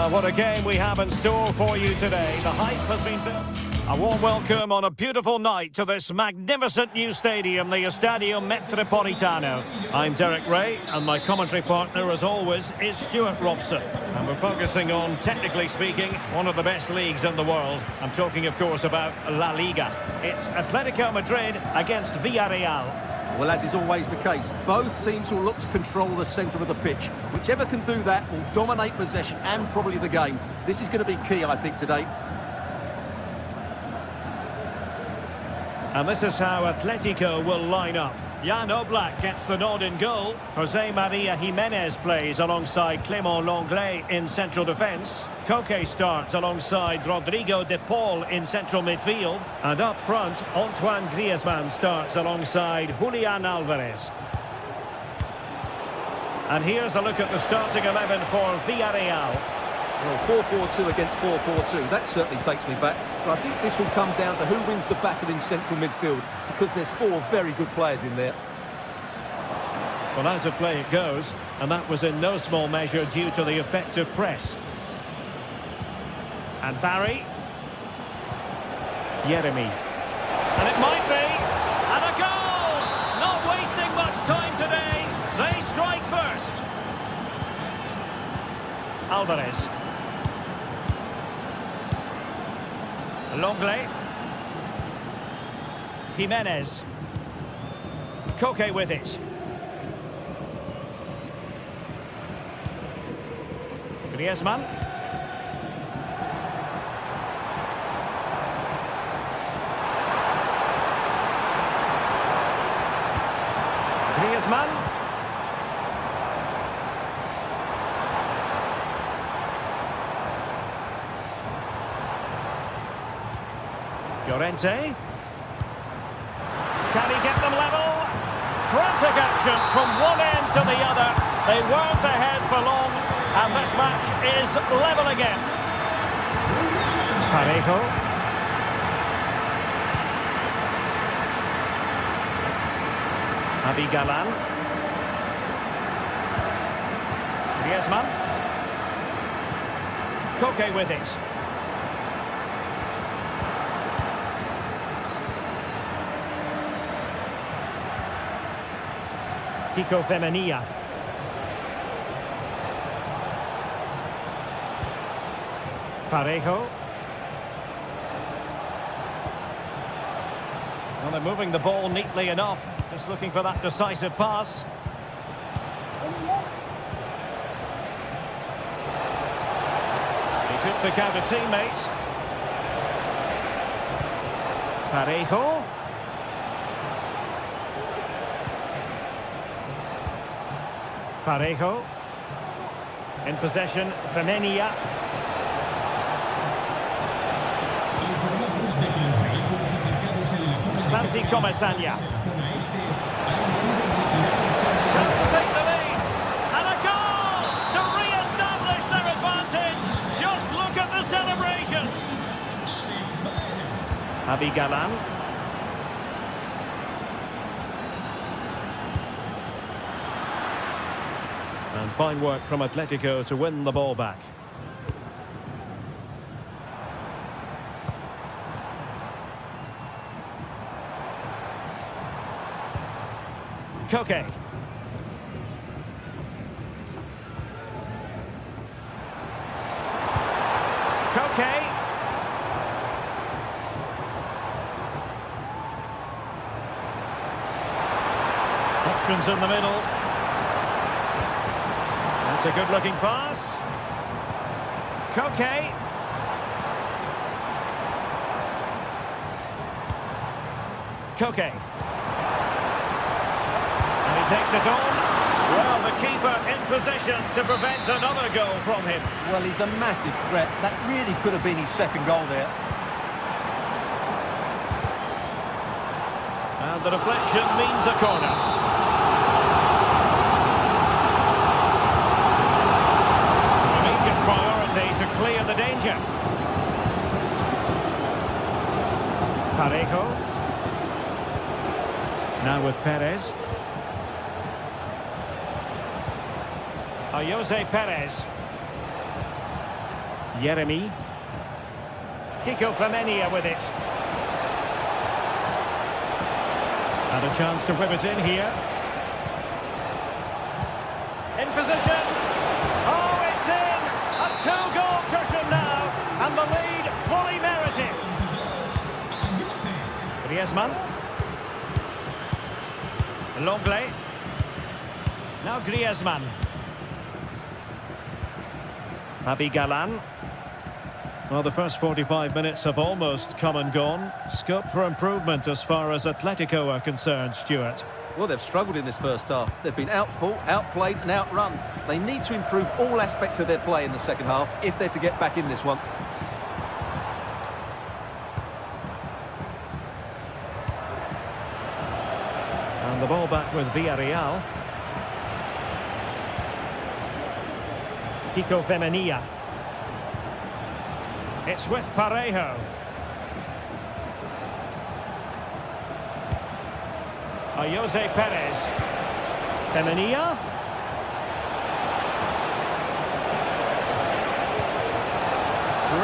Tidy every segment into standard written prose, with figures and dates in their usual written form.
Well, what a game we have in store for you today. The hype has been built. A warm welcome on a beautiful night to this magnificent new stadium, the Estadio Metropolitano. I'm Derek Ray, and my commentary partner, as always, is Stuart Robson. And we're focusing on, technically speaking, one of the best leagues in the world. I'm talking, of course, about La Liga. It's Atletico Madrid against Villarreal. Well, as is always the case, both teams will look to control the centre of the pitch. Whichever can do that will dominate possession and probably the game. This is going to be key, I think, today. And this is how Atletico will line up. Jan Oblak gets the nod in goal. Jose Maria Jimenez plays alongside Clément Lenglet in central defence. Koke starts alongside Rodrigo de Paul in central midfield. And up front, Antoine Griezmann starts alongside Julian Alvarez. And here's a look at the starting 11 for Villarreal. Well, 4-4-2 against 4-4-2, that certainly takes me back. But I think this will come down to who wins the battle in central midfield, because there's four very good players in there. Well, out of play it goes, and that was in no small measure due to the effective press. And Barry. Yeremy. And it might be. And a goal! Not wasting much time today. They strike first. Alvarez. Lenglet. Jimenez. Koke with it. Griezmann. Griezmann. Llorente. Can he get them level? Frantic action from one end to the other. They weren't ahead for long, and this match is level again. Parejo. Abigalan. Griezmann. Koke with it. Kiko Femenia. Parejo. Well, they're moving the ball neatly enough. Just looking for that decisive pass. He could pick out a teammate. Parejo. Parejo. In possession, Femenia. Santi Comesaña. Chance to take the lead. And a goal to re-establish their advantage. Just look at the celebrations. Abigalan. And fine work from Atletico to win the ball back. Koke. Koke. Options in the middle. That's a good-looking pass. Koke. Koke. Takes it on. Well, the keeper in position to prevent another goal from him. Well, he's a massive threat. That really could have been his second goal there. And the deflection means a corner. Immediate priority to clear the danger. Parejo. Now with Perez. Jose Perez. Yeremy. Kiko Femenia with it. And a chance to whip it in here. In position. Oh, it's in! A two-goal cushion now. And the lead fully merited. Griezmann. Longley. Now Griezmann. Javi Galán. Well, the first 45 minutes have almost come and gone. Scope for improvement as far as Atletico are concerned, Stuart. Well, they've struggled in this first half. They've been outfought, outplayed and outrun. They need to improve all aspects of their play in the second half if they're to get back in this one. And the ball back with Villarreal. Kiko Femenia. It's with Parejo. Jose Perez. Femenia.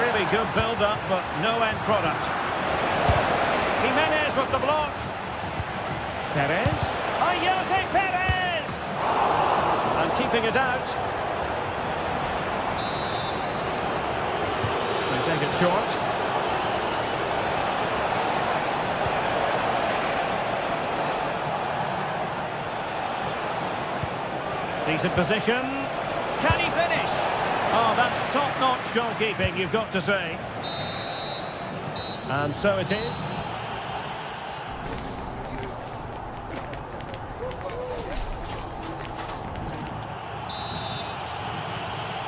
Really good build-up, but no end product. Jimenez with the block. Perez. Jose Perez! And keeping it out. They take it short. Decent position. Can he finish? Oh, that's top-notch goalkeeping, you've got to say. And so it is.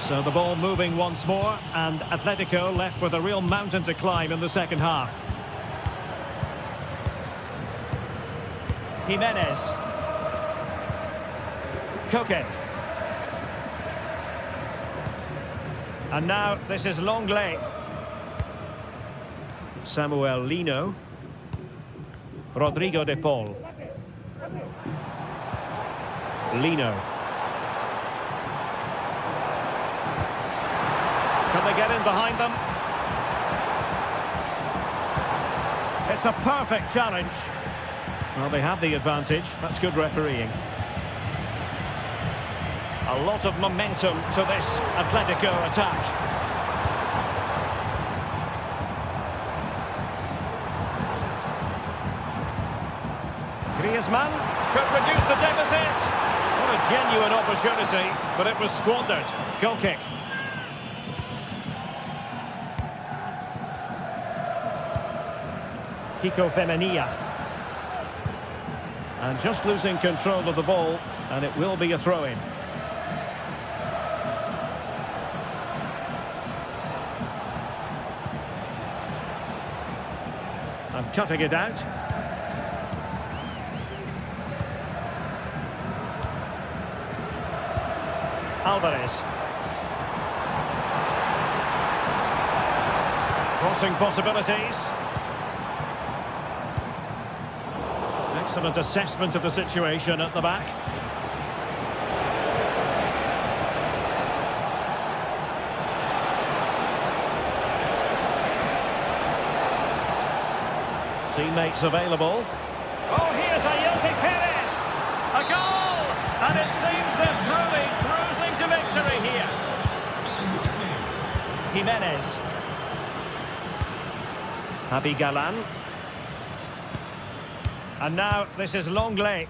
So the ball moving once more, and Atletico left with a real mountain to climb in the second half. Jimenez. Koke. And now this is Longley. Samuel Lino. Rodrigo de Paul. Lino. Can they get in behind them? It's a perfect challenge. Well, they have the advantage. That's good refereeing. A lot of momentum to this Atletico attack. Griezmann could reduce the deficit. What a genuine opportunity, but it was squandered. Goal kick. Kiko Femenia. And just losing control of the ball, and it will be a throw-in. And cutting it out. Alvarez. Crossing possibilities. Excellent assessment of the situation at the back. Teammates available. Oh, here's Jose Perez. A goal! And it seems they're truly cruising to victory here. Jimenez. Javi Galán. And now this is Longley.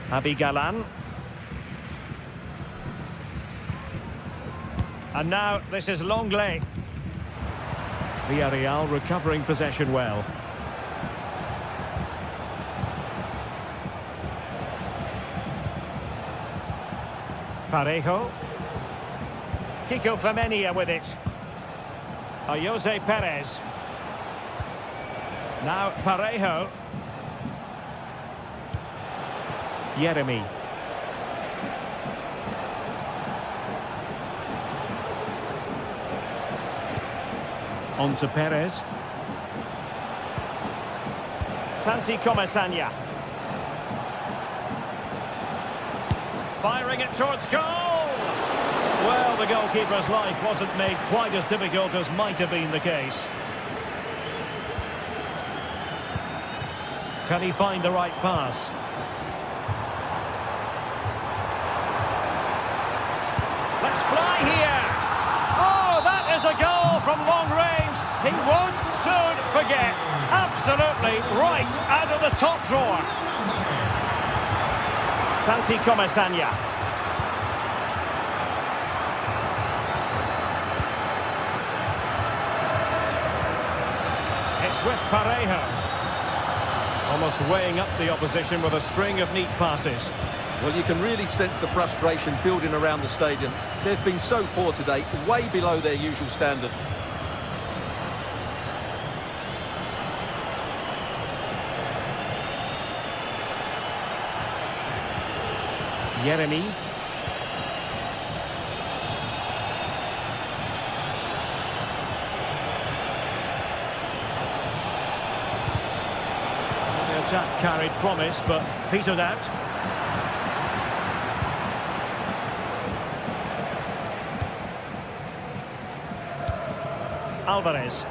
Javi Galán. And now this is Longley. Villarreal recovering possession well. Parejo. Kiko Femenia with it. Jose Perez. Now Parejo. Yeremy. On to Perez. Santi Comesaña. Firing it towards goal. Well, the goalkeeper's life wasn't made quite as difficult as might have been the case. Can he find the right pass? Let's fly here. Oh, that is a goal from long range. He won't soon forget. Absolutely right out of the top drawer. Santi Comesaña. It's with Parejo. Almost weighing up the opposition with a string of neat passes. Well, you can really sense the frustration building around the stadium. They've been so poor today, way below their usual standard. Yeremy. The attack carried promise, but petered out. Alvarez.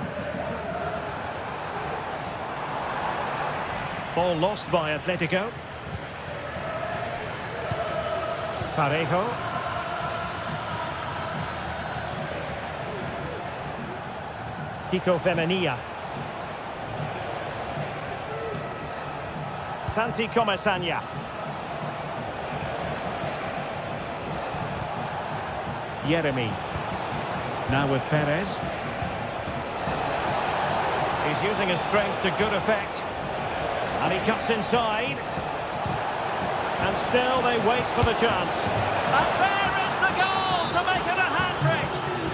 Ball lost by Atletico. Parejo. Kiko Femenia. Santi Comesaña. Yeremy. Now with Perez. He's using his strength to good effect. And he cuts inside. And still they wait for the chance. And there is the goal to make it a hat-trick.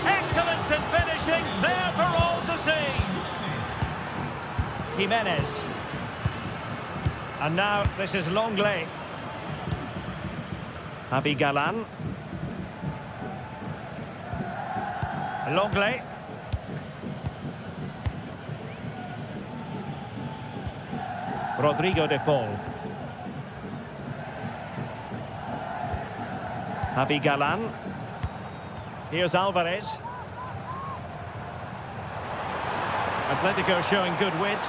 Excellence in finishing, there for all to see. Jimenez. And now this is Longley. Javi Galan. Longley. Rodrigo de Paul. Javi Galan. Here's Alvarez. Atletico showing good width.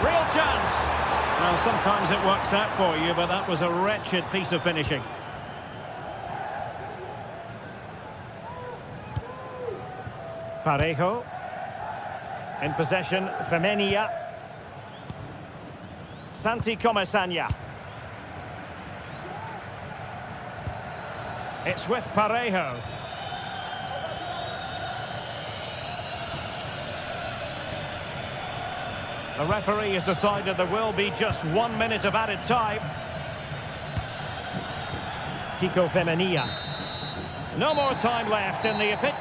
Real chance. Well, sometimes it works out for you, but that was a wretched piece of finishing. Parejo. In possession, Femenia. Santi Comesaña. It's with Parejo. The referee has decided there will be just 1 minute of added time. Kiko Femenia. No more time left in the pit.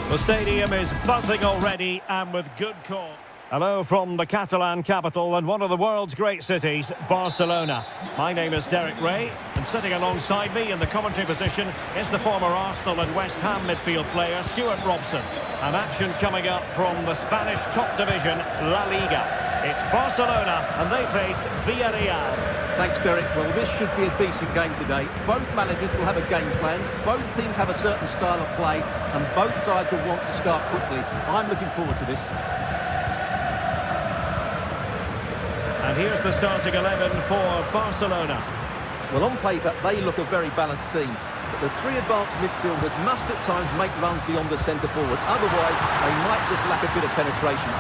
The stadium is buzzing already, and with good cause. Hello from the Catalan capital and one of the world's great cities, Barcelona. My name is Derek Ray, and sitting alongside me in the commentary position is the former Arsenal and West Ham midfield player, Stuart Robson. And action coming up from the Spanish top division, La Liga. It's Barcelona, and they face Villarreal. Thanks, Derek. Well, this should be a decent game today. Both managers will have a game plan. Both teams have a certain style of play, and both sides will want to start quickly. I'm looking forward to this. And here's the starting 11 for Barcelona. Well, on paper, they look a very balanced team. But the three advanced midfielders must at times make runs beyond the centre forward. Otherwise, they might just lack a bit of penetration.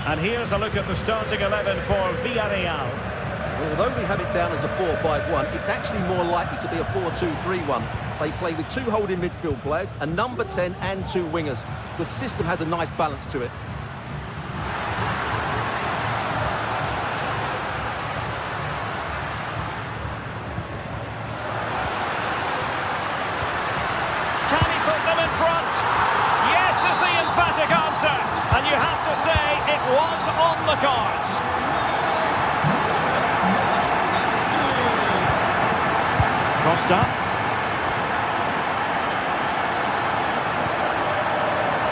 And here's a look at the starting 11 for Villarreal. Well, although we have it down as a 4-5-1, it's actually more likely to be a 4-2-3-1. They play with two holding midfield players, a number 10 and two wingers. The system has a nice balance to it. And you have to say it was on the cards. Costa.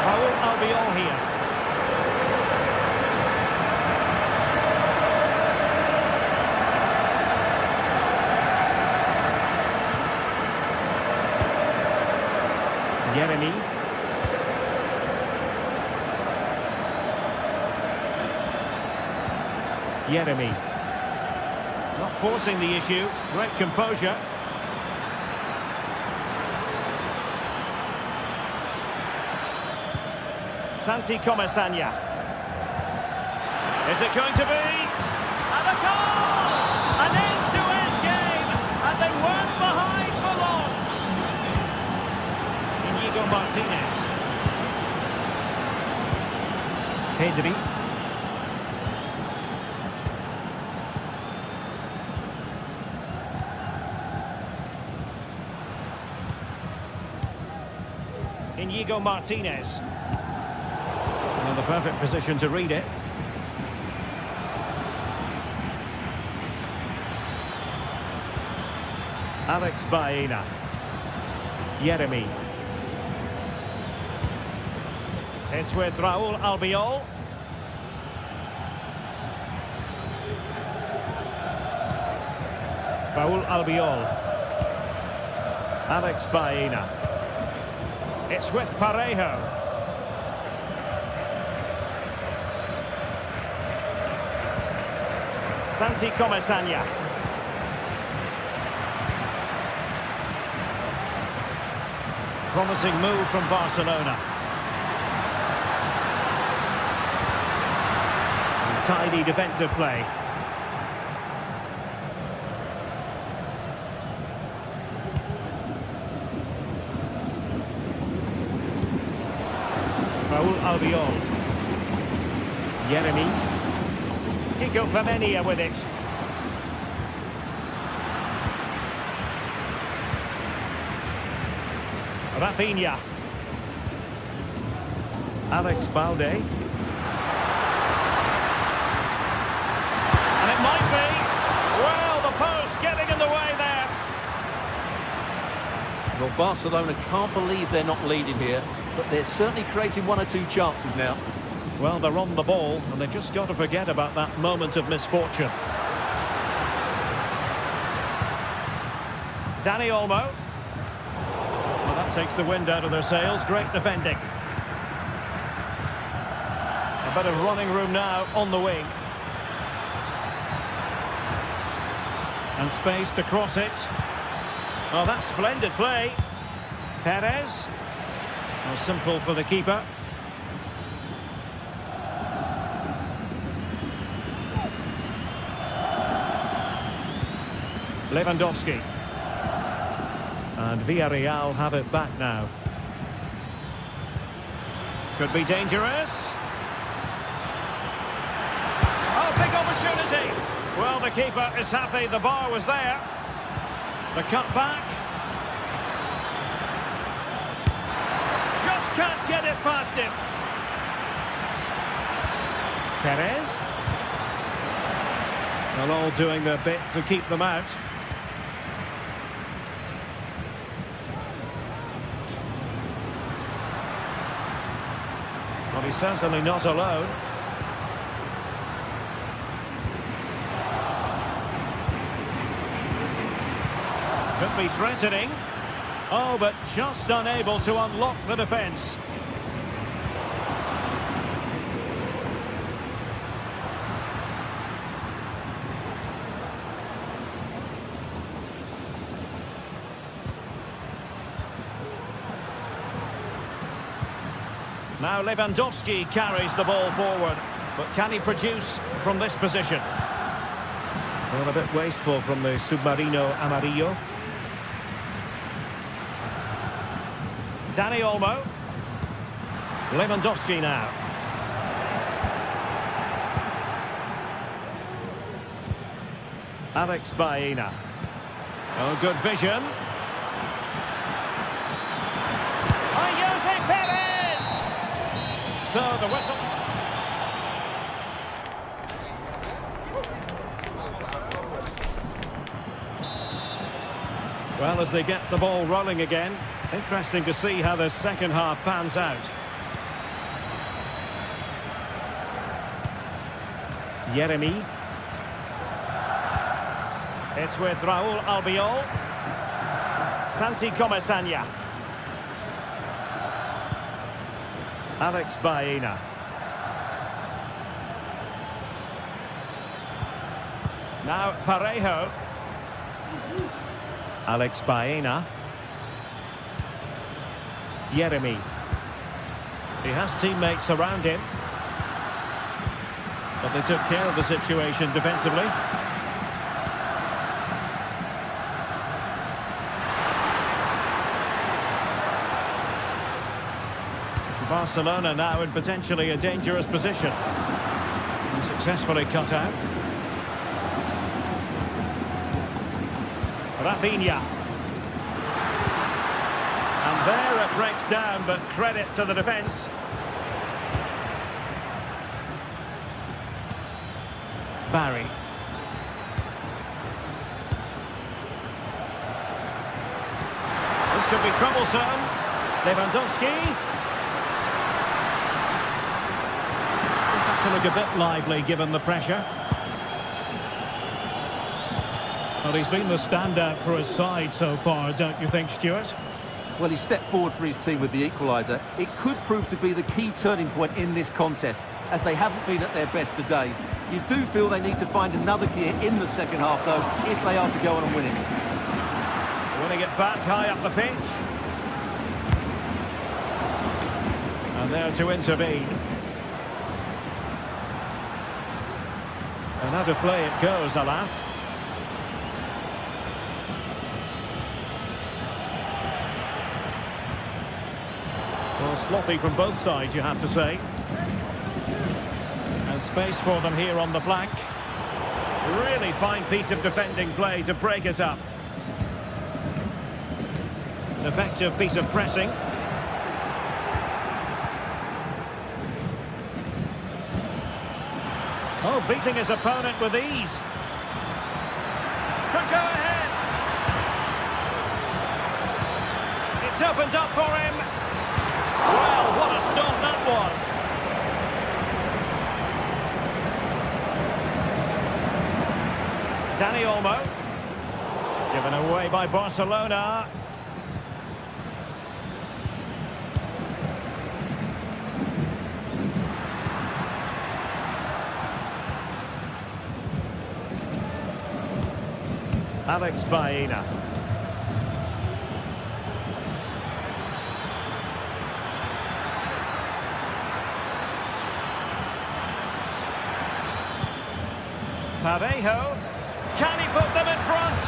Raul Albiol here. Jeremy. Jeremy. Not forcing the issue. Great composure. Santi Comasanya. Is it going to be? And a goal! An end-to-end game, and they weren't behind for long. Inigo Martinez. Pedri. Inigo Martinez. Well, the perfect position to read it. Alex Baena. Jeremy. It's with Raul Albiol. Raul Albiol. Alex Baena. It's with Parejo. Santi Comasanya. Promising move from Barcelona. And tidy defensive play. Raul Albiol. Jeremy. Kiko Femenia with it. Rafinha. Alex Balde. And it might be. Well, the post getting in the way there. Well, Barcelona can't believe they're not leading here, but they're certainly creating one or two chances now. Well, they're on the ball, and they've just got to forget about that moment of misfortune. Dani Olmo. Well, that takes the wind out of their sails. Great defending. A bit of running room now on the wing. And space to cross it. Oh, that's splendid play. Perez. Well, simple for the keeper. Lewandowski. And Villarreal have it back now. Could be dangerous. Oh, big opportunity. Well, the keeper is happy the bar was there. The cut back. Can't get it past him. Perez. Well, all doing their bit to keep them out. Well, he's certainly not alone. Could be threatening. Oh, but just unable to unlock the defence. Now Lewandowski carries the ball forward, but can he produce from this position? Well, a bit wasteful from the Submarino Amarillo. Dani Olmo. Lewandowski now. Alex Baena. Oh, good vision. So the whistle. Well, as they get the ball rolling again, interesting to see how the second half pans out. Yeremi. It's with Raúl Albiol. Santi Comesaña. Alex Baena. Now Parejo. Alex Baena. Yeremi. He has teammates around him, but they took care of the situation defensively. Barcelona now in potentially a dangerous position. And successfully cut out. Rafinha. And there it breaks down, but credit to the defence. Barry. This could be troublesome. Lewandowski. To look a bit lively given the pressure. Well, he's been the standout for his side so far, don't you think, Stuart? Well, he stepped forward for his team with the equaliser. It could prove to be the key turning point in this contest, as they haven't been at their best today. You do feel they need to find another gear in the second half, though, if they are to go on and win it. Winning it back high up the pitch. And there to intervene. And out of play it goes, alas. Well, sloppy from both sides, you have to say. And space for them here on the flank. Really fine piece of defending play to break it up. An effective piece of pressing. Oh, beating his opponent with ease. Could go ahead. It's opened up for him. Well, what a stop that was. Dani Olmo. Given away by Barcelona. Alex Baena. Parejo. Can he put them in front?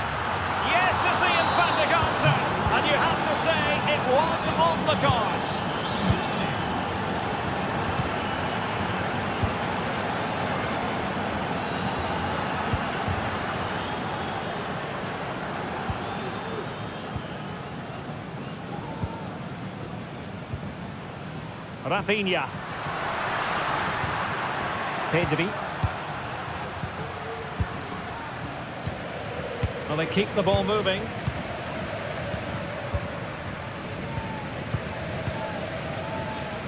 Yes is the emphatic answer. And you have to say it was on the cards. Rafinha. Pedri. Well, they keep the ball moving.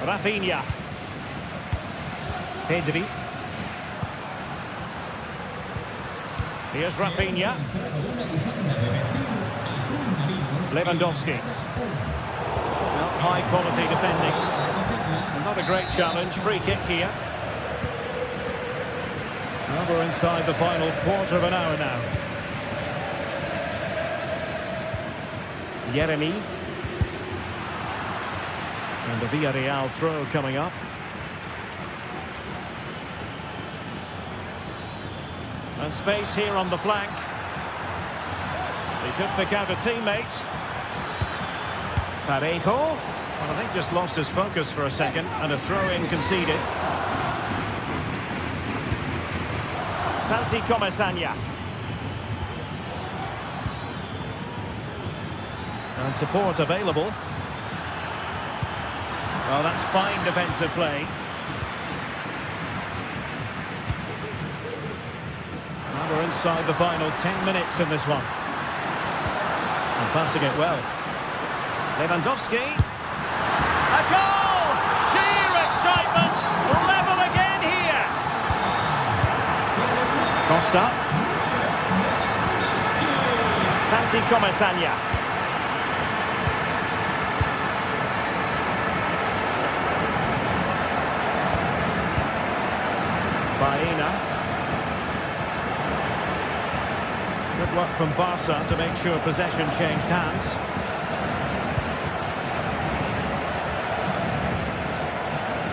Rafinha. Pedri. Here's Rafinha. Lewandowski. Well, high quality defending. And not a great challenge. Free kick here. Well, we're inside the final quarter of an hour now. Jeremy. And the Villarreal throw coming up. And space here on the flank. He could pick out a teammate. Parejo. Well, I think just lost his focus for a second. And a throw-in conceded. Santi Comesaña. And support available. Well, that's fine defensive play. Now we're inside the final 10 minutes in this one. And passing it well. Lewandowski. A goal! Sheer excitement! Level again here! Costa. Santi Comesaña. Bayern. Good work from Barca to make sure possession changed hands.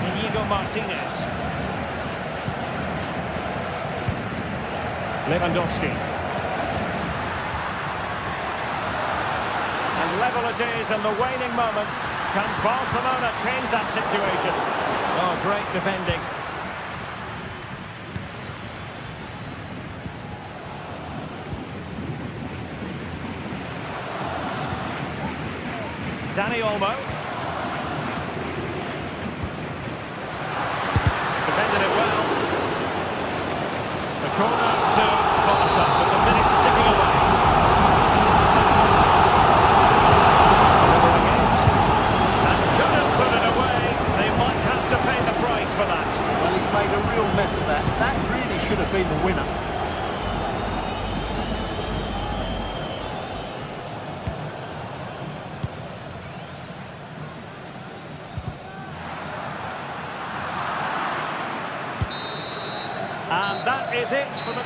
Inigo Martinez. Lewandowski. And level it is in the waning moments. Can Barcelona change that situation? Oh, great defending. Dani Olmo. Defended it well. The corner to Barca, but the minutes ticking away. And couldn't put it away. They might have to pay the price for that. Well, he's made a real mess of that. That really should have been the winner. And that is it for the...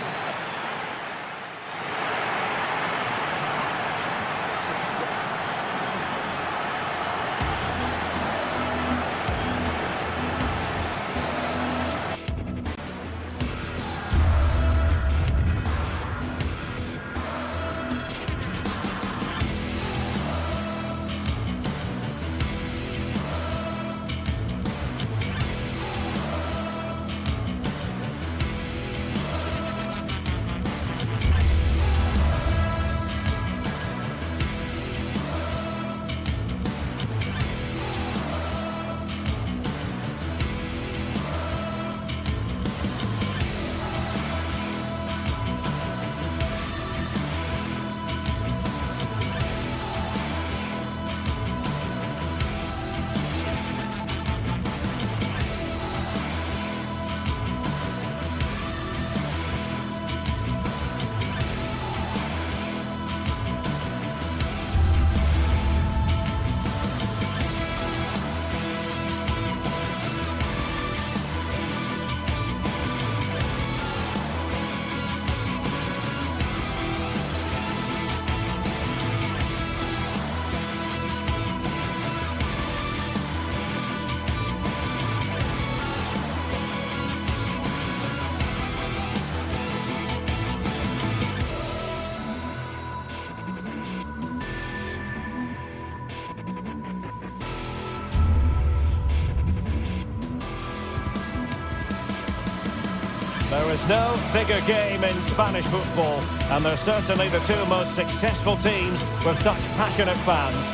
There is no bigger game in Spanish football, and they're certainly the two most successful teams with such passionate fans.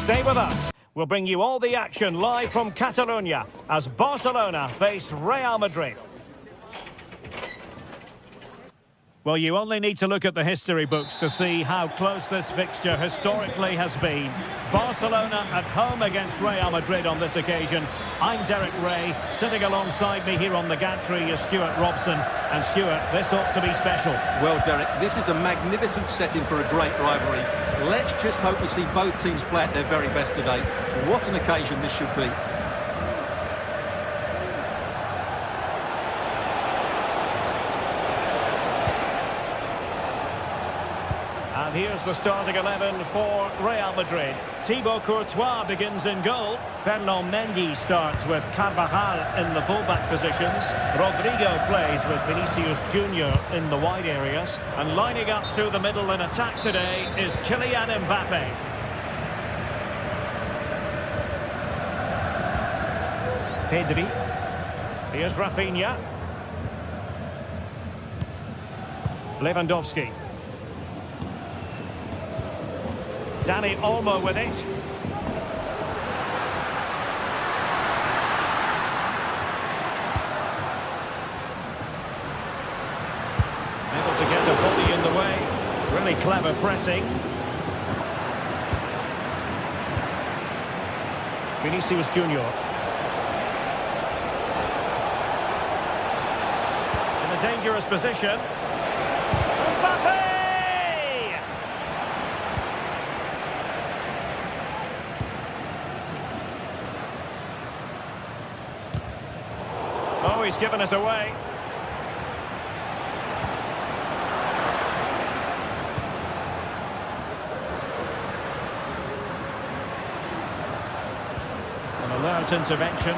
Stay with us. We'll bring you all the action live from Catalonia as Barcelona face Real Madrid. Well, you only need to look at the history books to see how close this fixture historically has been. Barcelona at home against Real Madrid on this occasion. I'm Derek Ray. Sitting alongside me here on the gantry is Stuart Robson. And Stuart, this ought to be special. Well, Derek, this is a magnificent setting for a great rivalry. Let's just hope to see both teams play at their very best today. What an occasion this should be. And here's the starting 11 for Real Madrid. Thibaut Courtois begins in goal. Ferland Mendy starts with Carvajal in the fullback positions. Rodrigo plays with Vinicius Junior in the wide areas. And lining up through the middle in attack today is Kylian Mbappe. Pedri. Here's Rafinha. Lewandowski. Dani Olmo with it. Able to get a volley in the way. Really clever pressing. Vinicius Junior. In a dangerous position. Mbappe! Oh, he's given us away. An alert intervention.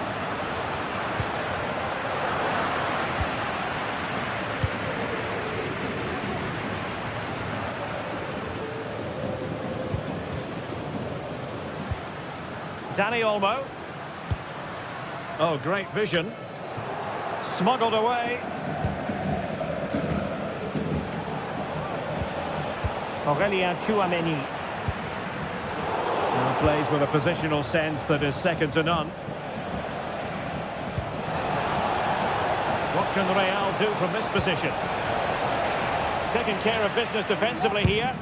Dani Olmo. Oh, great vision. Smuggled away. Aurelien Tchouameni. Now plays with a positional sense that is second to none. What can Real do from this position? Taking care of business defensively here.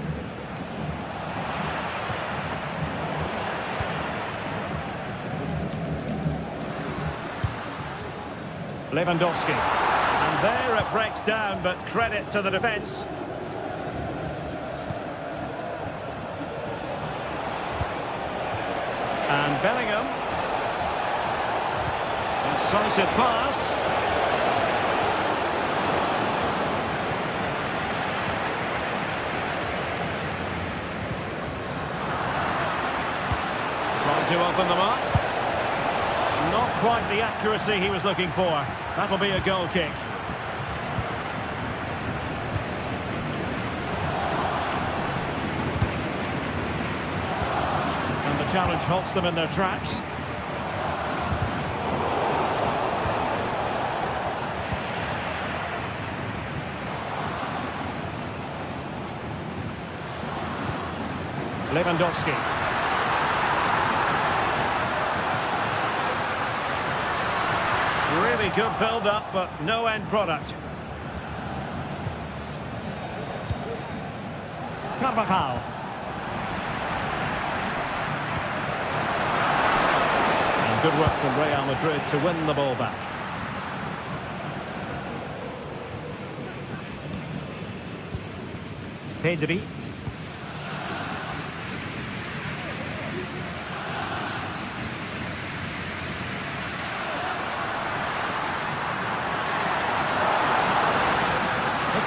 Lewandowski. And there it breaks down, but credit to the defence. And Bellingham. Incisive pass. Trying to open them up. Not quite the accuracy he was looking for. That'll be a goal kick. And the challenge halts them in their tracks. Lewandowski. Really good build-up, but no end product. Carvajal. And good work from Real Madrid to win the ball back. Pedri.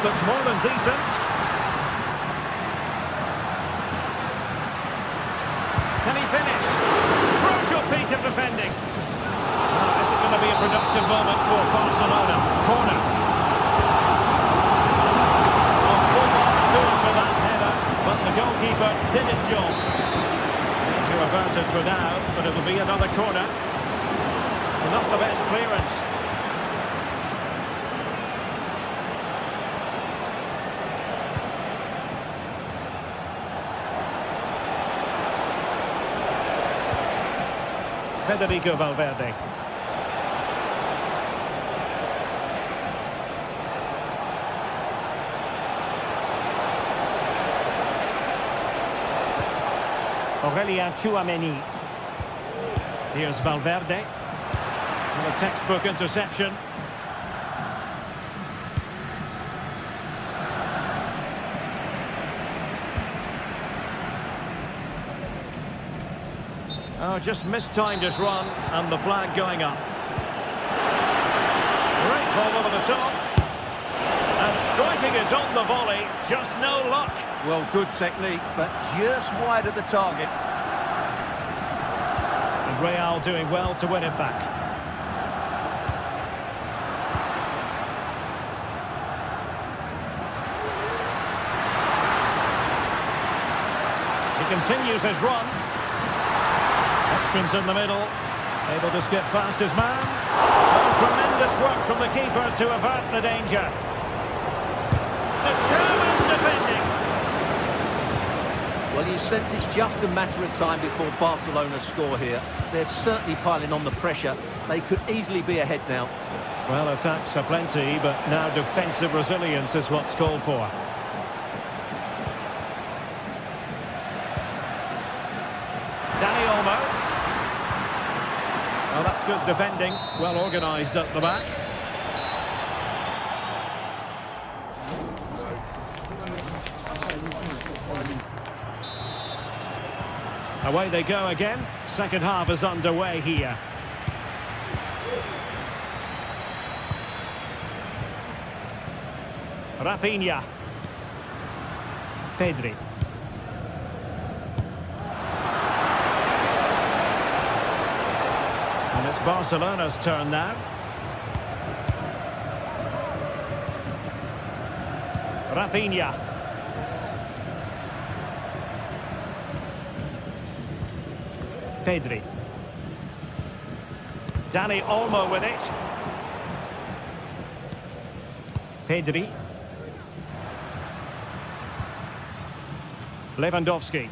Looks more than decent. Can he finish? Crucial piece of defending. Oh, this is going to be a productive moment for Barcelona. Corner. Oh, full marks good for that header, but the goalkeeper did his job. Need to avert it for now, but it'll be another corner. Not the best clearance. Federico Valverde. Aurelien Tchouameni. Here's Valverde. And a textbook interception. Oh, just mistimed his run, and the flag going up. Great ball over the top. And striking it on the volley, just no luck. Well, good technique, but just wide of the target. And Real doing well to win it back. He continues his run. Options in the middle, able to skip past his man. Oh, tremendous work from the keeper to avert the danger. Determined defending. Well, you sense it's just a matter of time before Barcelona score here. They're certainly piling on the pressure. They could easily be ahead now. Well, attacks are plenty, but now defensive resilience is what's called for. Well, that's good defending, well organised at the back. Away they go again. Second half is underway here. Rafinha. Pedri. And it's Barcelona's turn now. Rafinha. Pedri. Dani Olmo with it. Pedri. Lewandowski.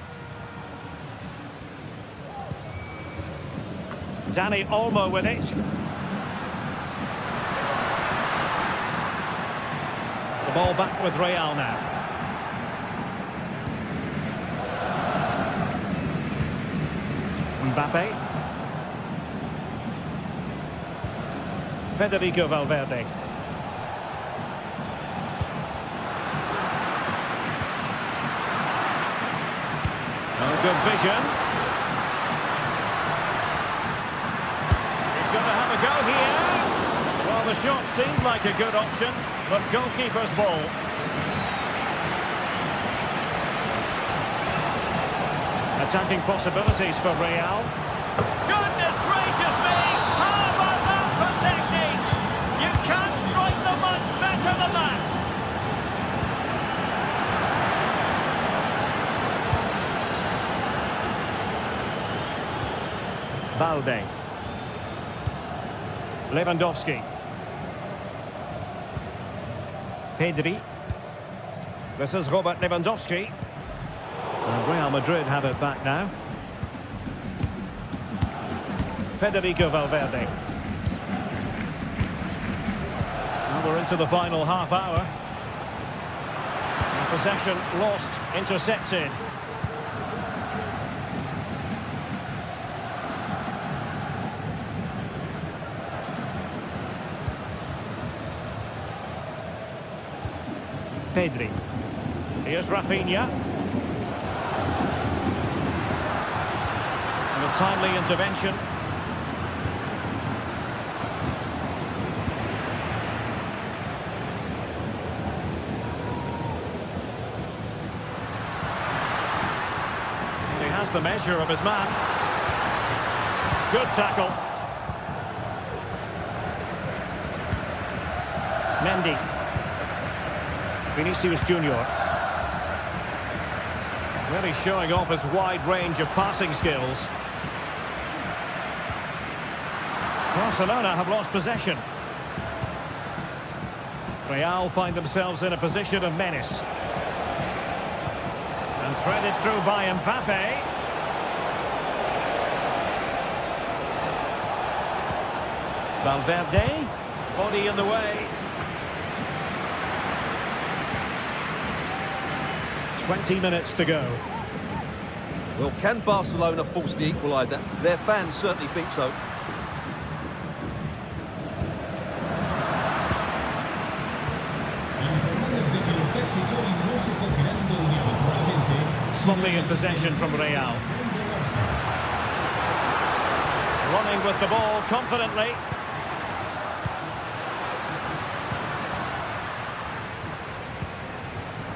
Dani Olmo with it. The ball back with Real now. Mbappe. Federico Valverde. Oh, good vision. He's going to have a go here. Well, the shot seemed like a good option, but goalkeeper's ball. Attacking possibilities for Real. Goodness gracious me! How about that for technique? You can't strike them much better than that. Balde. Lewandowski. Pedri. This is Robert Lewandowski. And Real Madrid have it back now. Federico Valverde. Well, we're into the final half hour. And possession lost, intercepted. Pedri. Here's Rafinha. And a timely intervention. He has the measure of his man. Good tackle. Mendy. Vinicius Junior. Really showing off his wide range of passing skills. Barcelona have lost possession. Real find themselves in a position of menace. And threaded through by Mbappe. Valverde, body in the way. 20 minutes to go. Well, can Barcelona force the equaliser? Their fans certainly think so. Sloppy in possession from Real. Running with the ball confidently.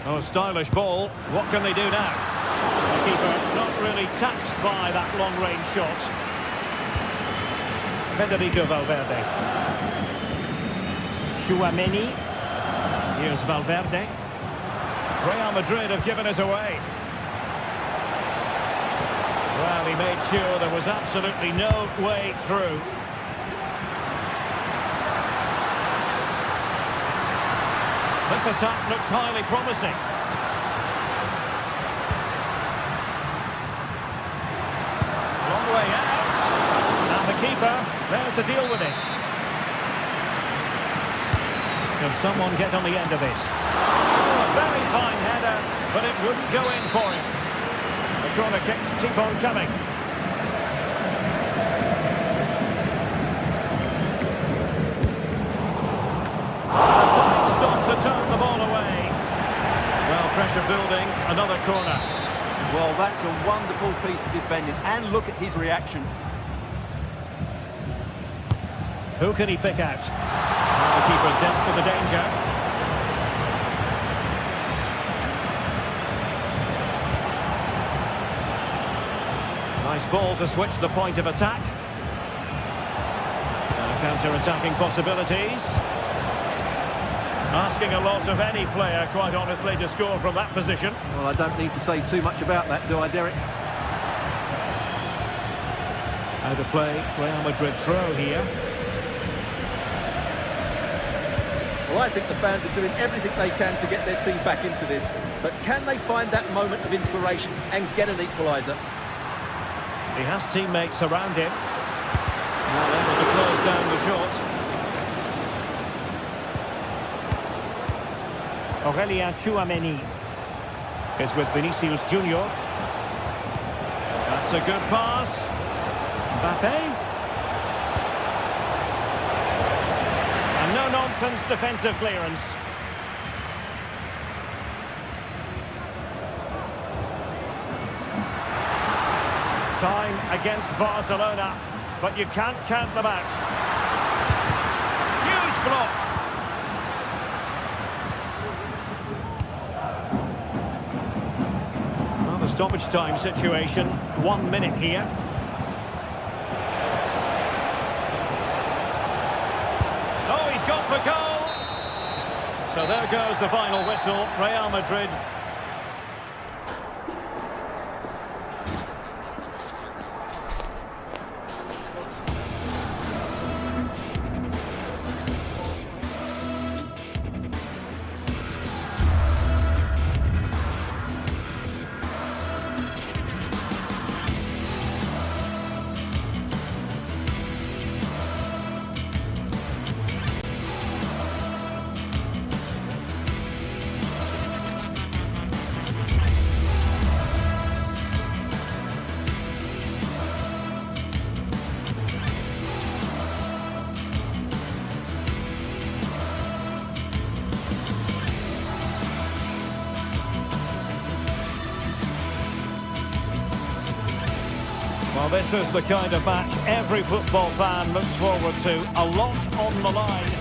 Oh, stylish ball. What can they do now? The keeper not really taxed by that long-range shot. Federico Valverde. Tchouaméni. Here's Valverde. Real Madrid have given us away. Well, he made sure there was absolutely no way through. This attack looks highly promising. Long way out. And the keeper there to deal with it. Can someone get on the end of this? Oh, a very fine header, but it wouldn't go in for him. The corner kicks keep on coming. Stop to turn the ball away. Well, pressure building, another corner. Well, that's a wonderful piece of defending, and look at his reaction. Who can he pick out? Well, the keeper dealt with the danger. Nice ball to switch the point of attack. Counter-attacking possibilities. Asking a lot of any player, quite honestly, to score from that position. Well, I don't need to say too much about that, do I, Derek? Out of play, Real Madrid throw here. Well, I think the fans are doing everything they can to get their team back into this. But can they find that moment of inspiration and get an equaliser? He has teammates around him. Well, able to close down the shot. Aurélien Tchouaméni is with Vinicius Junior. That's a good pass. Mbappe. And no-nonsense defensive clearance. Time against Barcelona, but you can't count them out. Huge block. Well, the stoppage time situation, 1 minute here. Oh, he's gone for goal. So there goes the final whistle. Real Madrid. Well, this is the kind of match every football fan looks forward to. A lot on the line.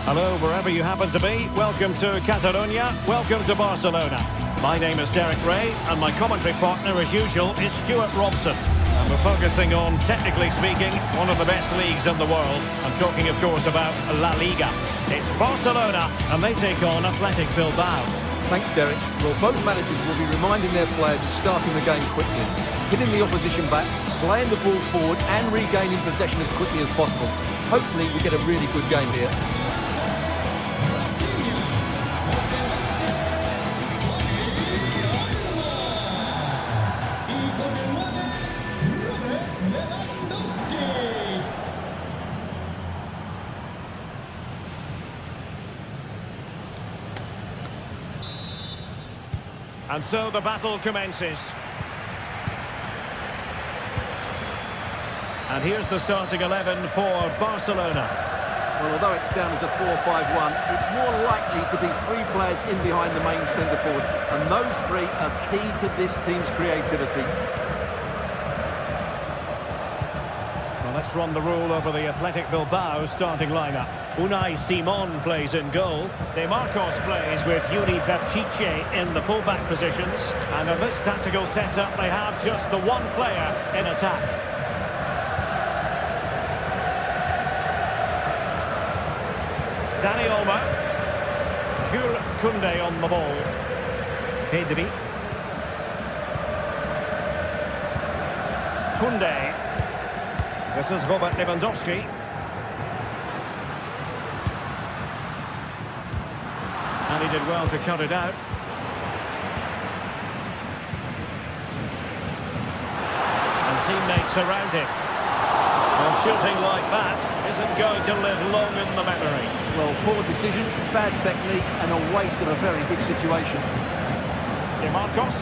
Hello, wherever you happen to be. Welcome to Catalonia. Welcome to Barcelona. My name is Derek Ray, and my commentary partner, as usual, is Stuart Robson. And we're focusing on, technically speaking, one of the best leagues in the world. I'm talking, of course, about La Liga. It's Barcelona, and they take on Athletic Bilbao. Thanks, Derek. Well, both managers will be reminding their players of starting the game quickly, hitting the opposition back, playing the ball forward and regaining possession as quickly as possible. Hopefully we get a really good game here. And so the battle commences. And here's the starting 11 for Barcelona. Well, although it's down as a 4-5-1, it's more likely to be three players in behind the main centre-forward. And those three are key to this team's creativity. Well, let's run the rule over the Athletic Bilbao starting lineup. Unai Simon plays in goal. De Marcos plays with Yuri Berchiche in the fullback positions. And in this tactical setup, they have just the one player in attack. Dani Olmo. Jules Koundé on the ball. Pedri. Koundé. This is Robert Lewandowski. And he did well to cut it out. And teammates around him. Well, shooting like that isn't going to live long in the memory. Well, poor decision, bad technique, and a waste of a very good situation. De Marcos.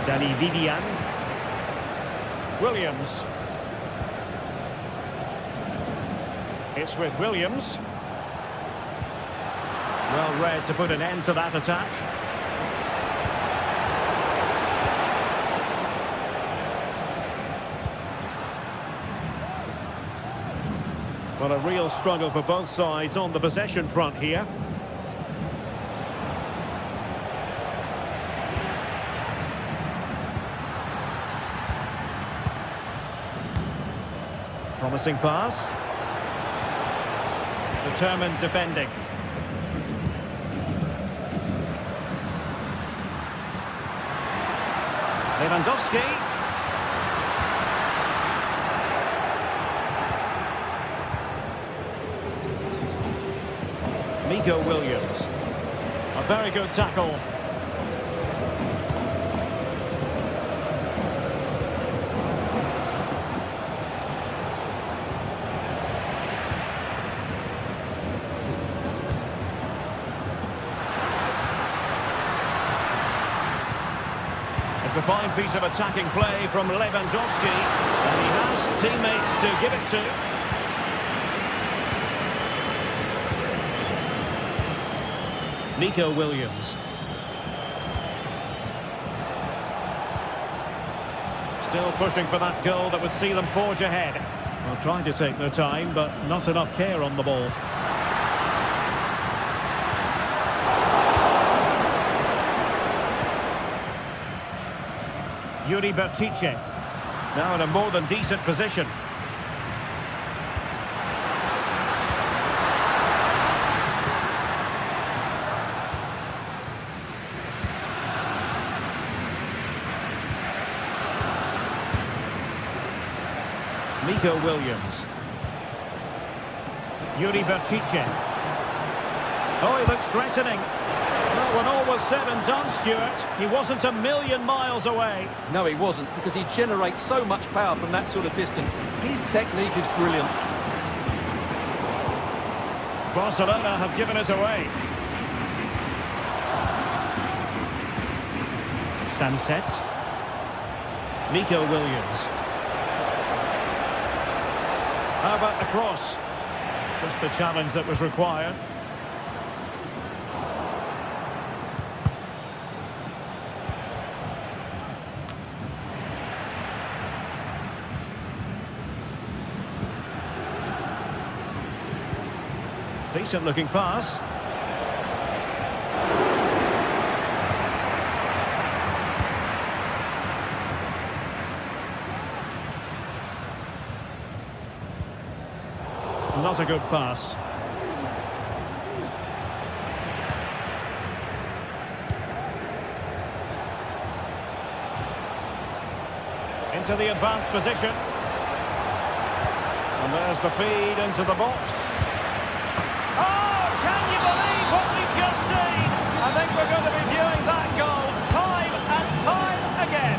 Danny Vivian. Williams. It's with Williams. Well read to put an end to that attack. Well, a real struggle for both sides on the possession front here. Promising pass. Determined defending. Lewandowski. Nico Williams. A very good tackle. It's a fine piece of attacking play from Lewandowski, and he has teammates to give it to. Nico Williams. Still pushing for that goal that would see them forge ahead. Well, trying to take their time, but not enough care on the ball. Yuri Berchiche. Now in a more than decent position. Nico Williams. Yuri Berchiche. Oh, he looks threatening. Well, when all was said and done, Stuart, he wasn't a million miles away. No, he wasn't, because he generates so much power from that sort of distance. His technique is brilliant. Barcelona have given it away. Sunset. Nico Williams. How about the cross? Just the challenge that was required. Decent looking pass. Not a good pass. Into the advanced position. And there's the feed into the box. Oh, can you believe what we've just seen? I think we're going to be viewing that goal time and time again.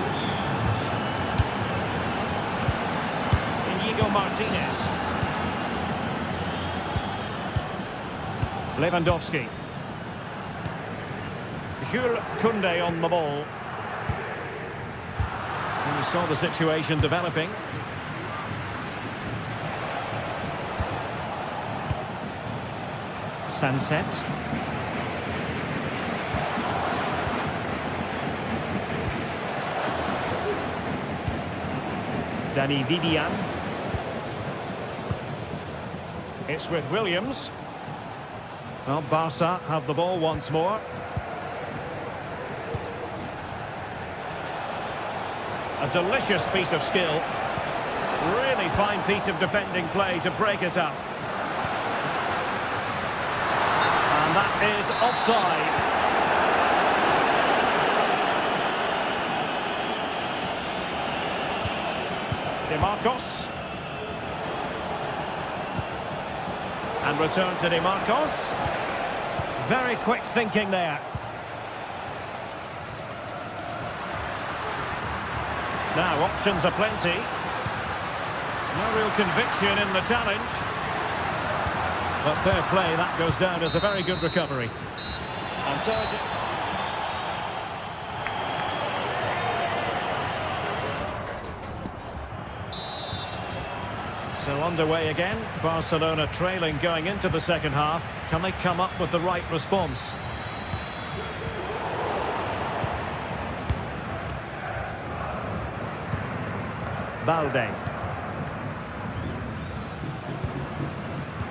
Inigo Martinez. Lewandowski. Jules Koundé on the ball. And we saw the situation developing. Sunset. Danny Vivian. It's with Williams. Well, Barca have the ball once more. A delicious piece of skill. Really fine piece of defending play to break it up. And that is offside. De Marcos. And return to De Marcos. Very quick thinking there. Now, options are plenty. No real conviction in the challenge. But fair play, that goes down as a very good recovery. And so underway again. Barcelona trailing going into the second half. Can they come up with the right response? Balde.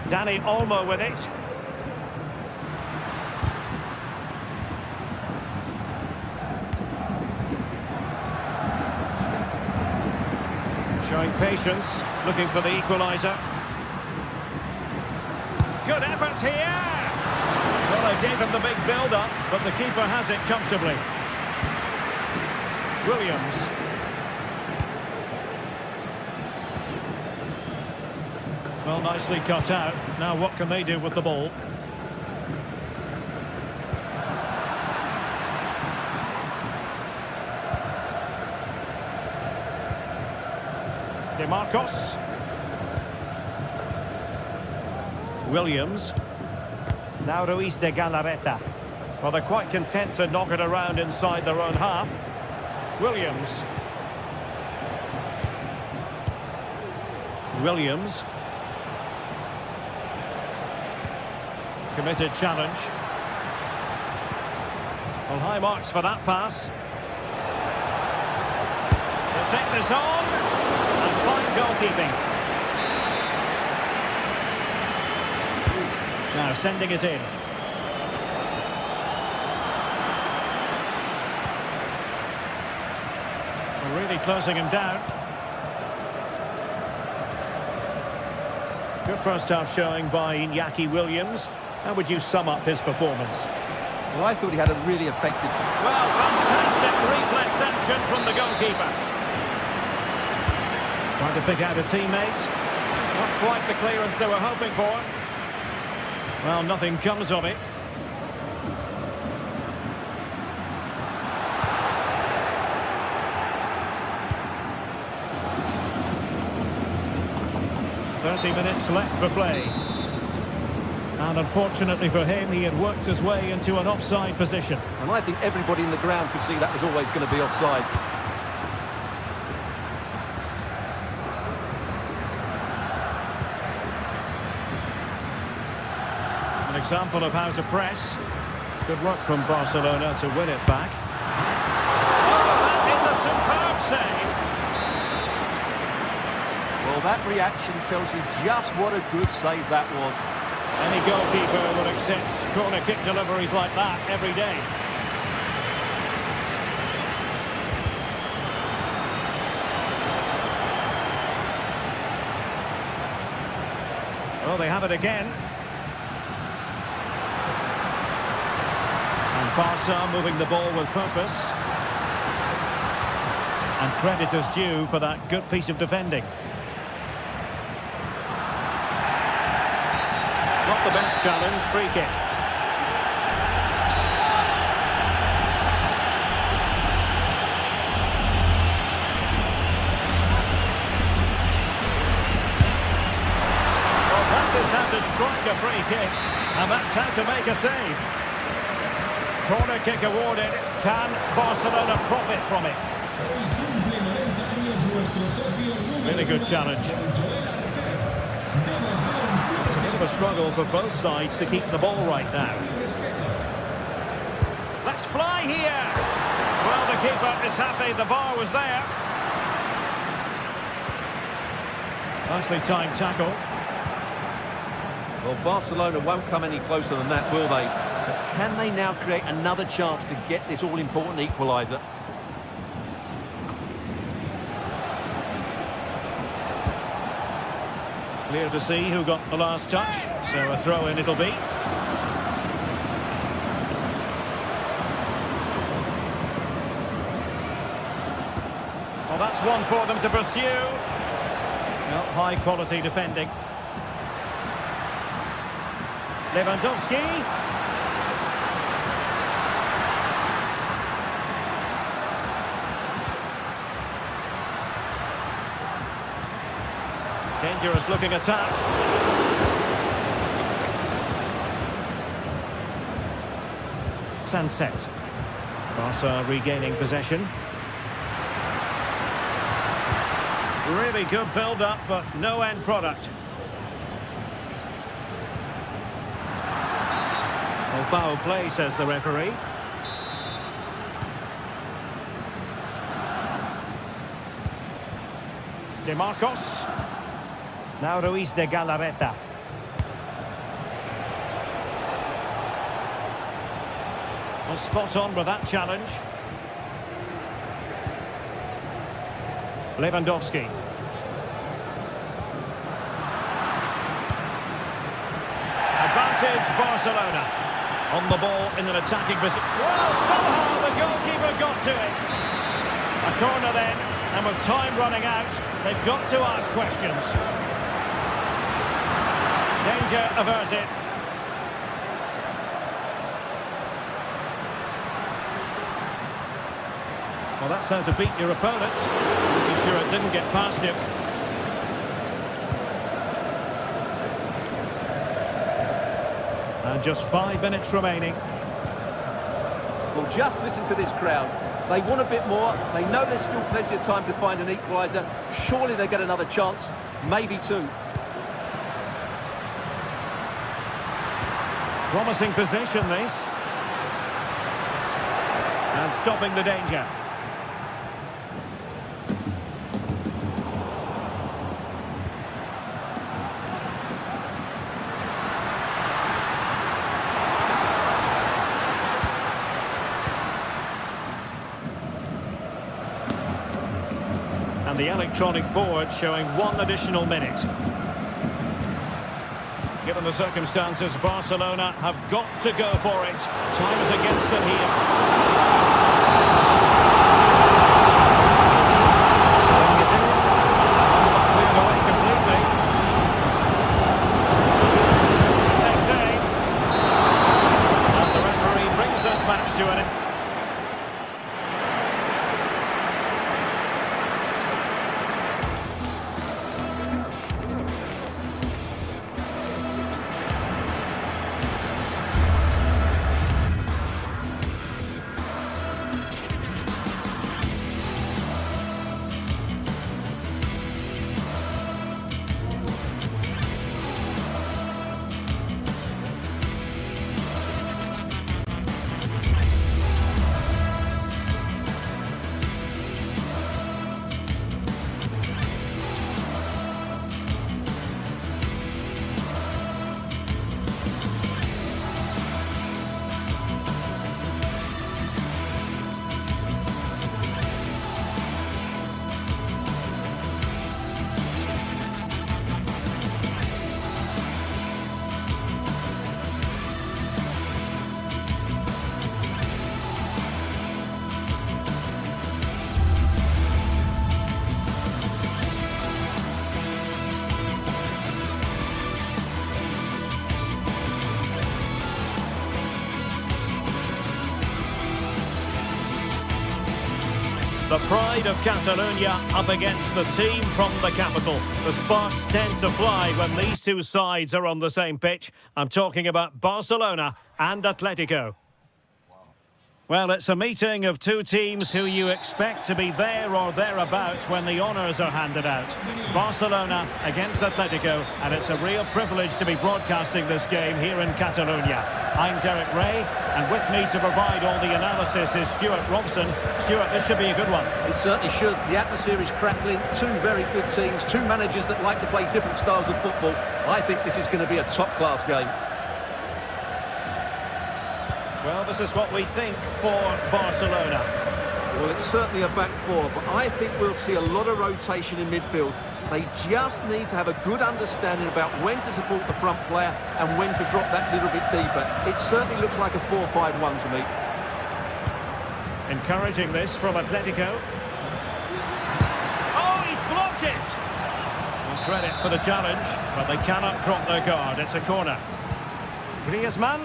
Dani Olmo with it. Showing patience, looking for the equaliser. Good effort here! Well, they gave him the big build-up, but the keeper has it comfortably. Williams. Well, nicely cut out. Now what can they do with the ball? De Marcos. Williams. Now Ruiz de Galarreta. Well, they're quite content to knock it around inside their own half. Williams. Williams. Committed challenge. Well, high marks for that pass. They'll take this on. And fine goalkeeping. Now sending it in. Well, really closing him down. Good first half showing by Iñaki Williams. How would you sum up his performance? Well, I thought he had a really effective... Well, fantastic reflex action from the goalkeeper. Trying to pick out a teammate. Not quite the clearance they were hoping for. Well, nothing comes of it. Minutes left for play. And unfortunately for him, he had worked his way into an offside position. And I think everybody in the ground could see that was always going to be offside. An example of how to press. Good work from Barcelona to win it back. Oh, that is a superb save. Well, that reaction tells you just what a good save that was. Any goalkeeper would accept corner kick deliveries like that every day. Oh, they have it again. And Barca moving the ball with purpose. And credit is due for that good piece of defending. Not the best challenge, free kick. Well, that is how to strike a free kick, and that's how to make a save. Corner kick awarded. Can Barcelona profit from it? Really good challenge. It's a bit of a struggle for both sides to keep the ball right now. Let's fly here. Well, the keeper is happy the bar was there. Nicely timed tackle. Well, Barcelona won't come any closer than that, will they? But can they now create another chance to get this all-important equaliser? Clear to see who got the last touch, so a throw-in it'll be. Well, that's one for them to pursue. Well, high-quality defending. Lewandowski. Dangerous looking attack. Sunset. Barca regaining possession. Really good build-up, but no end product. Well, foul play, says the referee. De Marcos. Now Ruiz de Galarreta. Well, spot on with that challenge. Lewandowski. Advantage Barcelona. On the ball in an attacking position. Well, somehow the goalkeeper got to it. A corner then, and with time running out, they've got to ask questions. Danger averted. Well, that's how to beat your opponent. Making sure it didn't get past him. And just 5 minutes remaining. Well, just listen to this crowd. They want a bit more. They know there's still plenty of time to find an equaliser. Surely they get another chance. Maybe two. Promising position, this. And stopping the danger. And the electronic board showing 1 additional minute. Given the circumstances, Barcelona have got to go for it. Time is against them here. Cleared away completely. Takes aim. And the referee brings this match to an end. The pride of Catalonia up against the team from the capital. The sparks tend to fly when these two sides are on the same pitch. I'm talking about Barcelona and Atletico. Well, it's a meeting of two teams who you expect to be there or thereabouts when the honours are handed out. Barcelona against Atletico, and it's a real privilege to be broadcasting this game here in Catalonia. I'm Derek Ray, and with me to provide all the analysis is Stuart Robson. Stuart, this should be a good one. It certainly should. The atmosphere is crackling. Two very good teams, two managers that like to play different styles of football. I think this is going to be a top-class game. Well, this is what we think for Barcelona. Well, it's certainly a back four, but I think we'll see a lot of rotation in midfield. They just need to have a good understanding about when to support the front player and when to drop that little bit deeper. It certainly looks like a 4-5-1 to me. Encouraging this from Atletico. Oh, he's blocked it! Well, credit for the challenge, but they cannot drop their guard. It's a corner. Griezmann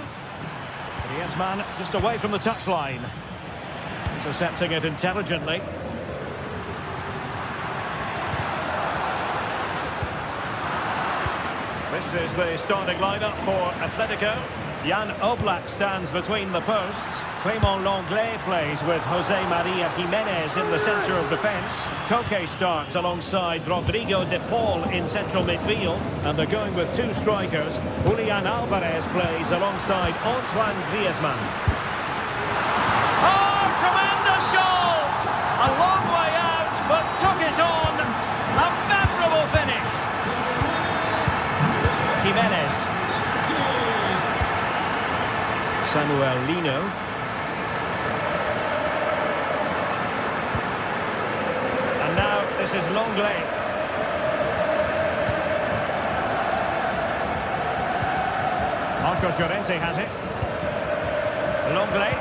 just away from the touchline. Intercepting it intelligently. This is the starting lineup for Atletico. Jan Oblak stands between the posts. Clément Lenglet plays with José María Jiménez in the centre of defence. Koke starts alongside Rodrigo de Paul in central midfield. And they're going with two strikers. Julián Álvarez plays alongside Antoine Griezmann. Oh, tremendous goal! A long way out, but took it on. A memorable finish. Jiménez. Samuel Lino. And now this is Lenglet. Marcos Llorente has it. Lenglet.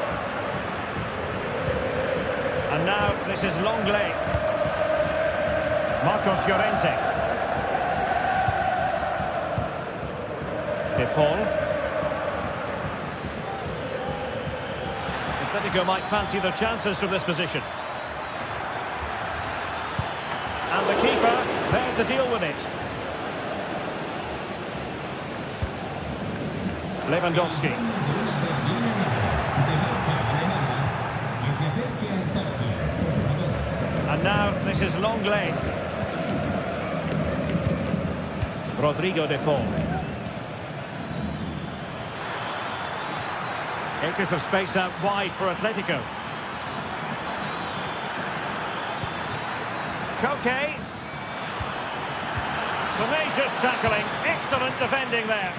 And now this is Lenglet. Marcos Llorente. De Paul. Atletico might fancy their chances from this position. And the keeper there to deal with it. Lewandowski. And now this is Lenglet. Rodrigo de Paul. Acres of space out wide for Atletico. Koke. Tenacious tackling. Excellent defending there.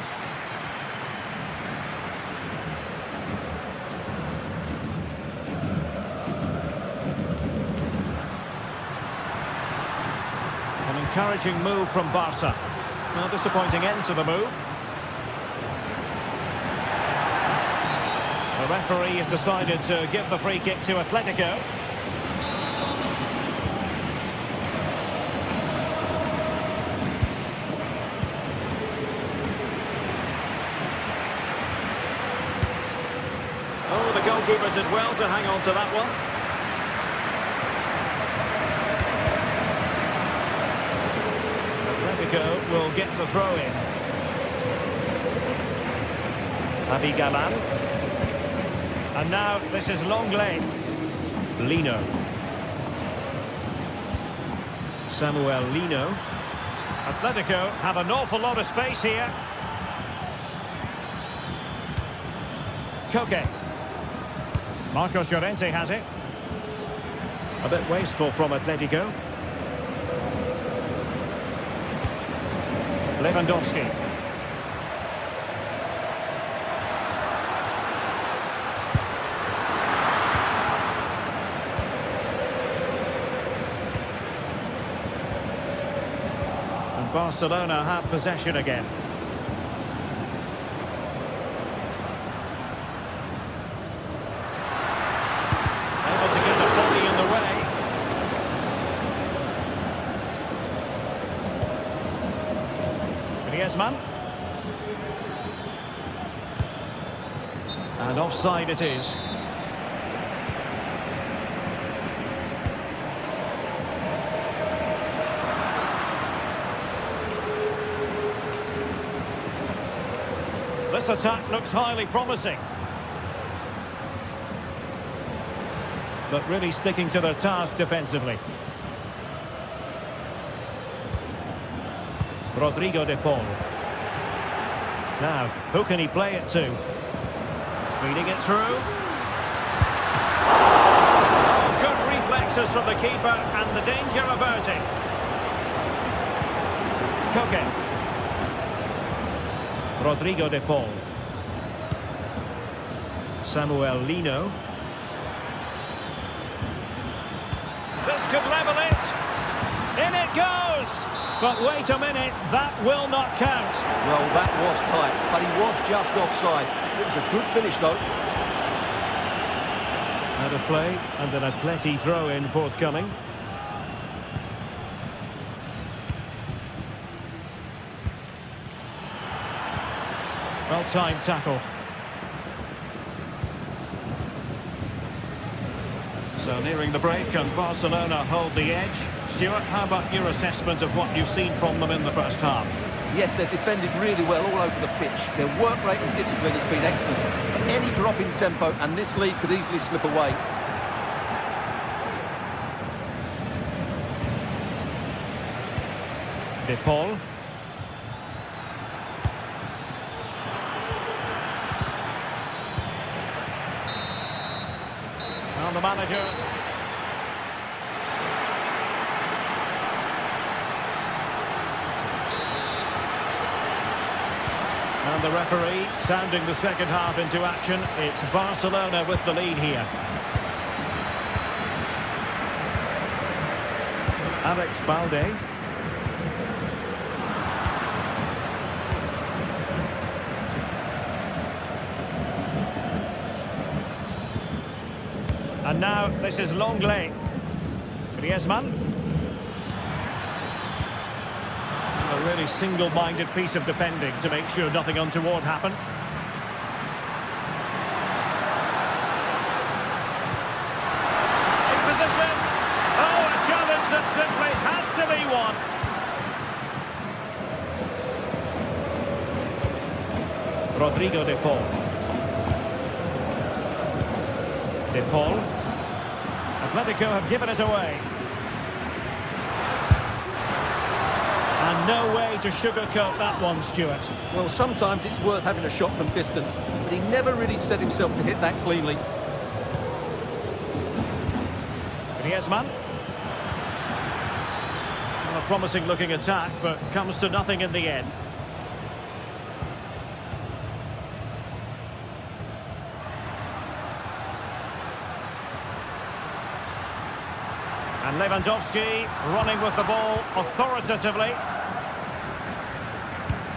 An encouraging move from Barca. Well, disappointing end to the move. The referee has decided to give the free kick to Atletico. Oh, the goalkeeper did well to hang on to that one. Atletico will get the throw in. Javi Galan. And now this is Lenglet. Lino. Samuel Lino. Atletico have an awful lot of space here. Koke. Marcos Llorente has it. A bit wasteful from Atletico. Lewandowski. Barcelona have possession again. Able to get the body in the way. Griezmann. And offside it is. This attack looks highly promising. but really sticking to their task defensively. Rodrigo de Paul. Now, who can he play it to? Feeding it through. Oh, good reflexes from the keeper and the danger averted. Koke. Rodrigo de Paul. Samuel Lino. This could level it. In it goes. But wait a minute, that will not count. Well, that was tight, but he was just offside. It was a good finish, though. Out of play, and an Atleti throw-in forthcoming. Well-timed tackle. So nearing the break, and Barcelona hold the edge. Stuart, how about your assessment of what you've seen from them in the first half? Yes, they've defended really well all over the pitch. Their work rate and discipline has been excellent. But any drop in tempo, and this lead could easily slip away. De Paul. And the manager. And the referee sounding the second half into action. It's Barcelona with the lead here. Alex Balde. And now this is Longley. Griezmann. A really single-minded piece of defending to make sure nothing untoward happened. In position. Oh, a challenge that simply had to be won. Rodrigo de Paul. De Paul. Atletico have given it away. And no way to sugarcoat that one, Stuart. Well, sometimes it's worth having a shot from distance, but he never really set himself to hit that cleanly. Griezmann. Well, a promising looking attack, but comes to nothing in the end. And Lewandowski running with the ball authoritatively.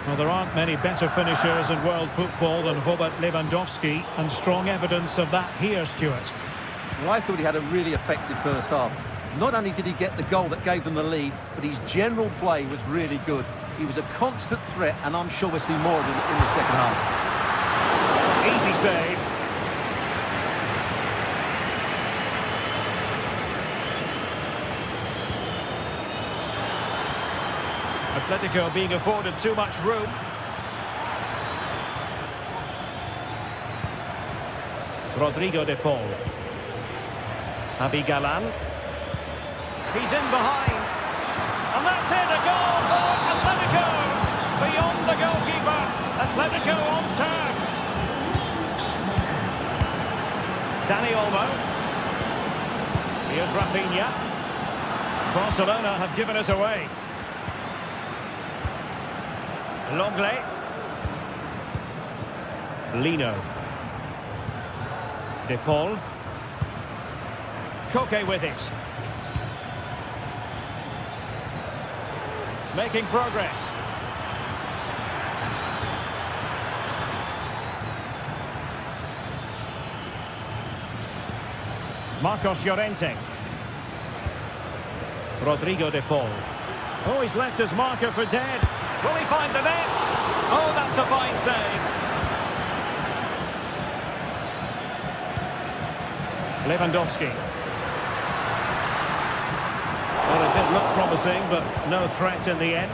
Well, there aren't many better finishers in world football than Robert Lewandowski, and strong evidence of that here, Stuart. Well, I thought he had a really effective first half. Not only did he get the goal that gave them the lead, but his general play was really good. He was a constant threat, and I'm sure we'll see more of him in the second half. Easy save. Atletico being afforded too much room. Rodrigo de Paul. Javi Galán. He's in behind. And that's it, a goal for Atletico. Beyond the goalkeeper. Atletico on terms. Dani Olmo. Here's Rafinha. Barcelona have given it away. Longley. Lino. De Paul. Koke with it. Making progress. Marcos Llorente. Rodrigo de Paul. Oh, he's left his marker for dead. Will he find the net? Oh, that's a fine save. Lewandowski. Well, it did look promising, but no threat in the end.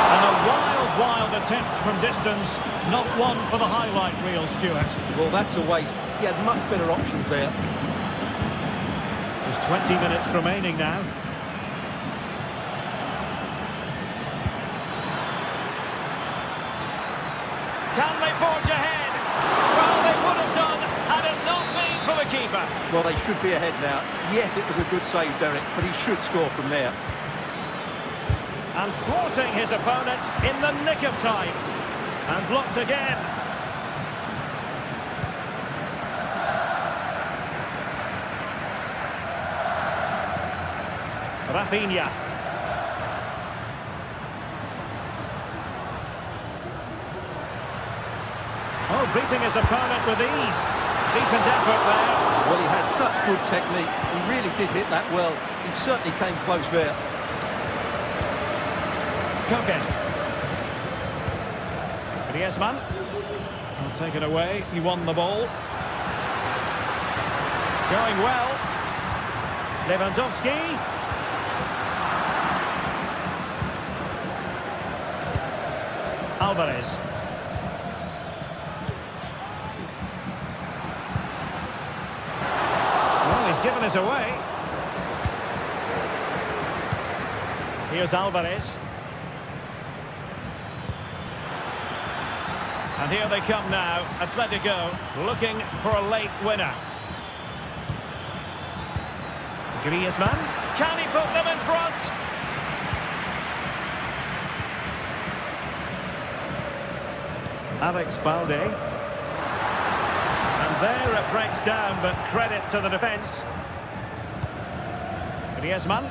And a wild attempt from distance. Not one for the highlight reel, Stuart. Well, that's a waste. He had much better options there. There's 20 minutes remaining now. Can they forge ahead? Well, they would have done had it not been for the keeper. Well, they should be ahead now. Yes, it was a good save, Derek, but he should score from there. And thwarting his opponent in the nick of time. And blocked again. Rafinha. Oh, beating his opponent with ease. Decent effort there. Well, he has such good technique. He really did hit that well. He certainly came close there. Koke. Griezmann. Will take it away. He won the ball. Going well. Lewandowski. Alvarez. Well, he's given us away. Here's Alvarez. And here they come now, Atletico looking for a late winner. Griezmann, can he put them in front? Alex Balde. And there it breaks down, but credit to the defence. Griezmann.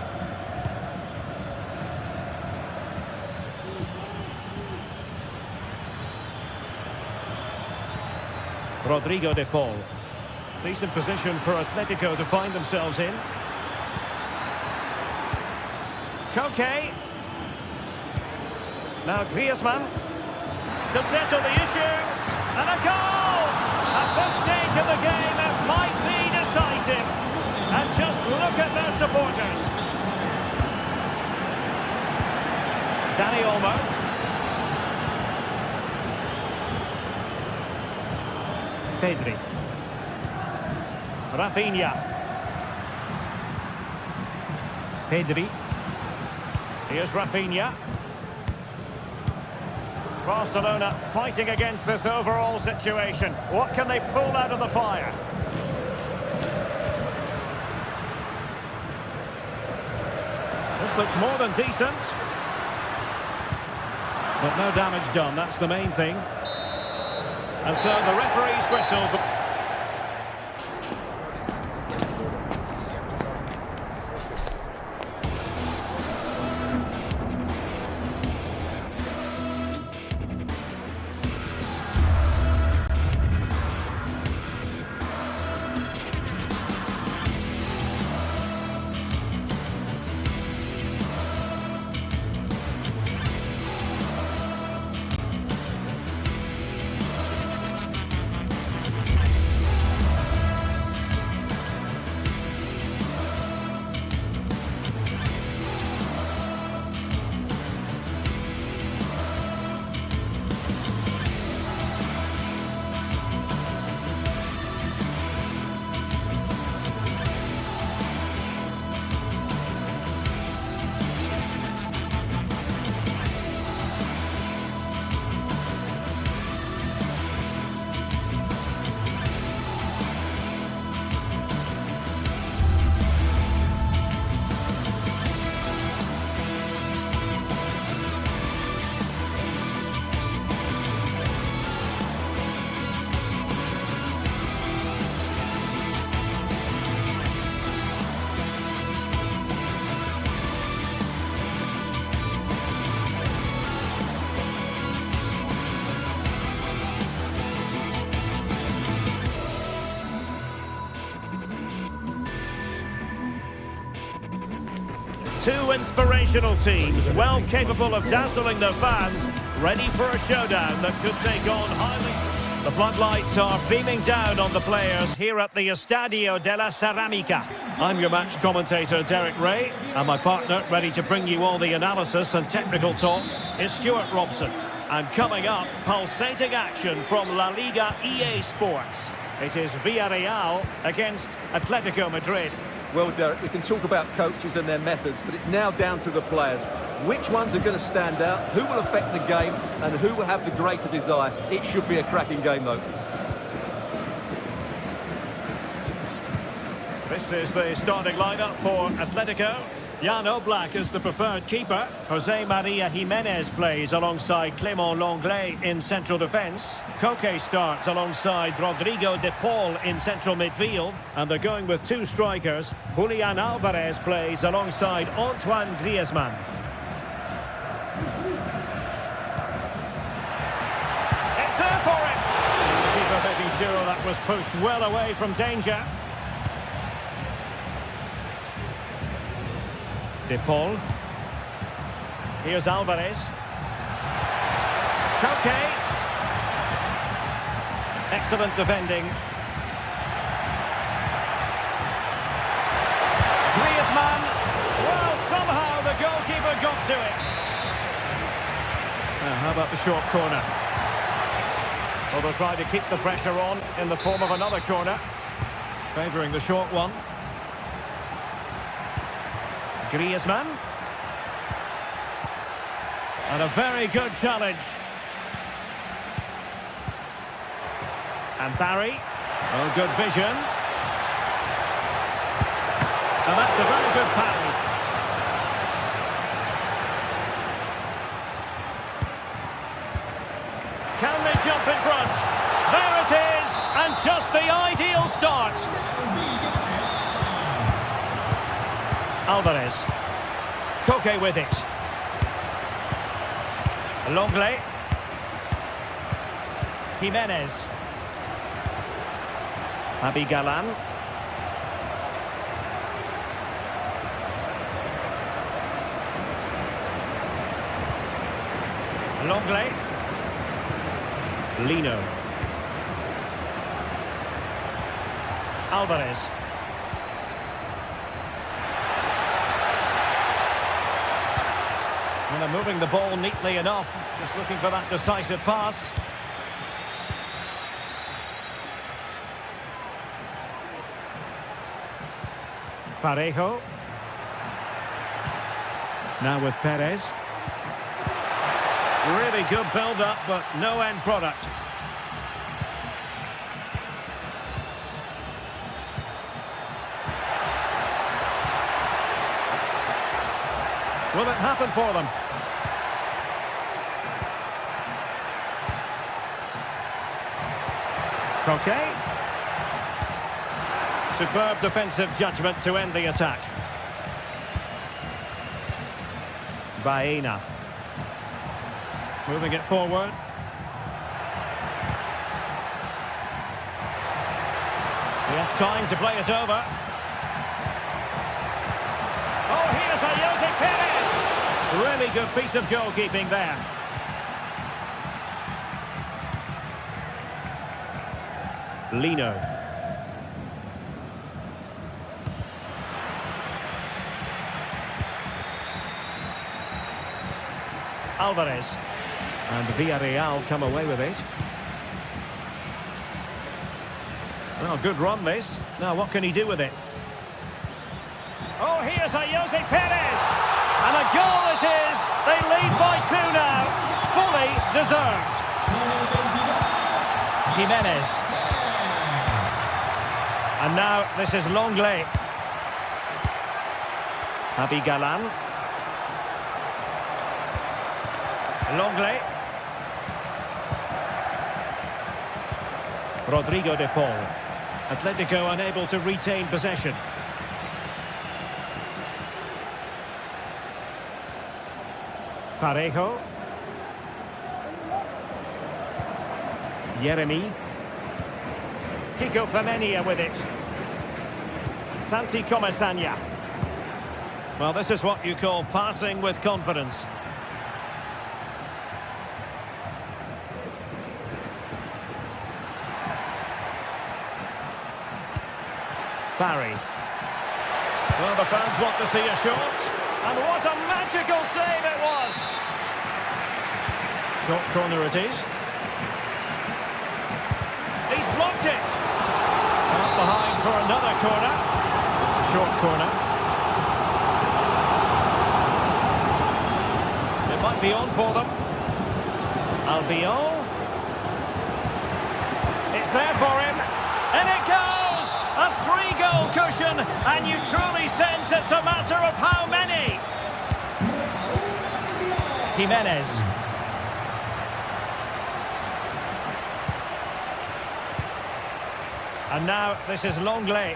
Rodrigo de Paul. Decent position for Atletico to find themselves in. Koke. Now Griezmann to settle the issue. And a goal! At this stage of the game, it might be decisive. And just look at their supporters. Dani Olmo. Pedri. Rafinha. Pedri. Here's Rafinha. Barcelona fighting against this overall situation. What can they pull out of the fire? This looks more than decent. But no damage done, that's the main thing. And so the referee's whistle. Two inspirational teams, well capable of dazzling their fans, ready for a showdown that could take on highly... The floodlights are beaming down on the players here at the Estadio de la Ceramica. I'm your match commentator, Derek Ray, and my partner, ready to bring you all the analysis and technical talk, is Stuart Robson. And coming up, pulsating action from La Liga EA Sports. It is Villarreal against Atletico Madrid. Well, Derek, we can talk about coaches and their methods, but it's now down to the players. Which ones are going to stand out, who will affect the game, and who will have the greater desire? It should be a cracking game, though. This is the starting lineup for Atletico. Jan Oblak is the preferred keeper. Jose Maria Jimenez plays alongside Clément Lenglet in central defence. Koke starts alongside Rodrigo de Paul in central midfield. And they're going with two strikers. Julian Alvarez plays alongside Antoine Griezmann. It's there for him! The keeper making sure that was pushed well away from danger. De Paul. Here's Alvarez. Koke. Excellent defending. Griezmann. Well, somehow the goalkeeper got to it. Now, how about the short corner? Well, they'll try to keep the pressure on in the form of another corner. Favouring the short one. Griezmann. And a very good challenge. And Barry. Oh, good vision. And that's a very good parry. Can they jump in front? There it is! And just the ideal start. Alvarez. Koke with it. Lenglet. Jimenez. Abi Galan. Lenglet. Lino. Alvarez. And they're moving the ball neatly enough. Just looking for that decisive pass. Parejo. Now with Perez. Really good build-up, but no end product. Will it happen for them? Koke. Superb defensive judgment to end the attack. Baena. Moving it forward. He has time to play it over. Oh, here's a Jose Perez! Really good piece of goalkeeping there. Lino. Alvarez. And Villarreal come away with it. Well, good run this. Now, what can he do with it? Oh, here's a Jose Perez! And a goal it is! They lead by 2 now. Fully deserved. Jimenez. And now this is Lenglet. Abi Galan. Lenglet. Rodrigo de Paul. Atletico unable to retain possession. Parejo. Yeremi. Kiko Femenia with it. Santi Comesaña. Well, this is what you call passing with confidence. Barry. Well, the fans want to see a shot. And what a magical save it was! Short corner it is. He's blocked it. Out behind for another corner. Short corner. It might be on for them. Albiol. It's there for him. And it goes! A 3-goal cushion. And you truly sense it's a matter of how many. Jimenez. And now this is Longley,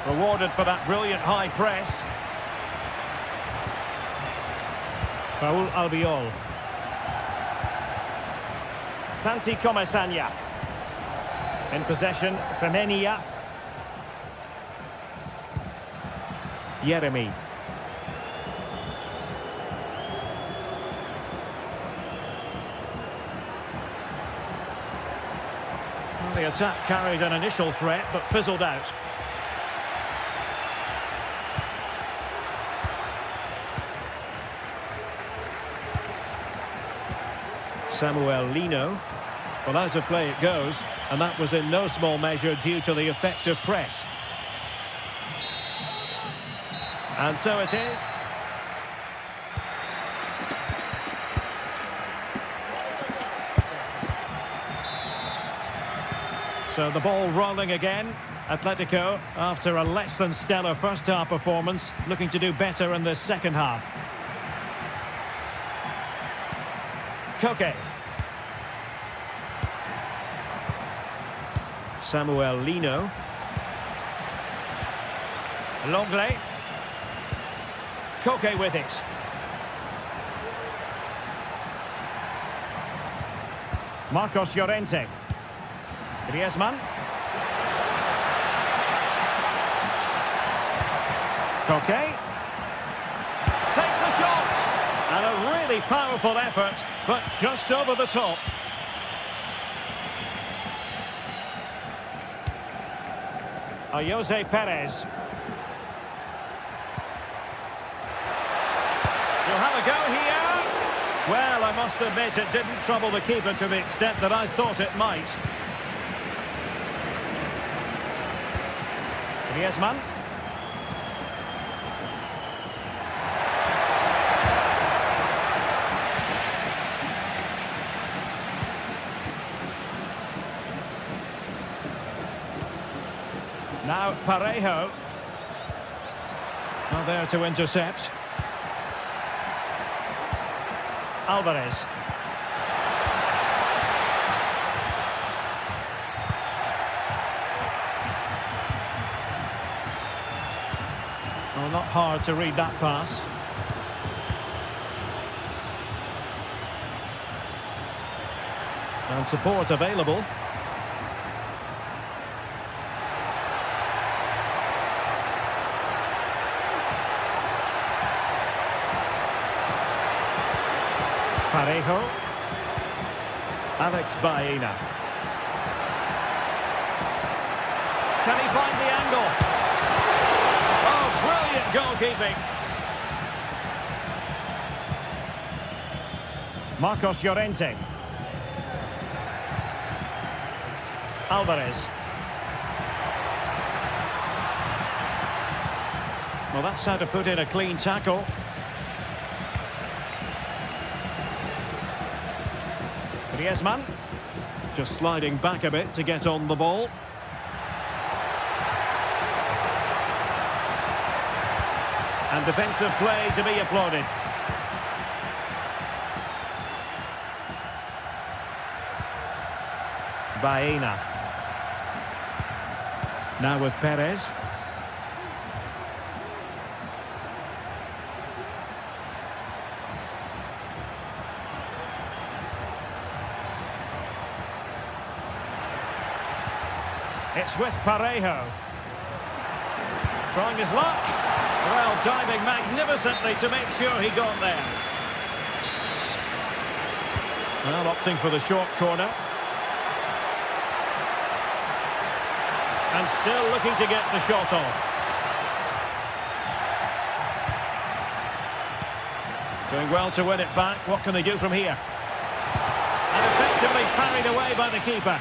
rewarded for that brilliant high press. Raúl Albiol. Santi Comesaña. In possession, Femenia. Yeremy. The attack carried an initial threat, but fizzled out. Samuel Lino. Well, out of play it goes, and that was in no small measure due to the effective press. And so it is. So the ball rolling again. Atletico, after a less than stellar first half performance, looking to do better in the second half. Koke. Samuel Lino. Longley. Koke with it. Marcos Llorente. Griezmann. Koke. Takes the shot. And a really powerful effort, but just over the top. Jose Perez. You'll have a go here. Well, I must admit it didn't trouble the keeper to the extent that I thought it might. Griezmann. Now Parejo. Not there to intercept. Alvarez. Well, not hard to read that pass. And support available. Parejo. Alex Baena. Can he find the angle? Oh, brilliant goalkeeping. Marcos Llorente. Alvarez. Well, that's how to put in a clean tackle. Griezmann, just sliding back a bit to get on the ball. And defensive play to be applauded. Baena. Now with Perez. It's with Parejo. Trying his luck. Well, diving magnificently to make sure he got there. Well, opting for the short corner. And still looking to get the shot off. Doing well to win it back. What can they do from here? effectively carried away by the keeper.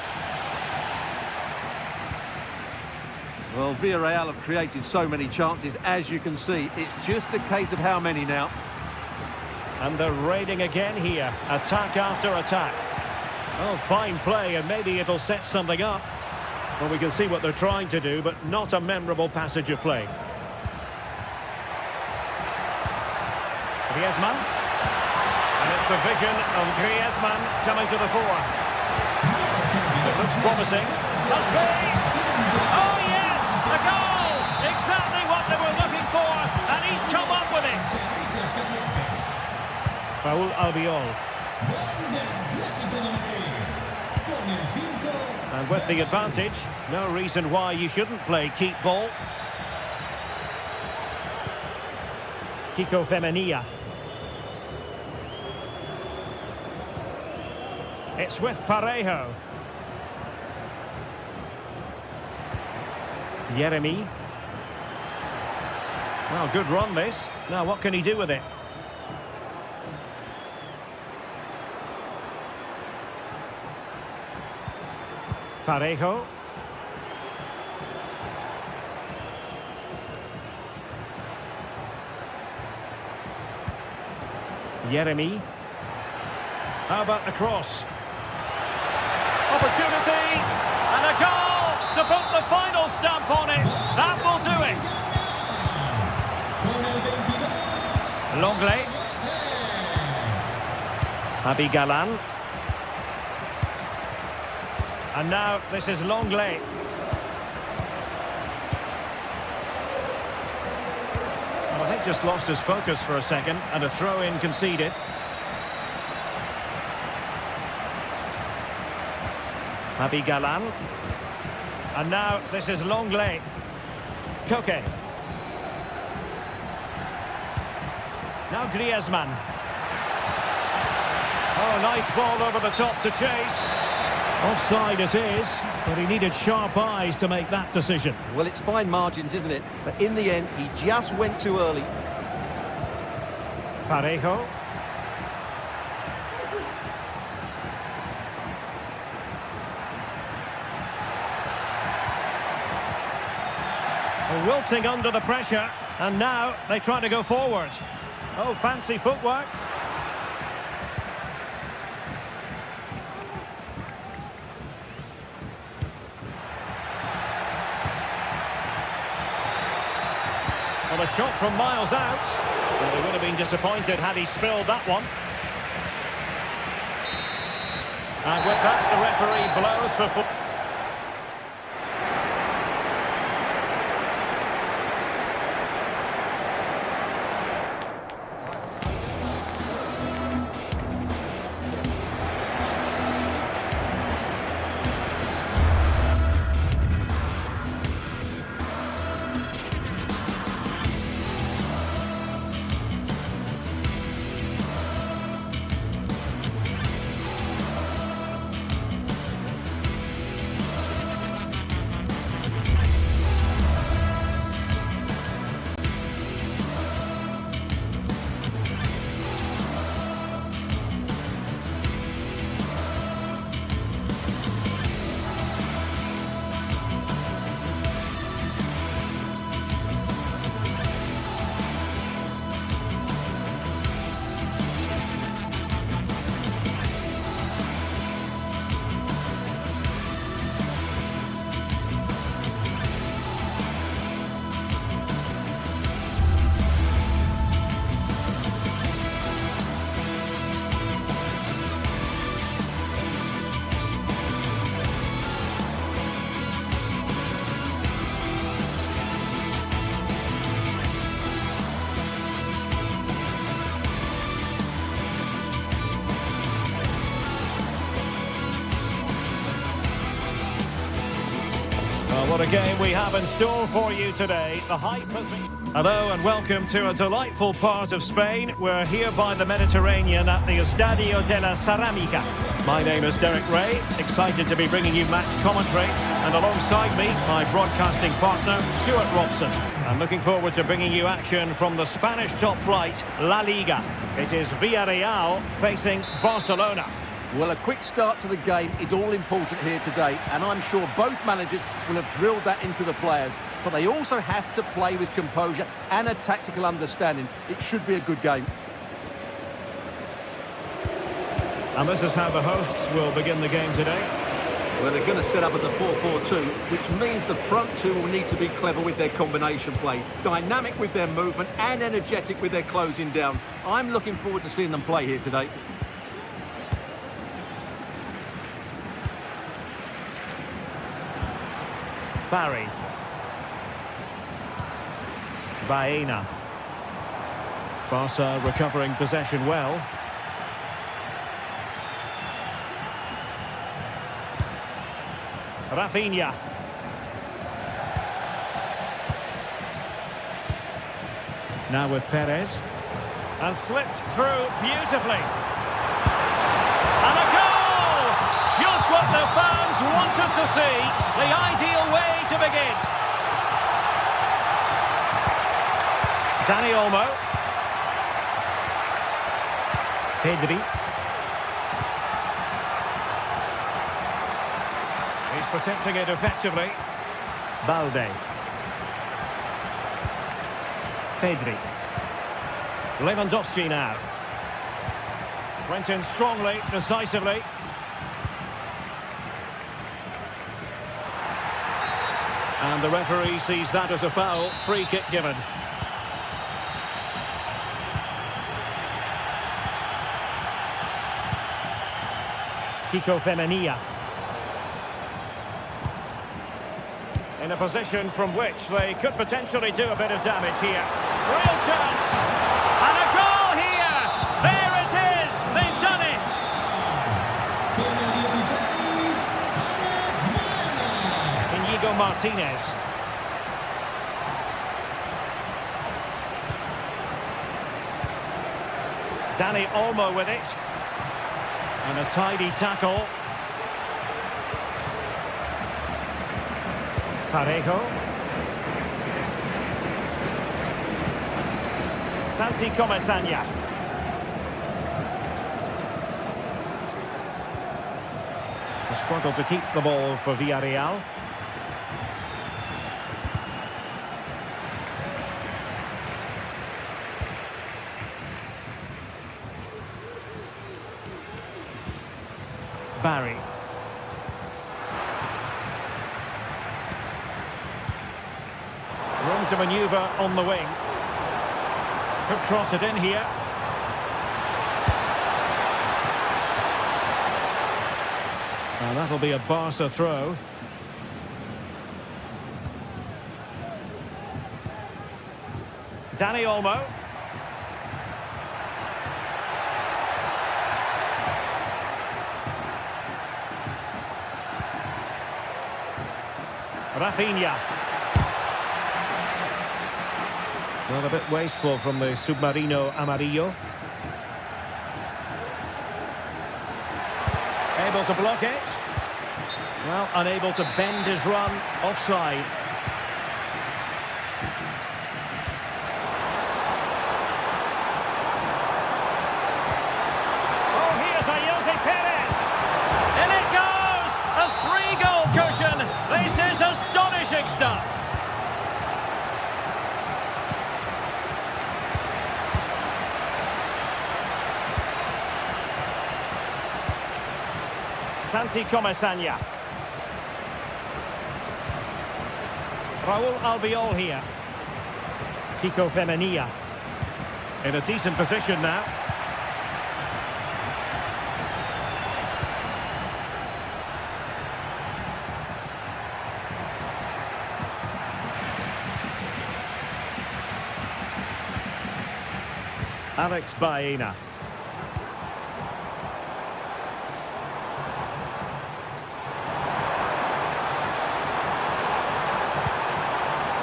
Well, Villarreal have created so many chances, as you can see. It's just a case of how many now. And they're raiding again here. Attack after attack. Oh, fine play, and maybe it'll set something up. Well, we can see what they're trying to do, but not a memorable passage of play. Griezmann. And it's the vision of Griezmann coming to the fore. It looks promising. Must be! Oh, yes! A goal! Exactly what they were looking for, and he's come up with it. Raul Albiol. And with the advantage, no reason why you shouldn't play keep ball. Kiko Femenia. It's with Parejo. Yeremy. Well, good run this. Now, what can he do with it? Parejo. Yeremy. How about the cross? Opportunity, and a goal to put the final stamp on it. That will do it. Longley. Abigalan. And now this is Longley. Well, I think just lost his focus for a second, and a throw-in conceded. Abigalan. And now this is Longley. Koke. Now Griezmann. Oh, nice ball over the top to chase. Offside it is, but he needed sharp eyes to make that decision. Well, it's fine margins, isn't it? But in the end, he just went too early. Parejo. Wilting under the pressure, and now they try to go forward. Oh, fancy footwork. Well, a shot from miles out. Well, he would have been disappointed had he spilled that one. And with that, the referee blows for football. What a game we have in store for you today. The hype has been... Hello and welcome to a delightful part of Spain. We're here by the Mediterranean at the Estadio de la Ceramica. My name is Derek Ray, excited to be bringing you match commentary. And alongside me, my broadcasting partner, Stuart Robson. I'm looking forward to bringing you action from the Spanish top flight, La Liga. It is Villarreal facing Barcelona. Well, a quick start to the game is all important here today, and I'm sure both managers will have drilled that into the players. But they also have to play with composure and a tactical understanding. It should be a good game. And this is how the hosts will begin the game today. Well, they're going to set up as a 4-4-2, which means the front two will need to be clever with their combination play, dynamic with their movement and energetic with their closing down. I'm looking forward to seeing them play here today. Barry. Baena. Barca recovering possession well. Rafinha. Now with Perez. And slipped through beautifully. And a goal! Just what the fans wanted to see. The ideal way to begin. Dani Olmo. Pedri. He's protecting it effectively. Balde. Pedri. Lewandowski now. Went in strongly, decisively. And the referee sees that as a foul. Free kick given. Kiko Femenia. In a position from which they could potentially do a bit of damage here. Real chance! And a goal here! There it is! They've done it! Inigo Martinez. Dani Olmo with it. And a tidy tackle. Parejo. Santi Comesaña. A struggle to keep the ball for Villarreal. Barry. Room to manoeuvre on the wing. Could cross it in here. And that'll be a Barca throw. Dani Olmo. Rafinha. Well, a bit wasteful from the Submarino Amarillo. Able to block it. Well, unable to bend his run. Offside. Oh, here's Ayose Perez. In it goes! A 3-goal cushion. This is astonishing stuff. Santi Comesaña. Raúl Albiol here. Kiko Femenia. In a decent position now. Alex Baena.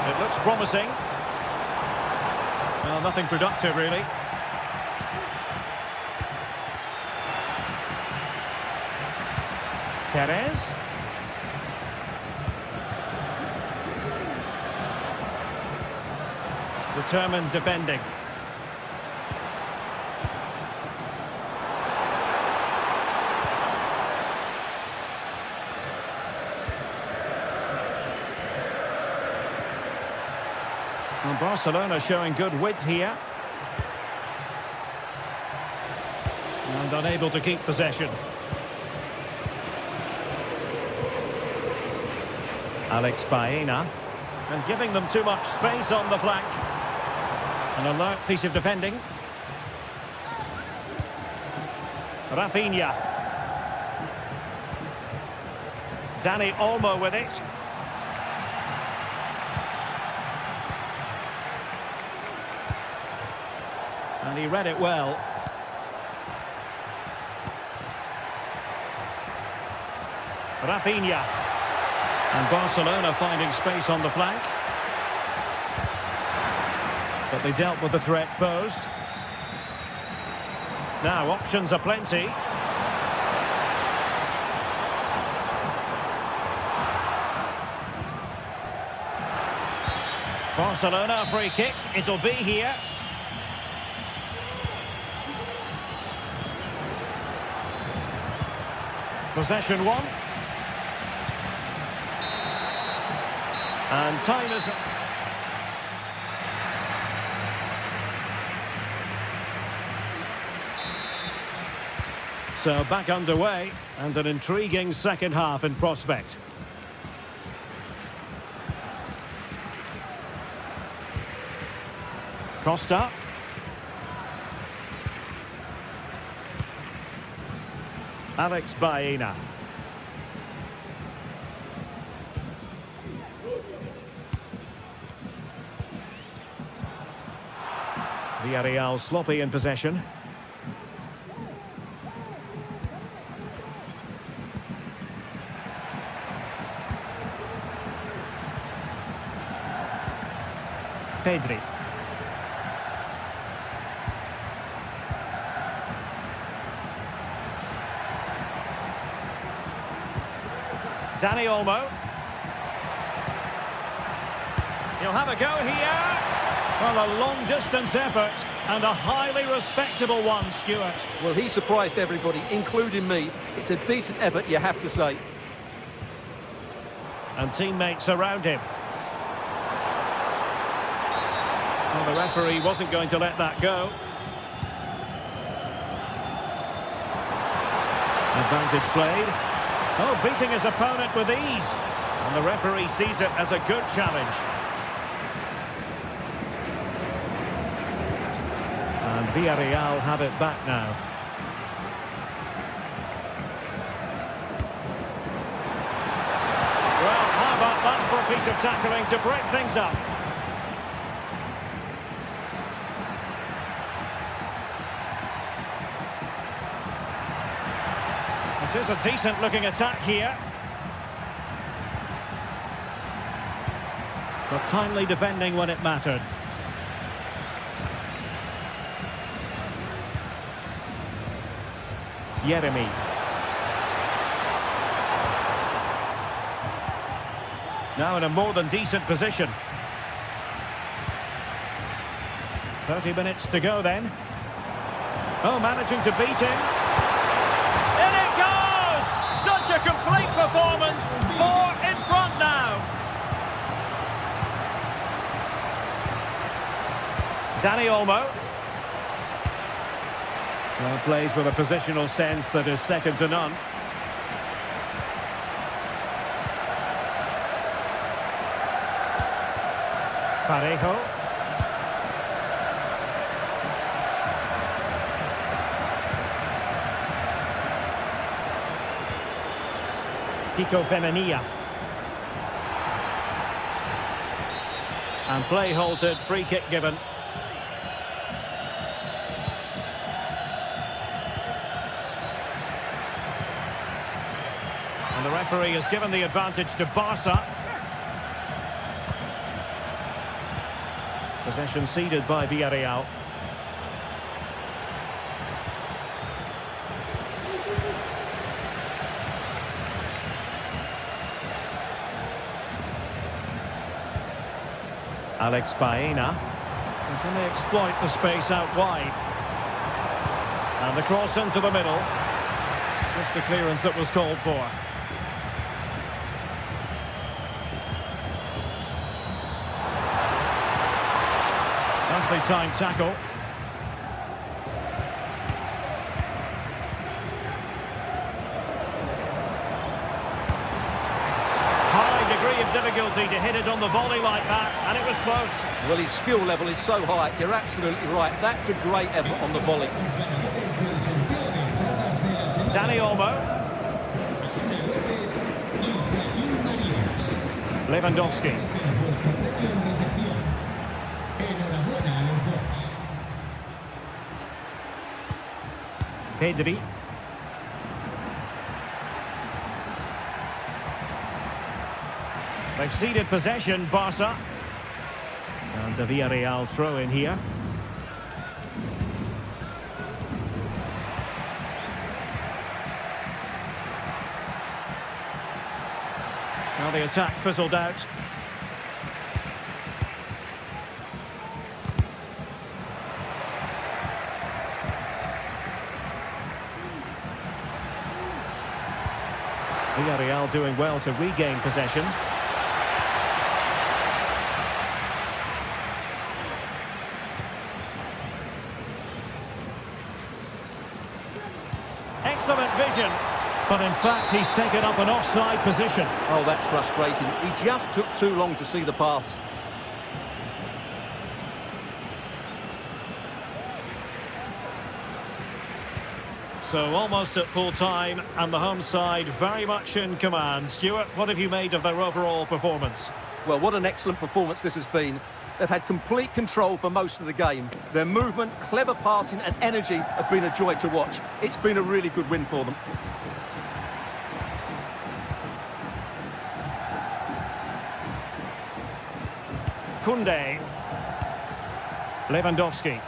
It looks promising. Well, nothing productive, really. Perez. Determined defending. Well, Barcelona showing good width here. And unable to keep possession. Alex Baena. And giving them too much space on the flank. An alert piece of defending. Rafinha. Dani Olmo with it. And he read it well. Rafinha. And Barcelona finding space on the flank. But they dealt with the threat posed. Now options are plenty. Barcelona, a free kick. It'll be here. Possession one. And time is... So back underway, and an intriguing second half in prospect. Costa. Alex Baena. Villarreal sloppy in possession. Pedri. Dani Olmo. He'll have a go here. Well, a long-distance effort and a highly respectable one, Stuart. Well, he surprised everybody, including me. It's a decent effort, you have to say. And teammates around him. Well, the referee wasn't going to let that go. Advantage played. Oh, beating his opponent with ease. And the referee sees it as a good challenge. And Villarreal have it back now. Well, how about that for a piece of tackling to break things up? It is a decent-looking attack here. But timely defending when it mattered. Yeremy. Now in a more than decent position. 30 minutes to go then. Oh, managing to beat him. In it goes! Such a complete performance. 4 in front now. Dani Olmo. Well, plays with a positional sense that is second to none. Parejo. Kiko Femenia. And play halted, free kick given. And the referee has given the advantage to Barca. Possession ceded by Villarreal. Alex Baena. Can they exploit the space out wide? And the cross into the middle. Just the clearance that was called for. Nicely timed tackle. High degree of difficulty to hit it on the volley like that, and it was close. Well, his skill level is so high. You're absolutely right. That's a great effort on the volley. Dani Olmo. Lewandowski. Pedri. They've ceded possession, Barca. And a Villarreal throw in here. Now the attack fizzled out. Villarreal doing well to regain possession. Excellent vision. But in fact, he's taken up an offside position. Oh, that's frustrating. He just took too long to see the pass. So almost at full time, and the home side very much in command. Stuart, what have you made of their overall performance? Well, what an excellent performance this has been. They've had complete control for most of the game. Their movement, clever passing and energy have been a joy to watch. It's been a really good win for them. Koundé. Lewandowski.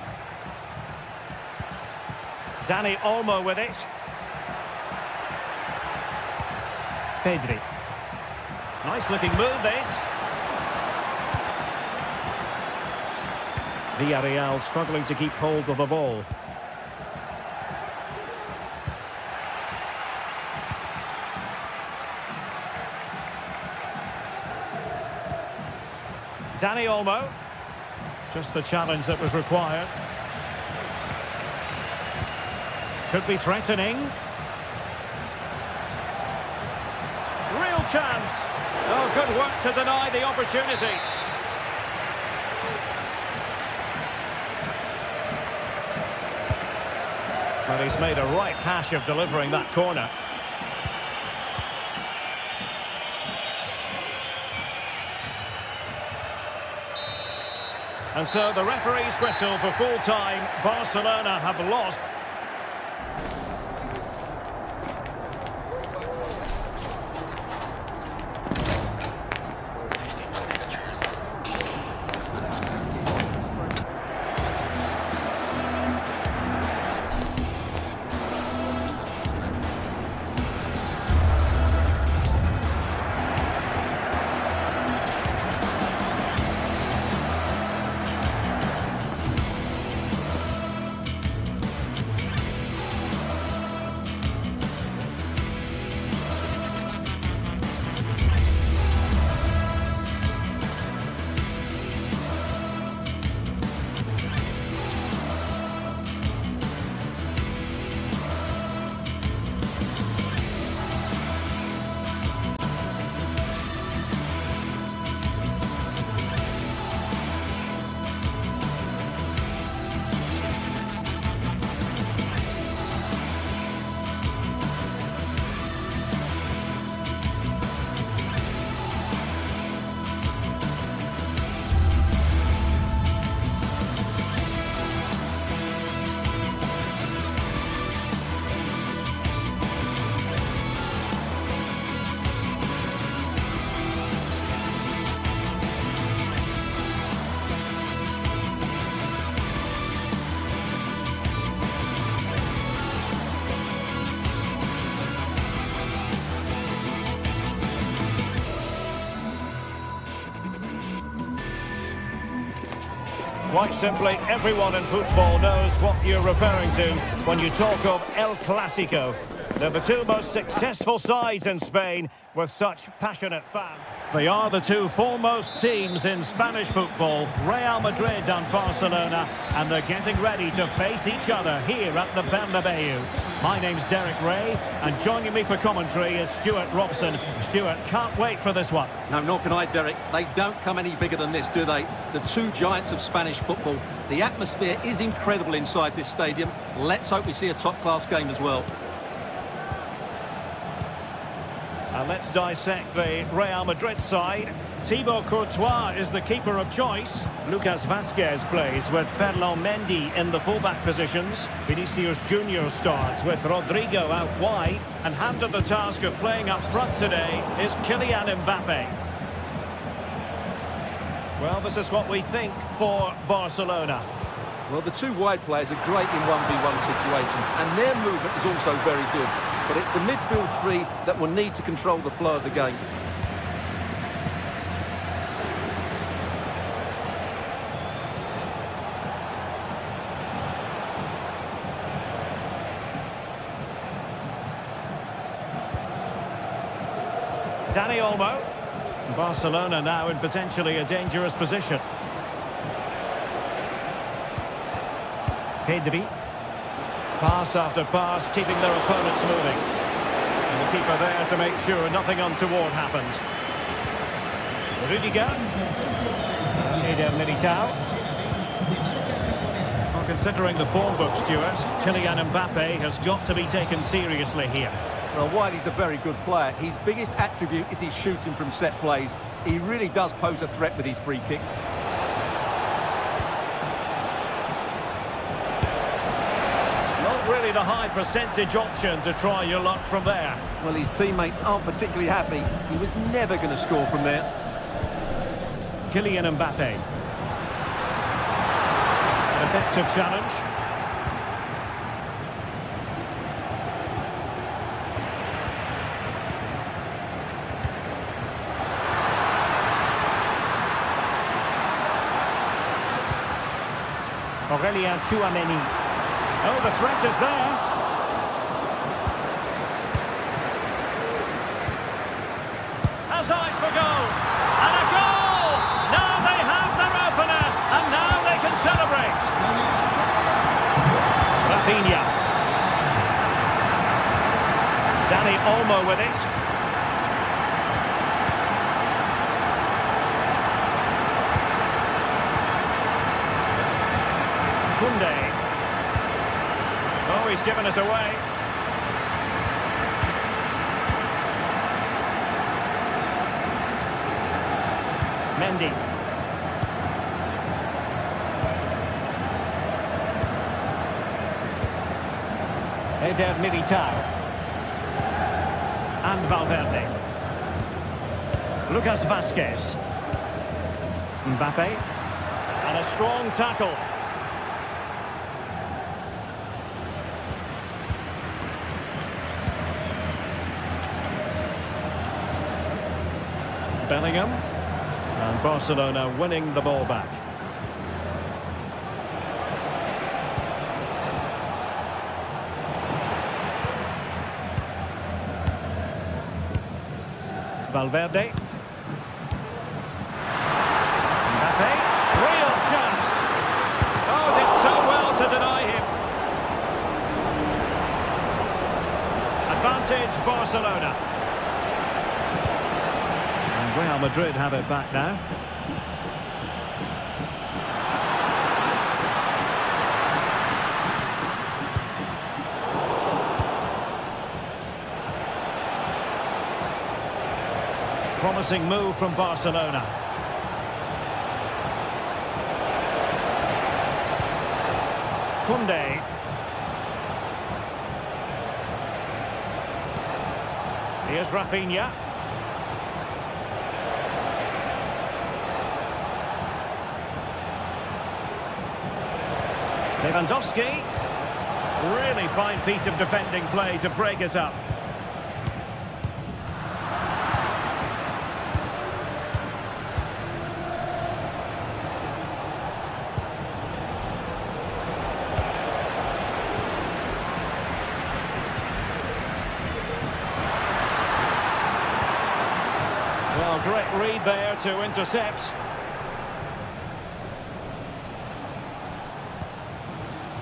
Dani Olmo with it. Pedri. Nice looking move this. Villarreal struggling to keep hold of the ball. Dani Olmo. Just the challenge that was required. Could be threatening. Real chance. Oh, good work to deny the opportunity. But he's made a right hash of delivering that corner. And so the referee's whistle for full time. Barcelona have lost. Quite simply, everyone in football knows what you're referring to when you talk of El Clasico. They're the two most successful sides in Spain with such passionate fans. They are the two foremost teams in Spanish football, Real Madrid and Barcelona, and they're getting ready to face each other here at the Bernabeu. My name's Derek Ray, and joining me for commentary is Stuart Robson. Stuart, can't wait for this one. No, nor can I, Derek. They don't come any bigger than this, do they? The two giants of Spanish football. The atmosphere is incredible inside this stadium. Let's hope we see a top-class game as well. And let's dissect the Real Madrid side. Thibaut Courtois is the keeper of choice. Lucas Vazquez plays with Ferland Mendy in the fullback positions. Vinicius Junior starts with Rodrigo out wide. And handed the task of playing up front today is Kylian Mbappe. Well, this is what we think for Barcelona. Well, the two wide players are great in 1v1 situations, and their movement is also very good. But it's the midfield three that will need to control the flow of the game. Dani Olmo. Barcelona now in potentially a dangerous position. Pedri. Pass after pass, keeping their opponents moving. And the keeper there to make sure nothing untoward happens. Rudiger. Eder Militao. Well, considering the form book, Stuart, Kylian Mbappe has got to be taken seriously here. Well, while he's a very good player, his biggest attribute is his shooting from set plays. He really does pose a threat with his free kicks. Not really the high percentage option to try your luck from there. Well, his teammates aren't particularly happy. He was never going to score from there. Kylian Mbappe. An effective challenge. Aurelien Tchouameni. Oh, the threat is there. Has eyes for goal. And a goal! Now they have their opener. And now they can celebrate. Rafinha. Dani Olmo with it. Koundé. Oh, he's given us away. Mendy. Eder Militao. And Valverde. Lucas Vazquez. Mbappe. And a strong tackle. Bellingham, and Barcelona winning the ball back. Valverde. Mbappe, real chance. Oh, did so well to deny him. Advantage Barcelona. Real Madrid have it back now. Promising move from Barcelona. Koundé. Here's Rafinha. Lewandowski. Really fine piece of defending play to break us up. agreed there to intercept.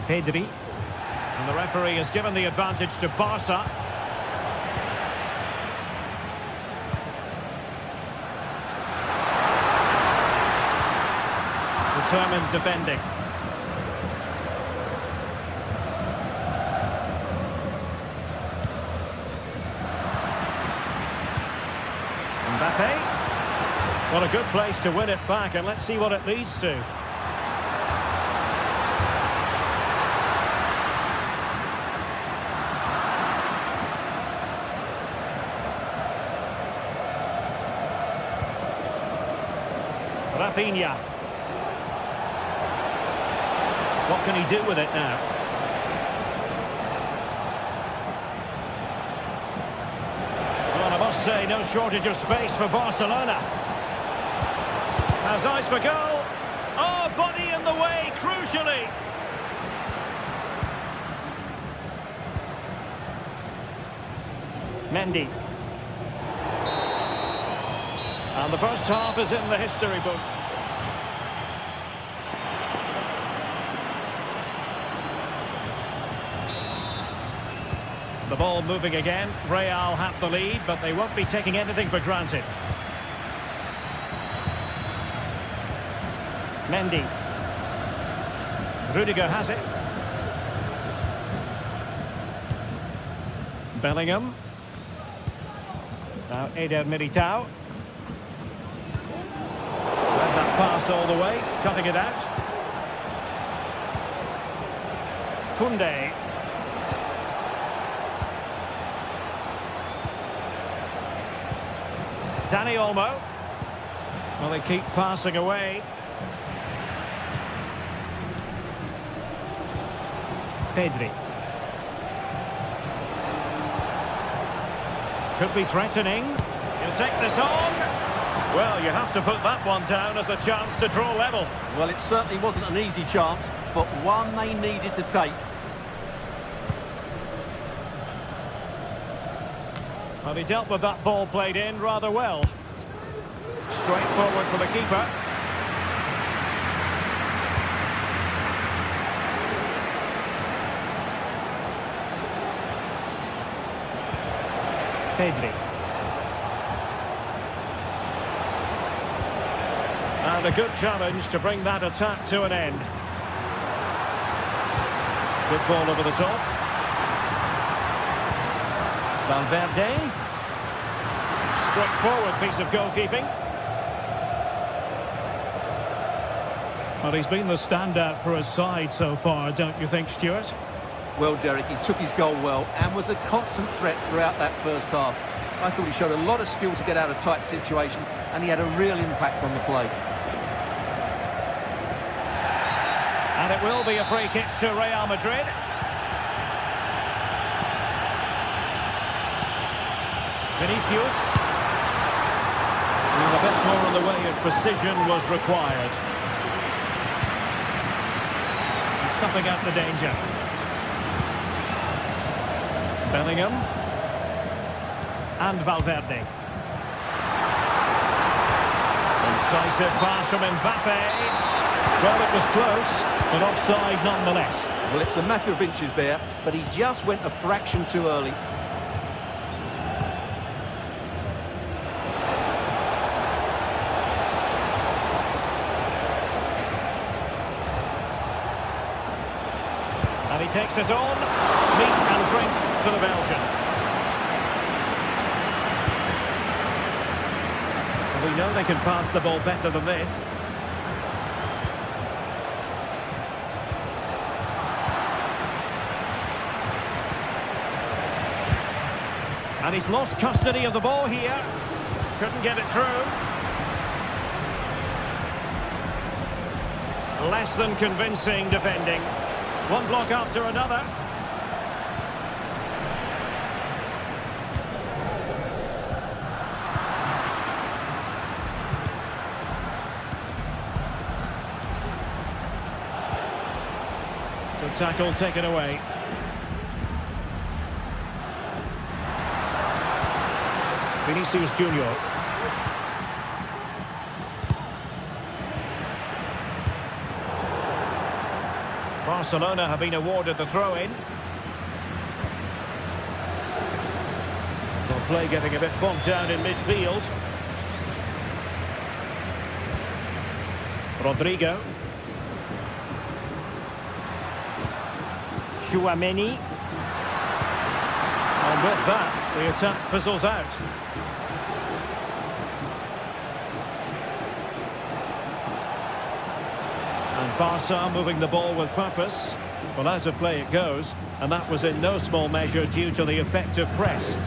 Pedri. And the referee has given the advantage to Barca. Determined defending. Mbappe. What a good place to win it back, and let's see what it leads to. Rafinha. What can he do with it now? Well, I must say, no shortage of space for Barcelona. Has eyes for goal. Oh, body in the way, crucially. Mendy. And the first half is in the history book. The ball moving again. Real have the lead, but they won't be taking anything for granted. Mendy. Rudiger has it. Bellingham. Now Eder Militao. Read that pass all the way, cutting it out. Koundé. Dani Olmo. Well, they keep passing away. Pedri. Could be threatening. He'll take this on. Well, you have to put that one down as a chance to draw level. Well, it certainly wasn't an easy chance, but one they needed to take. Well, he dealt with that ball played in rather well. Straight forward for the keeper. Pedri. And a good challenge to bring that attack to an end. Good ball over the top. Valverde. Straightforward piece of goalkeeping. Well, he's been the standout for his side so far, don't you think, Stuart? Well, Derek, he took his goal well and was a constant threat throughout that first half. I thought he showed a lot of skill to get out of tight situations, and he had a real impact on the play. And it will be a free kick to Real Madrid. Vinicius. And a bit more in the way of precision was required. Stopping out the danger. Bellingham. And Valverde. Incisive pass from Mbappe. Well, it was close, but offside nonetheless. Well, it's a matter of inches there, but he just went a fraction too early. And he takes it on. Meat and drink for the Belgian. We know they can pass the ball better than this. And he's lost custody of the ball here. Couldn't get it through. Less than convincing defending. One block after another. Good tackle taken away. Vinicius Junior. Barcelona have been awarded the throw-in. The play getting a bit bogged down in midfield. Rodrigo. Chouameni. And with that, the attack fizzles out. And Barca moving the ball with purpose. Well, out of play it goes, and that was in no small measure due to the effective press. Just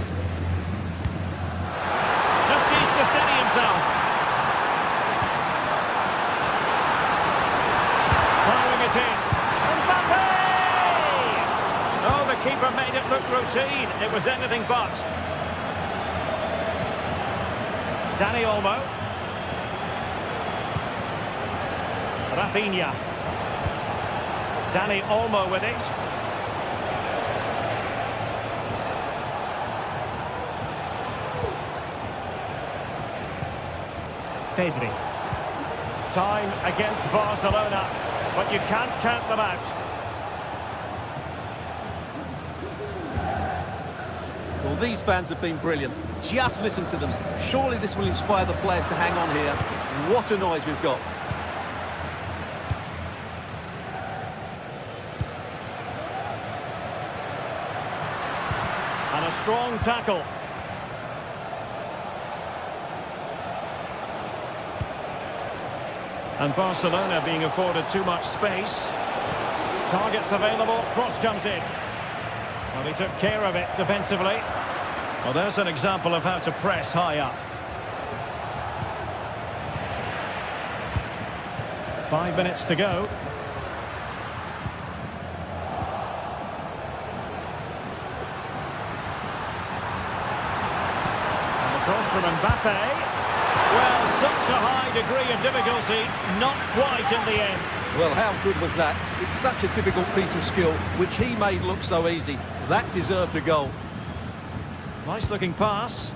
needs to steady himself. Firing it in. Mbappe! Oh, the keeper made it look routine. It was anything but. Dani Olmo. Rafinha. Dani Olmo with it. Pedri. Time against Barcelona, but you can't count them out. Well, these fans have been brilliant. Just listen to them. Surely this will inspire the players to hang on here. What a noise we've got. And a strong tackle. And Barcelona being afforded too much space. Targets available, cross comes in. Well, he took care of it defensively. Well, there's an example of how to press high up. 5 minutes to go. And the cross from Mbappe. Well, such a high degree of difficulty, not quite in the end. Well, how good was that? It's such a difficult piece of skill, which he made look so easy. That deserved a goal. Nice looking pass.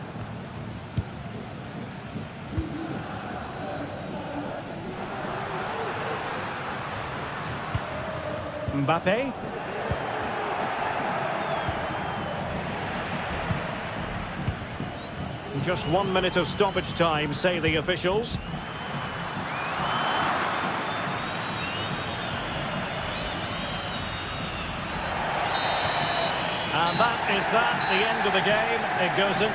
Mbappe. Just 1 minute of stoppage time, say the officials. And that is that, the end of the game. It goes in.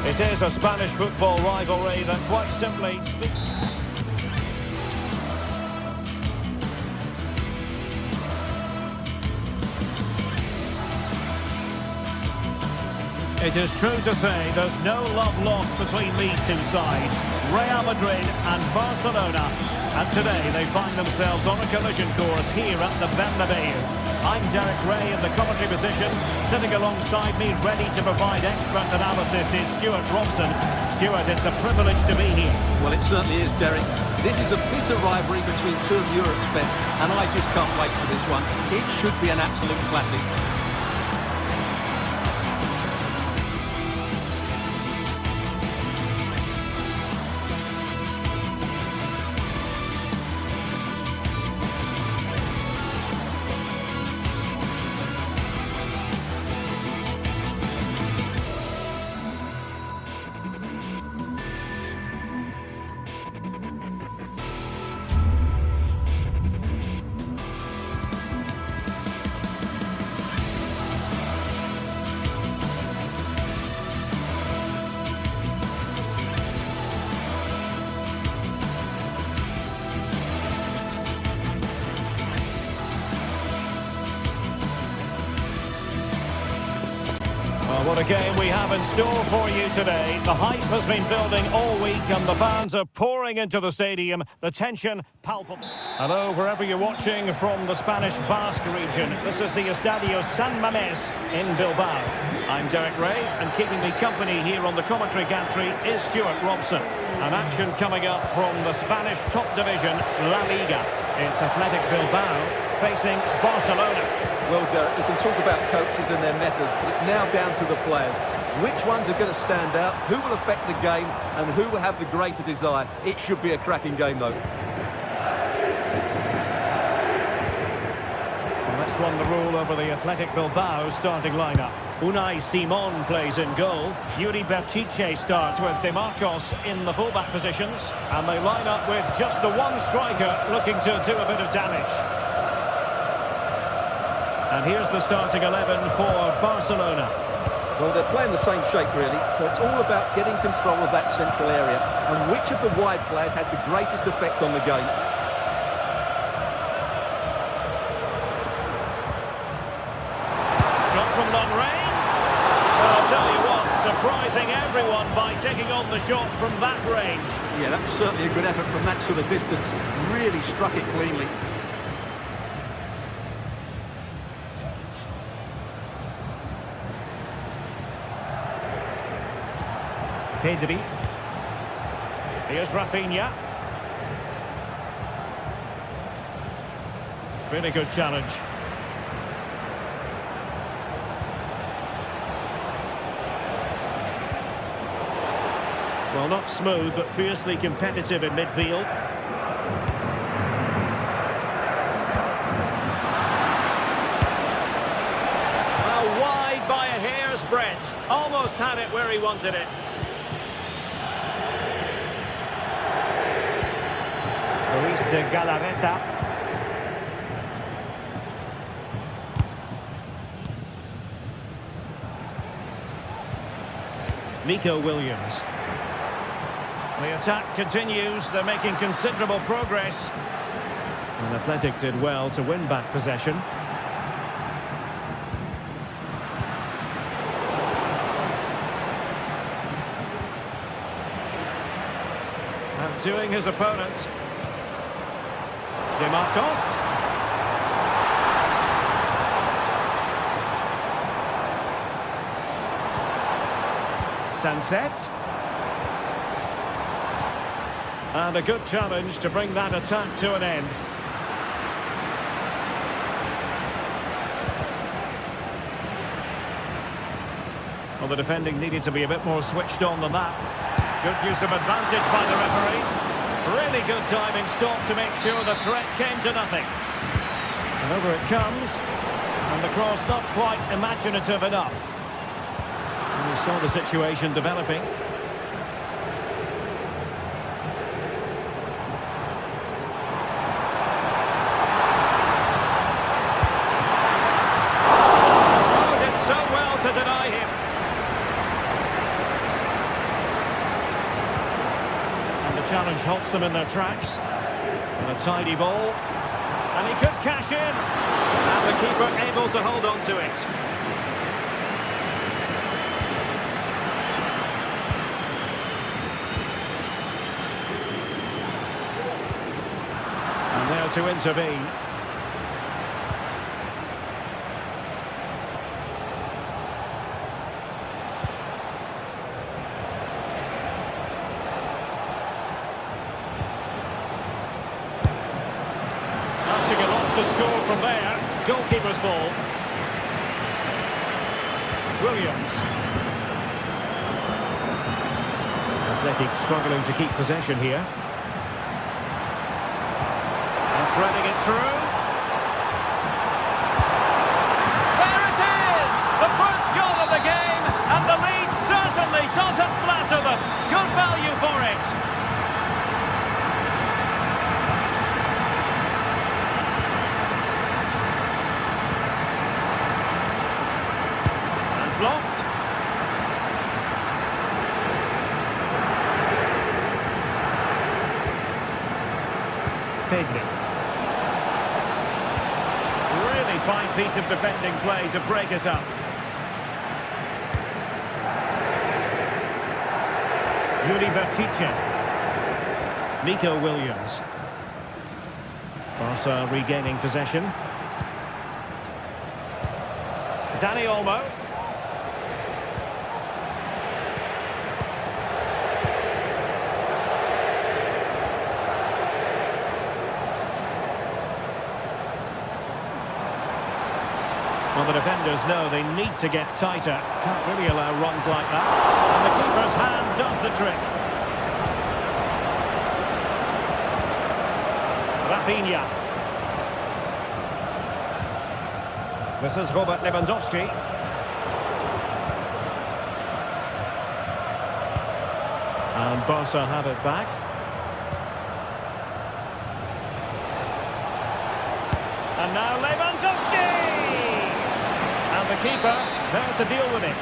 It is a Spanish football rivalry that quite simply speaks. It is true to say there's no love lost between these two sides, Real Madrid and Barcelona. And today they find themselves on a collision course here at the Bernabeu. I'm Derek Ray in the commentary position. Sitting alongside me, ready to provide expert analysis, is Stuart Robson. Stuart, it's a privilege to be here. Well, it certainly is, Derek. This is a bitter rivalry between two of Europe's best, and I just can't wait for this one. It should be an absolute classic. What a game we have in store for you today. The hype has been building all week and the fans are pouring into the stadium. The tension palpable. Hello, wherever you're watching from the Spanish Basque region. This is the Estadio San Mamés in Bilbao. I'm Derek Ray, and keeping me company here on the commentary gantry is Stuart Robson. An action coming up from the Spanish top division, La Liga. It's Athletic Bilbao facing Barcelona. Well, Derek, you can talk about coaches and their methods, but it's now down to the players. Which ones are going to stand out, who will affect the game, and who will have the greater desire? It should be a cracking game, though. Well, let's run the rule over the Athletic Bilbao starting lineup. Unai Simon plays in goal. Yuri Bertice starts with De Marcos in the fullback positions. And they line up with just the one striker looking to do a bit of damage. And here's the starting 11 for Barcelona. Well, they're playing the same shape, really, so it's all about getting control of that central area and which of the wide players has the greatest effect on the game. Shot from long range. Well, I'll tell you what, surprising everyone by taking on the shot from that range. Yeah, that's certainly a good effort from that sort of distance. Really struck it cleanly. Pedri. Here's Rafinha. Really good challenge. Well, not smooth, but fiercely competitive in midfield. Well, wide by a hair's breadth. Almost had it where he wanted it. Luis de Galarreta. Nico Williams. The attack continues. They're making considerable progress. And Athletic did well to win back possession. Outdoing his opponent. De Marcos. Sunset. And a good challenge to bring that attack to an end. Well, the defending needed to be a bit more switched on than that. Good use of advantage by the referee. Really good diving stop to make sure the threat came to nothing. And over it comes. And the cross not quite imaginative enough. And we saw the situation developing. Oh, did so well to deny him. Challenge halts them in their tracks. And a tidy ball. And he could cash in. And the keeper able to hold on to it. And there to intervene. To score from there. Goalkeeper's ball. Williams. Athletic struggling to keep possession here. And threading it through. There it is! The first goal of the game, and the lead certainly doesn't flatter them. Good value for it. Blocked. Pedri. Really fine piece of defending play to break us up. Yuri Bertice. Nico Williams. Barca regaining possession. Dani Olmo. Well, the defenders know they need to get tighter. Can't really allow runs like that. And the keeper's hand does the trick. Rafinha. This is Robert Lewandowski. And Barca have it back. And now Lewandowski! And the keeper there to deal with it.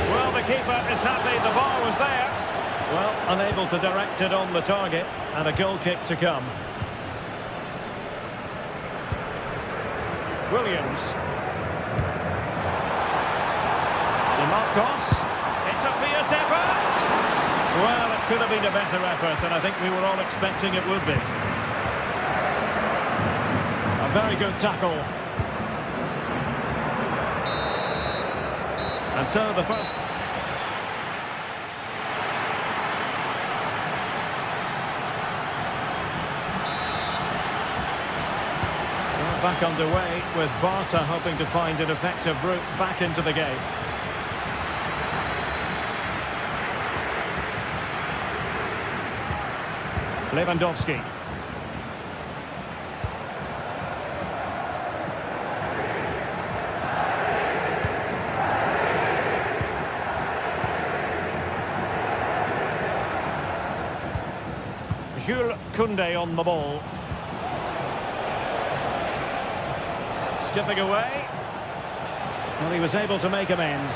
Well, the keeper is happy the ball was there. Well, unable to direct it on the target, and a goal kick to come. Williams. DeMarcos. It's a fierce effort. Well, it could have been a better effort, and I think we were all expecting it would be. A very good tackle. And so the first... Well, back underway with Barca hoping to find an effective route back into the game. Lewandowski. Jules Koundé on the ball. Skipping away. Well, he was able to make amends.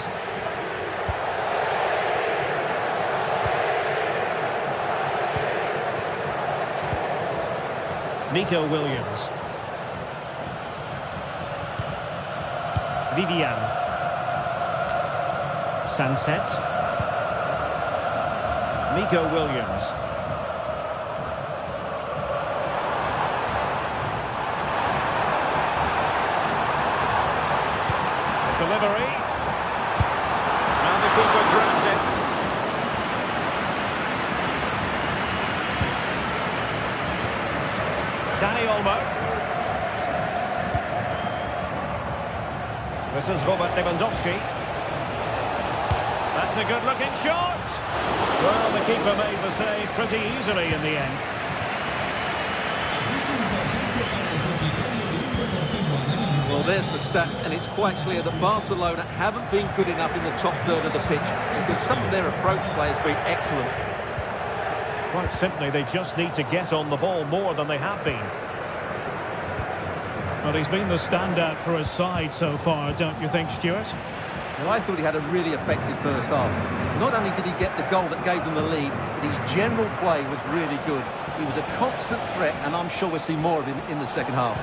Nico Williams. Vivian. Sunset. Nico Williams. Delivery. And the keeper grabs it. Dani Olmo. This is Robert Lewandowski. That's a good-looking shot. Well, the keeper made the save pretty easily in the end. Well, there's the stat, and it's quite clear that Barcelona haven't been good enough in the top third of the pitch because some of their approach play has been excellent. Quite simply, they just need to get on the ball more than they have been. Well, he's been the standout for his side so far, don't you think, Stuart? Well, I thought he had a really effective first half. Not only did he get the goal that gave them the lead, but his general play was really good. He was a constant threat, and I'm sure we'll see more of him in the second half.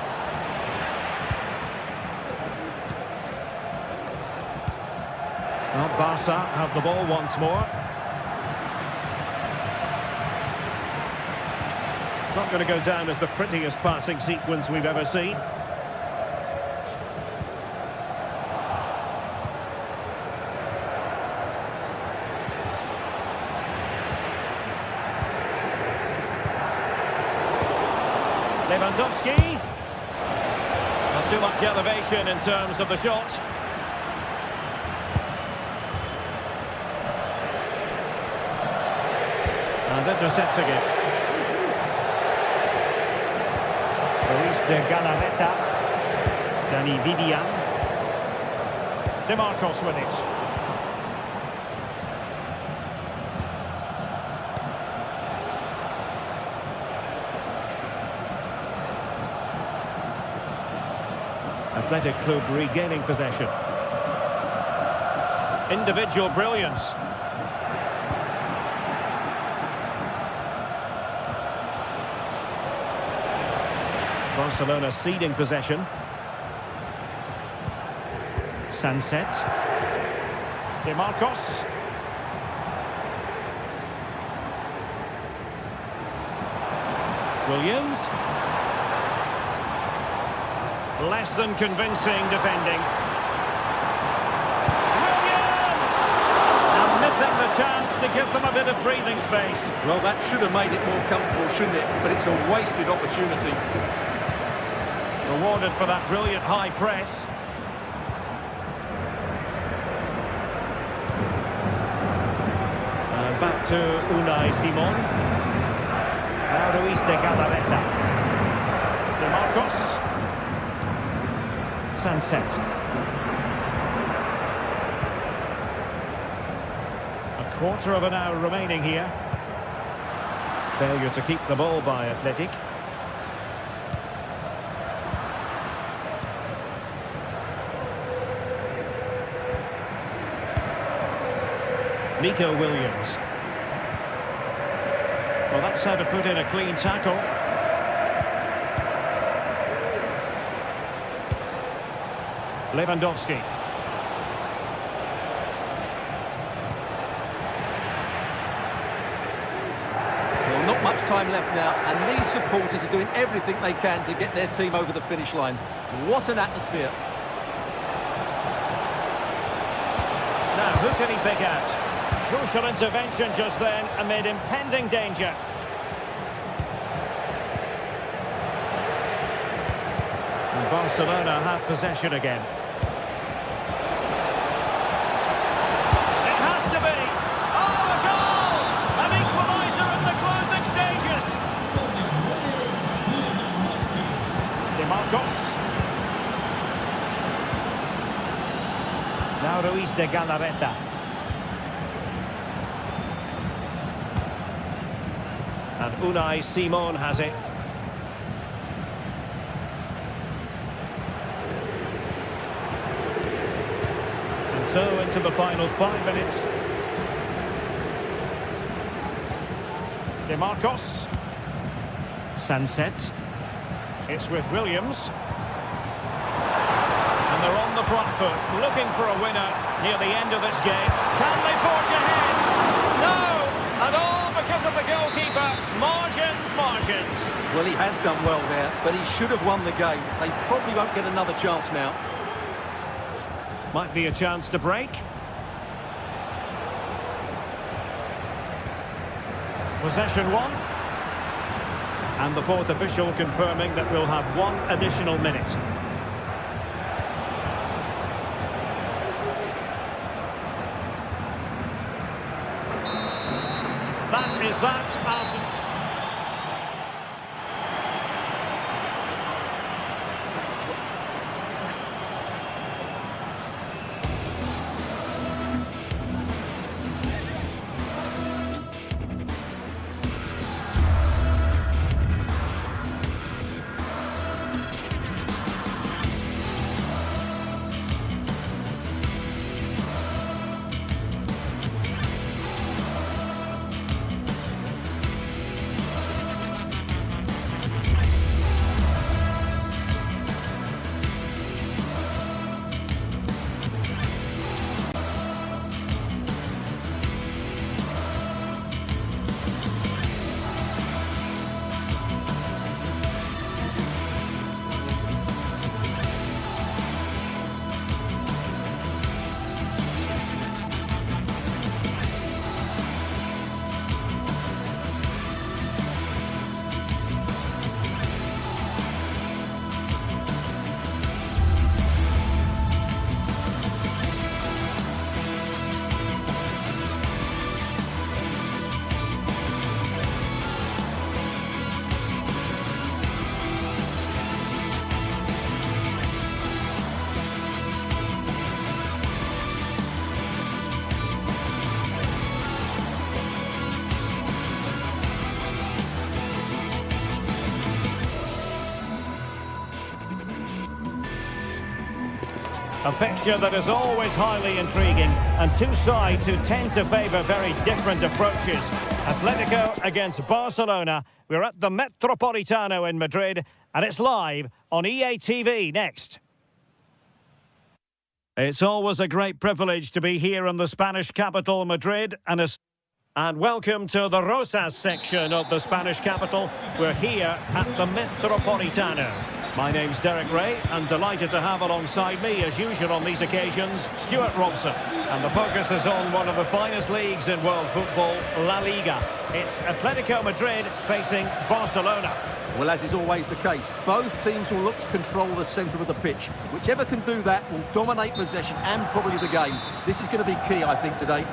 Well, Barca have the ball once more. It's not going to go down as the prettiest passing sequence we've ever seen. Lewandowski. Not too much elevation in terms of the shot. And intercepting it. Luis de Galarreta. Dani Vivian. DeMarcos with it. Athletic Club regaining possession. Individual brilliance. Barcelona ceding possession. Sunset. De Marcos. Williams. Less than convincing defending. Williams! And missing the chance to give them a bit of breathing space. Well, that should have made it more comfortable, shouldn't it? But it's a wasted opportunity. Rewarded for that brilliant high press. And back to Unai Simon. Now Ruiz de Galarreta. De Marcos. Sunset. A quarter of an hour remaining here. Failure to keep the ball by Athletic. Nico Williams. Well, that's how to put in a clean tackle. Lewandowski. Well, not much time left now, and these supporters are doing everything they can to get their team over the finish line. What an atmosphere. Now, who can he pick out? Crucial intervention just then amid impending danger. And Barcelona have possession again. It has to be! Oh, a goal! An equaliser in the closing stages! De Marcos. Now Ruiz de Galarreta. And Unai Simon has it. And so into the final 5 minutes. De Marcos. Sunset. It's with Williams. And they're on the front foot, looking for a winner near the end of this game. Can they forge ahead? No! And all because of the goalkeeper. Margins. Well, he has done well there, but he should have won the game. They probably won't get another chance now. Might be a chance to break. Possession 1. And the fourth official confirming that we'll have 1 additional minute. That is that. A fixture that is always highly intriguing, and two sides who tend to favour very different approaches. Atletico against Barcelona. We're at the Metropolitano in Madrid, and it's live on EA TV next. It's always a great privilege to be here in the Spanish capital, Madrid, and welcome to the Rosas section of the Spanish capital. We're here at the Metropolitano. My name's Derek Ray, and delighted to have alongside me, as usual on these occasions, Stuart Robson. And the focus is on one of the finest leagues in world football, La Liga. It's Atletico Madrid facing Barcelona. Well, as is always the case, both teams will look to control the centre of the pitch. Whichever can do that will dominate possession and probably the game. This is going to be key, I think, today.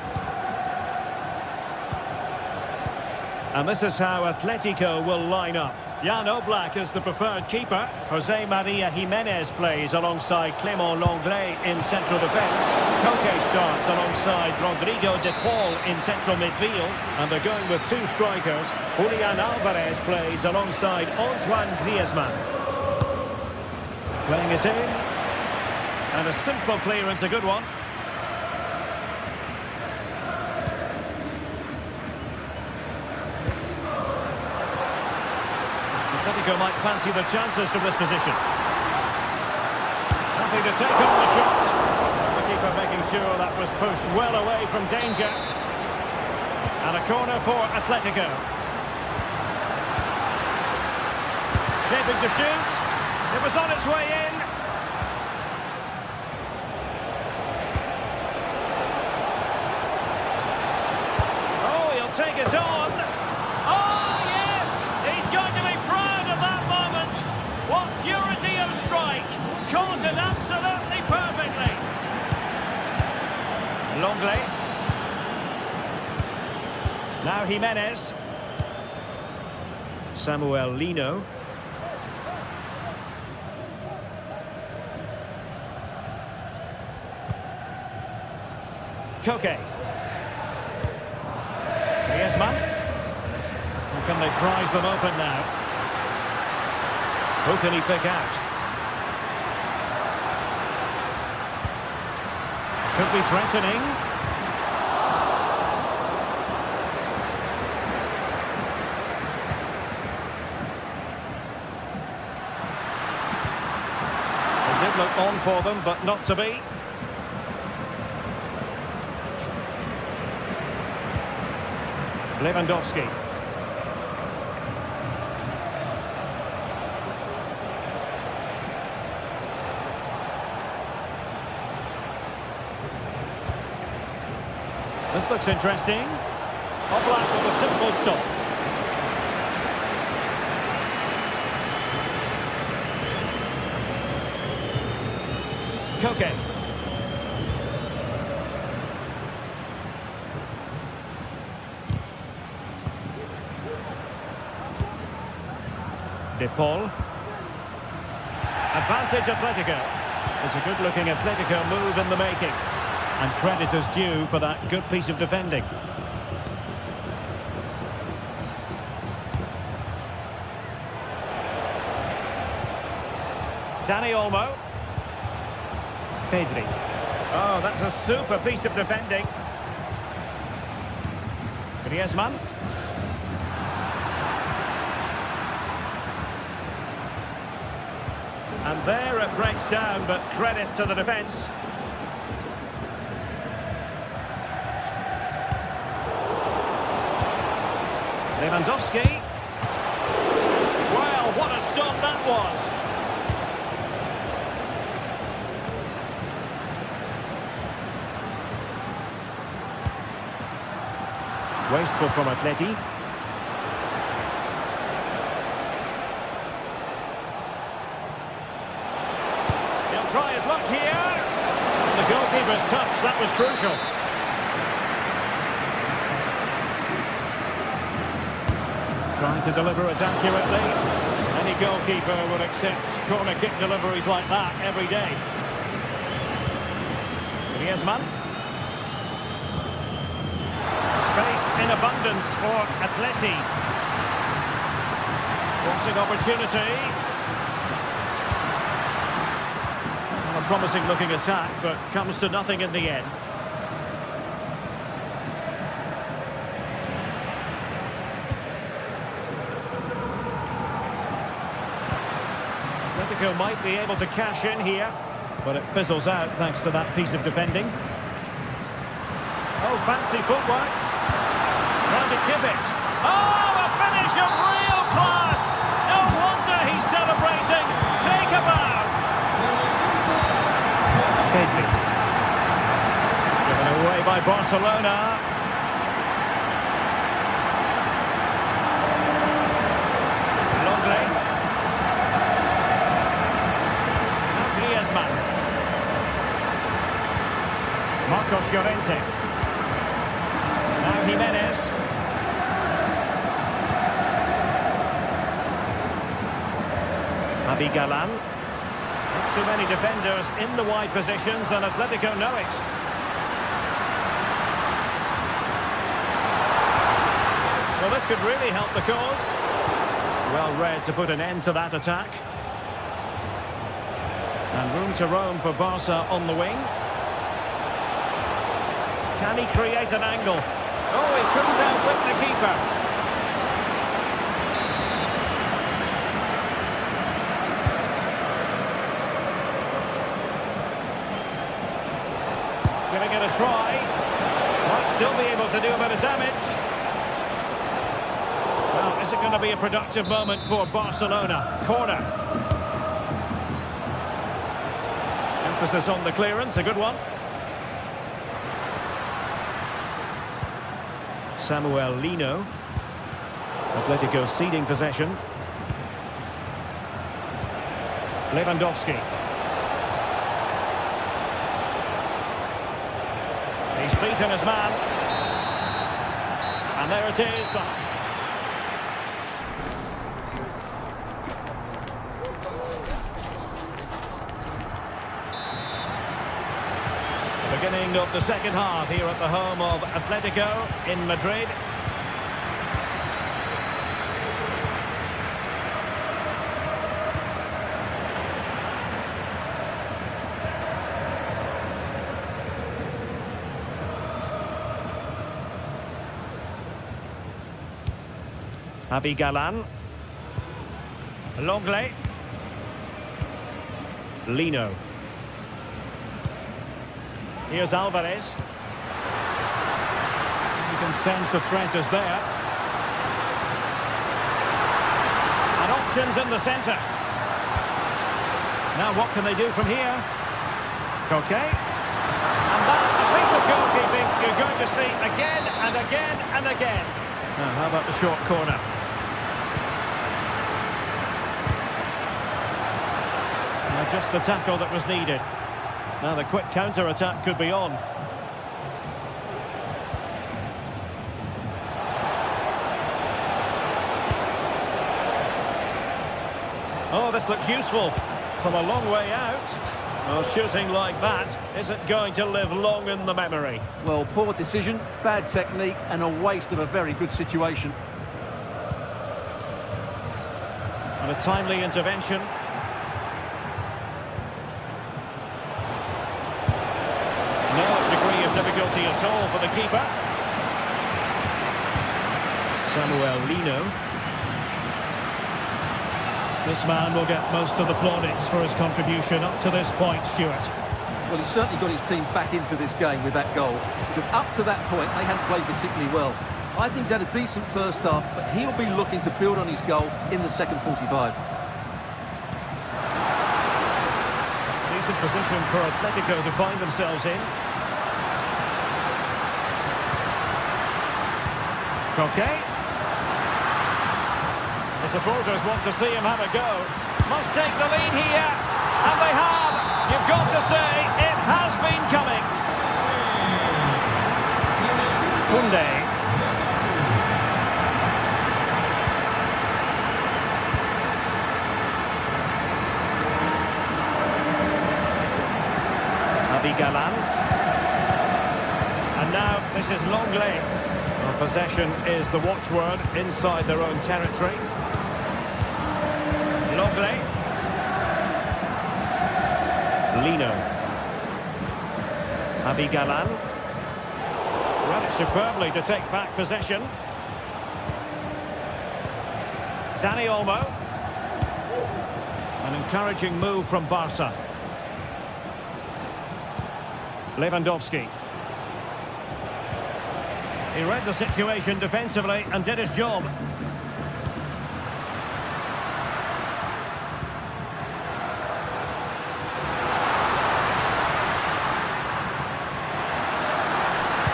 And this is how Atletico will line up. Jan Oblak is the preferred keeper. Jose Maria Jimenez plays alongside Clément Lenglet in central defence. Koke starts alongside Rodrigo de Paul in central midfield. And they're going with two strikers. Julian Alvarez plays alongside Antoine Griezmann. Playing it in. And a simple clearance, a good one. Atletico might fancy the chances from this position. Nothing to take on the shot. The keeper making sure that was pushed well away from danger. And a corner for Atletico. Shaping to shoot. It was on its way in. Oh, he'll take it on. Oh, yes! He's going to be proud of that moment. What purity of strike. Caught it absolutely perfectly. Lenglet. Now Jimenez. Samuel Lino. Koke. Griezmann. Can they prize them open now? Who can he pick out? Could be threatening. It did look on for them, but not to be. Lewandowski. This looks interesting. Oblak with a simple stop. Koke. De Paul. Advantage Atletico. It's a good-looking Atletico move in the making. And credit is due for that good piece of defending. Dani Olmo. Pedri. Oh, that's a super piece of defending. Griezmann. And there it breaks down, but credit to the defence. Lewandowski. Well, what a stop that was. Wasteful from Atleti. He'll try his luck here. The goalkeeper's touch, that was crucial. Trying to deliver it accurately. Any goalkeeper would accept corner kick deliveries like that every day. Griezmann. Space in abundance for Atleti. Forcing opportunity. A promising looking attack, but comes to nothing in the end. Atletico might be able to cash in here. But it fizzles out thanks to that piece of defending. Oh, fancy footwork. Round to chip it. Oh, a finish of real class. No wonder he's celebrating. Take a bow. Given away by Barcelona. Marcos Llorente. Now Jimenez. Javi Galán. Not too many defenders in the wide positions, and Atletico know it. Well, this could really help the cause. Well read to put an end to that attack. And room to roam for Barca on the wing. Can he create an angle? Oh, he couldn't outwit the keeper. Giving it a try. Might still be able to do a bit of damage. Well, is it going to be a productive moment for Barcelona? Corner. Emphasis on the clearance, a good one. Samuel Lino. Atletico ceding possession. Lewandowski. He's beaten his man. And there it is. Beginning of the second half here at the home of Atletico in Madrid. Javi Galán. Longley. Lino. Here's Alvarez. You can sense the threat is there. And options in the centre. Now what can they do from here? Okay. And that, a piece of goalkeeping you're going to see again and again and again. Now how about the short corner? Now just the tackle that was needed. Now the quick counter-attack could be on. Oh, this looks useful. From a long way out. Well, shooting like that isn't going to live long in the memory. Well, poor decision, bad technique, and a waste of a very good situation. And a timely intervention. Difficulty at all for the keeper. Samuel Lino. This man will get most of the plaudits for his contribution up to this point, Stuart. Well, he's certainly got his team back into this game with that goal, because up to that point they hadn't played particularly well. I think he's had a decent first half, but he'll be looking to build on his goal in the second 45. Decent position for Atletico to find themselves in. Okay. The supporters want to see him have a go. Must take the lead here. And they have. You've got to say, it has been coming. Koundé. Javi Galán. And now this is Longley. Possession is the watchword inside their own territory. Longley. Lino. Javi Galán. Ran it superbly to take back possession. Dani Olmo. An encouraging move from Barca. Lewandowski. He read the situation defensively and did his job.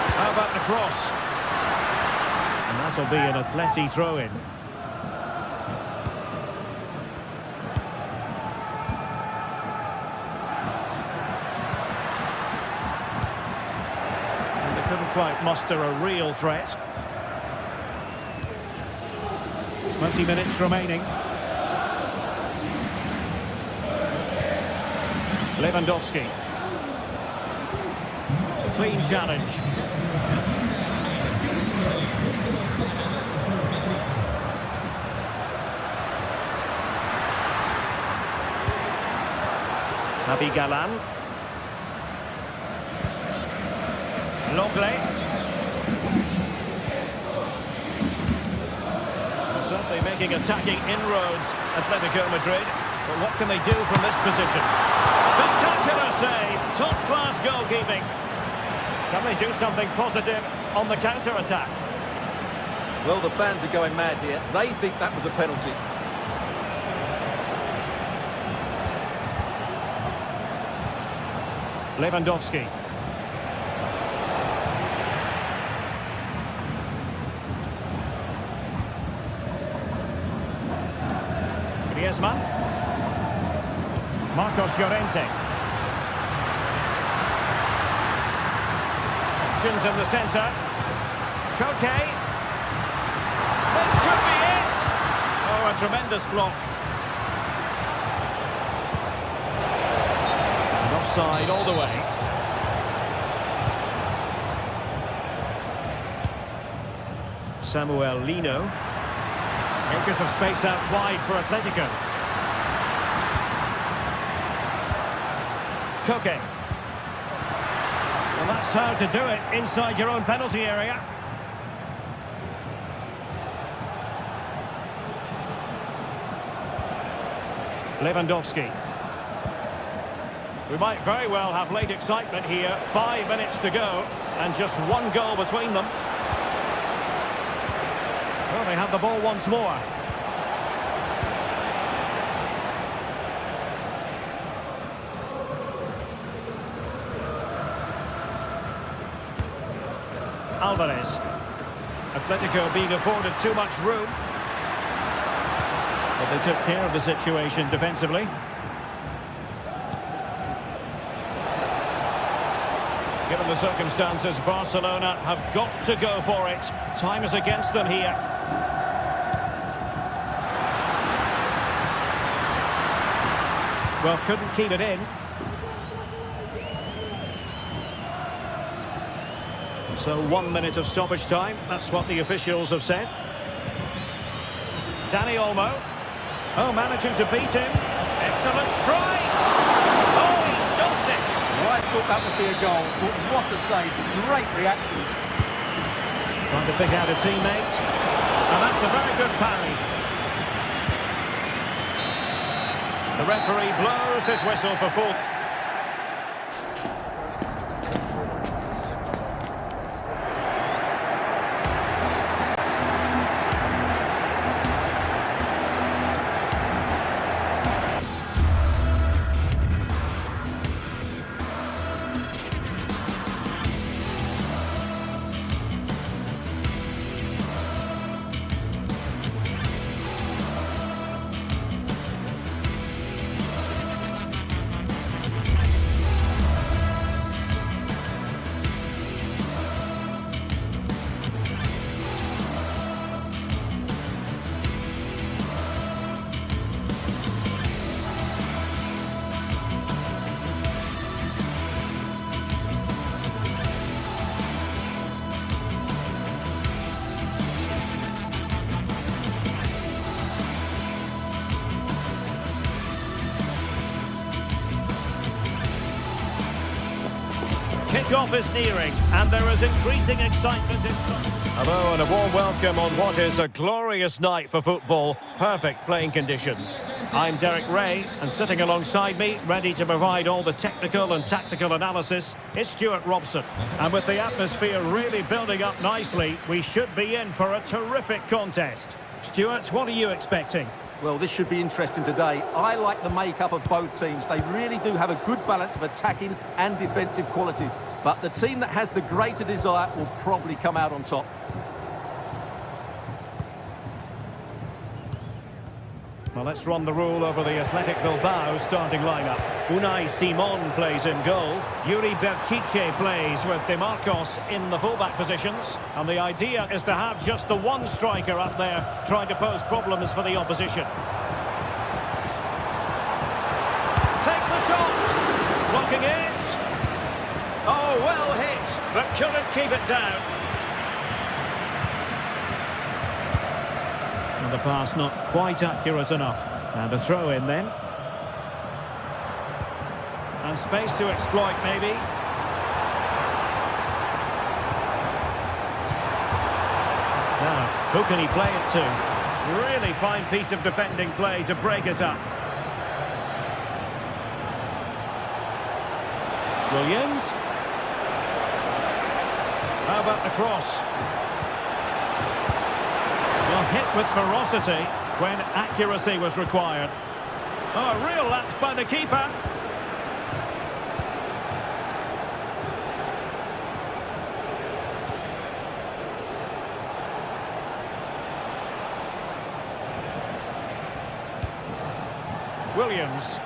How about the cross? And that'll be an Atleti throw-in. Couldn't quite muster a real threat. 20 minutes remaining. Lewandowski. Clean challenge. Nabi Galan. Longley. Certainly making attacking inroads, Atletico Madrid. But what can they do from this position? Spectacular save, top-class goalkeeping. Can they do something positive on the counter-attack? Well, the fans are going mad here. They think that was a penalty. Lewandowski. Griezmann. Marcos Llorente. Options in the centre. Koke. This could be it! Oh, a tremendous block. And offside all the way. Samuel Lino. Acres of space out wide for Atletico. Koke. Well, that's how to do it inside your own penalty area. Lewandowski. We might very well have late excitement here. 5 minutes to go and just one goal between them. Well, they have the ball once more. Alvarez. Atletico being afforded too much room. But they took care of the situation defensively. Given the circumstances, Barcelona have got to go for it. Time is against them here. Well, couldn't keep it in. So 1 minute of stoppage time. That's what the officials have said. Dani Olmo. Oh, managing to beat him. Excellent strike. Oh, he stopped it. Well, I thought that would be a goal, but what a save. Great reactions. Trying to pick out a teammate. And that's a very good parry. The referee blows his whistle for full. Kick-off is nearing, and there is increasing excitement in... Hello, and a warm welcome on what is a glorious night for football. Perfect playing conditions. I'm Derek Ray, and sitting alongside me, ready to provide all the technical and tactical analysis, is Stuart Robson. And with the atmosphere really building up nicely, we should be in for a terrific contest. Stuart, what are you expecting? Well, this should be interesting today. I like the makeup of both teams. They really do have a good balance of attacking and defensive qualities. But the team that has the greater desire will probably come out on top. Well, let's run the rule over the Atletico Bilbao starting lineup. Unai Simon plays in goal. Yuri Berchiche plays with De Marcos in the fullback positions. And the idea is to have just the one striker up there trying to pose problems for the opposition. Takes the shot. Blocking it. Oh, well hit, but couldn't keep it down. And the pass not quite accurate enough. And a throw in then. And space to exploit, maybe. Now, who can he play it to? Really fine piece of defending play to break it up. Williams. How about the cross? Well, hit with ferocity when accuracy was required. Oh, a real lapse by the keeper. Williams.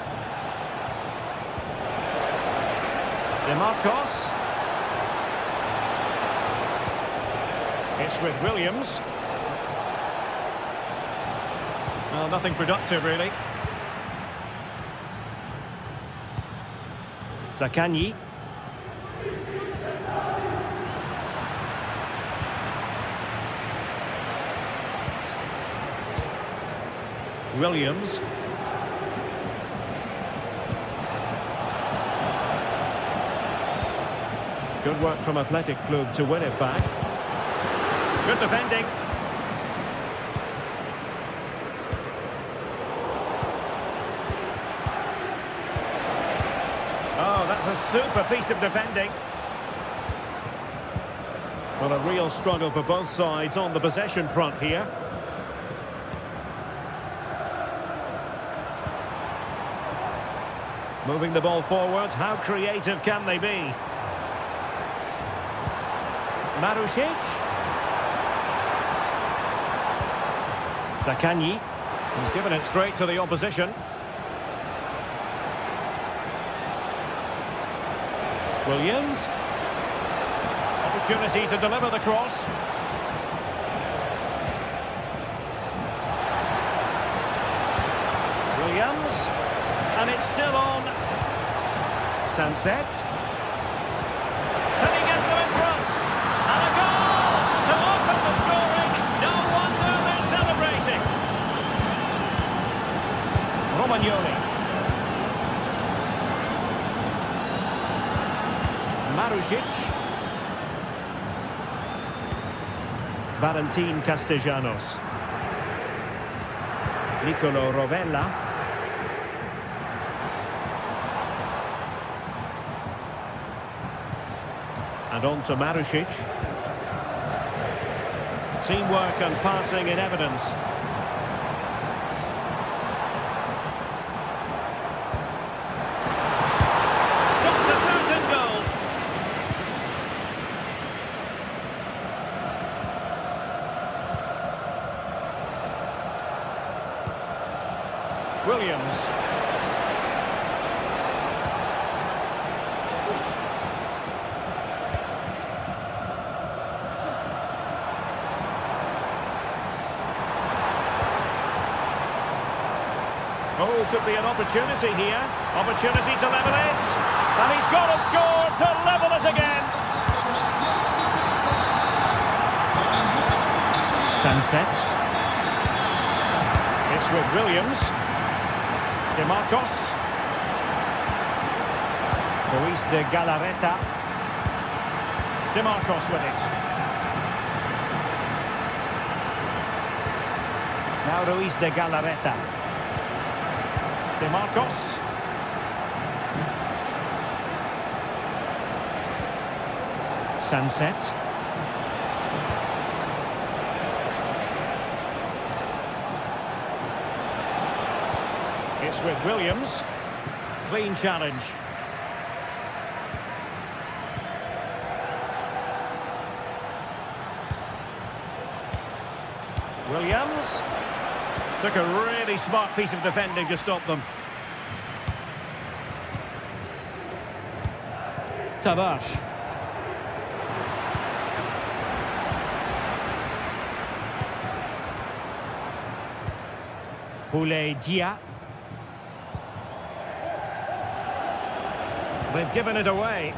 De Marcos. It's with Williams. Well, nothing productive, really. Zaccagni. Williams. Good work from Athletic Club to win it back. Good defending. Oh, that's a super piece of defending. Well, a real struggle for both sides on the possession front here. Moving the ball forward, how creative can they be? Marusic. Zaccagni. He's given it straight to the opposition. Williams. Opportunity to deliver the cross. Williams. And it's still on. Sunset. Can he get them in front? And a goal to open the scoring. No wonder they're celebrating. Romagnoli. Marusic. Valentin Castellanos. Nicolo Rovella. And on to Marusic. Teamwork and passing in evidence. Got a certain goal. Williams. Oh, could be an opportunity here. Opportunity to level it. And he's got and scored to level it again. Sunset. It's with Williams. De Marcos. Luis de Galarreta. DeMarcos with it. Now Ruiz de Galarreta. DeMarcos. Sunset. It's with Williams. Clean challenge. Williams. Took a really smart piece of defending to stop them. Tavares. Boulaye Dia. They've given it away.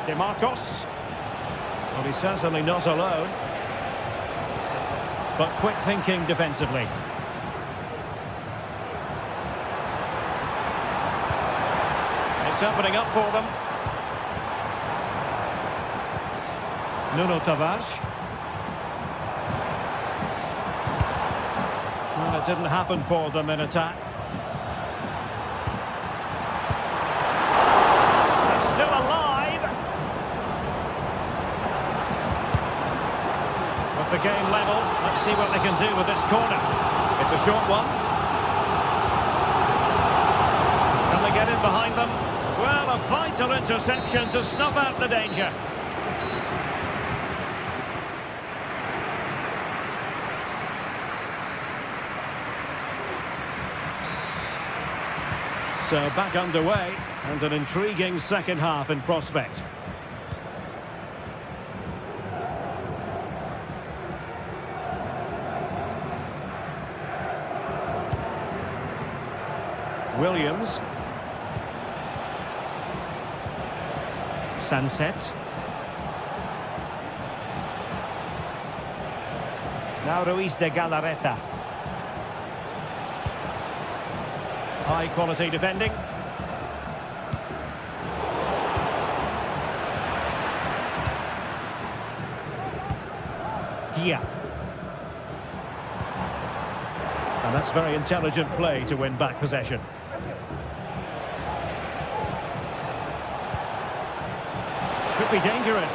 DeMarcos. Well, he's certainly not alone. But quick thinking defensively. It's opening up for them. Nuno Tavares. Well, it didn't happen for them in attack. It's still alive. With the game level, let's see what they can do with this corner. It's a short one. Can they get in behind them? Well, a vital interception to snuff out the danger. So back underway, and an intriguing second half in prospect. Williams. Sunset. Now Ruiz de Galarreta. High quality defending. Dia. And that's very intelligent play to win back possession. Could be dangerous.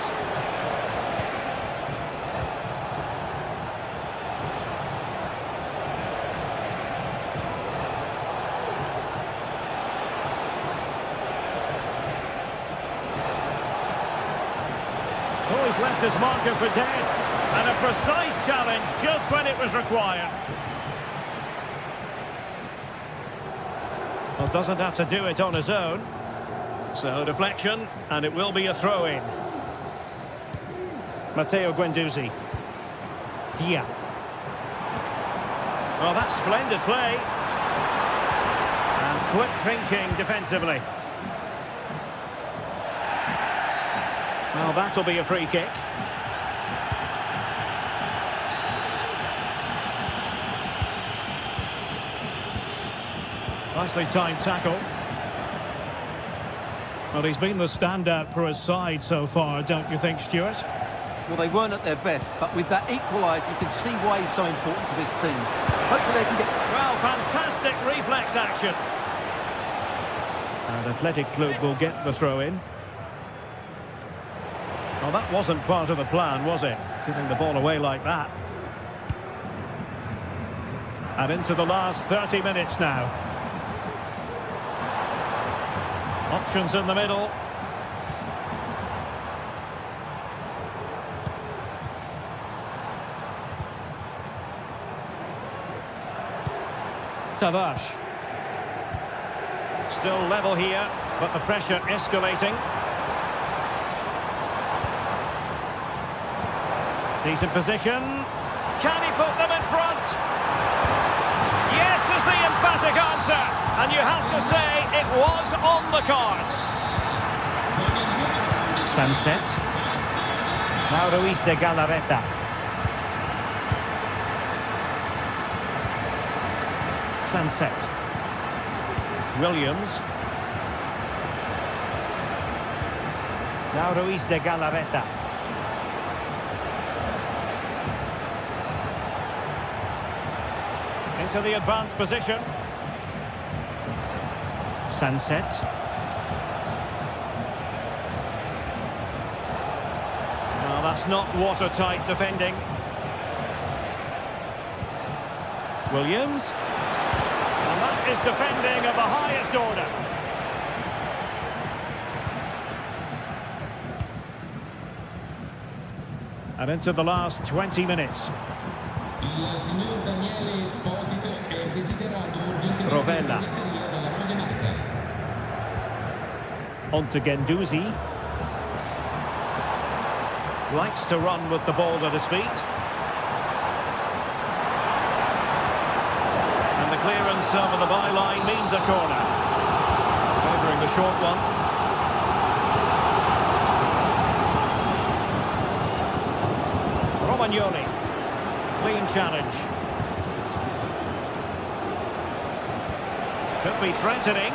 Oh, he's left his marker for dead. And a precise challenge just when it was required. Well, doesn't have to do it on his own. So deflection, and it will be a throw-in. Matteo Guendouzi. Dia. Well, that's splendid play. And quick thinking defensively. Well, that'll be a free kick. Nicely timed tackle. Well, he's been the standout for his side so far, don't you think, Stuart? Well, they weren't at their best, but with that equaliser, you can see why he's so important to this team. Hopefully they can get... Well, fantastic reflex action. And Atletico will get the throw-in. Well, that wasn't part of the plan, was it? Giving the ball away like that. And into the last 30 minutes now. Options in the middle. Tavares. Still level here, but the pressure escalating. Decent position. Can he put them in front? Yes is the emphatic answer. And you have to say it was on the cards. Sunset. Now Ruiz de Galarreta. Sunset. Williams. Now Ruiz de Galarreta. Into the advanced position. Sunset. Well, that's not watertight defending. Williams. And that is defending of the highest order. And into the last 20 minutes. Rovella. On to Guendouzi. Likes to run with the ball at his feet. And the clearance over the byline means a corner. Favouring the short one. Romagnoli. Clean challenge. Could be threatening.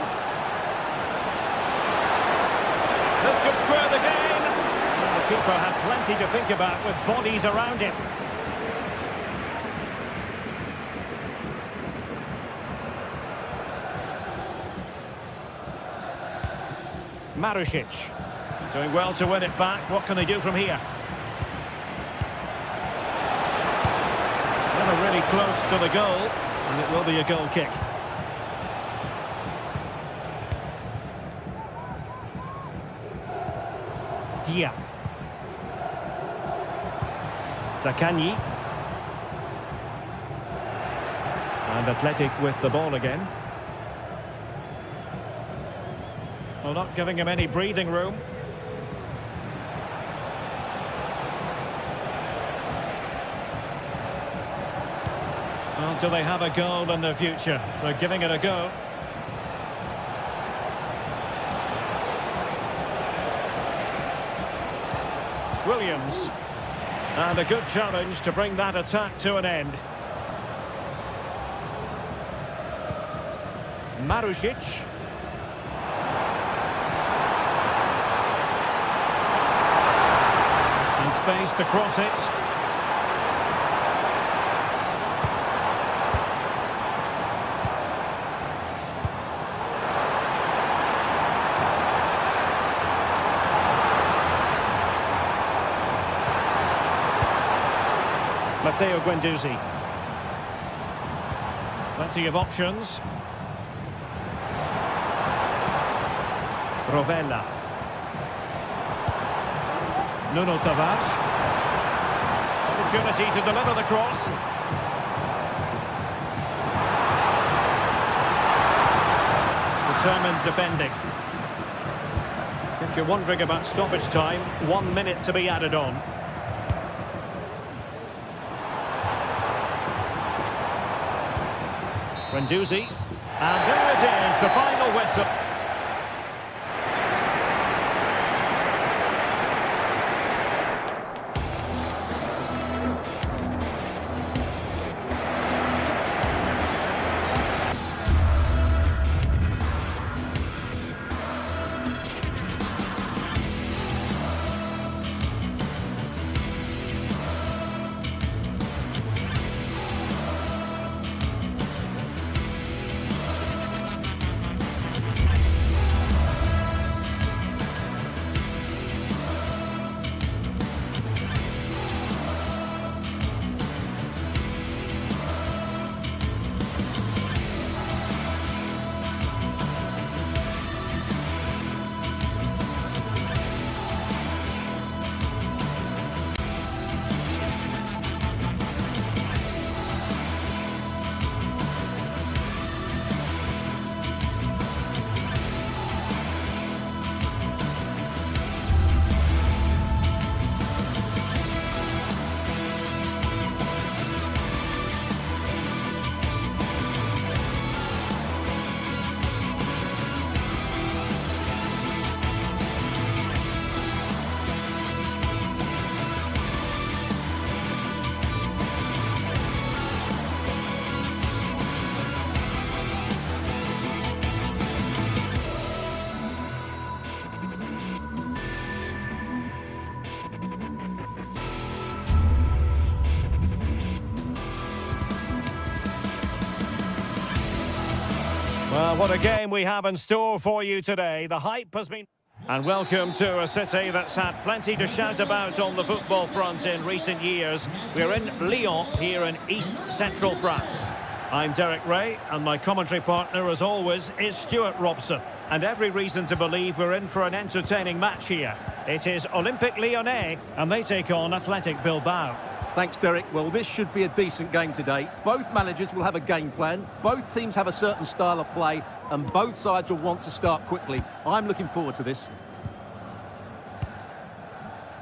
This could square the game. And the keeper had plenty to think about with bodies around him. Marusic. Doing well to win it back. What can they do from here? Never really close to the goal. And it will be a goal kick. Dia. Zaccagni. And Athletic with the ball again. Well, not giving him any breathing room. Well, do they have a goal in their future? They're giving it a go. Williams. And a good challenge to bring that attack to an end. Marusic. And space to cross it. Matteo Guendouzi. Plenty of options. Rovella. Nuno Tavares. Opportunity to deliver the cross. Determined defending. If you're wondering about stoppage time, 1 minute to be added on. Guendouzi, and there it is, the final whistle. Well, what a game we have in store for you today. The hype has been... And welcome to a city that's had plenty to shout about on the football front in recent years. We're in Lyon, here in East Central France. I'm Derek Ray, and my commentary partner, as always, is Stuart Robson. And every reason to believe we're in for an entertaining match here. It is Olympique Lyonnais, and they take on Athletic Bilbao. Thanks, Derek. Well, this should be a decent game today. Both managers will have a game plan. Both teams have a certain style of play, and both sides will want to start quickly. I'm looking forward to this.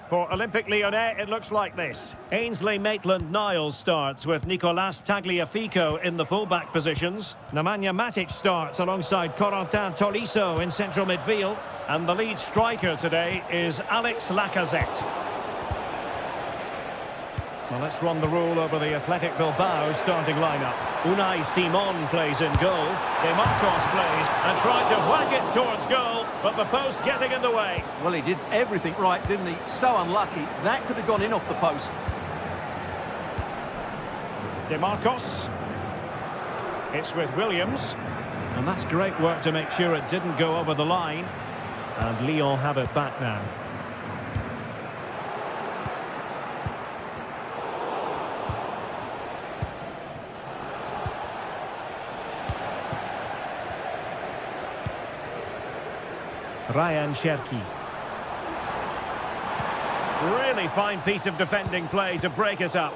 For Olympique Lyonnais, it looks like this. Ainsley Maitland-Niles starts with Nicolas Tagliafico in the full-back positions. Nemanja Matic starts alongside Corentin Tolisso in central midfield. And the lead striker today is Alex Lacazette. Well, let's run the rule over the Athletic Bilbao starting lineup. Unai Simon plays in goal. De Marcos plays and tried to whack it towards goal, but the post getting in the way. Well, he did everything right, didn't he? So unlucky. That could have gone in off the post. De Marcos. It's with Williams. And that's great work to make sure it didn't go over the line. And Lyon have it back now. Ryan Cherki. Really fine piece of defending play to break it up.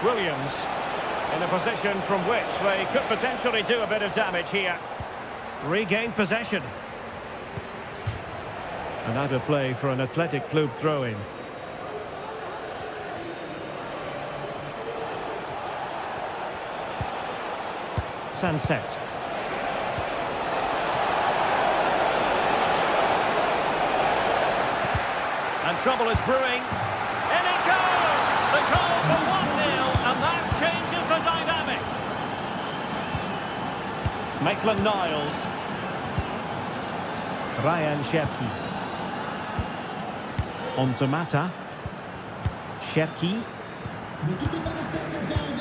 Williams in a position from which they could potentially do a bit of damage here. Regain possession. And out of play for an Athletic Club throw-in. Sunset. And trouble is brewing. In it goes! The goal for 1-0, and that changes the dynamic. Maitland-Niles. Ryan Cherki. On to Mata. Cherki.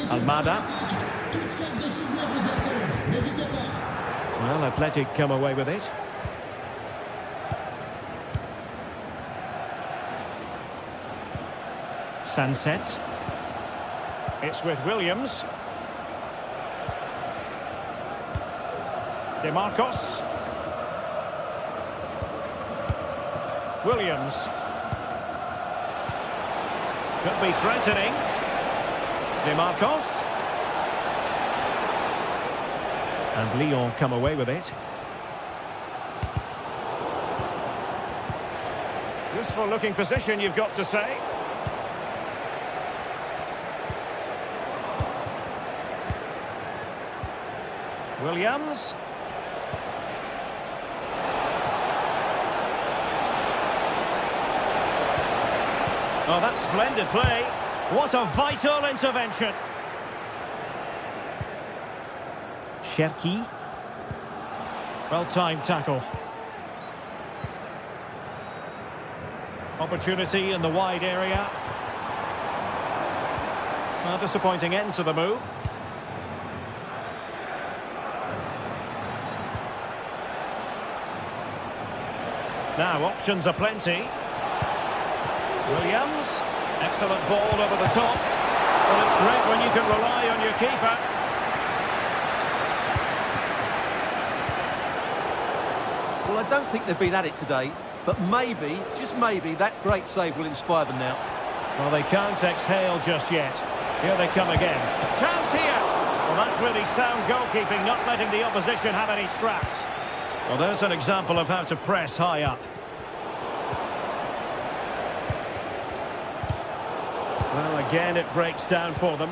Almada. Well, Athletic come away with it. Sunset. It's with Williams. De Marcos. Williams. Could be threatening. De Marcos. And Lyon come away with it. Useful looking position, you've got to say. Williams. Oh, that's splendid play. What a vital intervention. Cherki. Well-timed tackle. Opportunity in the wide area. A disappointing end to the move. Now options are plenty. Williams. Excellent ball over the top. Well, it's great when you can rely on your keeper. Well, I don't think they've been at it today, but maybe, just maybe, that great save will inspire them now. Well, they can't exhale just yet. Here they come again. Chance here! Well, that's really sound goalkeeping, not letting the opposition have any scraps. Well, there's an example of how to press high up. Well, again, it breaks down for them.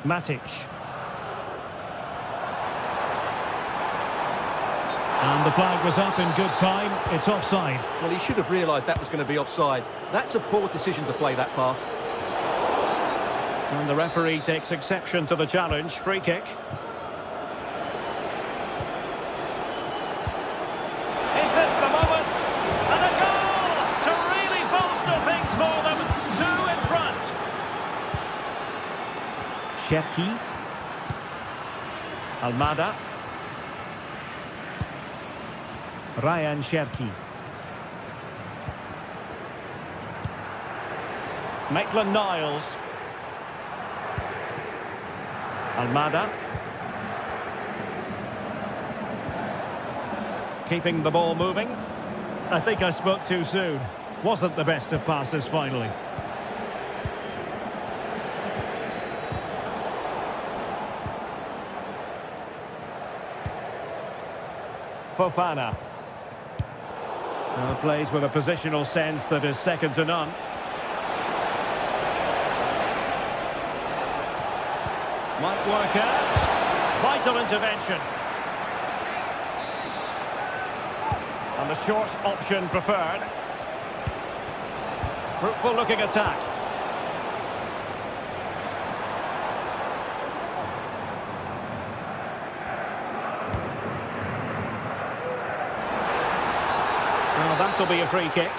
Matic. And the flag was up in good time. It's offside. Well, he should have realised that was going to be offside. That's a poor decision to play that pass. And the referee takes exception to the challenge. Free kick. Is this the moment? And a goal to really bolster things for them. 2 in front. Cherki. Almada. Ryan Cherki. Maitland-Niles. Almada. Keeping the ball moving. I think I spoke too soon. Wasn't the best of passes finally. Fofana. Now plays with a positional sense that is second to none. Might work out. Vital intervention. And the short option preferred. Fruitful looking attack. Well, that'll be a free kick.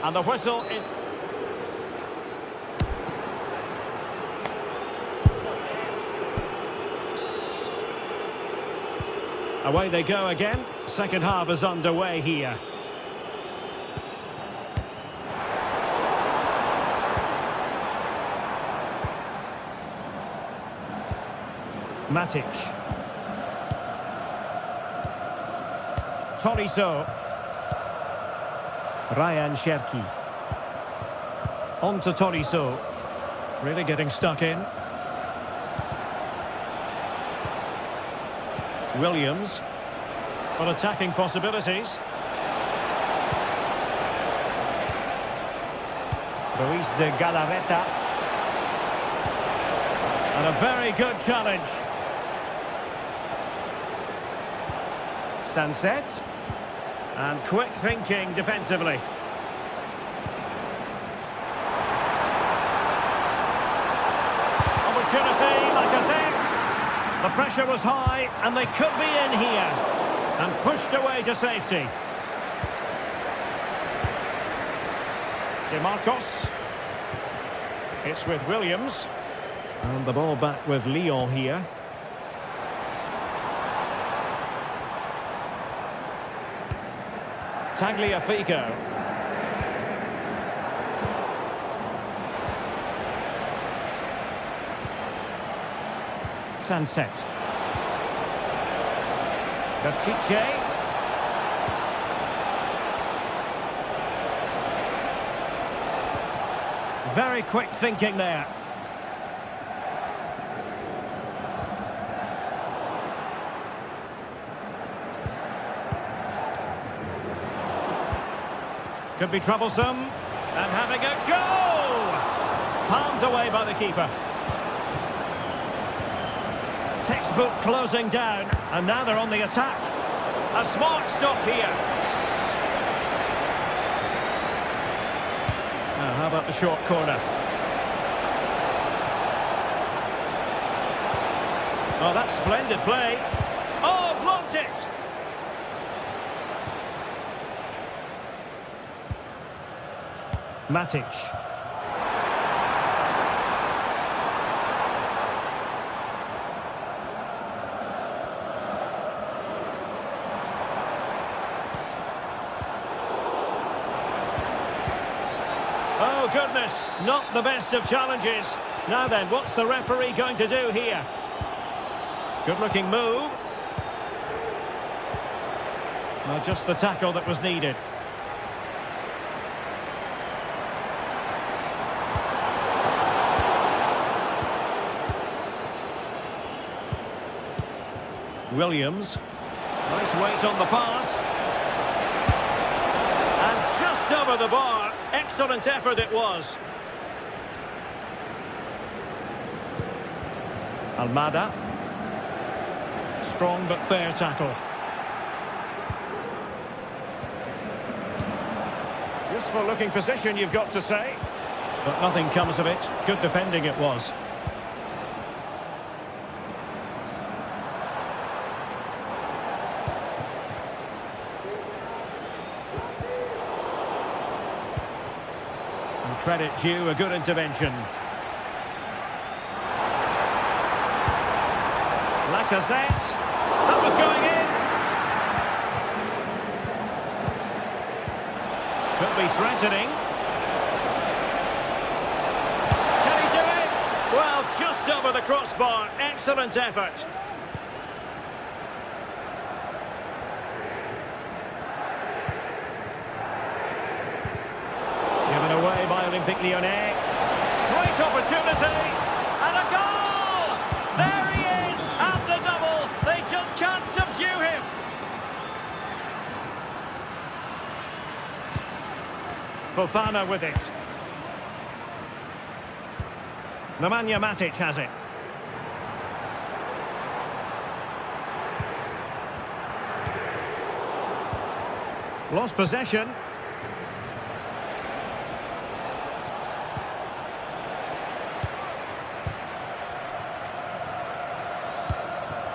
And the whistle is... Away they go again. Second half is underway here. Matic. Tolisso. Ryan Cherki. On to Tolisso. Really getting stuck in. Williams. But attacking possibilities. Luis de Galarreta. And a very good challenge. Sunset. And quick thinking defensively. Opportunity, like I said. The pressure was high, and they could be in here. And pushed away to safety. DeMarcos. It's with Williams. And the ball back with Lyon here. Tagliafico. Sunset. Bertice. Very quick thinking there. Could be troublesome. And having a go! Palmed away by the keeper. Textbook closing down. And now they're on the attack. A smart stop here. Now, how about the short corner? Oh, that's splendid play. Oh, blocked it! Matic. Oh, goodness, not the best of challenges. Now then, what's the referee going to do here? Good-looking move. Well, just the tackle that was needed. Williams. Nice weight on the pass. And just over the bar. Excellent effort it was. Almada. Strong but fair tackle. Useful looking position, you've got to say. But nothing comes of it. Good defending it was. And credit due, a good intervention. Lacazette. That was going in. Could be threatening. Can he do it? Well, just over the crossbar. Excellent effort. Given away by Olympique Lyonnais. Great opportunity. And a goal! There he is at the double. They just can't subdue him. Fofana with it. Nemanja Matic has it. Lost possession.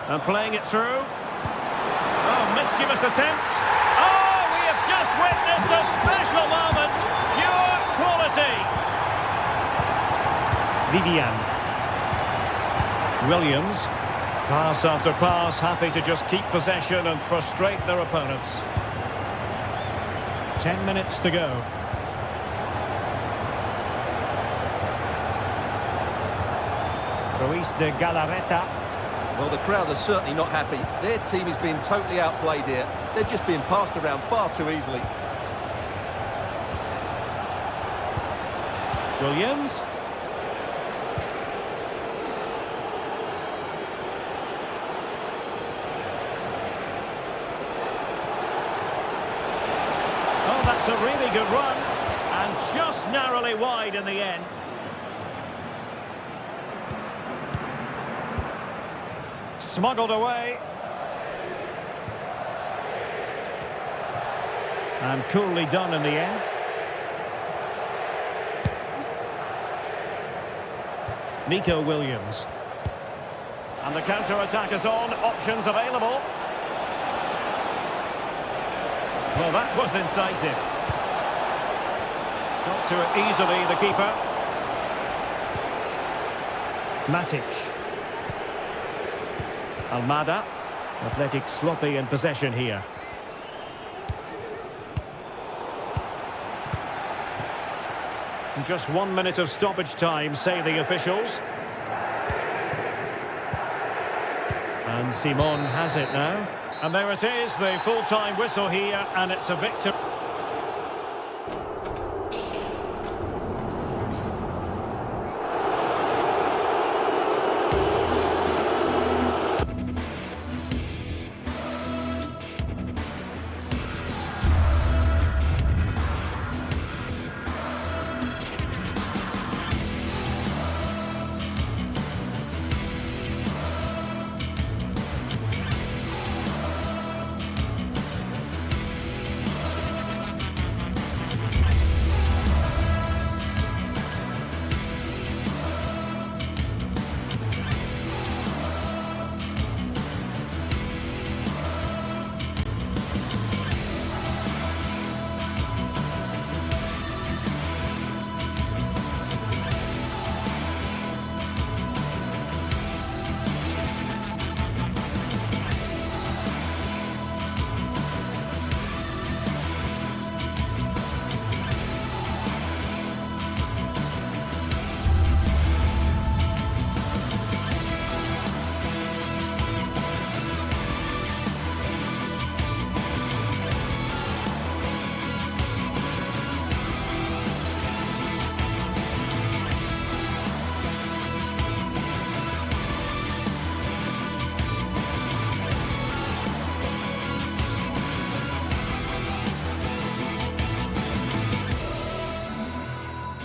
And playing it through. Oh, mischievous attempt. Oh, we have just witnessed a special moment. Pure quality. Vivian. Williams. Pass after pass, happy to just keep possession and frustrate their opponents. 10 minutes to go. Ruiz de Galarreta. Well, the crowd are certainly not happy. Their team is being totally outplayed here. They're just being passed around far too easily. Williams. Oh, that's a really good run. And just narrowly wide in the end. Smuggled away. And coolly done in the end. Nico Williams. And the counter-attack is on. Options available. Well, that was incisive. Got to it easily, the keeper. Matic. Almada. Athletic sloppy in possession here. Just 1 minute of stoppage time, say the officials. And Simon has it now. And there it is, the full-time whistle here, and it's a victory.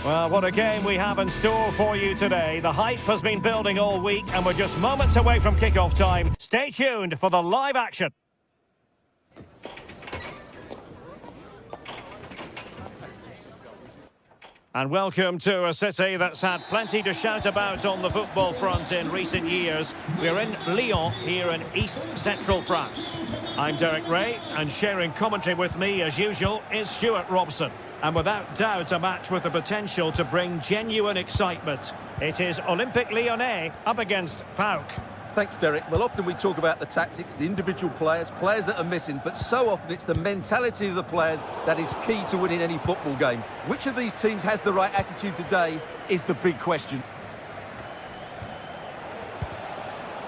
Well, what a game we have in store for you today. The hype has been building all week and we're just moments away from kick-off time. Stay tuned for the live action. And welcome to a city that's had plenty to shout about on the football front in recent years. We're in Lyon, here in East Central France. I'm Derek Ray, and sharing commentary with me, as usual, is Stuart Robson. And without doubt, a match with the potential to bring genuine excitement. It is Olympique Lyonnais up against PAOK. Thanks, Derek. Well, often we talk about the tactics, the individual players that are missing, but so often it's the mentality of the players that is key to winning any football game. Which of these teams has the right attitude today is the big question.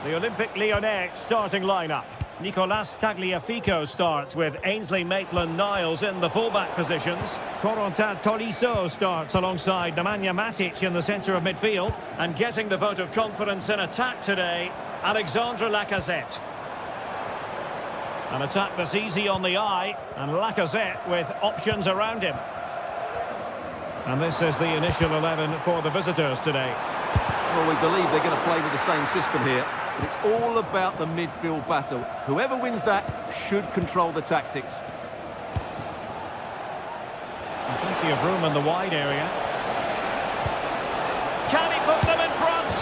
The Olympique Lyonnais starting lineup. Nicolas Tagliafico starts with Ainsley Maitland-Niles in the fullback positions. Corentin Tolisso starts alongside Nemanja Matic in the centre of midfield. And getting the vote of confidence in attack today, Alexandre Lacazette. An attack that's easy on the eye, and Lacazette with options around him. And this is the initial 11 for the visitors today. Well, we believe they're going to play with the same system here. But it's all about the midfield battle. Whoever wins that should control the tactics. And plenty of room in the wide area. Can he put them in front?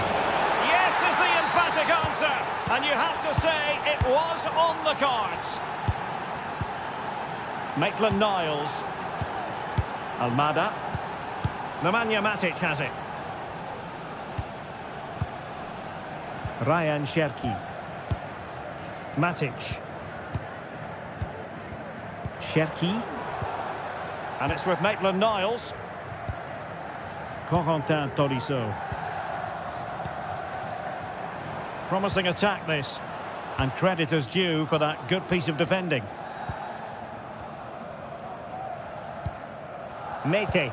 Yes is the emphatic answer. And you have to say it was on the cards. Maitland-Niles. Almada. Nemanja Matic has it. Ryan Cherki. Matic. Cherki. And it's with Maitland-Niles. Corentin Tolisso. Promising attack this. And credit is due for that good piece of defending. Mete.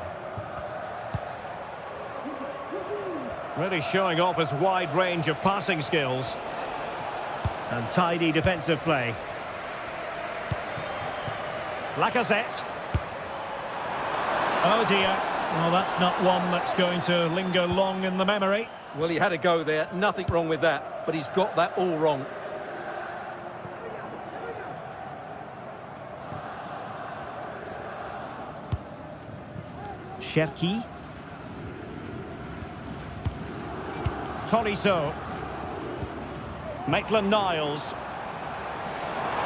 Really showing off his wide range of passing skills. And tidy defensive play. Lacazette. Oh dear. Well, that's not one that's going to linger long in the memory. Well, he had a go there. Nothing wrong with that. But he's got that all wrong. Cherki. Tolisso. Maitland-Niles.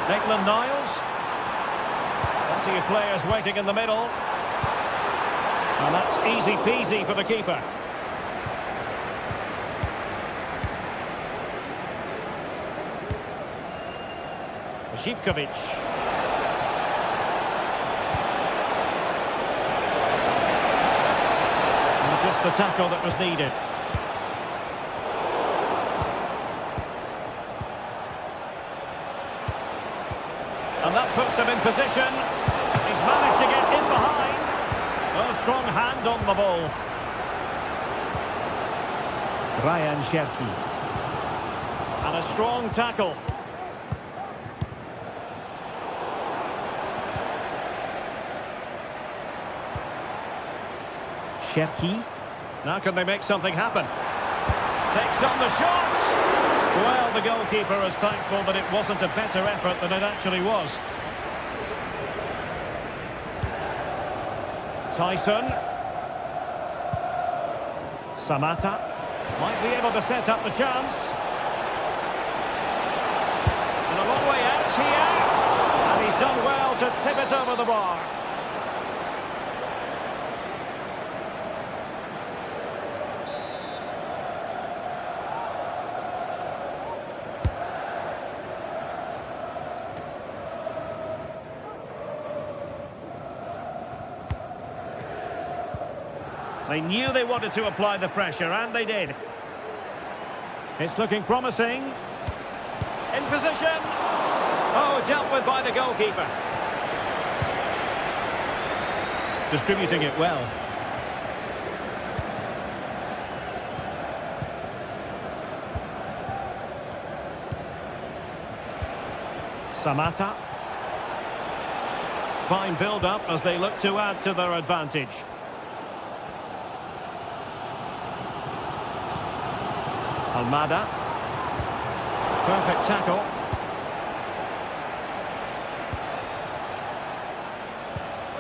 Maitland-Niles. Plenty of players waiting in the middle. And that's easy peasy for the keeper. Zivkovic. And just the tackle that was needed. And that puts him in position. He's managed to get in behind. A strong hand on the ball. Ryan Cherki. And a strong tackle. Cherki. Now can they make something happen? Takes on the shot. Well, the goalkeeper is thankful that it wasn't a better effort than it actually was. Tyson. Samata. Might be able to set up the chance. And a long way out here. And he's done well to tip it over the bar. They knew they wanted to apply the pressure, and they did. It's looking promising. In position. Oh, dealt with by the goalkeeper. Distributing it well. Samata. Fine build-up as they look to add to their advantage. Almada. Perfect tackle.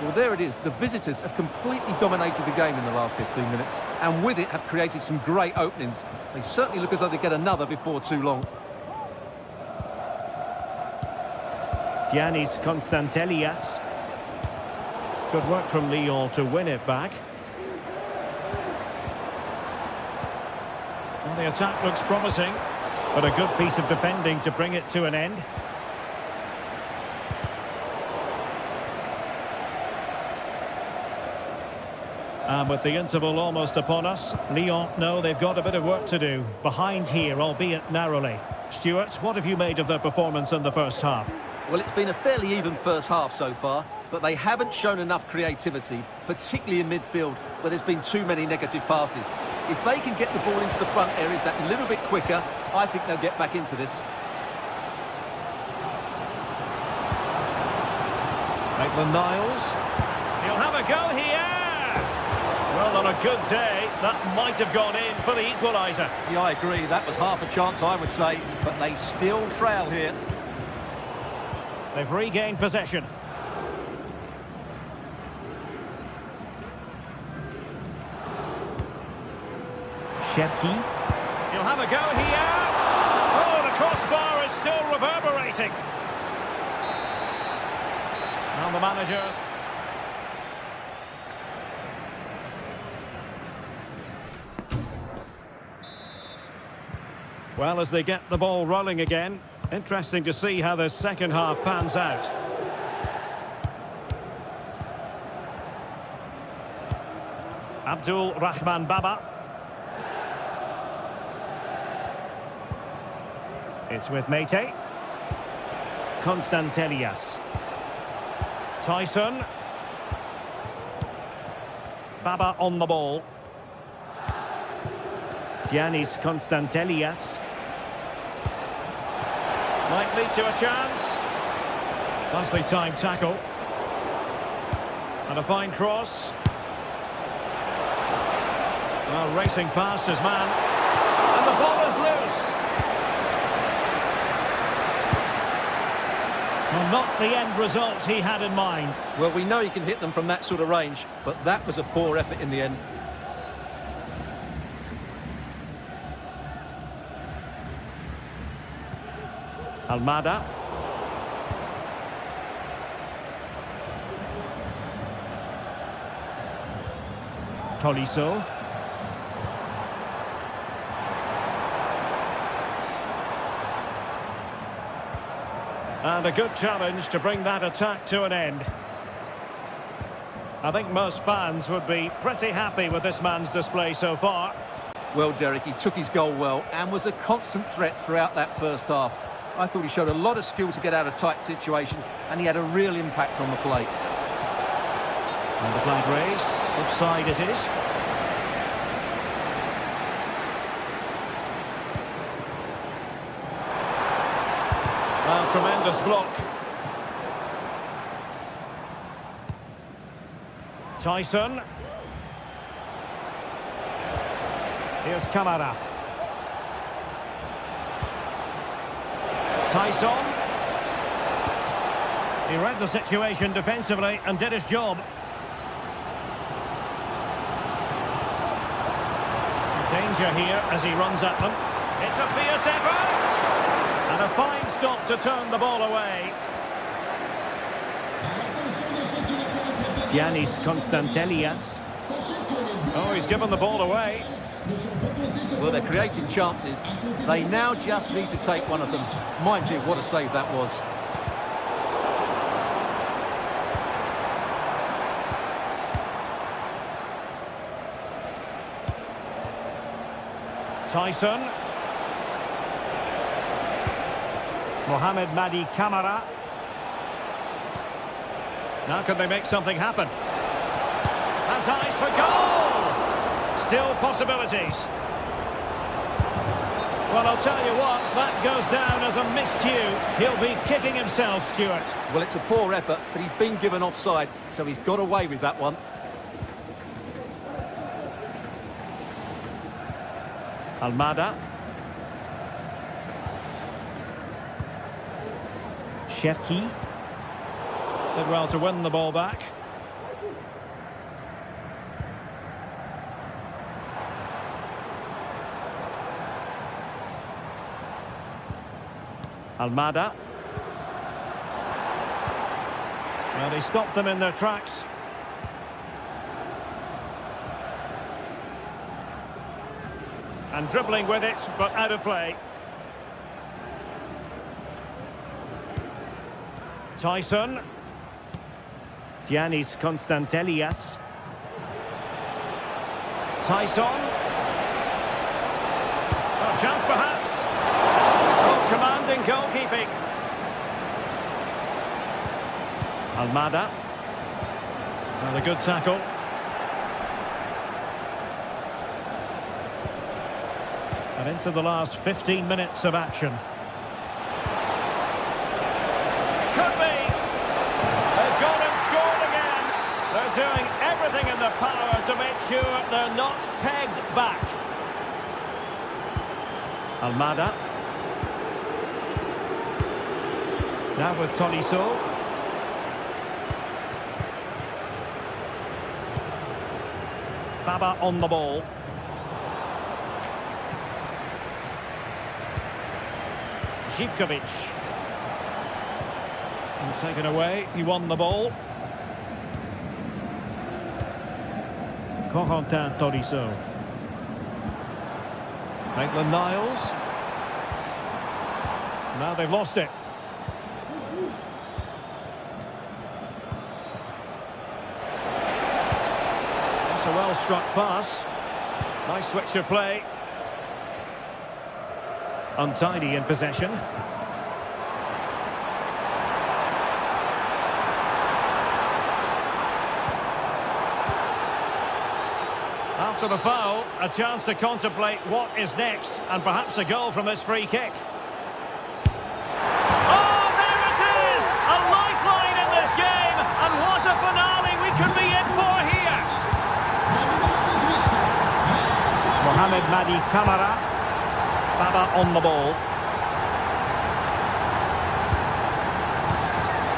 Well, there it is. The visitors have completely dominated the game in the last 15 minutes, and with it have created some great openings. They certainly look as though they get another before too long. Giannis Constantelias. Good work from Lyon to win it back. And the attack looks promising, but a good piece of defending to bring it to an end. And with the interval almost upon us, Lyon know they've got a bit of work to do. Behind here, albeit narrowly. Stuart, what have you made of their performance in the first half? Well, it's been a fairly even first half so far, but they haven't shown enough creativity, particularly in midfield, where there's been too many negative passes. If they can get the ball into the front areas that little bit quicker, I think they'll get back into this. Maitland-Niles. He'll have a go here! Well, on a good day, that might have gone in for the equaliser. Yeah, I agree. That was half a chance, I would say, but they still trail here. They've regained possession. Shepke. He'll have a go here. Oh, the crossbar is still reverberating. Now the manager. Well, as they get the ball rolling again, interesting to see how the second half pans out. Abdul Rahman Baba. It's with Mete. Constantelias. Tyson. Baba on the ball. Giannis Constantelias. Might lead to a chance. Nicely timed tackle. And a fine cross. Well, racing past his man. And the ball is loose. Well, not the end result he had in mind. Well, we know he can hit them from that sort of range, but that was a poor effort in the end. Almada. Tolisso. And a good challenge to bring that attack to an end. I think most fans would be pretty happy with this man's display so far. Well, Derek, he took his goal well and was a constant threat throughout that first half. I thought he showed a lot of skill to get out of tight situations, and he had a real impact on the play. And the flag raised. Offside it is. A tremendous block. Tyson. Here's Camara. Tyson. He read the situation defensively and did his job. Danger here as he runs at them. It's a fierce effort! And a fine stop to turn the ball away. Giannis Constantelias. Oh, he's given the ball away. Well, they're creating chances. They now just need to take one of them. Mind you, what a save that was. Tyson. Mohamed Madi Camara. Now can they make something happen? Has eyes for goal! Still possibilities. Well, I'll tell you what, that goes down as a miscue. He'll be kicking himself, Stuart. Well, it's a poor effort, but he's been given offside, so he's got away with that one. Almada. Shepke. Did well to win the ball back. Almada. Well, he stopped them in their tracks. And dribbling with it, but out of play. Tyson. Giannis Konstantelias. Tyson. A chance perhaps. Oh, commanding goalkeeping. Almada. And a good tackle. And into the last 15 minutes of action. Could be. They've gone and scored again. They're doing everything in their power to make sure they're not pegged back. Almada. Now with Tolisso. Baba on the ball. Zivkovic. And taken away. He won the ball. Corentin Tolisso. Maitland-Niles. Now they've lost it. That's a well-struck pass. Nice switch of play. Untidy in possession. After the foul, a chance to contemplate what is next, and perhaps a goal from this free kick. Oh, there it is! A lifeline in this game, and what a finale we could be in for here! Mohamed Madi Camara. Baba on the ball.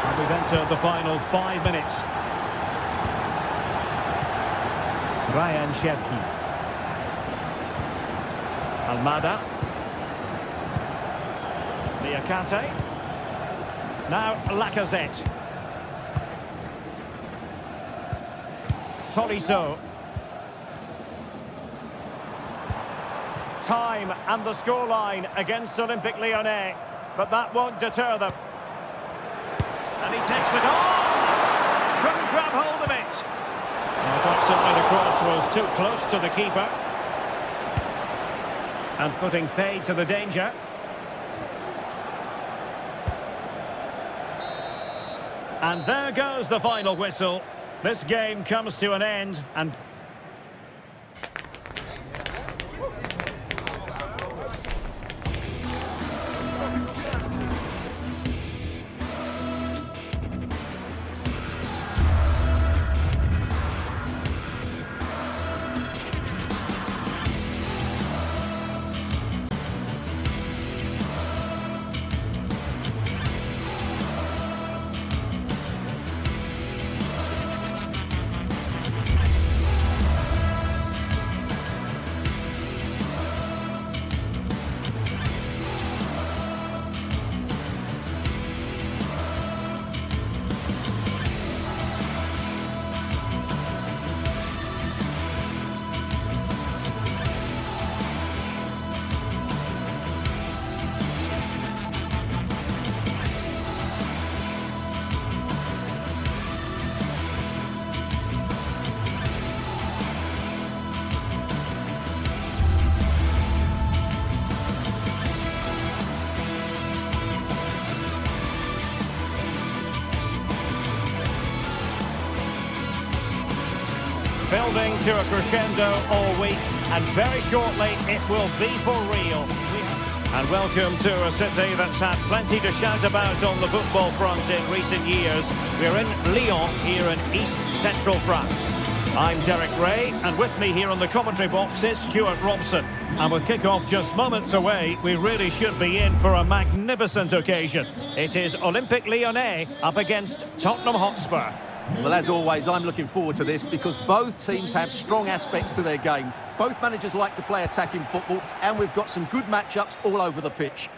And we've entered the final 5 minutes. Ryan Cherki. Almada. Liakate. Now Lacazette. Tolisso. Time and the scoreline against Olympique Lyonnais, but that won't deter them. And he takes it on! Couldn't grab hold of it. I thought certainly the cross was too close to the keeper. And putting paid to the danger. And there goes the final whistle. This game comes to an end, and building to a crescendo all week, and very shortly it will be for real. And welcome to a city that's had plenty to shout about on the football front in recent years. We're in Lyon, here in east-central France. I'm Derek Ray, and with me here on the commentary box is Stuart Robson. And with kick-off just moments away, we really should be in for a magnificent occasion. It is Olympique Lyonnais up against Tottenham Hotspur. Well, as always, I'm looking forward to this because both teams have strong aspects to their game. Both managers like to play attacking football, and we've got some good matchups all over the pitch.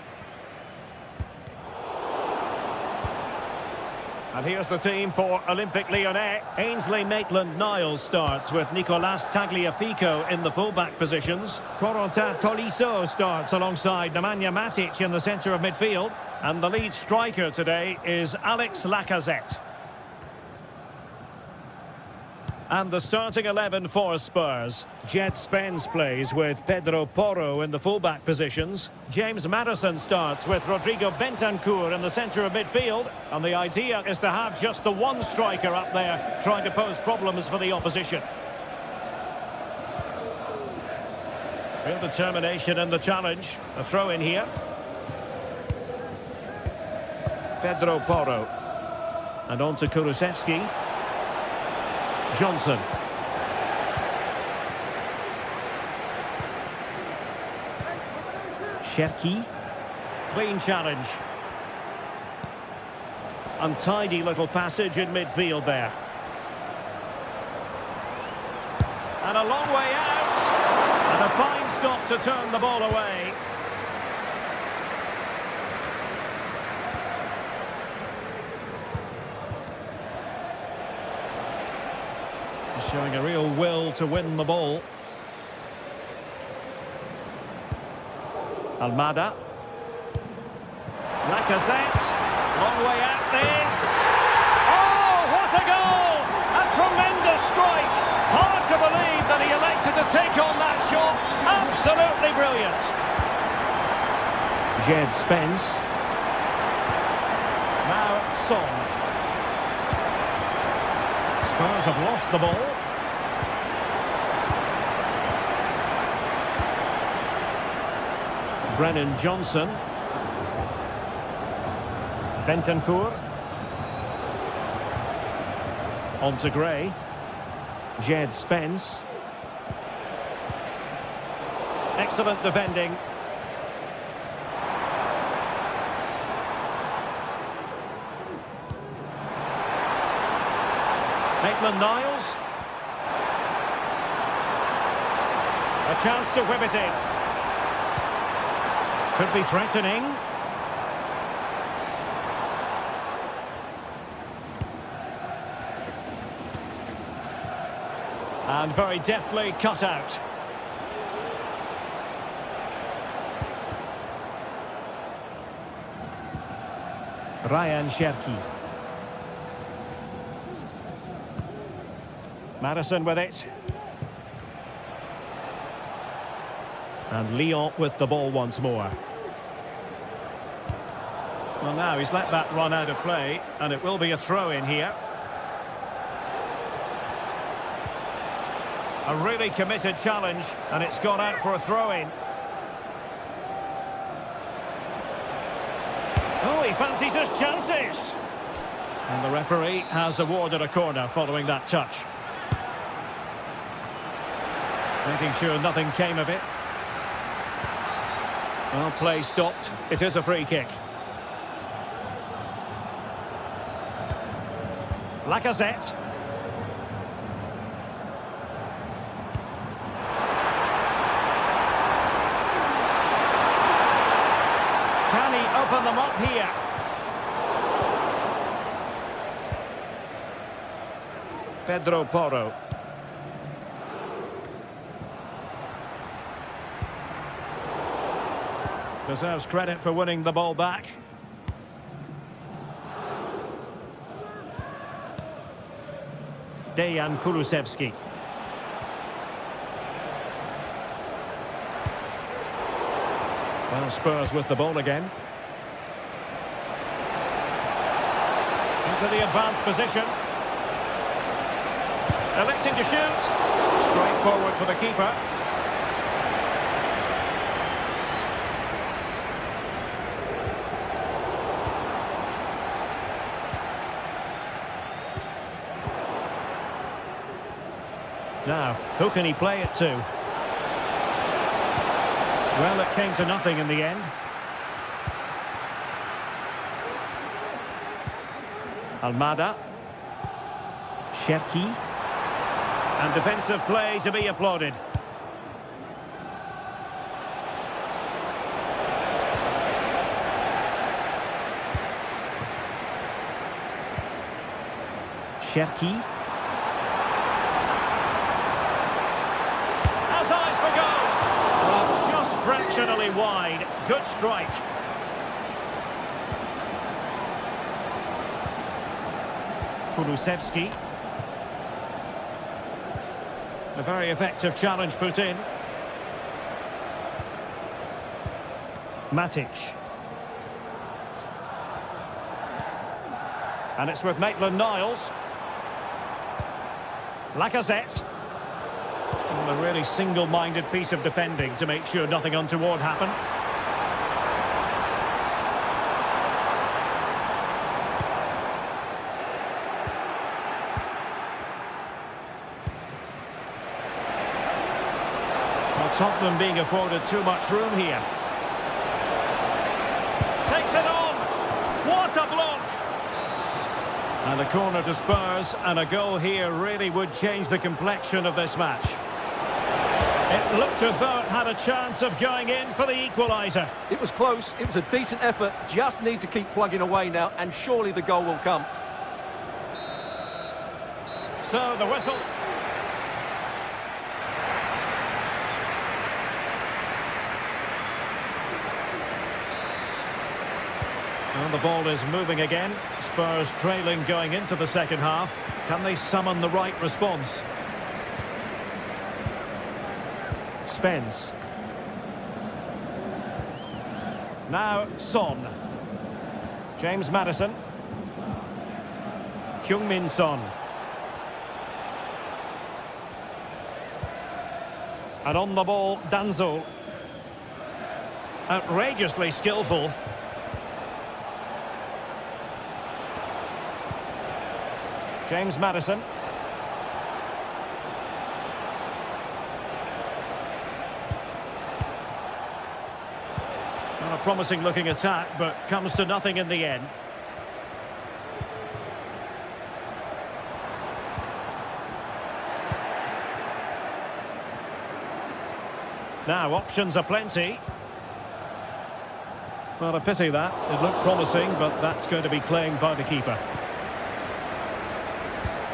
And here's the team for Olympique Lyonnais. Ainsley Maitland-Niles starts with Nicolas Tagliafico in the full-back positions. Corentin Tolisso starts alongside Nemanja Matic in the centre of midfield. And the lead striker today is Alex Lacazette. And the starting 11 for Spurs. Jed Spence plays with Pedro Porro in the full-back positions. James Maddison starts with Rodrigo Bentancur in the centre of midfield. And the idea is to have just the one striker up there trying to pose problems for the opposition. Real determination in the challenge. A throw in here. Pedro Porro. And on to Kulusevski. Johnson. Cherki. Clean challenge. Untidy little passage in midfield there. And a long way out. And a fine stop to turn the ball away. Showing a real will to win the ball. Almada. Lacazette. Long way out this. Oh, what a goal! A tremendous strike. Hard to believe that he elected to take on that shot. Absolutely brilliant. Jed Spence. Now Son. Spurs have lost the ball. Brennan Johnson. Bentancur. On to Gray. Jed Spence. Excellent defending. Maitland-Niles. A chance to whip it in. Could be threatening. And very deftly cut out. Ryan Cherki. Madison with it. And Lyon with the ball once more. Well, now he's let that run out of play, and it will be a throw in here. A really committed challenge, and it's gone out for a throw in. Oh, he fancies his chances. And the referee has awarded a corner following that touch. Making sure nothing came of it. Well, play stopped. It is a free kick. Lacazette. Can he open them up here? Pedro Porro. Deserves credit for winning the ball back. Dejan Kulusevski. Well, Spurs with the ball again. Into the advanced position. Electing to shoot. Straight forward for the keeper. Now, who can he play it to? Well, it came to nothing in the end. Almada. Cherki. And defensive play to be applauded. Cherki. Has eyes for goal. Well, just fractionally wide. Good strike. Kulusevski. A very effective challenge put in. Matic. And it's with Maitland-Niles. Lacazette. And a really single-minded piece of defending to make sure nothing untoward happened. Well, Tottenham being afforded too much room here. Takes it on. What a block! And a corner to Spurs, and a goal here really would change the complexion of this match. It looked as though it had a chance of going in for the equaliser. It was close, it was a decent effort, just need to keep plugging away now, and surely the goal will come. So the whistle. And the ball is moving again. Spurs trailing going into the second half. Can they summon the right response? Spence. Now Son. James Maddison. Heung-min Son. And on the ball, Danzo. Outrageously skillful. James Maddison. Not a promising looking attack, but comes to nothing in the end. Now, options are plenty. Well, a pity that. It looked promising, but that's going to be claimed by the keeper.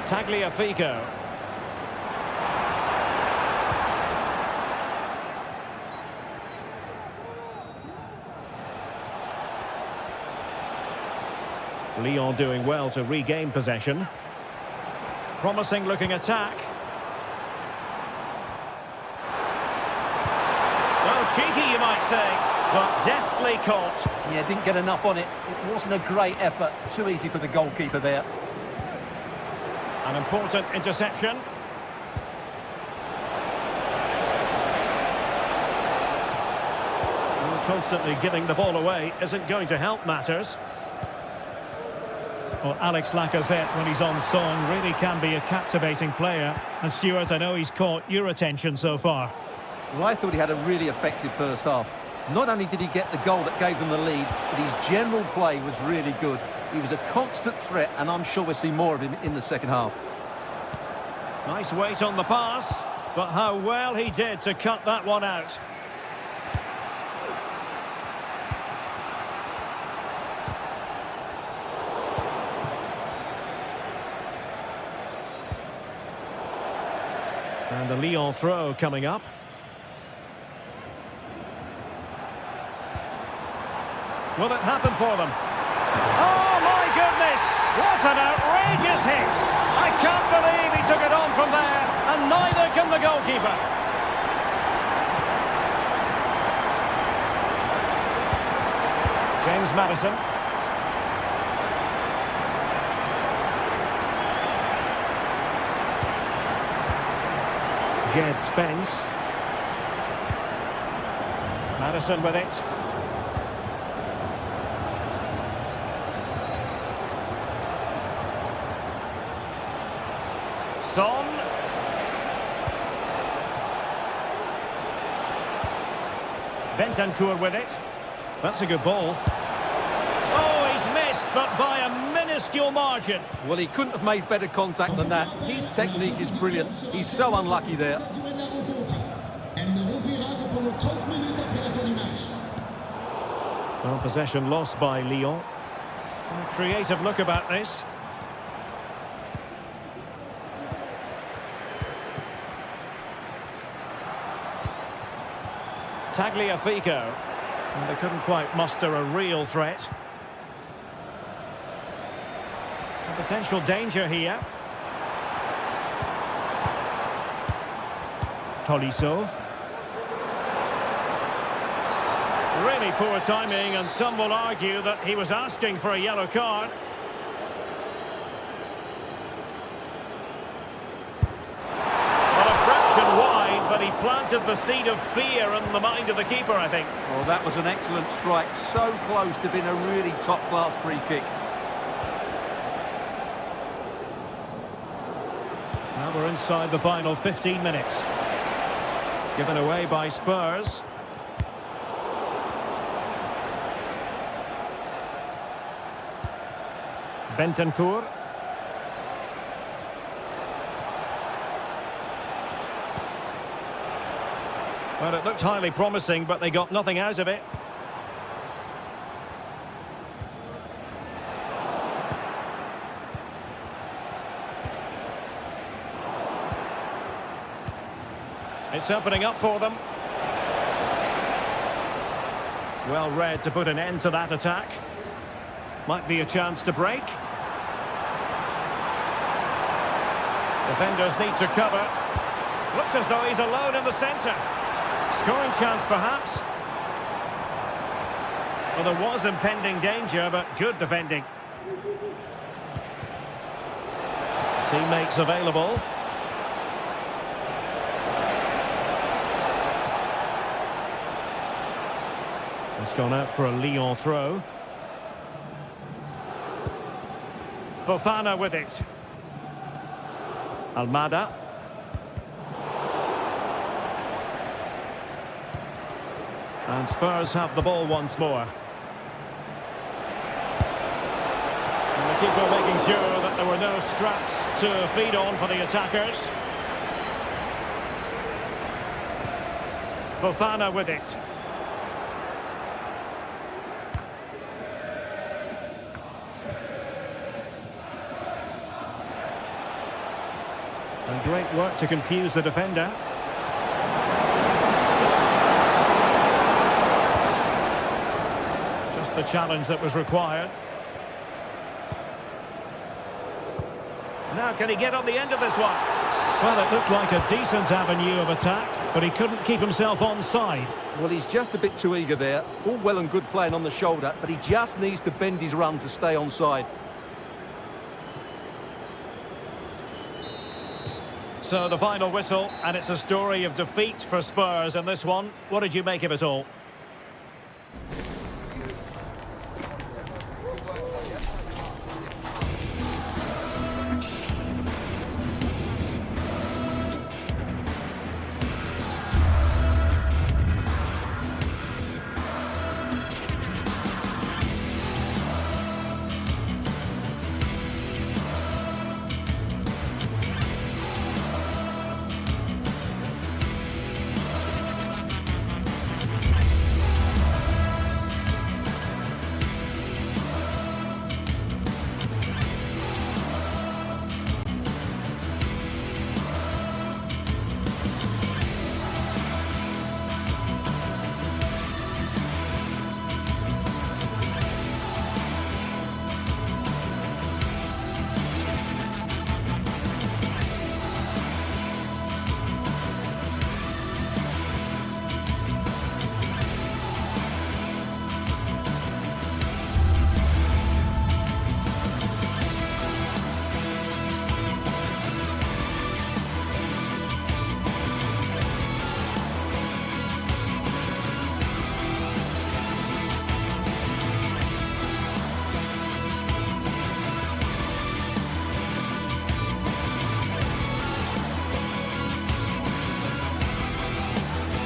Tagliafico. Lyon doing well to regain possession. Promising looking attack. Well, cheeky you might say, but deftly caught. Yeah, didn't get enough on it. It wasn't a great effort. Too easy for the goalkeeper there. An important interception. Well, constantly giving the ball away isn't going to help matters. Well, Alex Lacazette, when he's on song, really can be a captivating player. And Stuart, I know he's caught your attention so far. Well, I thought he had a really effective first half. Not only did he get the goal that gave them the lead, but his general play was really good. He was a constant threat, and I'm sure we'll see more of him in the second half. Nice weight on the pass, but how well he did to cut that one out. And the Lyon throw coming up. Will it happen for them? Oh my goodness! What an outrageous hit! I can't believe he took it on from there, and neither can the goalkeeper. James Maddison. Jed Spence. Maddison with it. Son. Bentancur with it. That's a good ball. Oh, he's missed, but by a minuscule margin. Well, he couldn't have made better contact than that. His technique is brilliant. He's so unlucky there. Well, possession lost by Lyon. A creative look about this. Tagliafico. And they couldn't quite muster a real threat. A potential danger here. Tolisso. Really poor timing, and some will argue that he was asking for a yellow card. Well, a fraction wide, but he planted the seed of fear in the mind of the keeper, I think. Well, that was an excellent strike. So close to being a really top-class free kick. Now we're inside the final 15 minutes. Given away by Spurs. Bentancur. Well, it looked highly promising, but they got nothing out of it. It's opening up for them. Well read to put an end to that attack. Might be a chance to break. Defenders need to cover. Looks as though he's alone in the centre. Scoring chance, perhaps. Well, there was impending danger, but good defending. Teammates available. It's gone out for a Lyon throw. Fofana with it. Almada. And Spurs have the ball once more. And the keeper making sure that there were no straps to feed on for the attackers. Fofana with it. And great work to confuse the defender. Just the challenge that was required. Now can he get on the end of this one? Well, it looked like a decent avenue of attack, but he couldn't keep himself onside. Well, he's just a bit too eager there. All well and good playing on the shoulder, but he just needs to bend his run to stay onside. So the final whistle, and it's a story of defeat for Spurs in this one. What did you make of it all?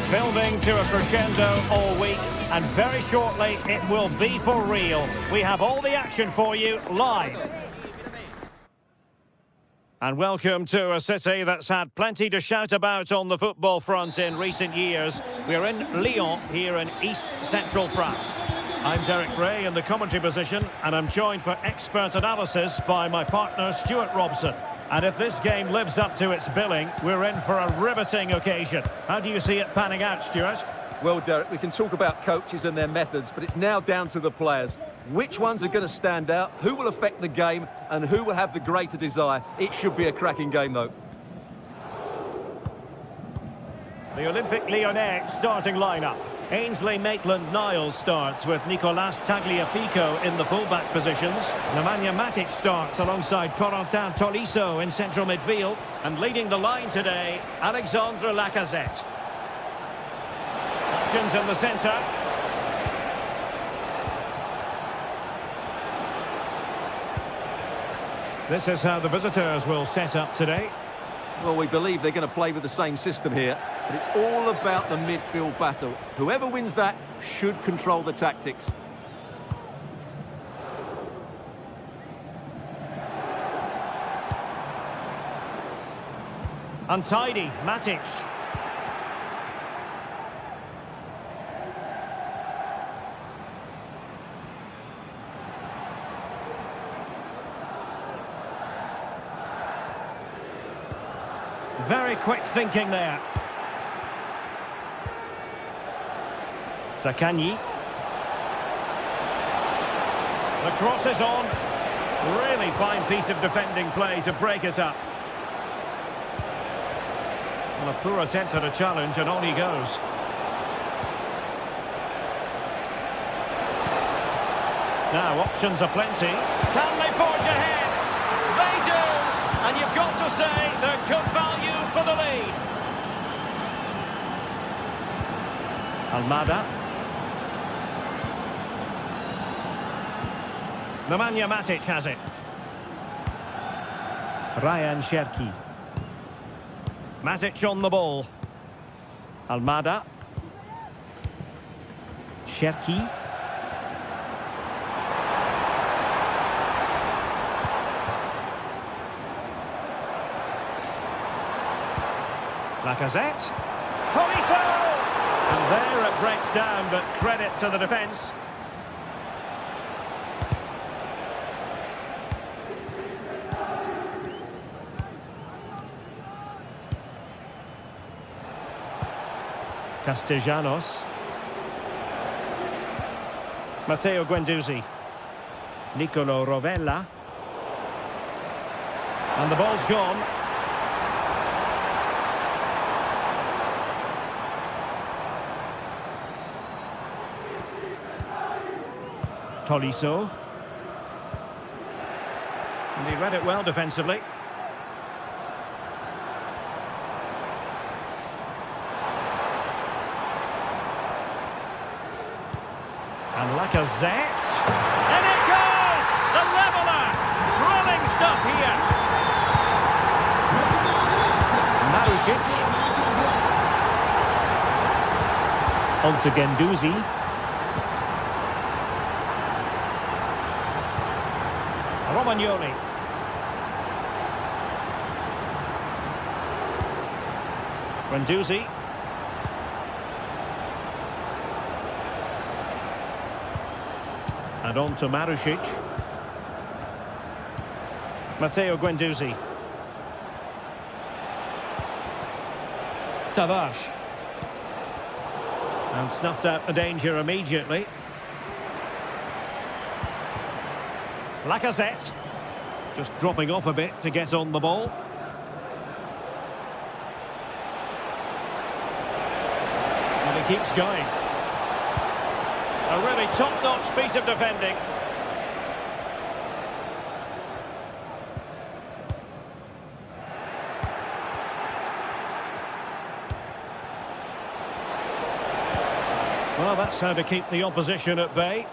Building to a crescendo all week, and very shortly it will be for real. We have all the action for you live. And welcome to a city that's had plenty to shout about on the football front in recent years. We're in Lyon, here in East Central France. I'm Derek Ray in the commentary position, and I'm joined for expert analysis by my partner Stuart Robson. And if this game lives up to its billing, we're in for a riveting occasion. How do you see it panning out, Stuart? Well, Derek, we can talk about coaches and their methods, but it's now down to the players. Which ones are going to stand out, who will affect the game, and who will have the greater desire? It should be a cracking game, though. The Olympique Lyonnais starting lineup. Ainsley Maitland-Niles starts with Nicolas Tagliafico in the fullback positions. Nemanja Matic starts alongside Corentin Tolisso in central midfield. And leading the line today, Alexandre Lacazette. Options in the centre. This is how the visitors will set up today. Well, we believe they're going to play with the same system here, but it's all about the midfield battle. Whoever wins that should control the tactics. Untidy, Matic. Very quick thinking there. Zaccagni. The cross is on. Really fine piece of defending play to break it up. Well, a poor attempt at a challenge, and on he goes. Now, options are plenty. Can they forge ahead? They do! And you've got to say they're good value for the lead. Almada. Nemanja Matic has it. Ryan Cherki. Matic on the ball. Almada. Cherki. Lacazette. Tolisso! And there it breaks down, but credit to the defence. Castellanos. Matteo Guendouzi. Nicolo Rovella. And the ball's gone. Tolisso. And he read it well defensively. And Lacazette. And it goes! The leveller! Thrilling stuff here. Marusic. On to Guendouzi. Romagnoli. Guendouzi. And on to Marusic. Matteo Guendouzi. Tavares. And snuffed out the danger immediately. Lacazette. Just dropping off a bit to get on the ball. And he keeps going. A really top-notch piece of defending. Well, that's how to keep the opposition at bay.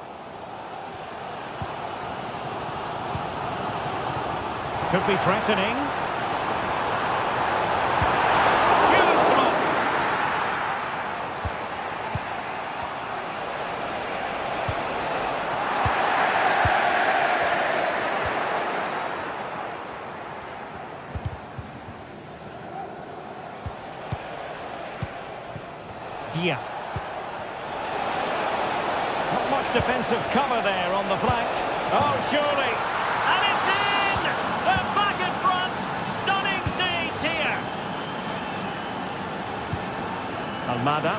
Could be threatening. Huge block. Dia. Not much defensive cover there on the flank. Oh, surely. And it's in! They're back in front. Stunning scenes here. Almada.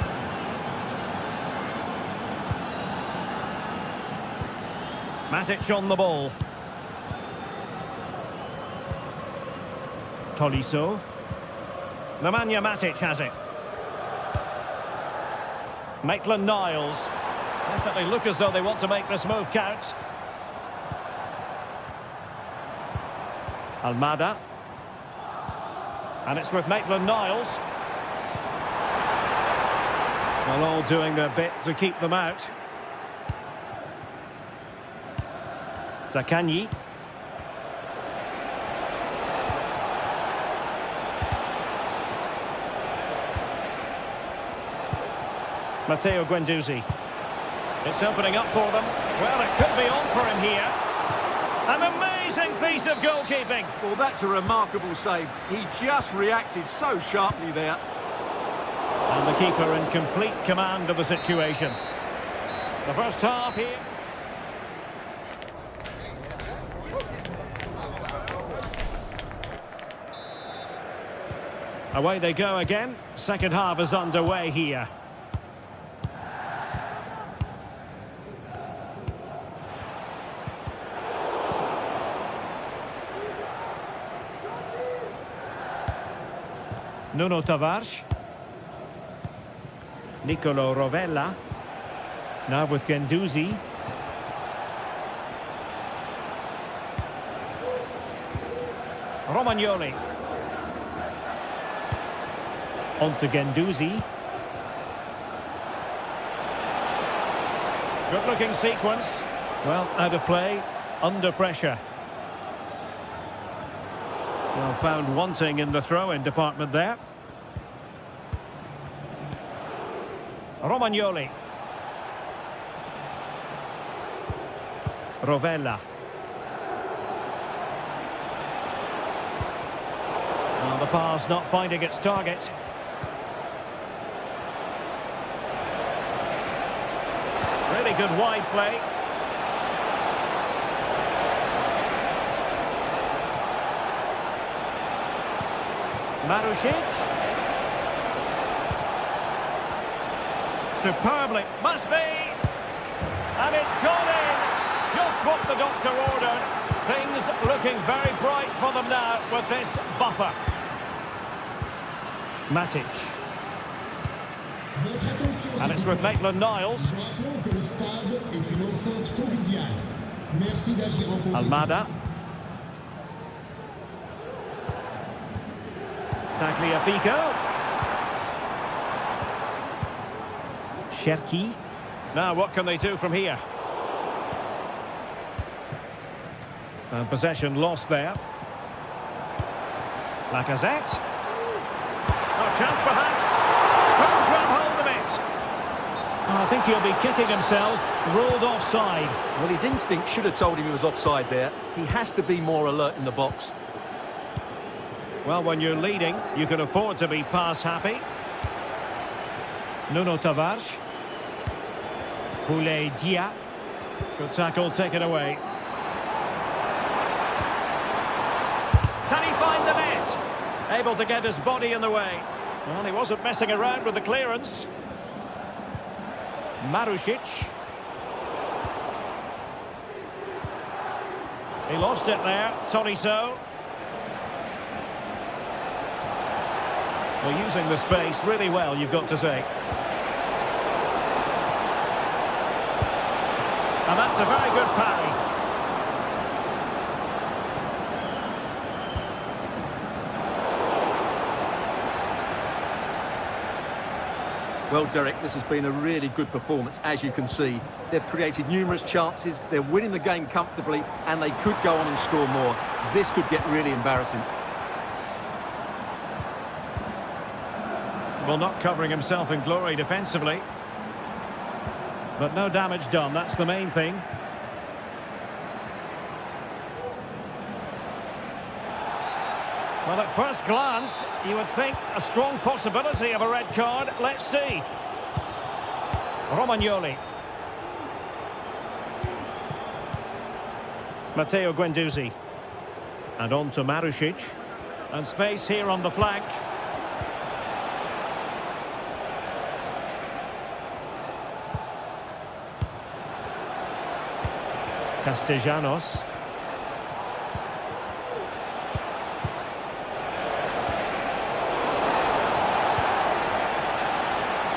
Matic on the ball. Tolisso. Nemanja Matic has it. Maitland-Niles. Definitely look as though they want to make this move count. Almada. And it's with Maitland-Niles. Well, all doing their bit to keep them out. Zaccagni. Matteo Guendouzi. It's opening up for them. Well, it could be on for him here. An amazing piece of goalkeeping. Well, that's a remarkable save. He just reacted so sharply there. And the keeper in complete command of the situation. The first half here. Away they go again. Second half is underway here. Nuno Tavares. Nicolo Rovella. Now with Guendouzi. Romagnoli. On to Guendouzi. Good looking sequence. Well, out of play, under pressure. Well, found wanting in the throw-in department there. Romagnoli. Rovella. Well, the pass not finding its target. Really good wide play. Marušić. Superbly. Must be. And it's gone in. Just what the doctor ordered. Things looking very bright for them now with this buffer. Matic. And it's with Maitland-Niles. Almada. Tagliafico. Cherki. Now what can they do from here? And possession lost there. Lacazette. No chance perhaps. Couldn't grab hold of it. Oh, I think he'll be kicking himself. Ruled offside. Well, his instinct should have told him he was offside there. He has to be more alert in the box. Well, when you're leading, you can afford to be pass happy. Nuno Tavares. Boulaye Dia. Good tackle taken away. Can he find the net? Able to get his body in the way. Well, he wasn't messing around with the clearance. Marušić. He lost it there. Tolisso. Well, using the space really well, you've got to say. And that's a very good parry. Well, Derek, this has been a really good performance, as you can see. They've created numerous chances, they're winning the game comfortably, and they could go on and score more. This could get really embarrassing. Well, not covering himself in glory defensively. But no damage done, that's the main thing. Well, at first glance, you would think a strong possibility of a red card. Let's see. Romagnoli. Matteo Guendouzi. And on to Marušić. And space here on the flank. Castellanos.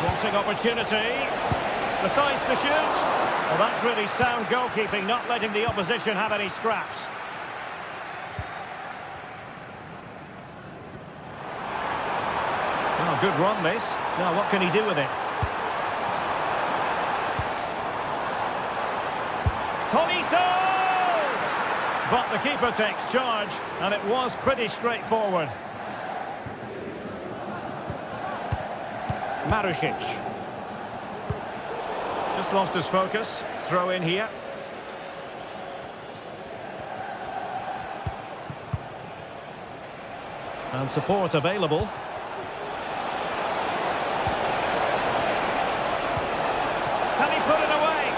Crossing opportunity. Decides to shoot. Well, that's really sound goalkeeping, not letting the opposition have any scraps. Oh, good run, this. Now, what can he do with it? Tolisso! But the keeper takes charge, and it was pretty straightforward. Marusic. Just lost his focus. Throw in here. And support available. Can he put it away?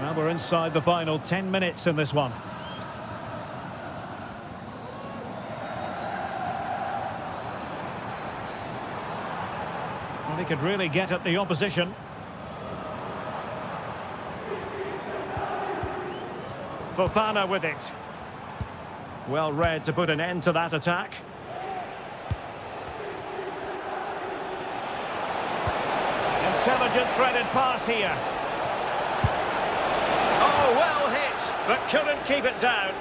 Now we're inside the final 10 minutes in this one. Well, he could really get at the opposition. Fofana with it. Well read to put an end to that attack. Intelligent threaded pass here. Oh, well hit, but couldn't keep it down.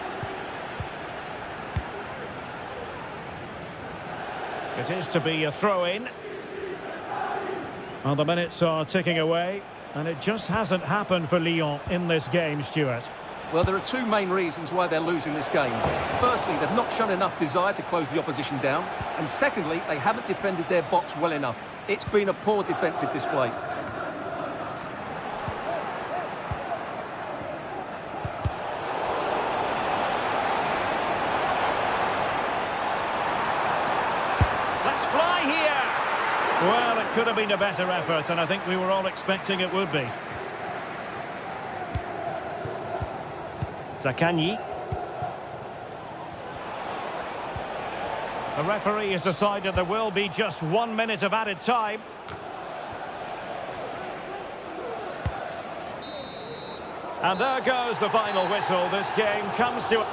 It is to be a throw-in. Well, the minutes are ticking away, and it just hasn't happened for Lyon in this game, Stuart. Well, there are two main reasons why they're losing this game. Firstly, they've not shown enough desire to close the opposition down. And secondly, they haven't defended their box well enough. It's been a poor defensive display. Let's fly here! Well, it could have been a better effort, and I think we were all expecting it would be. Zaccagni. The referee has decided there will be just 1 minute of added time. And there goes the final whistle. This game comes to...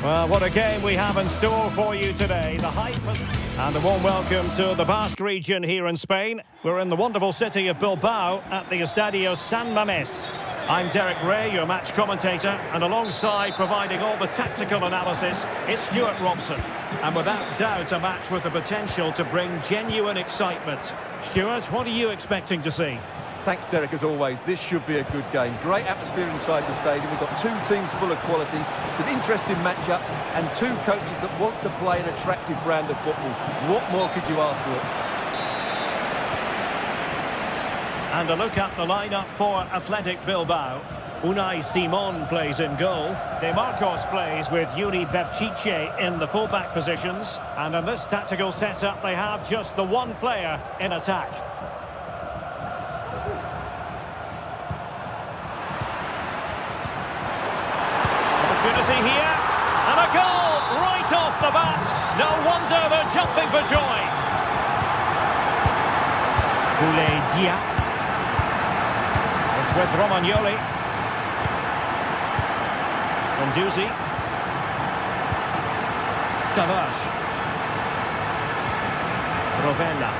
Well, what a game we have in store for you today. The hype and a warm welcome to the Basque region here in Spain. We're in the wonderful city of Bilbao at the Estadio San Mamés. I'm Derek Ray, your match commentator, and alongside providing all the tactical analysis is Stuart Robson. And without doubt, a match with the potential to bring genuine excitement. Stuart, what are you expecting to see? Thanks, Derek, as always. This should be a good game. Great atmosphere inside the stadium. We've got two teams full of quality, some interesting matchups, and two coaches that want to play an attractive brand of football. What more could you ask for? And a look at the lineup for Athletic Bilbao. Unai Simon plays in goal. De Marcos plays with Yuri Berchiche in the fullback positions. And in this tactical setup, they have just the one player in attack. Opportunity here. And a goal right off the bat. No wonder they're jumping for joy. Boulaye with Romagnoli. Guendouzi. Tavares. Rovella.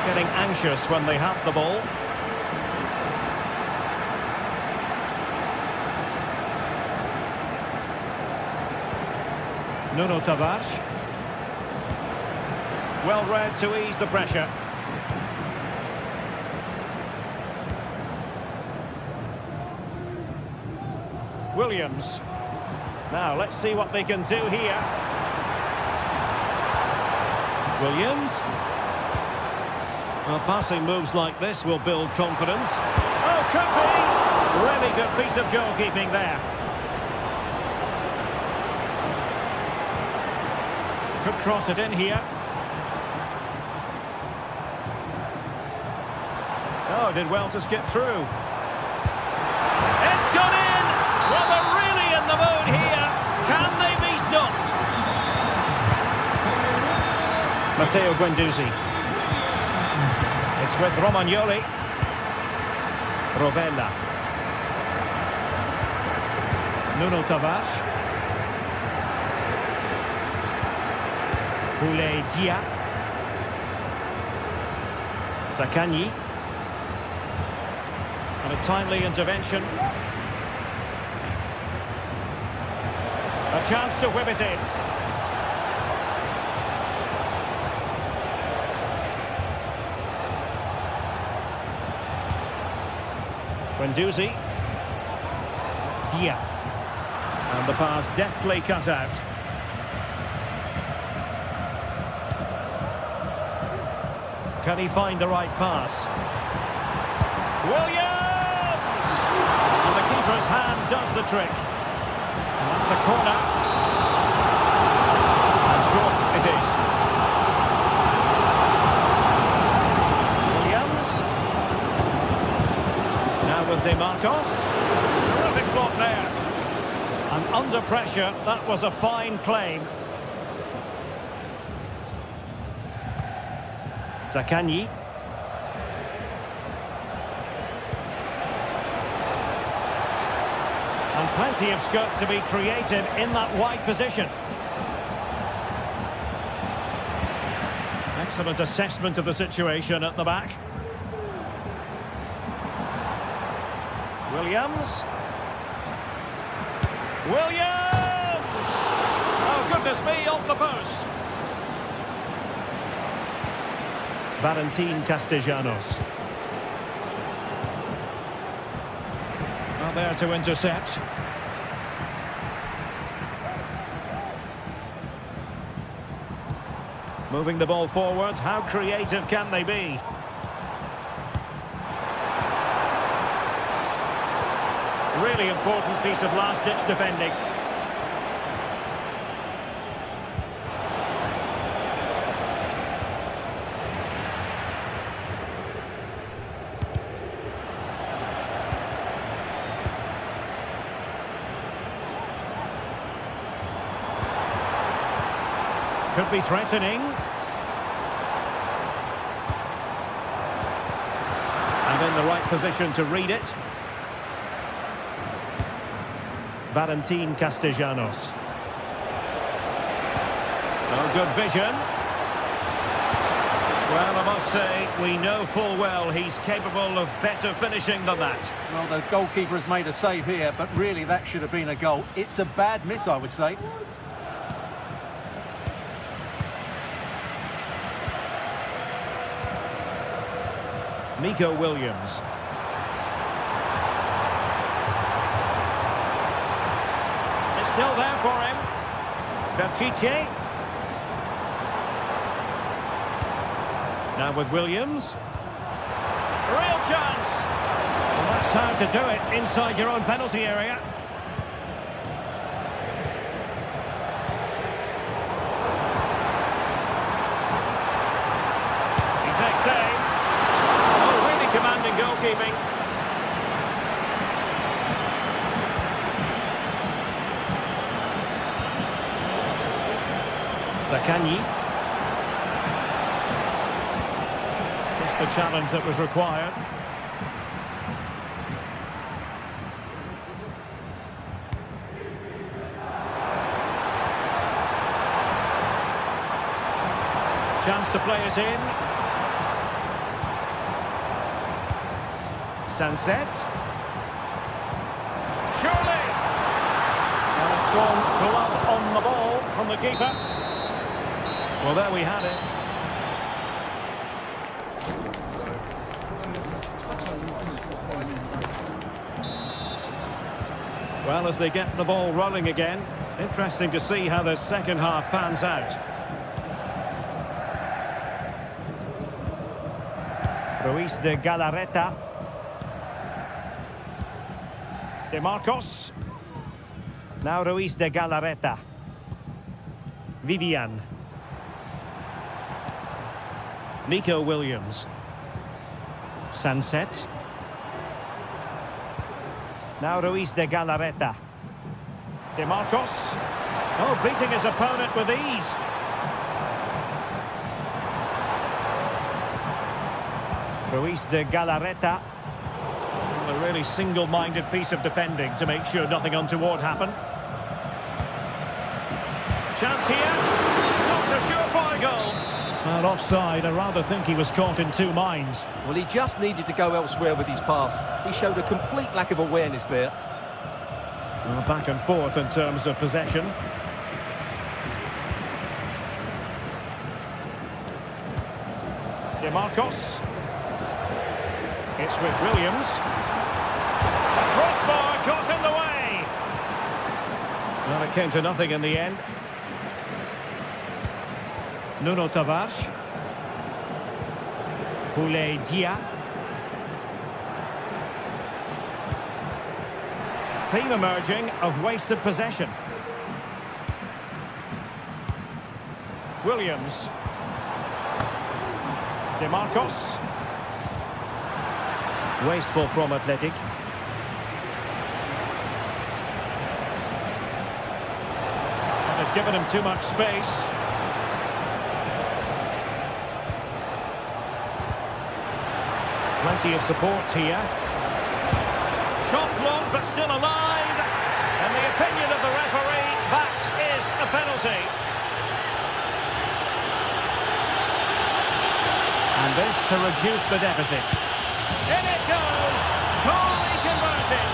Getting anxious when they have the ball. Nuno Tavares. Well read to ease the pressure. Williams. Now, let's see what they can do here. Williams. Well, passing moves like this will build confidence. Oh, could be! Really good piece of goalkeeping there. Could cross it in here. Oh, did well to skip through. It's gone in! Well, they're really in the mood here. Can they be stopped? Matteo Guendouzi. It's with Romagnoli. Rovella. Nuno Tavares. Boulaye. Zaccagni. And a timely intervention. A chance to whip it in. Guendouzi. Dia. And the pass deftly cut out. Can he find the right pass? Williams! And the keeper's hand does the trick. And that's a corner. And short it is. Williams. Now with De Marcos. Terrific block there. And under pressure, that was a fine claim. Zaccagni. And plenty of scope to be created in that wide position. Excellent assessment of the situation at the back. Williams. Williams! Oh, goodness me, off the post. Valentin Castellanos. Not there to intercept. Moving the ball forward, how creative can they be? Really important piece of last-ditch defending. Could be threatening. And in the right position to read it. Valentin Castellanos. Oh, good vision. Well, I must say, we know full well he's capable of better finishing than that. Well, the goalkeeper has made a save here, but really that should have been a goal. It's a bad miss, I would say. Nico Williams. It's still there for him. Berchiche. Now with Williams. Real chance. Well, that's how to do it inside your own penalty area. He takes aim. Oh, really commanding goalkeeping. Zaccagni. The challenge that was required. Chance to play it in. Sunset. Surely! And a strong glove on the ball from the keeper. Well, there we had it. Well, as they get the ball rolling again, interesting to see how the second half pans out. Ruiz de Galarreta. De Marcos. Now Ruiz de Galarreta. Vivian. Nico Williams. Sunset. Now Ruiz de Galarreta. De Marcos. Oh, beating his opponent with ease. Ruiz de Galarreta. A really single-minded piece of defending to make sure nothing untoward happened. Chance here. Not a surefire goal. Well, offside. I rather think he was caught in two minds. Well, he just needed to go elsewhere with his pass. He showed a complete lack of awareness there. Well, back and forth in terms of possession. De Marcos. It's with Williams. A crossbar caught in the way. Well, it came to nothing in the end. Nuno Tavares. Boulaye Dia. Theme emerging of wasted possession. Williams. De Marcos. Wasteful from Athletic. And they've given him too much space. Plenty of support here. Shot blocked, but still alive. And the opinion of the referee, that is a penalty. And this to reduce the deficit. In it goes! Totally converted.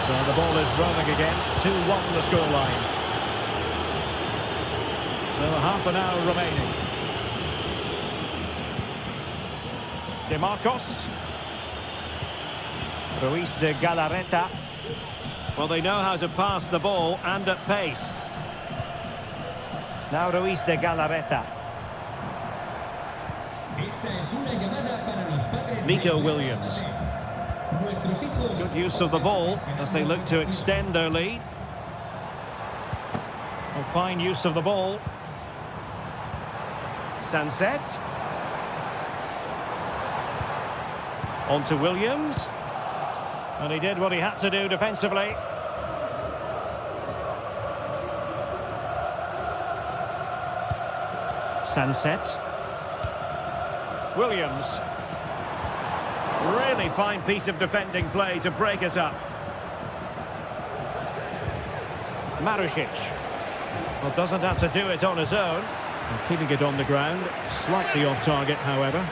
So the ball is rolling again. 2-1 the scoreline. So half an hour remaining. De Marcos. Ruiz de Galarreta. Well, they know how to pass the ball and at pace. Now Ruiz de Galarreta. Nico Williams. Good use of the ball as they look to extend their lead. Well, fine use of the ball. Sunset. On to Williams. And he did what he had to do defensively. Sunset. Williams. Really fine piece of defending play to break us up. Marusic. Well, doesn't have to do it on his own. And keeping it on the ground. Slightly off target, however.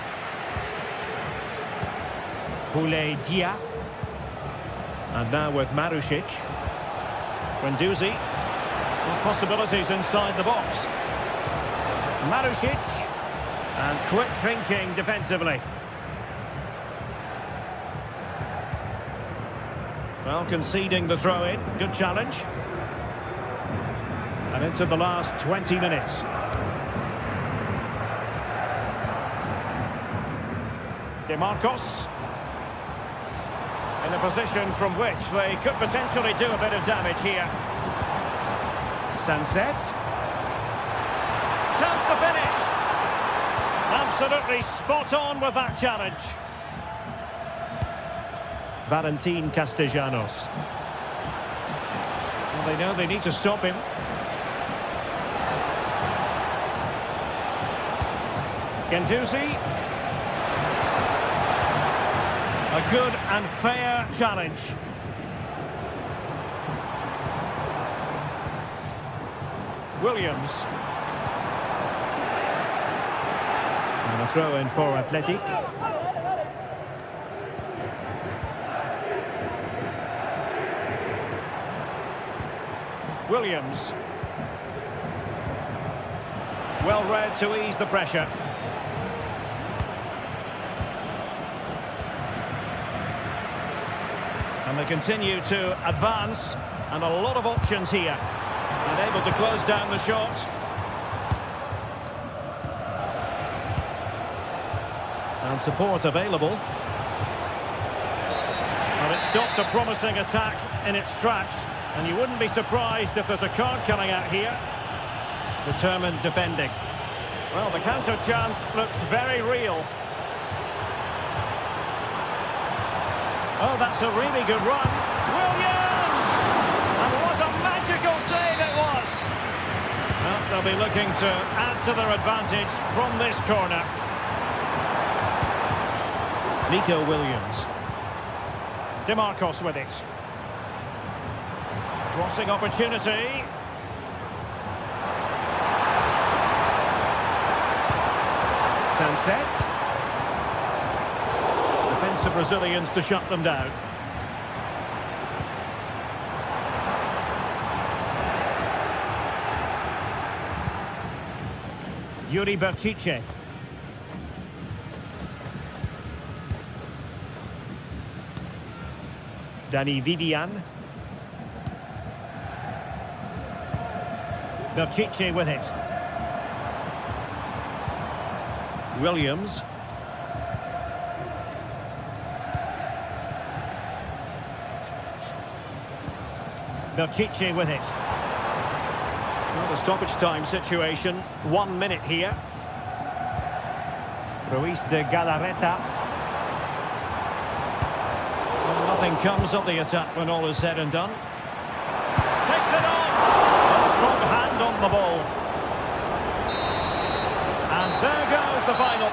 Boulaye Dia. And now with Marusic. Guendouzi. Well, possibilities inside the box. Marusic. And quick thinking defensively. Well, conceding the throw-in. Good challenge. And into the last 20 minutes. DeMarcos. In a position from which they could potentially do a bit of damage here. Sunset. Chance to finish. Absolutely spot on with that challenge. Valentin Castellanos. Well, they know they need to stop him. Guendouzi. A good and fair challenge. Williams. And a throw in for Atletico. Williams. Well read to ease the pressure. And they continue to advance, and a lot of options here. And able to close down the shot. And support available. Well, it stopped a promising attack in its tracks, and you wouldn't be surprised if there's a card coming out here. Determined defending. Well, the counter chance looks very real. Oh, that's a really good run. Williams! And what a magical save it was! Well, they'll be looking to add to their advantage from this corner. Nico Williams. DeMarcos with it. Crossing opportunity. Sunset. Defensive Brazilians to shut them down. Yuri Berchiche. Danny Vivian. Berchiche with it. Williams. Berchiche with it. Well, the stoppage time situation, 1 minute here. Ruiz de Galarreta. Well, nothing comes of the attack when all is said and done. Takes it on! A strong hand on the ball. And there goes the final.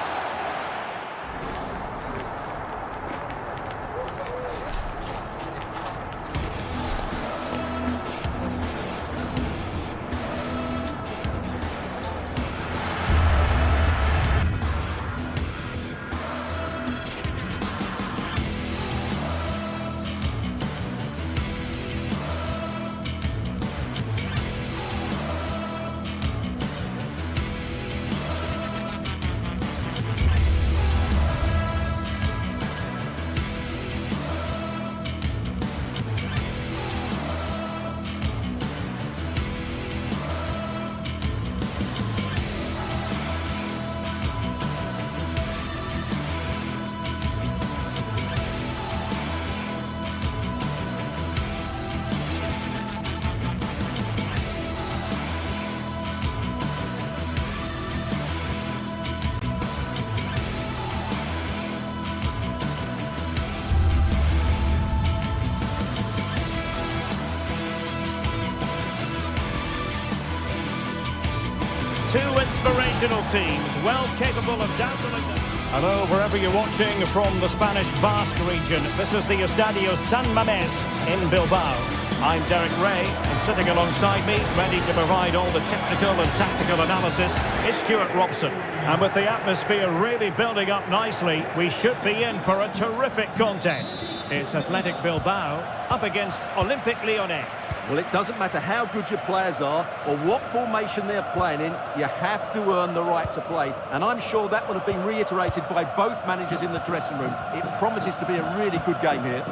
Two inspirational teams, well capable of dazzling them. Hello, wherever you're watching from the Spanish Basque region. This is the Estadio San Mamés in Bilbao. I'm Derek Ray. Sitting alongside me, ready to provide all the technical and tactical analysis, is Stuart Robson. And with the atmosphere really building up nicely, we should be in for a terrific contest. It's Athletic Bilbao up against Olympique Lyonnais. Well, it doesn't matter how good your players are or what formation they're playing in, you have to earn the right to play. And I'm sure that would have been reiterated by both managers in the dressing room. It promises to be a really good game here.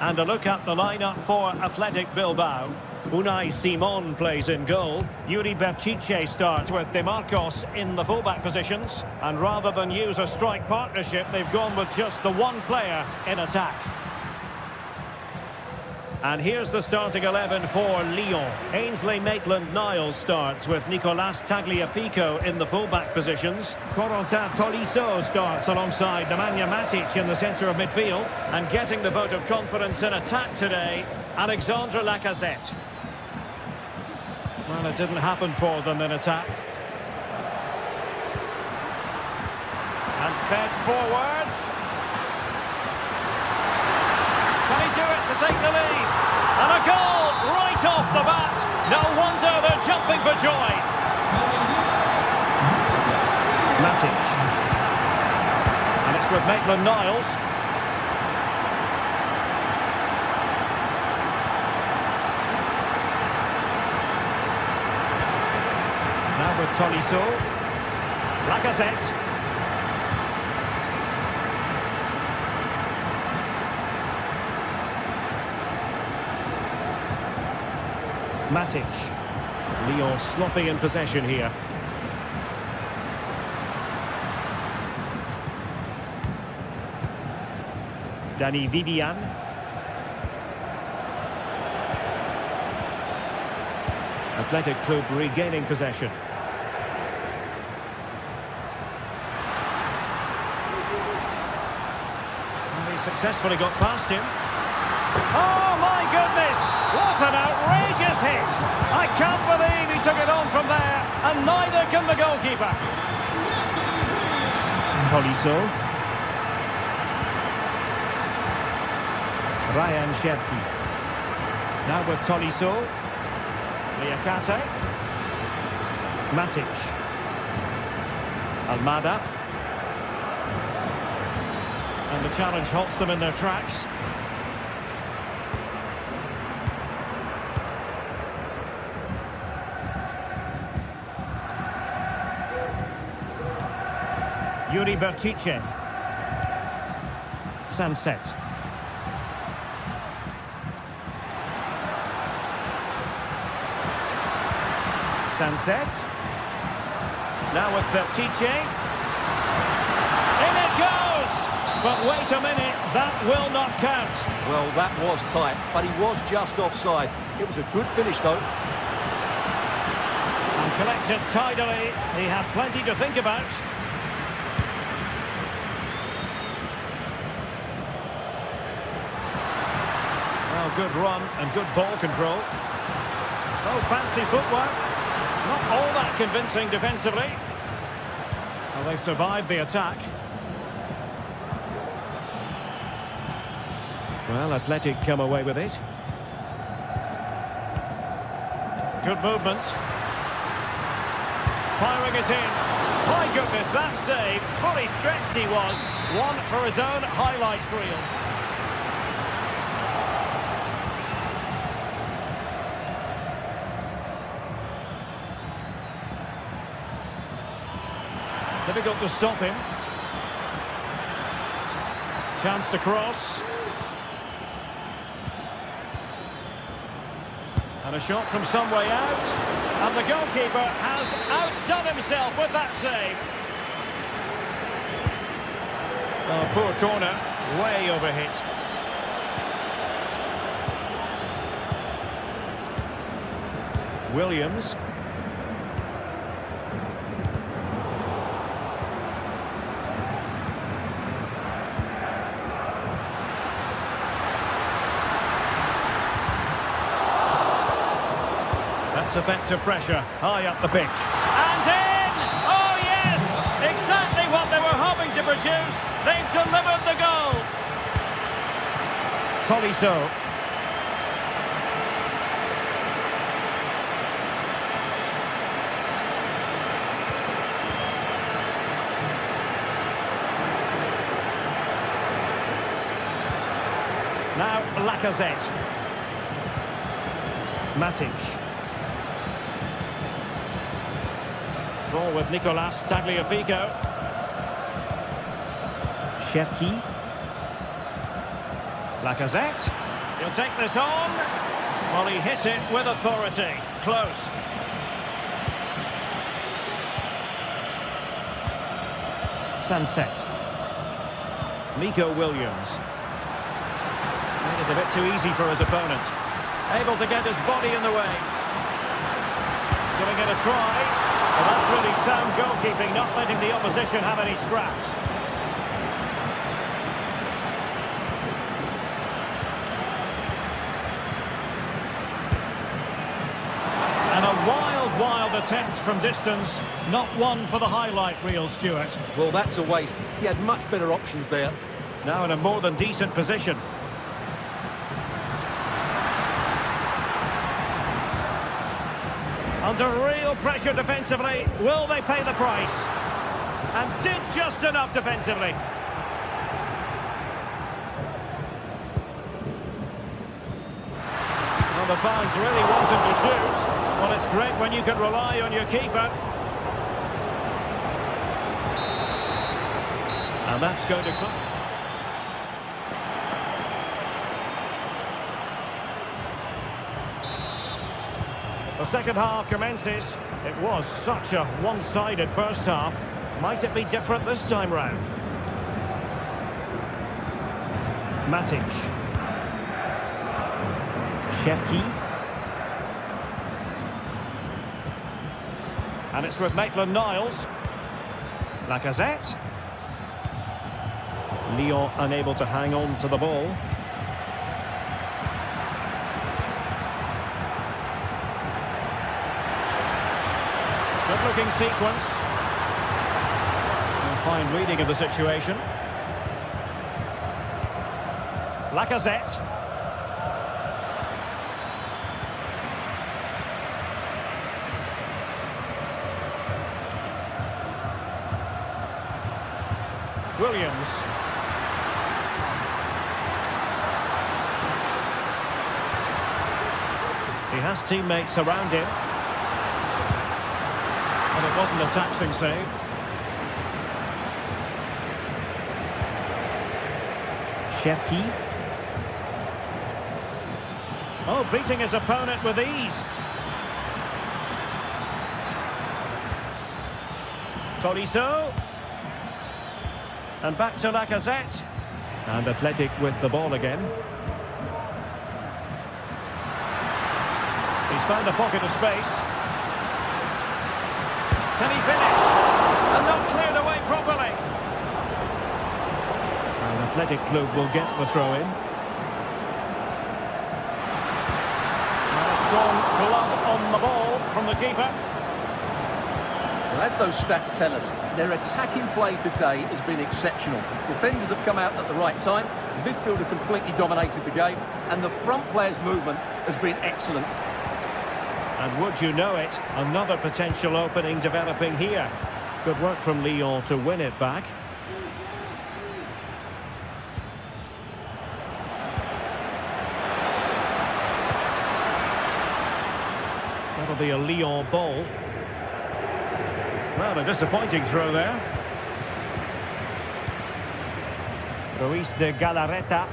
And a look at the lineup for Athletic Bilbao. Unai Simon plays in goal. Yuri Berchiche starts with De Marcos in the fullback positions. And rather than use a strike partnership, they've gone with just the one player in attack. And here's the starting 11 for Lyon. Ainsley Maitland-Niles starts with Nicolas Tagliafico in the fullback positions. Corentin Tolisso starts alongside Nemanja Matic in the centre of midfield. And getting the vote of confidence in attack today, Alexandre Lacazette. Well, it didn't happen for them in attack. And fed forwards. Can he do it to take the lead? And a goal right off the bat. No wonder they're jumping for joy. Matic. And it's with Maitland-Niles. Now with Tolisso. Lacazette. Matic. Lyon sloppy in possession here. Danny Vivian. Athletic Club regaining possession. And he successfully got past him. Oh my goodness! What an outrageous hit! I can't believe he took it on from there, and neither can the goalkeeper. Tolisso. Ryan Cherki. Now with Tolisso. Liakate. Matic. Almada. And the challenge halts them in their tracks. Yuri Berchiche. Sunset. Sunset. Now with Berchiche. In it goes! But wait a minute, that will not count. Well, that was tight, but he was just offside. It was a good finish, though. And collected tidily. He had plenty to think about. Good run and good ball control. Oh, fancy footwork. Not all that convincing defensively. Well, they survived the attack. Well, Athletic come away with it. Good movement. Firing it in. My goodness, that save. Fully stretched he was. One for his own highlights reel. Difficult to stop him. Chance to cross. And a shot from some way out. And the goalkeeper has outdone himself with that save. Oh, poor corner. Way overhit. Williams. Effective pressure high up the pitch. And in! Oh yes! Exactly what they were hoping to produce. They've delivered the goal. Tolisso. Now Lacazette. Matic. Ball with Nicolas Tagliafico. Cherki. Lacazette. He'll take this on. Well, he hit it with authority. Close. Sunset. Nico Williams. It is a bit too easy for his opponent. Able to get his body in the way. Giving it a try. Well, that's really sound goalkeeping, not letting the opposition have any scraps. And a wild attempt from distance. Not one for the highlight reel, Stuart. Well, that's a waste. He had much better options there. Now in a more than decent position. Under real pressure defensively. Will they pay the price? And did just enough defensively. Well, the fans really want him to shoot. Well, it's great when you can rely on your keeper. And that's going to... The second half commences. It was such a one-sided first half. Might it be different this time round? Matic. Cherki. And it's with Maitland-Niles. Lacazette. Lyon unable to hang on to the ball. Good-looking sequence. And fine reading of the situation. Lacazette. Williams. He has teammates around him. And it wasn't a taxing save. Cherki. Oh, beating his opponent with ease. Tolisso. And back to Lacazette. And Athletic with the ball again. He's found a pocket of space. Can he finish? And not cleared away properly. And Athletic Club will get the throw-in. And a strong glove on the ball from the keeper. Well, as those stats tell us, their attacking play today has been exceptional. Defenders have come out at the right time, the midfield have completely dominated the game, and the front players' movement has been excellent. And would you know it, another potential opening developing here. Good work from Lyon to win it back. That'll be a Lyon ball. Well, a disappointing throw there. Ruiz de Galarreta.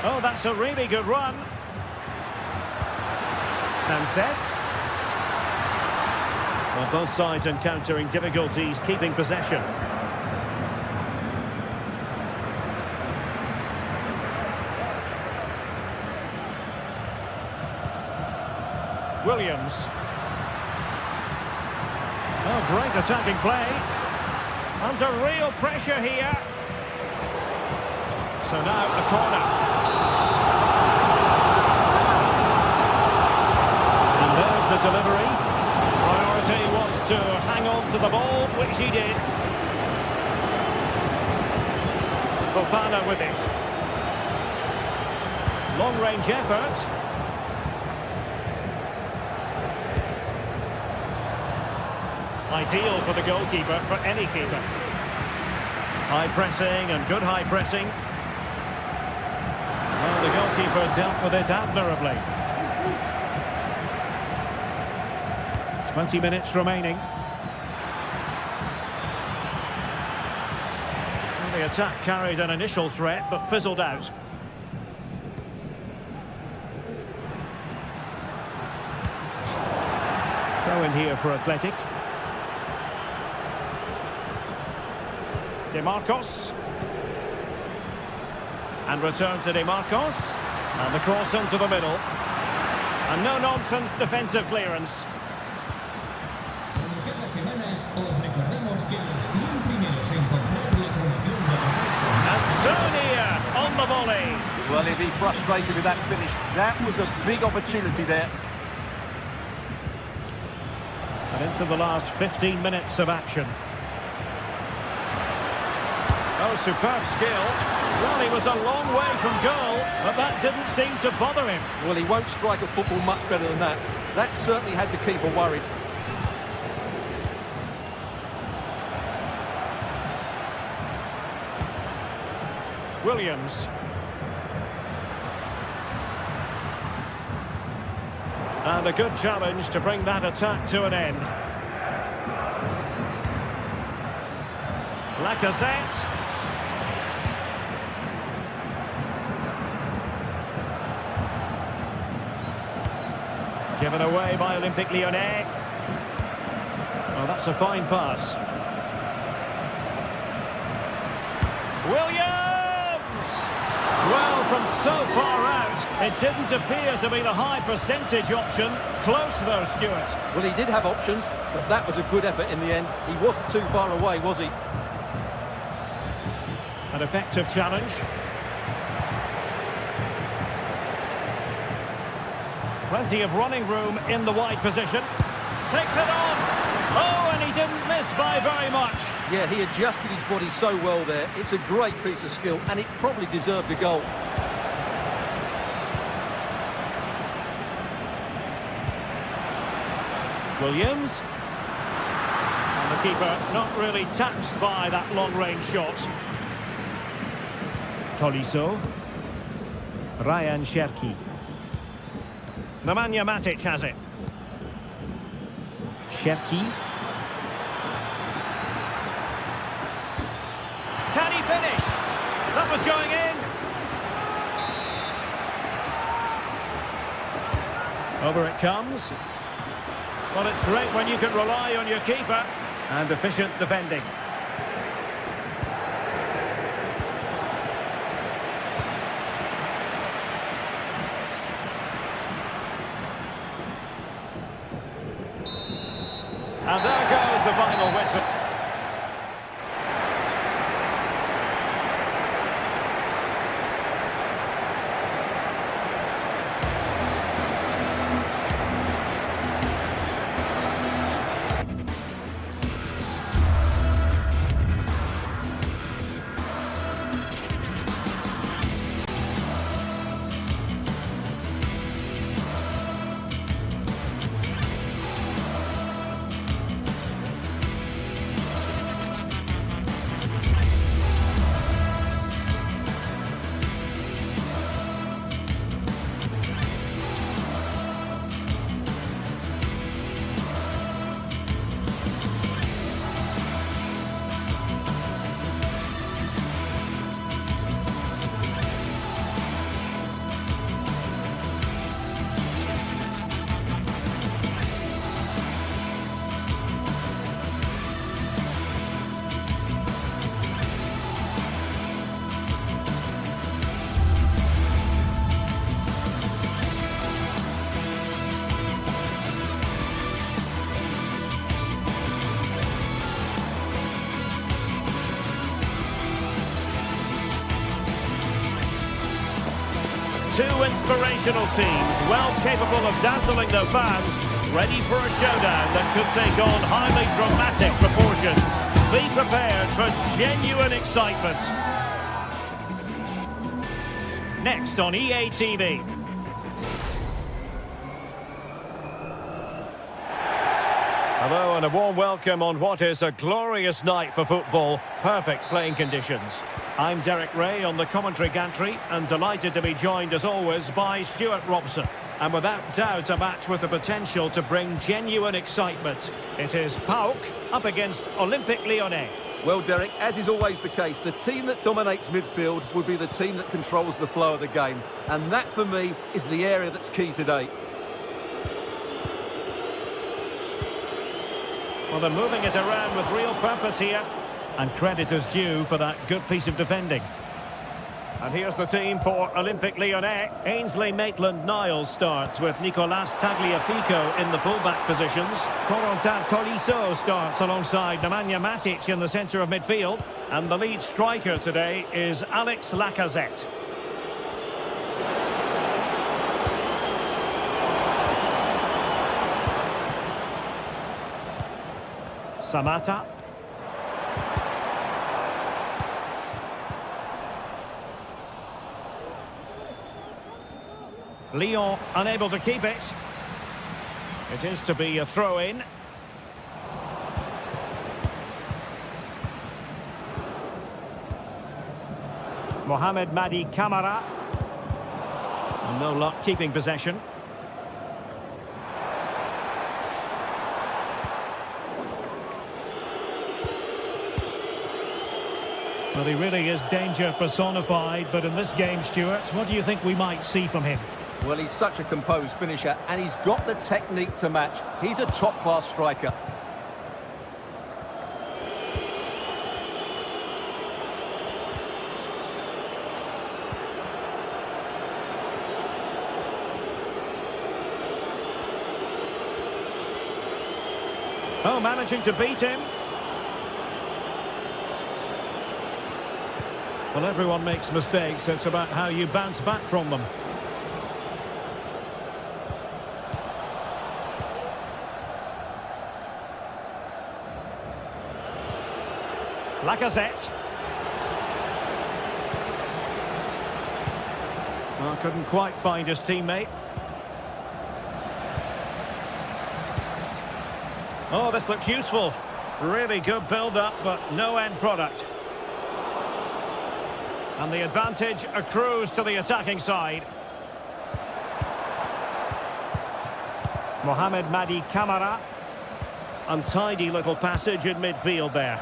Oh, that's a really good run. Sunset. Well, both sides encountering difficulties keeping possession. Williams. Oh, great attacking play. Under real pressure here. So now a corner. And there's the delivery. Priority wants to hang on to the ball, which he did. Fofana with it. Long-range effort. Ideal for the goalkeeper, for any keeper. High pressing and good high pressing. Well, the goalkeeper dealt with it admirably. 20 minutes remaining. Well, the attack carried an initial threat, but fizzled out. Throw in here for Athletic. De Marcos. And return to De Marcos. And the cross into the middle. And no-nonsense defensive clearance. Antonia on the volley. Well, he'd be frustrated with that finish. That was a big opportunity there. And into the last 15 minutes of action. Oh, superb skill. Well, he was a long way from goal, but that didn't seem to bother him. Well, he won't strike a football much better than that. That certainly had the keeper worried. Williams. And a good challenge to bring that attack to an end. Lacazette. Given away by Olympique Lyonnais. Oh, that's a fine pass. Williams! Well, from so far out, it didn't appear to be the high percentage option. Close though, Stuart. Well, he did have options, but that was a good effort in the end. He wasn't too far away, was he? An effective challenge. Plenty of running room in the wide position. Takes it on. Oh, and he didn't miss by very much. Yeah, he adjusted his body so well there. It's a great piece of skill, and it probably deserved a goal. Williams. And the keeper not really taxed by that long-range shot. Tolisso. Ryan Cherki. Nemanja Matic has it. Cherki. Can he finish? That was going in. Over it comes. Well, it's great when you can rely on your keeper. And efficient defending. And there goes the final whistle. Two inspirational teams, well capable of dazzling their fans, ready for a showdown that could take on highly dramatic proportions. Be prepared for genuine excitement. next on EA TV. Hello and a warm welcome on what is a glorious night for football. Perfect playing conditions. I'm Derek Ray on the commentary gantry and delighted to be joined as always by Stuart Robson. And without doubt a match with the potential to bring genuine excitement. It is PAOK up against Olympique Lyonnais. Well, Derek, as is always the case, the team that dominates midfield will be the team that controls the flow of the game. And that, for me, is the area that's key today. Well, they're moving it around with real purpose here. And credit is due for that good piece of defending. And here's the team for Olympique Lyonnais. Ainsley Maitland-Niles starts with Nicolas Tagliafico in the fullback positions. Corentin Tolisso starts alongside Nemanja Matic in the centre of midfield. And the lead striker today is Alex Lacazette. Samata. Lyon unable to keep it. It is to be a throw-in. Mohamed Madi Camara. No luck keeping possession. Well, he really is danger personified, but in this game, Stuart, what do you think we might see from him? Well, he's such a composed finisher, and he's got the technique to match. He's a top-class striker. Oh, managing to beat him. Well, everyone makes mistakes. It's about how you bounce back from them. Lacazette. Well, couldn't quite find his teammate. Oh, this looks useful. Really good build-up, but no end product. And the advantage accrues to the attacking side. Mohamed Madi Camara. Untidy little passage in midfield there.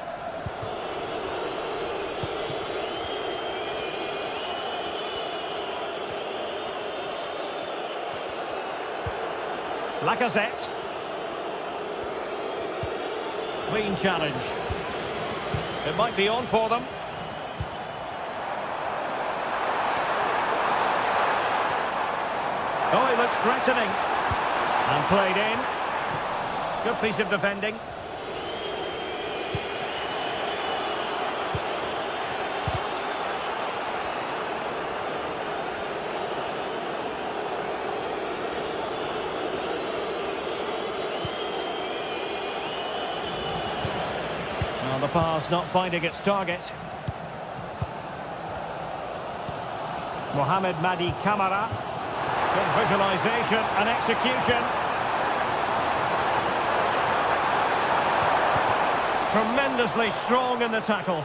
Lacazette. Clean challenge. It might be on for them. Oh, he looks threatening. And played in. Good piece of defending. Well, the pass not finding its target. Mohamed Madi Camara. Good visualisation and execution. Tremendously strong in the tackle.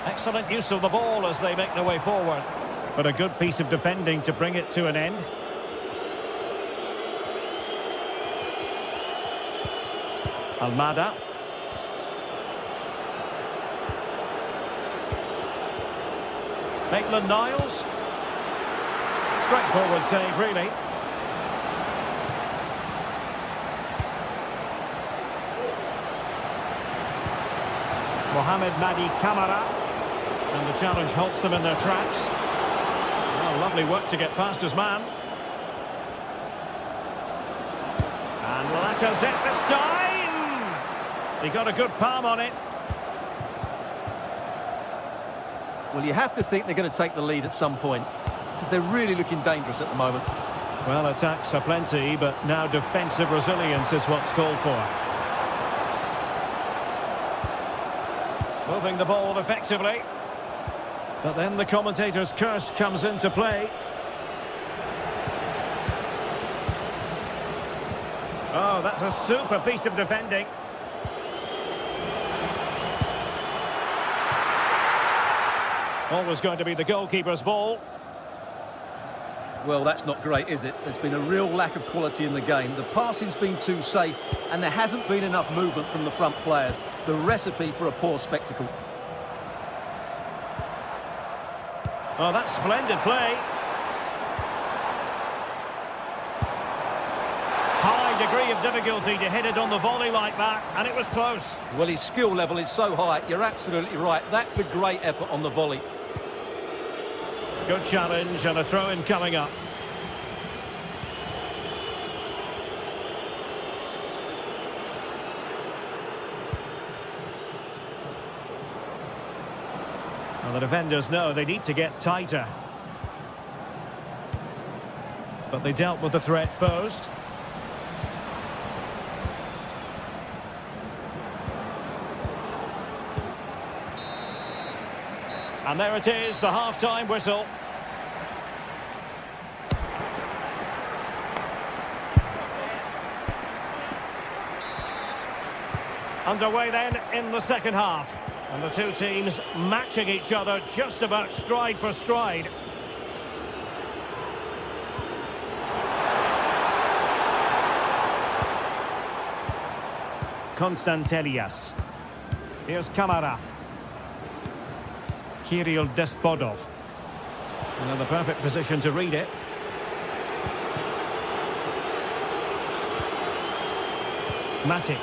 Excellent use of the ball as they make their way forward. But a good piece of defending to bring it to an end. Almada. Maitland-Niles. Straightforward save, really. Mohamed Madi Camara. And the challenge halts them in their tracks. Oh, lovely work to get past his man. And Lacazette this time. He got a good palm on it. Well, you have to think they're going to take the lead at some point, because they're really looking dangerous at the moment. Well, attacks are plenty, but now defensive resilience is what's called for. Moving the ball effectively. But then the commentator's curse comes into play. Oh, that's a super piece of defending. Always going to be the goalkeeper's ball. Well, that's not great, is it? There's been a real lack of quality in the game. The passing's been too safe, and there hasn't been enough movement from the front players. The recipe for a poor spectacle. Oh, that's splendid play. High degree of difficulty to hit it on the volley like that, and it was close. Well, his skill level is so high, you're absolutely right. That's a great effort on the volley. Good challenge and a throw-in coming up. Well, the defenders know they need to get tighter. But they dealt with the threat posed. And there it is, the half-time whistle. Underway then in the second half. And the two teams matching each other just about stride for stride. Konstantelias. Here's Kamara. Kirill Despodov. Another perfect position to read it. Matic.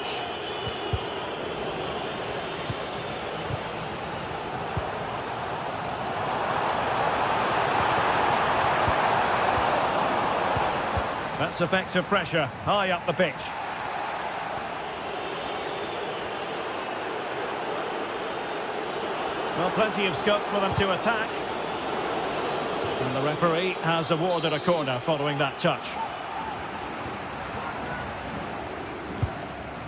That's effective pressure, high up the pitch. Well, plenty of scope for them to attack. And the referee has awarded a corner following that touch.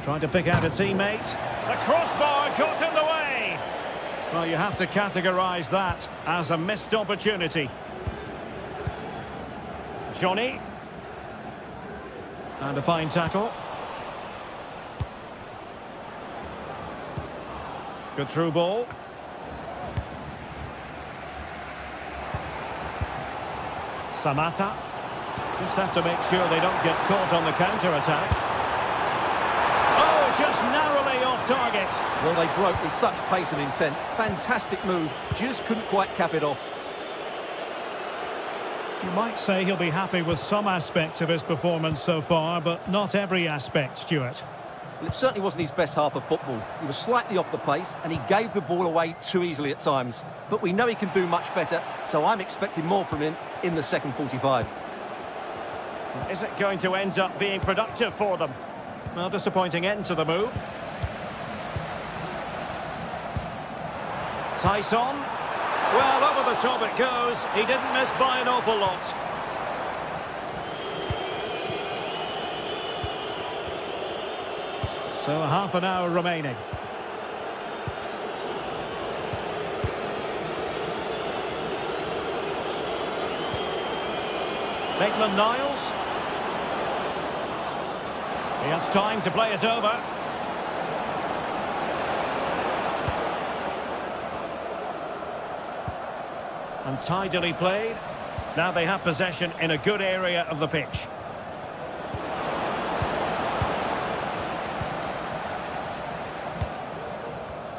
Trying to pick out a teammate. The crossbar got in the way. Well, you have to categorise that as a missed opportunity. Johnny. And a fine tackle. Good through ball. Samata. Just have to make sure they don't get caught on the counter-attack. Oh, just narrowly off target. Well, they broke with such pace and intent. Fantastic move. Just couldn't quite cap it off. You might say he'll be happy with some aspects of his performance so far, but not every aspect, Stuart. Well, it certainly wasn't his best half of football. He was slightly off the pace, and he gave the ball away too easily at times. But we know he can do much better, so I'm expecting more from him in the second 45. Is it going to end up being productive for them? Well, disappointing end to the move. Tyson. Well, over the top it goes. He didn't miss by an awful lot. So a half an hour remaining. Maitland-Niles. He has time to play it over. And tidily played. Now they have possession in a good area of the pitch.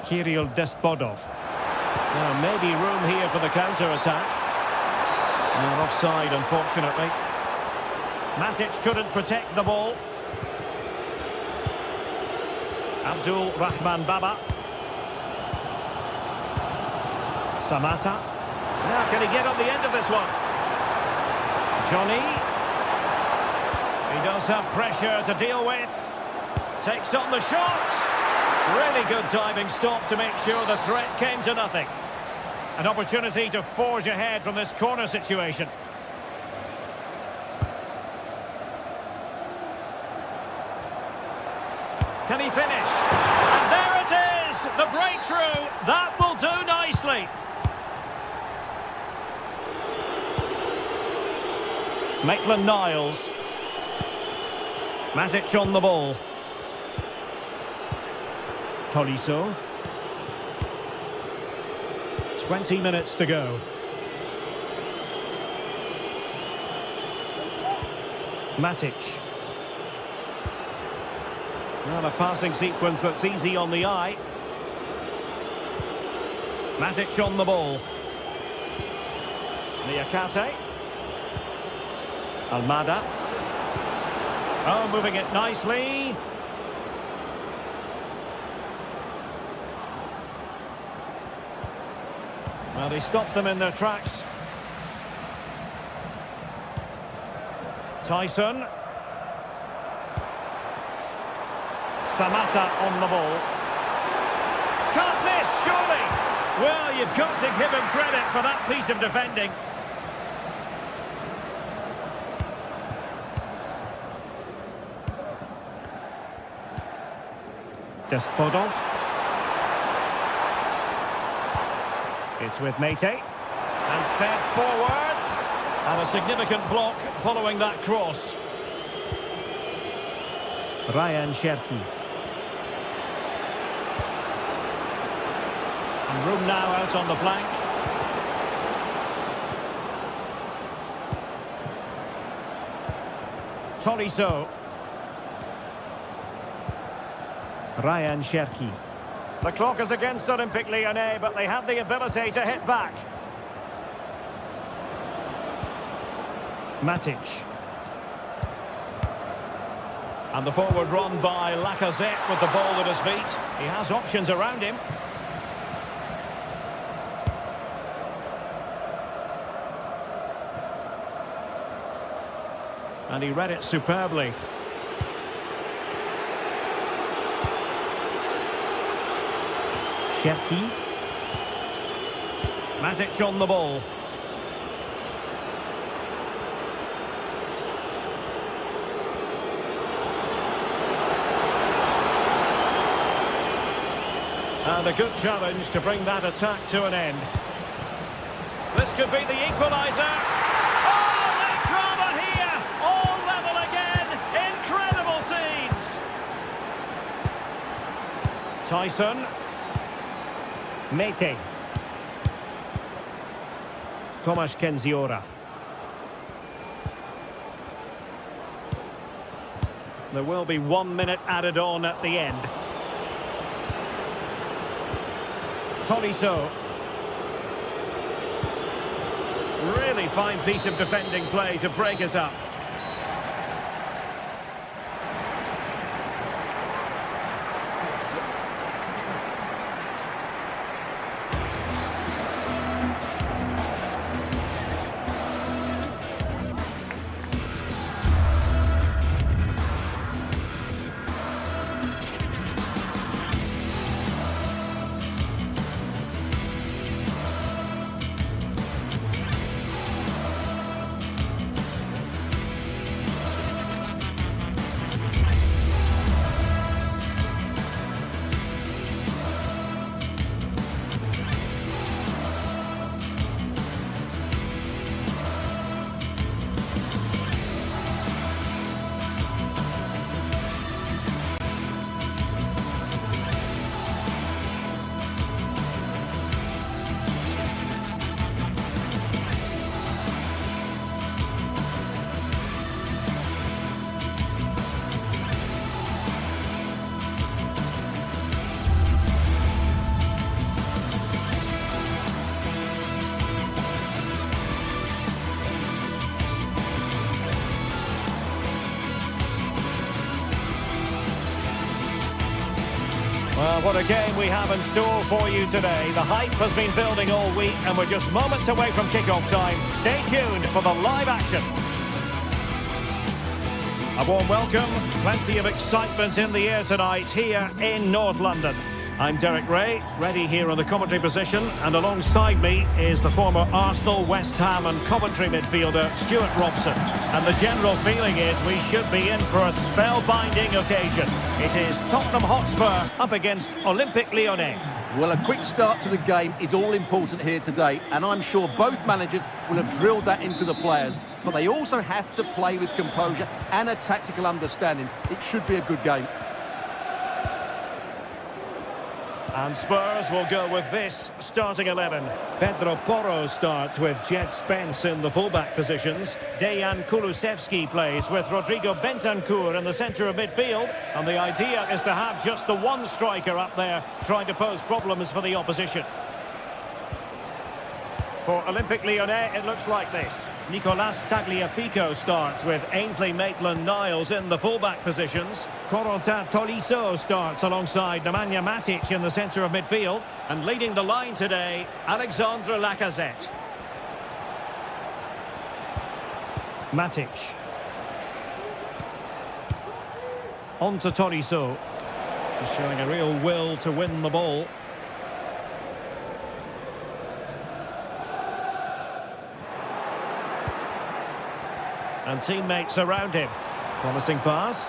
Kirill Despodov. Now maybe room here for the counter-attack. Offside, unfortunately. Matic couldn't protect the ball. Abdul Rahman Baba. Samata. Now can he get on the end of this one? Johnny. He does have pressure to deal with. Takes on the shot. Really good diving stop to make sure the threat came to nothing. An opportunity to forge ahead from this corner situation. Can he finish? And there it is! The breakthrough! That will do nicely. Maitland-Niles. Matic on the ball. Tolisso. 20 minutes to go. Matic. Well, a passing sequence that's easy on the eye. Matic on the ball. Niakate. Almada. Oh, moving it nicely. Well, he stopped them in their tracks. Tyson. Samatta on the ball. Can't miss, surely. Well, you've got to give him credit for that piece of defending. Despodov. It's with Mete. And fed forwards. And a significant block following that cross. Ryan Cherki. And room now out on the flank. Tolisso. Ryan Cherki. The clock is against Olympique Lyonnais, but they have the ability to hit back. Matic. And the forward run by Lacazette with the ball at his feet. He has options around him. And he read it superbly. Cherki. Matic on the ball. And a good challenge to bring that attack to an end. This could be the equaliser. Oh, that drama here! All level again. Incredible scenes. Tyson. Mete. Tomasz Kenziora. There will be 1 minute added on at the end. Tolisso. Really fine piece of defending play to break it up. Well, what a game we have in store for you today. The hype has been building all week and we're just moments away from kick-off time. Stay tuned for the live action. A warm welcome. Plenty of excitement in the air tonight here in North London. I'm Derek Ray, ready here on the commentary position, and alongside me is the former Arsenal, West Ham and Coventry midfielder Stuart Robson. And the general feeling is we should be in for a spellbinding occasion. It is Tottenham Hotspur up against Olympique Lyonnais. Well, a quick start to the game is all important here today, and I'm sure both managers will have drilled that into the players. But they also have to play with composure and a tactical understanding. It should be a good game. And Spurs will go with this starting 11. Pedro Porro starts with Jed Spence in the fullback positions. Dejan Kulusevski plays with Rodrigo Bentancur in the centre of midfield. And the idea is to have just the one striker up there trying to pose problems for the opposition. For Olympique Lyonnais, it looks like this. Nicolas Tagliafico starts with Ainsley Maitland-Niles in the fullback positions. Corentin Tolisso starts alongside Nemanja Matic in the centre of midfield. And leading the line today, Alexandre Lacazette. Matic. On to Tolisso. He's showing a real will to win the ball. And teammates around him. Promising pass.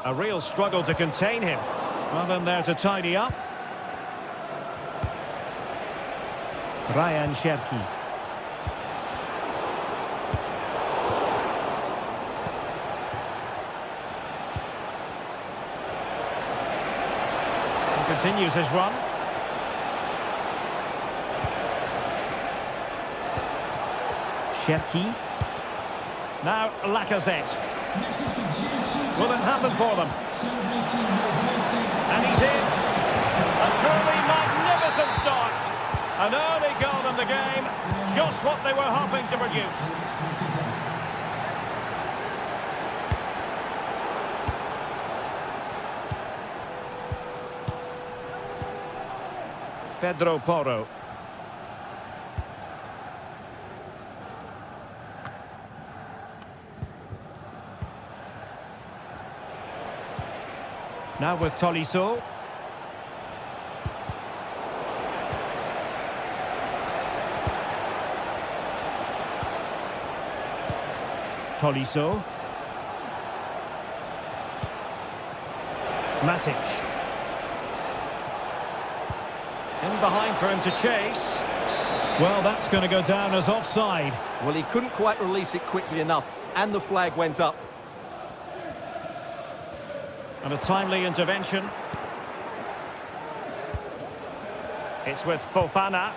A real struggle to contain him. Nothing there to tidy up. Ryan Cherki. He continues his run. Cherki. Now Lacazette. Will it happen for them? And he's in. A truly magnificent start. An early goal in the game. Just what they were hoping to produce. Pedro Porro. Now with Tolisso. Tolisso. Matic. In behind for him to chase. Well, that's going to go down as offside. Well, he couldn't quite release it quickly enough, and the flag went up. And a timely intervention. It's with Fofana.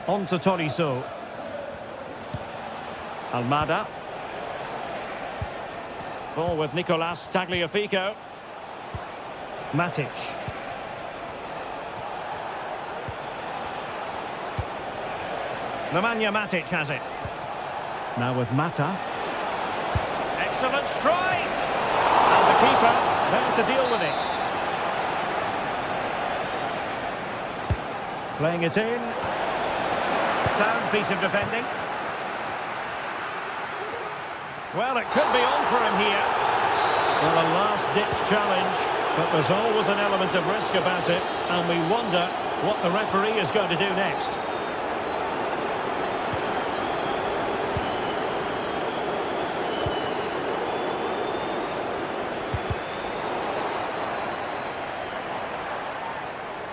On to Tolisso. Almada. Ball with Nicolas Tagliafico. Matic. Nemanja Matic has it. Now with Mata. Excellent strike! And the keeper there to deal with it. Playing it in. Sound piece of defending. Well, it could be on for him here. Well, a last-ditch challenge, but there's always an element of risk about it, and we wonder what the referee is going to do next.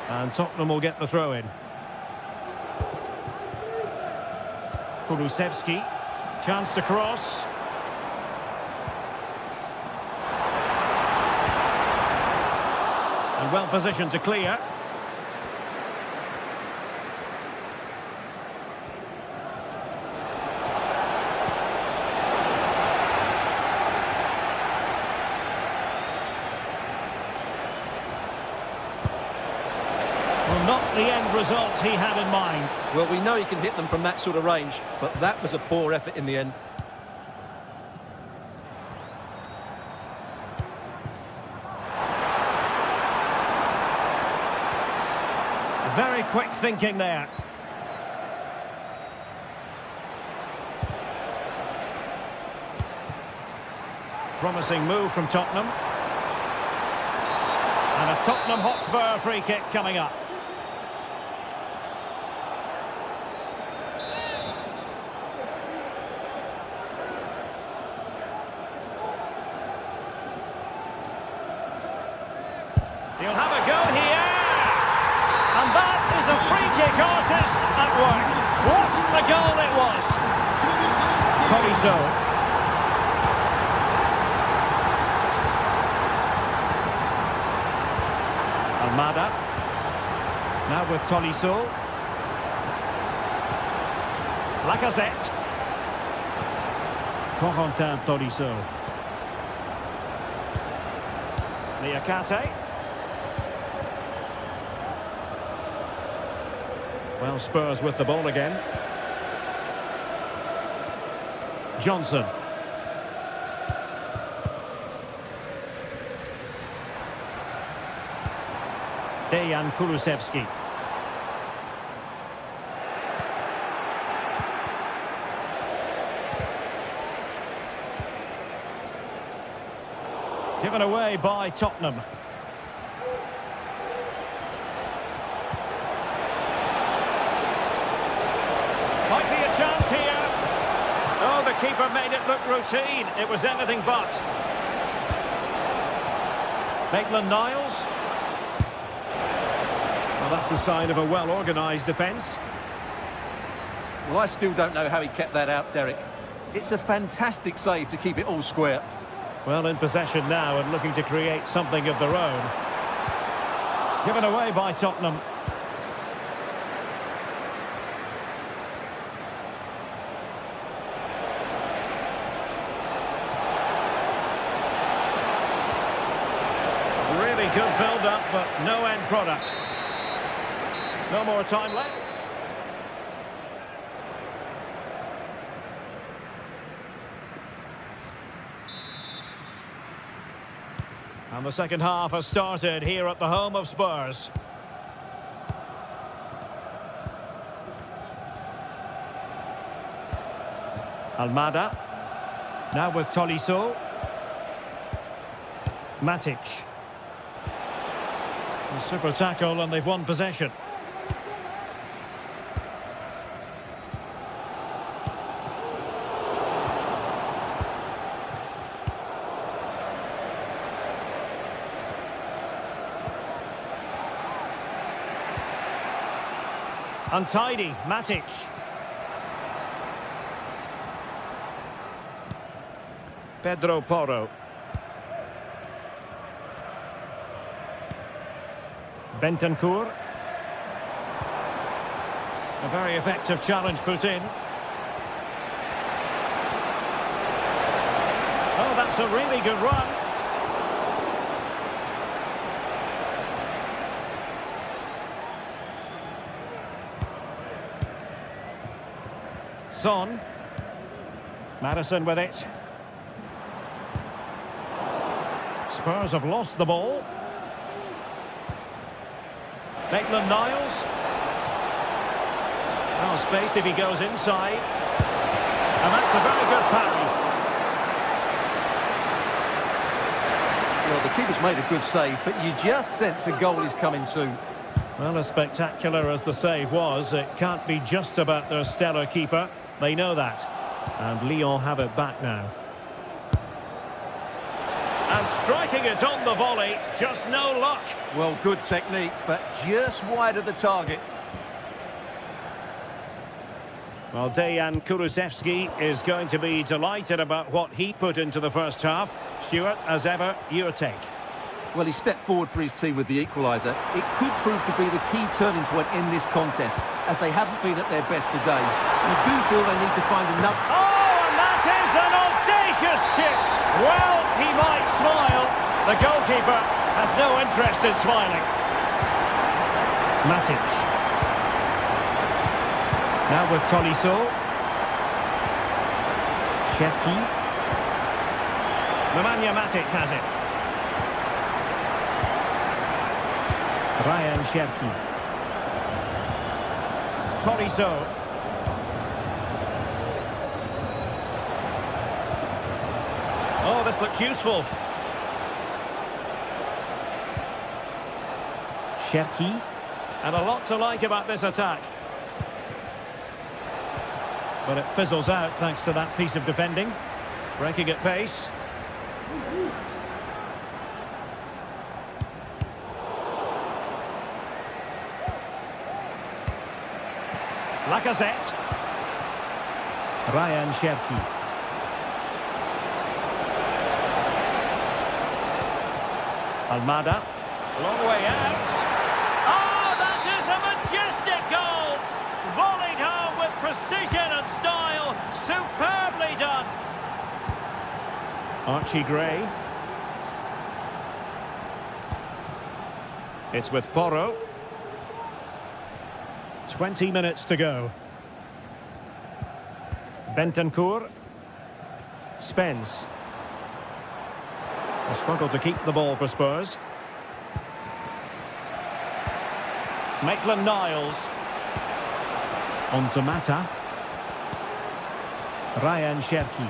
And Tottenham will get the throw-in. Kulusevski. Chance to cross. And well positioned to clear. Not the end result he had in mind. Well, we know he can hit them from that sort of range, but that was a poor effort in the end. Very quick thinking there. Promising move from Tottenham. And a Tottenham Hotspur free kick coming up. He'll have a go here. And that is a free kick artist at work. What a goal it was. Tolisso. Almada. Now with Tolisso. Lacazette. Corentin Tolisso. Liakate. Well, Spurs with the ball again. Johnson. Dejan Kulusevski. Given away by Tottenham. Might be a chance here. Oh, the keeper made it look routine. It was anything but. Maitland-Niles. Well, that's a sign of a well-organised defence. Well, I still don't know how he kept that out, Derek. It's a fantastic save to keep it all square. Well, in possession now and looking to create something of their own. Given away by Tottenham. Really good build-up, but no end product. No more time left. And the second half has started here at the home of Spurs. Almada. Now with Tolisso. Matic. A super tackle and they've won possession. Untidy, Matic. Pedro Porro. Bentancur. A very effective challenge put in. Oh, that's a really good run. Son. Madison with it. Spurs have lost the ball. Maitland-Niles. Oh, space if he goes inside. And that's a very good parry. Well, the keeper's made a good save, but you just sense a goal is coming soon. Well, as spectacular as the save was, it can't be just about their stellar keeper. They know that. And Lyon have it back now. And striking it on the volley, just no luck. Well, good technique, but just wide of the target. Well, Dejan Kulusevski is going to be delighted about what he put into the first half. Stuart, as ever, your take. Well, he stepped forward for his team with the equaliser. It could prove to be the key turning point in this contest, as they haven't been at their best today. You do feel they need to find another... Oh, and that is an audacious chip. Well, he might smile. The goalkeeper has no interest in smiling. Matic. Now with Tolisso. Cherki. Nemanja Matic has it. Ryan Cherki. Tolisso. Oh, this looks useful. Cherki. And a lot to like about this attack. But it fizzles out thanks to that piece of defending. Breaking at pace. Lacazette. Ryan Cherki. Almada. Long way out. Oh, that is a majestic goal! Volleyed home with precision and style. Superbly done. Archie Gray. It's with Porro. 20 minutes to go. Bentancur. Spence. They struggle to keep the ball for Spurs. Maitland-Niles. On to Mata. Ryan Cherki.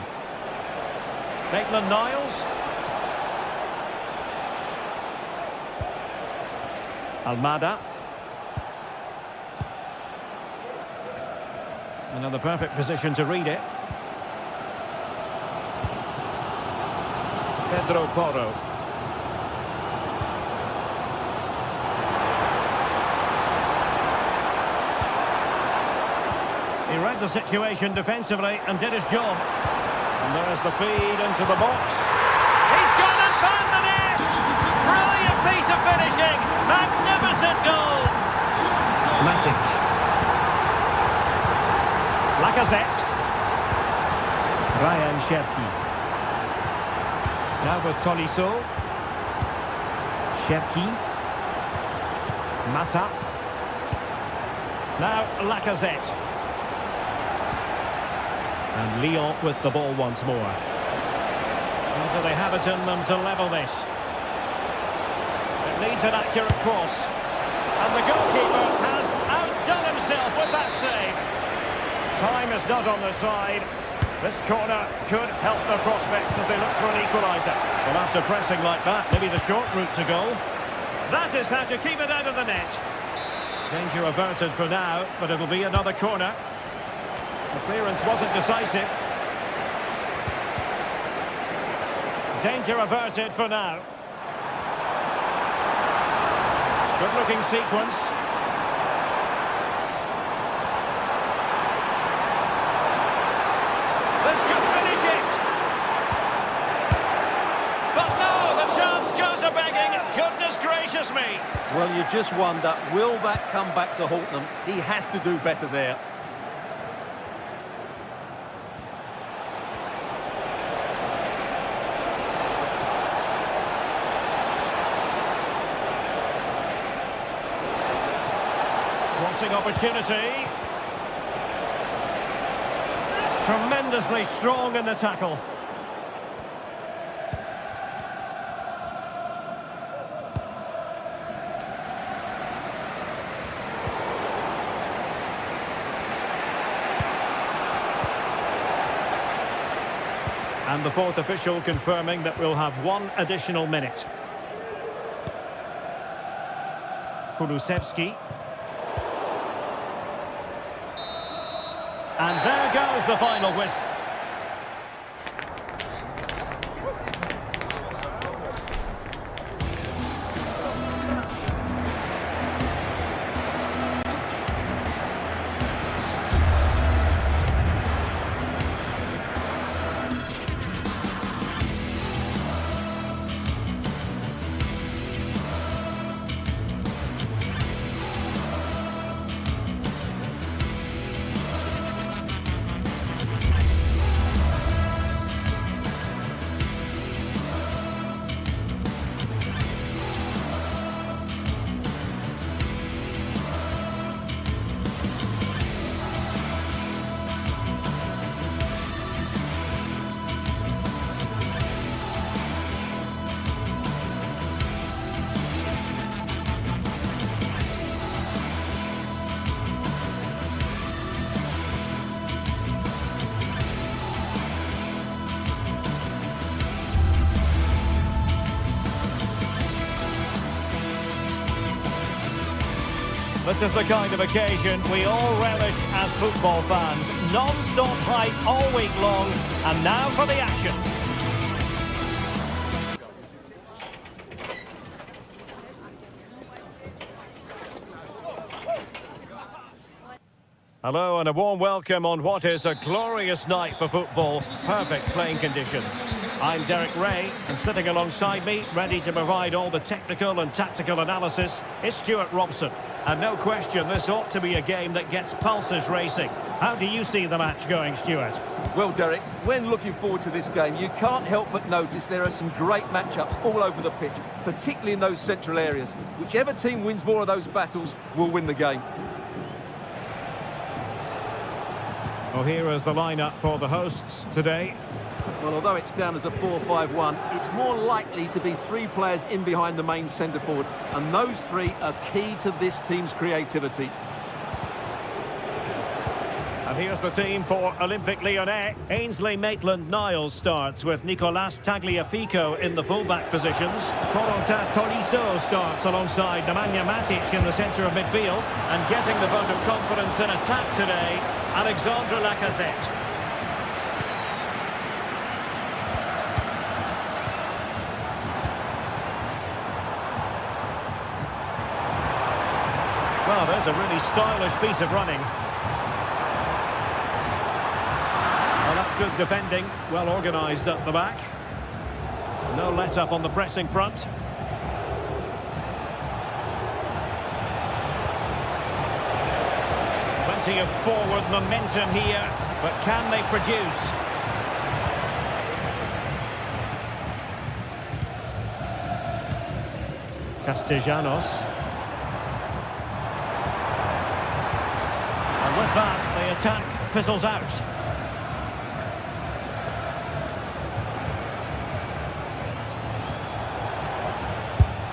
Maitland-Niles. Almada. Another perfect position to read it. Pedro Porro. He read the situation defensively and did his job. And there's the feed into the box. He's gone and found the net! Brilliant piece of finishing! Magnificent goal! Matic. Lacazette. Ryan Cherki. Now with Tolisso. Cherki. Mata. Now Lacazette. And Lyon with the ball once more. And do they have it in them to level this? It needs an accurate cross. And the goalkeeper has outdone himself with that save. Time is not on the side. This corner could help their prospects as they look for an equaliser. Well, after pressing like that, maybe the short route to goal. That is how to keep it out of the net. Danger averted for now, but it'll be another corner. The clearance wasn't decisive. Danger averted for now. Good-looking sequence. This could finish it. But no, the chance goes a-begging. Goodness gracious me. Well, you just wonder, will that come back to haunt them? He has to do better there. Crossing opportunity. Tremendously strong in the tackle. And the fourth official confirming that we'll have one additional minute. Kulusevski. And there goes the final whistle. This is the kind of occasion we all relish as football fans. Non-stop hype all week long, and now for the action. Hello and a warm welcome on what is a glorious night for football. Perfect playing conditions. I'm Derek Ray, and sitting alongside me, ready to provide all the technical and tactical analysis, is Stuart Robson. And no question, this ought to be a game that gets pulses racing. How do you see the match going, Stuart? Well, Derek, when looking forward to this game, you can't help but notice there are some great matchups all over the pitch, particularly in those central areas. Whichever team wins more of those battles will win the game. Well, here is the lineup for the hosts today. Well, although it's down as a 4-5-1, it's more likely to be three players in behind the main centre forward, and those three are key to this team's creativity. And here's the team for Olympique Lyonnais. Ainsley Maitland-Niles starts with Nicolas Tagliafico in the fullback positions. Corentin Tolisso starts alongside Nemanja Matic in the centre of midfield. And getting the vote of confidence in attack today, Alexandre Lacazette. Well, there's a really stylish piece of running. Well, that's good defending, well organised at the back. No let-up on the pressing front. Plenty of forward momentum here, but can they produce? Castellanos. And with that, the attack fizzles out.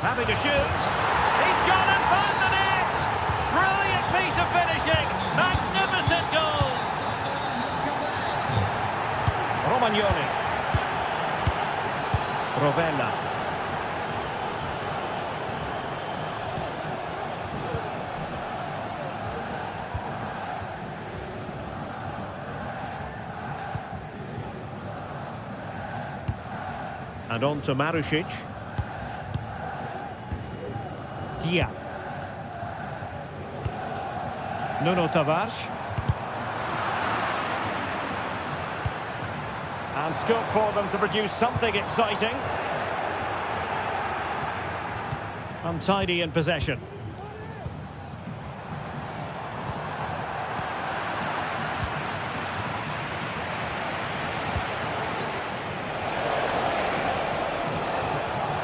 Happy to shoot. He's gone and found the net! Brilliant piece of finishing! Magnificent goal! Romagnoli. Rovella. And on to Marušić. Dia. Nuno Tavares. And scope for them to produce something exciting. Untidy in possession.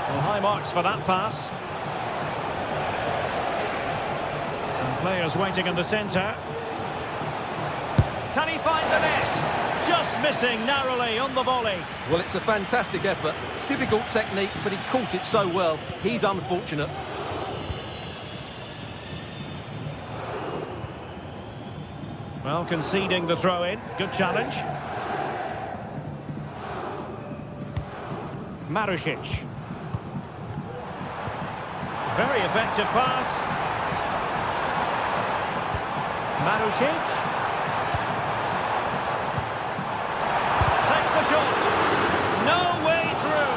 Well, high marks for that pass. Players waiting in the centre. Can he find the net? Just missing narrowly on the volley. Well, it's a fantastic effort. Difficult technique, but he caught it so well. He's unfortunate. Well, conceding the throw-in. Good challenge. Marušić. Very effective pass. Marušić takes the shot. No way through.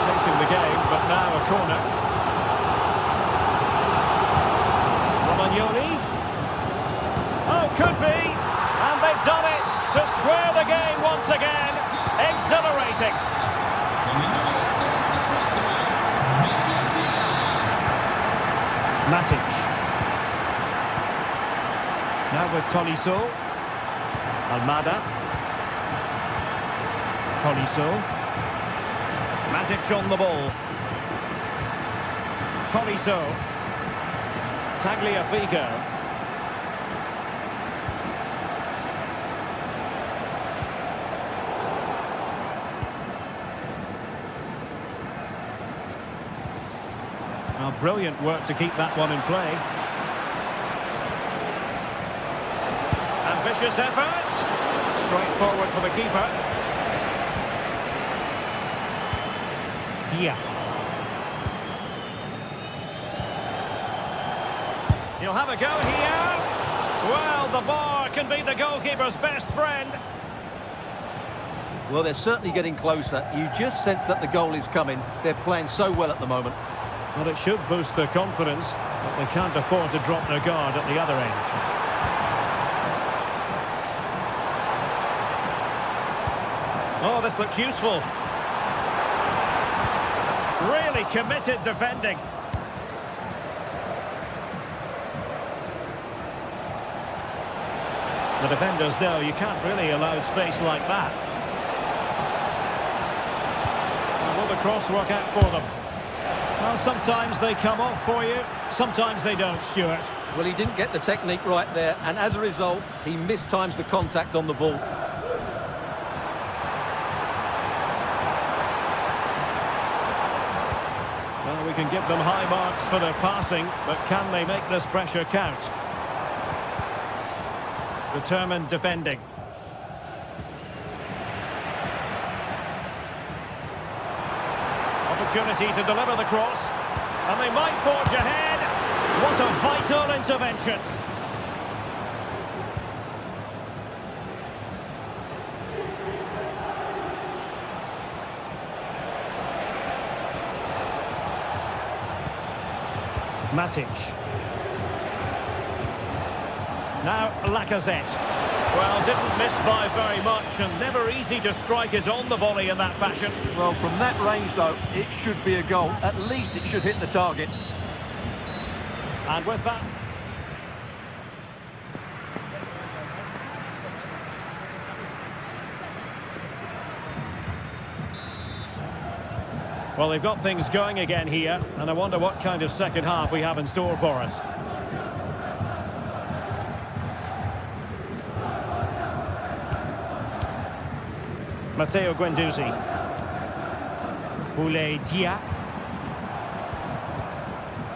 Chasing the game, but now a corner. Romagnoli. Oh, could be. And they've done it to square the game once again. Exhilarating. Matic. Now with Tolisso. Almada. Tolisso. Matic on the ball. Tolisso. Tagliafico. Well, brilliant work to keep that one in play. Ambitious effort. Straight forward for the keeper. Dia. He'll have a go here. Well, the bar can be the goalkeeper's best friend. Well, they're certainly getting closer. You just sense that the goal is coming. They're playing so well at the moment. Well, it should boost their confidence, but they can't afford to drop their guard at the other end. Oh, this looks useful. Really committed defending. The defenders know you can't really allow space like that. And will the cross work out for them? Well, sometimes they come off for you, sometimes they don't, Stuart. Well, he didn't get the technique right there, and as a result, he mistimes the contact on the ball. Well, we can give them high marks for their passing, but can they make this pressure count? Determined defending. Opportunity to deliver the cross, and they might forge ahead. What a vital intervention. Matic. Now Lacazette. Well, didn't miss by very much, and never easy to strike it on the volley in that fashion. Well, from that range, though, it should be a goal. At least it should hit the target. And with that... Well, they've got things going again here, and I wonder what kind of second half we have in store for us. Matteo Guendouzi. Boulaye Dia.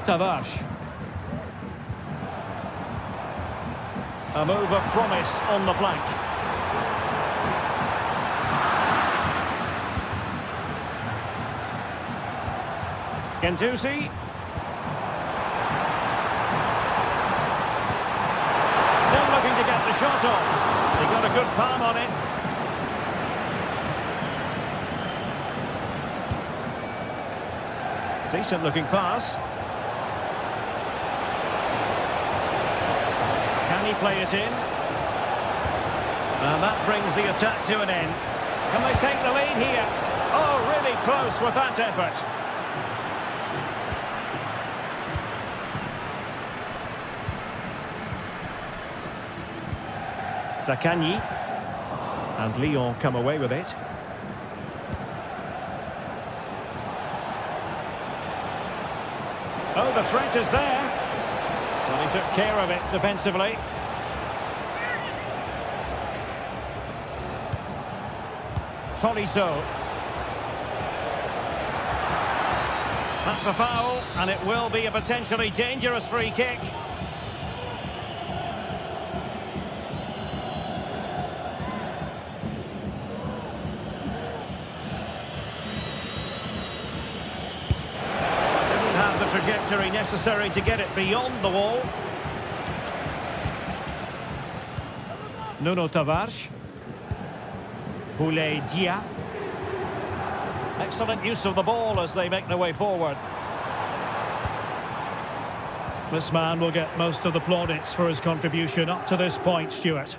Tavares. A move of promise on the flank. Guendouzi. Still looking to get the shot off. He got a good palm on it. Decent looking pass. Can he play it in? And that brings the attack to an end. Can they take the lead here? Oh, really close with that effort. Zaccagni. And Lyon come away with it. Oh, the threat is there. Well, he took care of it defensively. Tolisso. That's a foul, and it will be a potentially dangerous free kick. Trajectory necessary to get it beyond the wall. Nuno Tavares. Boulaye Dia. Excellent use of the ball as they make their way forward. This man will get most of the plaudits for his contribution up to this point, Stuart.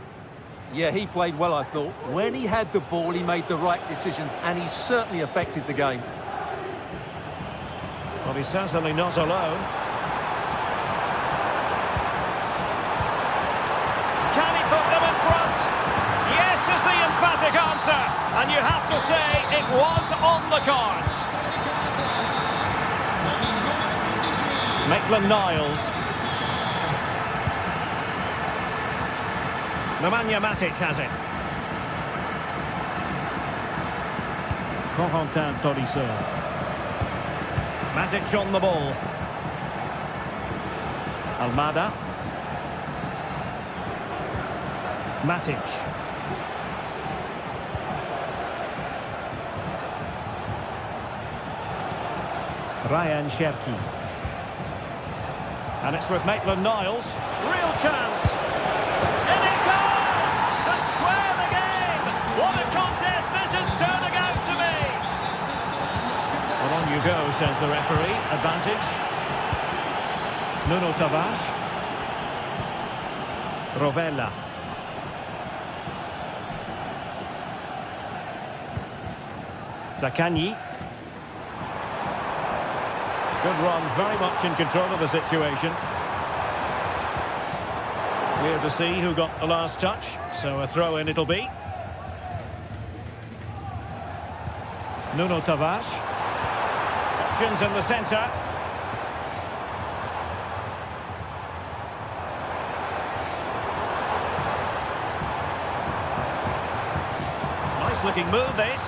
Yeah, he played well, I thought. When he had the ball, he made the right decisions, and he certainly affected the game. Well, he's certainly not alone. Can he put them in front? Yes is the emphatic answer. And you have to say it was on the cards. Maitland-Niles. Nemanja Matic has it. Corentin Tolisso. Matic on the ball. Almada. Matic. Ryan Cherki. And it's with Maitland-Niles. Real chance. And it goes to square the game. What a contest this is turning out to be. Well, on you go, says the referee. Advantage. Nuno Tavares. Rovella. Zaccagni. Good run, very much in control of the situation. Clear to see who got the last touch, so a throw-in it'll be. Nuno Tavares. Options in the centre. Nice looking move this.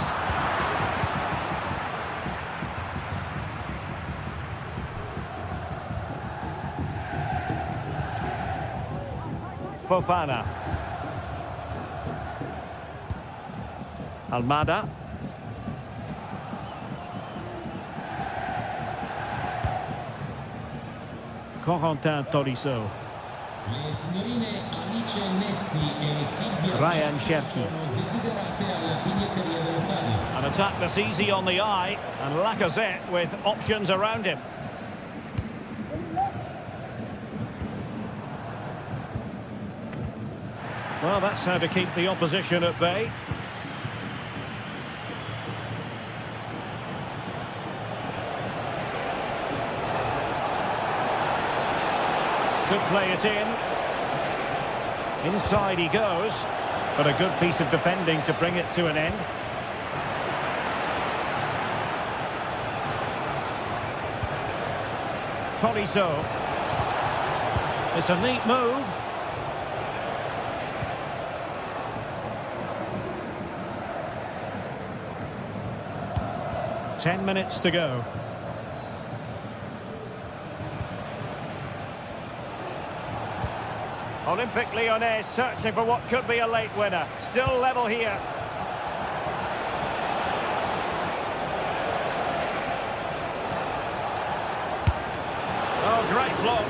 Fofana. Almada. Corentin Tolisso. Le signorine Alice Nezzi e Silvia Ryan Cherki. desiderate alla biglietteria dello stadio. An attack that's easy on the eye, and Lacazette with options around him. Well, that's how to keep the opposition at bay. Could play it in. Inside he goes, but a good piece of defending to bring it to an end. Tolisso. It's a neat move. Ten minutes to go. Olympique Lyonnais searching for what could be a late winner. Still level here. Oh, great block.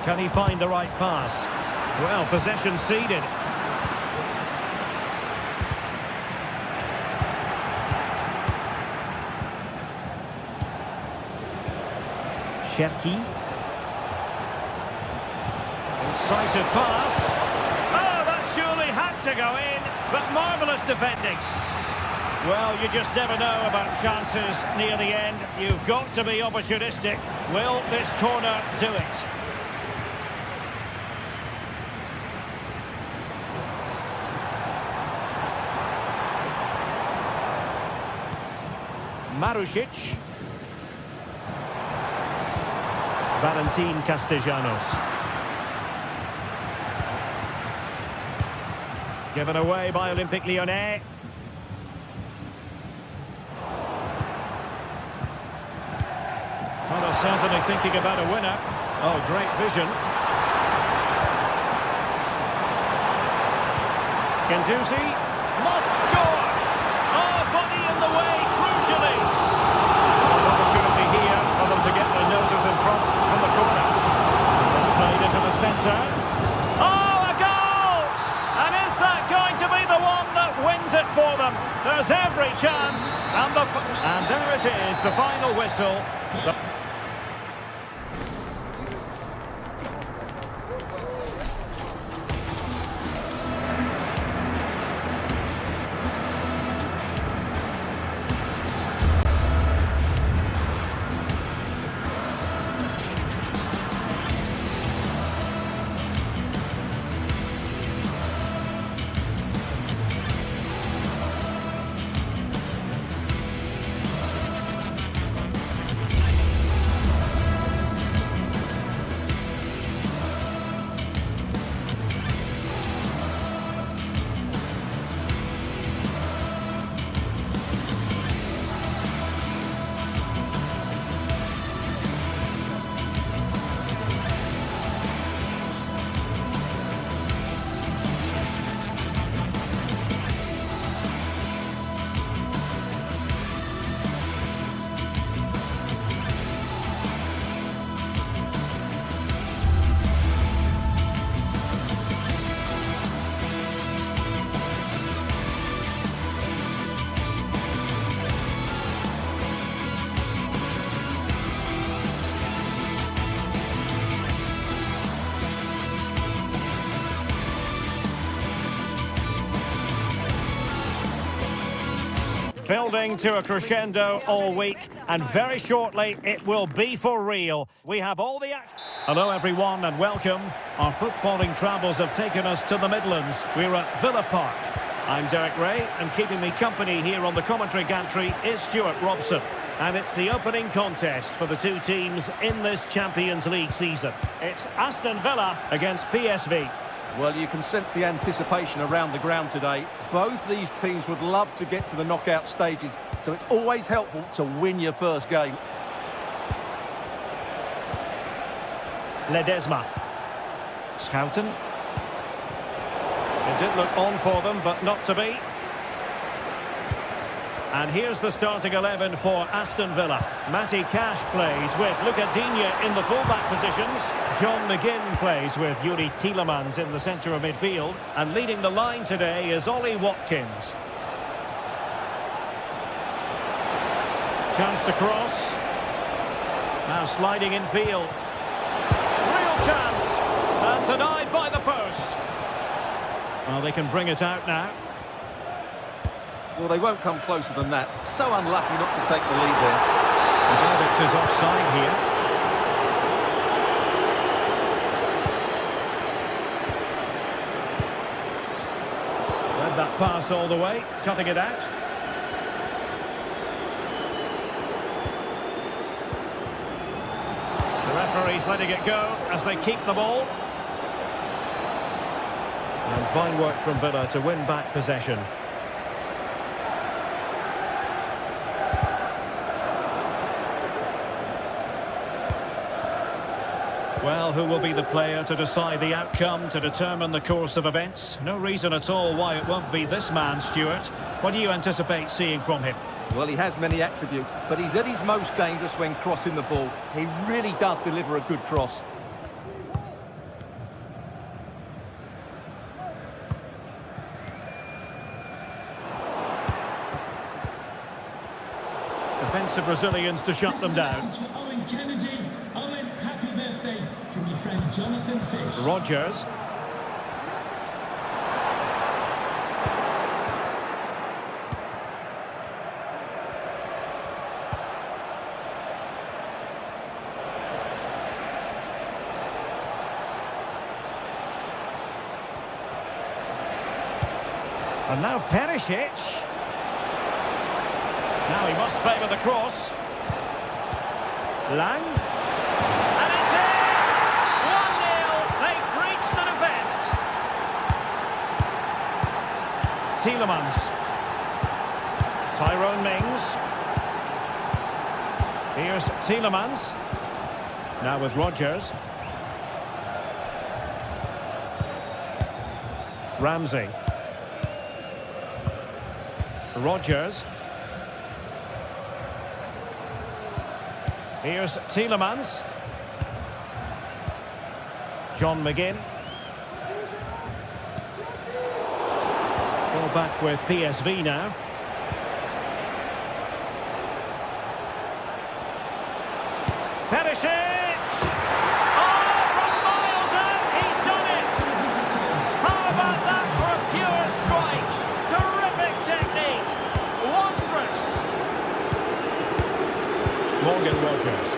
Can he find the right pass? Well, possession ceded. Cherki. Incisive pass. Oh, that surely had to go in, but marvellous defending. Well, you just never know about chances near the end. You've got to be opportunistic. Will this corner do it? Marusic. Valentin Castellanos. Given away by Olympique Lyonnais. Well, they're certainly thinking about a winner. Oh, great vision. Guendouzi must score. Oh, body in the way, crucially. Opportunity here for them to get their noses in front from the corner. Played into the centre. Oh, a goal! And is that going to be the one that wins it for them? There's every chance. And there it is, the final whistle. Building to a crescendo all week, and very shortly it will be for real. We have all the action. Hello everyone and welcome. Our footballing travels have taken us to the Midlands. We're at Villa Park. I'm Derek Ray, and keeping me company here on the commentary gantry is Stuart Robson. And it's the opening contest for the two teams in this Champions League season. It's Aston Villa against PSV. Well, you can sense the anticipation around the ground today. Both these teams would love to get to the knockout stages, so it's always helpful to win your first game. Ledesma. Schouten. It did look on for them, but not to be. And here's the starting 11 for Aston Villa. Matty Cash plays with Luca Digne in the fullback positions. John McGinn plays with Yuri Tielemans in the centre of midfield. And leading the line today is Ollie Watkins. Chance to cross. Now sliding in field. Real chance. And denied by the post. Well, they can bring it out now. Well, they won't come closer than that. So unlucky not to take the lead there. The verdict is offside here. Led that pass all the way, cutting it out. The referee's letting it go as they keep the ball. And fine work from Villa to win back possession. Well, who will be the player to decide the outcome, to determine the course of events? No reason at all why it won't be this man, Stuart. What do you anticipate seeing from him? Well, he has many attributes, but he's at his most dangerous when crossing the ball. He really does deliver a good cross. Defensive Brazilians to shut them down. From your friend Jonathan Fish. Rodgers. And now Perisic. Now he must favour the cross. Lang. Tielemans. Tyrone Mings. Here's Tielemans. Now with Rodgers. Ramsey. Rodgers. Here's Tielemans. John McGinn. Ball back with PSV now. Perisic! Oh, from miles out, he's done it! How about that for a pure strike? Terrific technique! Wondrous! Morgan Rodgers.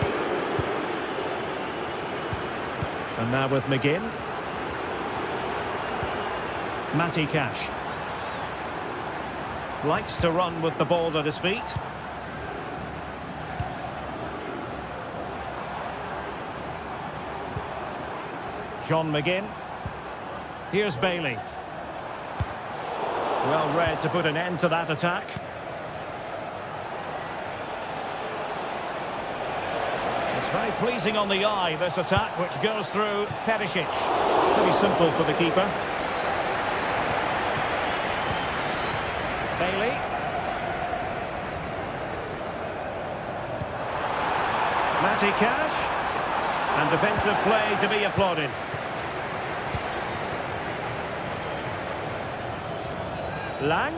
And now with McGinn. Matty Cash. Likes to run with the ball at his feet. John McGinn. Here's Bailey. Well read to put an end to that attack. It's very pleasing on the eye, this attack, which goes through Perisic. Pretty simple for the keeper. Bailey. Matty Cash. And defensive play to be applauded. Lang.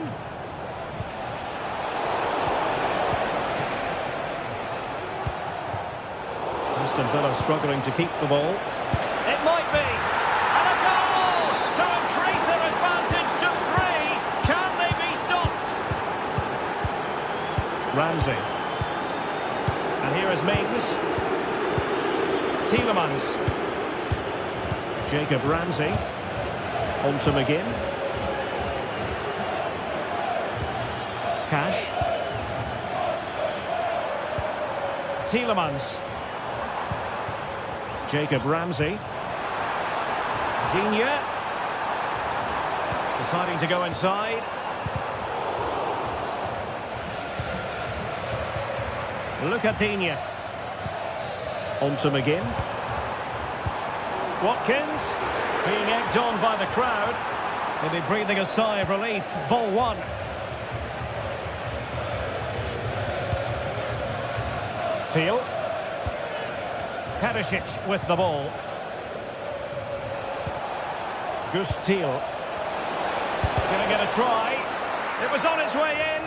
Aston Villa struggling to keep the ball. It might be. And a goal to increase their advantage to 3. Can they be stopped? Ramsey. And here is Mings. Tielemans. Jacob Ramsey. On to McGinn. Cash. Tielemans. Jacob Ramsey. Digne. Deciding to go inside. Look at Digne. On to McGinn. Watkins. Being egged on by the crowd. He'll be breathing a sigh of relief. Ball one. Teal. Perisic with the ball. Gus Teal. Going to get a try. It was on its way in.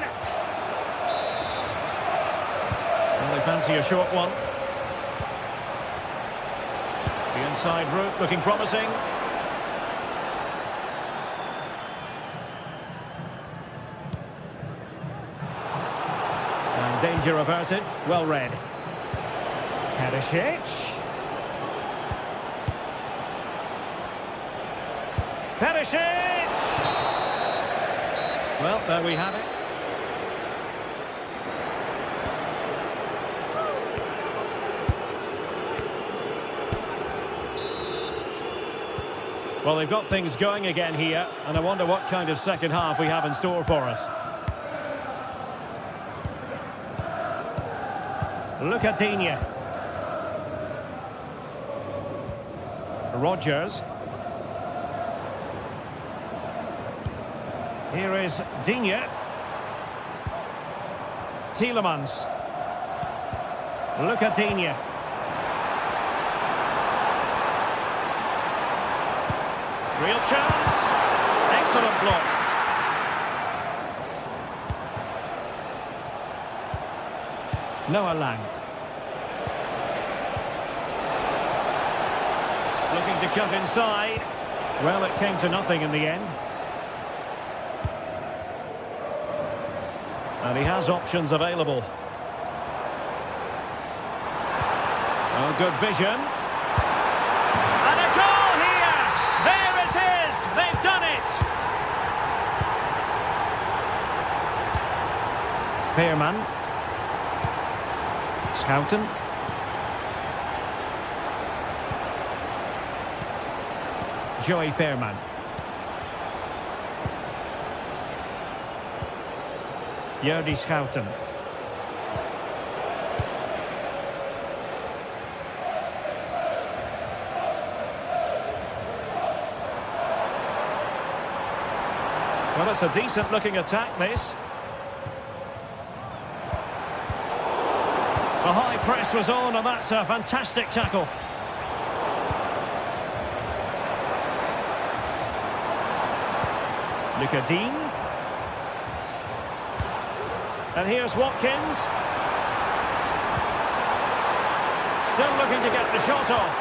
And they fancy a short one. The inside route looking promising. And danger averted. Well read. Perisic. Perisic! Well, there we have it. Well, they've got things going again here, and I wonder what kind of second half we have in store for us. Look at Digne. Rodgers. Here is Digne. Tielemans. Look at Digne. Real chance. Excellent block. Noah Lang. Looking to cut inside. Well, it came to nothing in the end. And he has options available. Oh, good vision. And a goal here! There it is! They've done it! Veerman. Schouten. Joey Veerman. Jordi Schouten. Well, it's a decent looking attack, this. The high press was on, and that's a fantastic tackle. Lucadine. And here's Watkins. Still looking to get the shot off.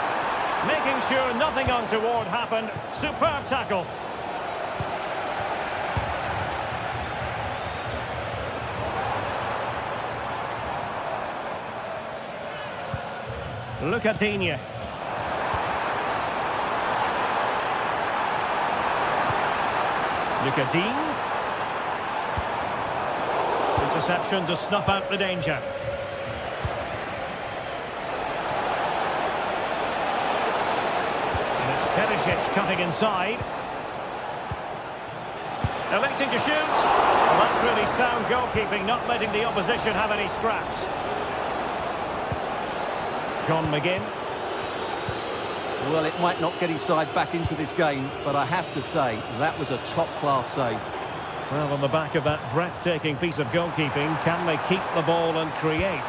Making sure nothing untoward happened. Superb tackle. Look at Digne. Lucadine. Interception to snuff out the danger. And it's Perisic cutting inside. Electing to shoot. Well, that's really sound goalkeeping, not letting the opposition have any scraps. John McGinn. Well, it might not get his side back into this game, but I have to say, that was a top-class save. Well, on the back of that breathtaking piece of goalkeeping, can they keep the ball and create?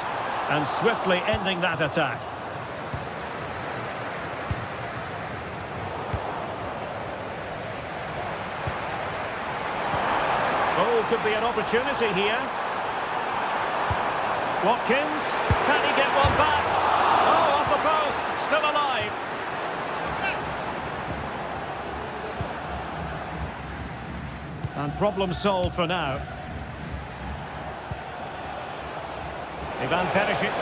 And swiftly ending that attack. Oh, could be an opportunity here. Watkins, can he get one back? Oh, off the post, still alive. And problem solved for now. Ivan Perisic.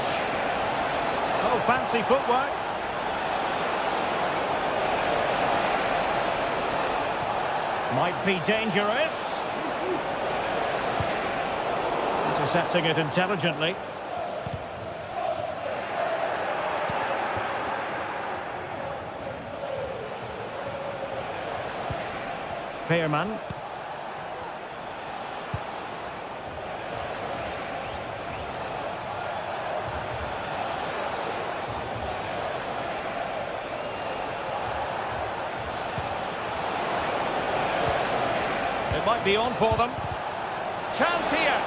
Oh, fancy footwork. Might be dangerous. Intercepting it intelligently. Veerman. It might be on for them. Chance here.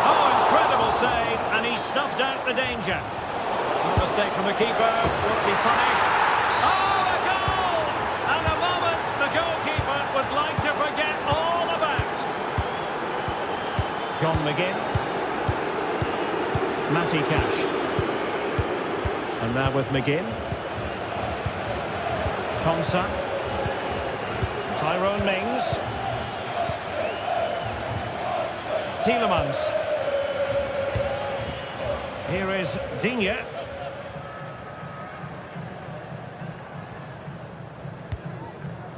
Oh, incredible save, and he snuffed out the danger. No mistake from the keeper, won't be punished. Oh, a goal! And a moment the goalkeeper would like to forget all about. John McGinn. Matty Cash. And now with McGinn. Konsa. Tyrone Mings. Tielemans. Here is Digne.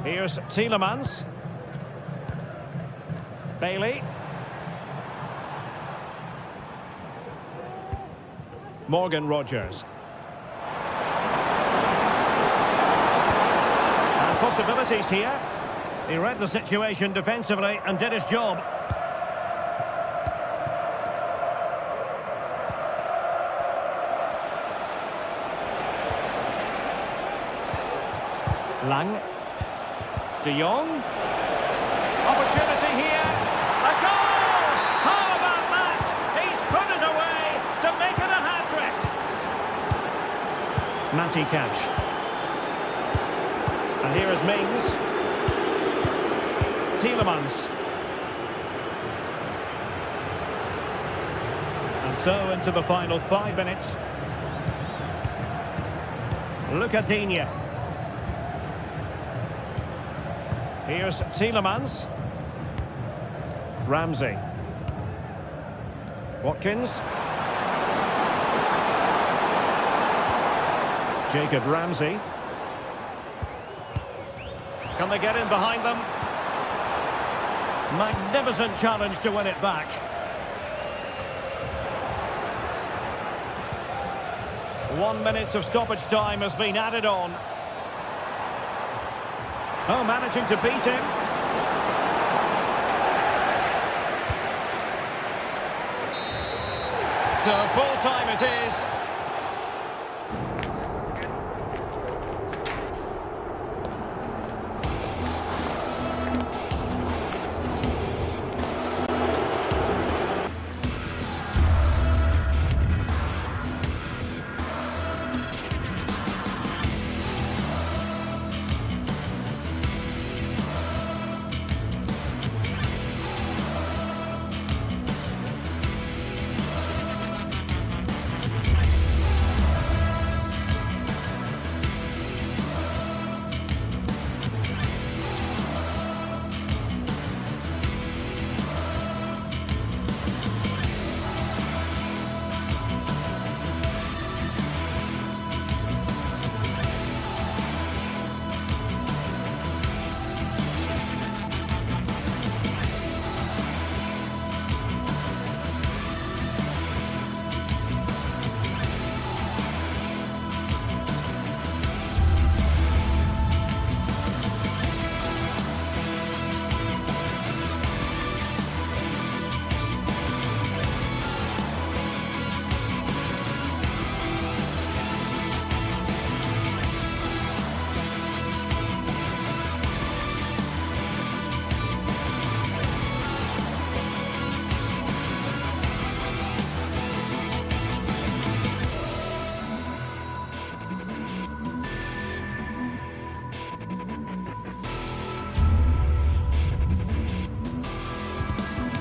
Here's Tielemans. Bailey. Morgan Rogers. And possibilities here. He read the situation defensively and did his job. Lang. De Jong. Opportunity here. A goal! How about that? He's put it away to make it a hat-trick. Matty Cash. And here is Mings. Tielemans. And so into the final 5 minutes. Look at Digne. Here's Tielemans. Ramsey. Watkins. Jacob Ramsey. Can they get in behind them? Magnificent challenge to win it back. One minute of stoppage time has been added on. Oh, managing to beat him. So full time it is.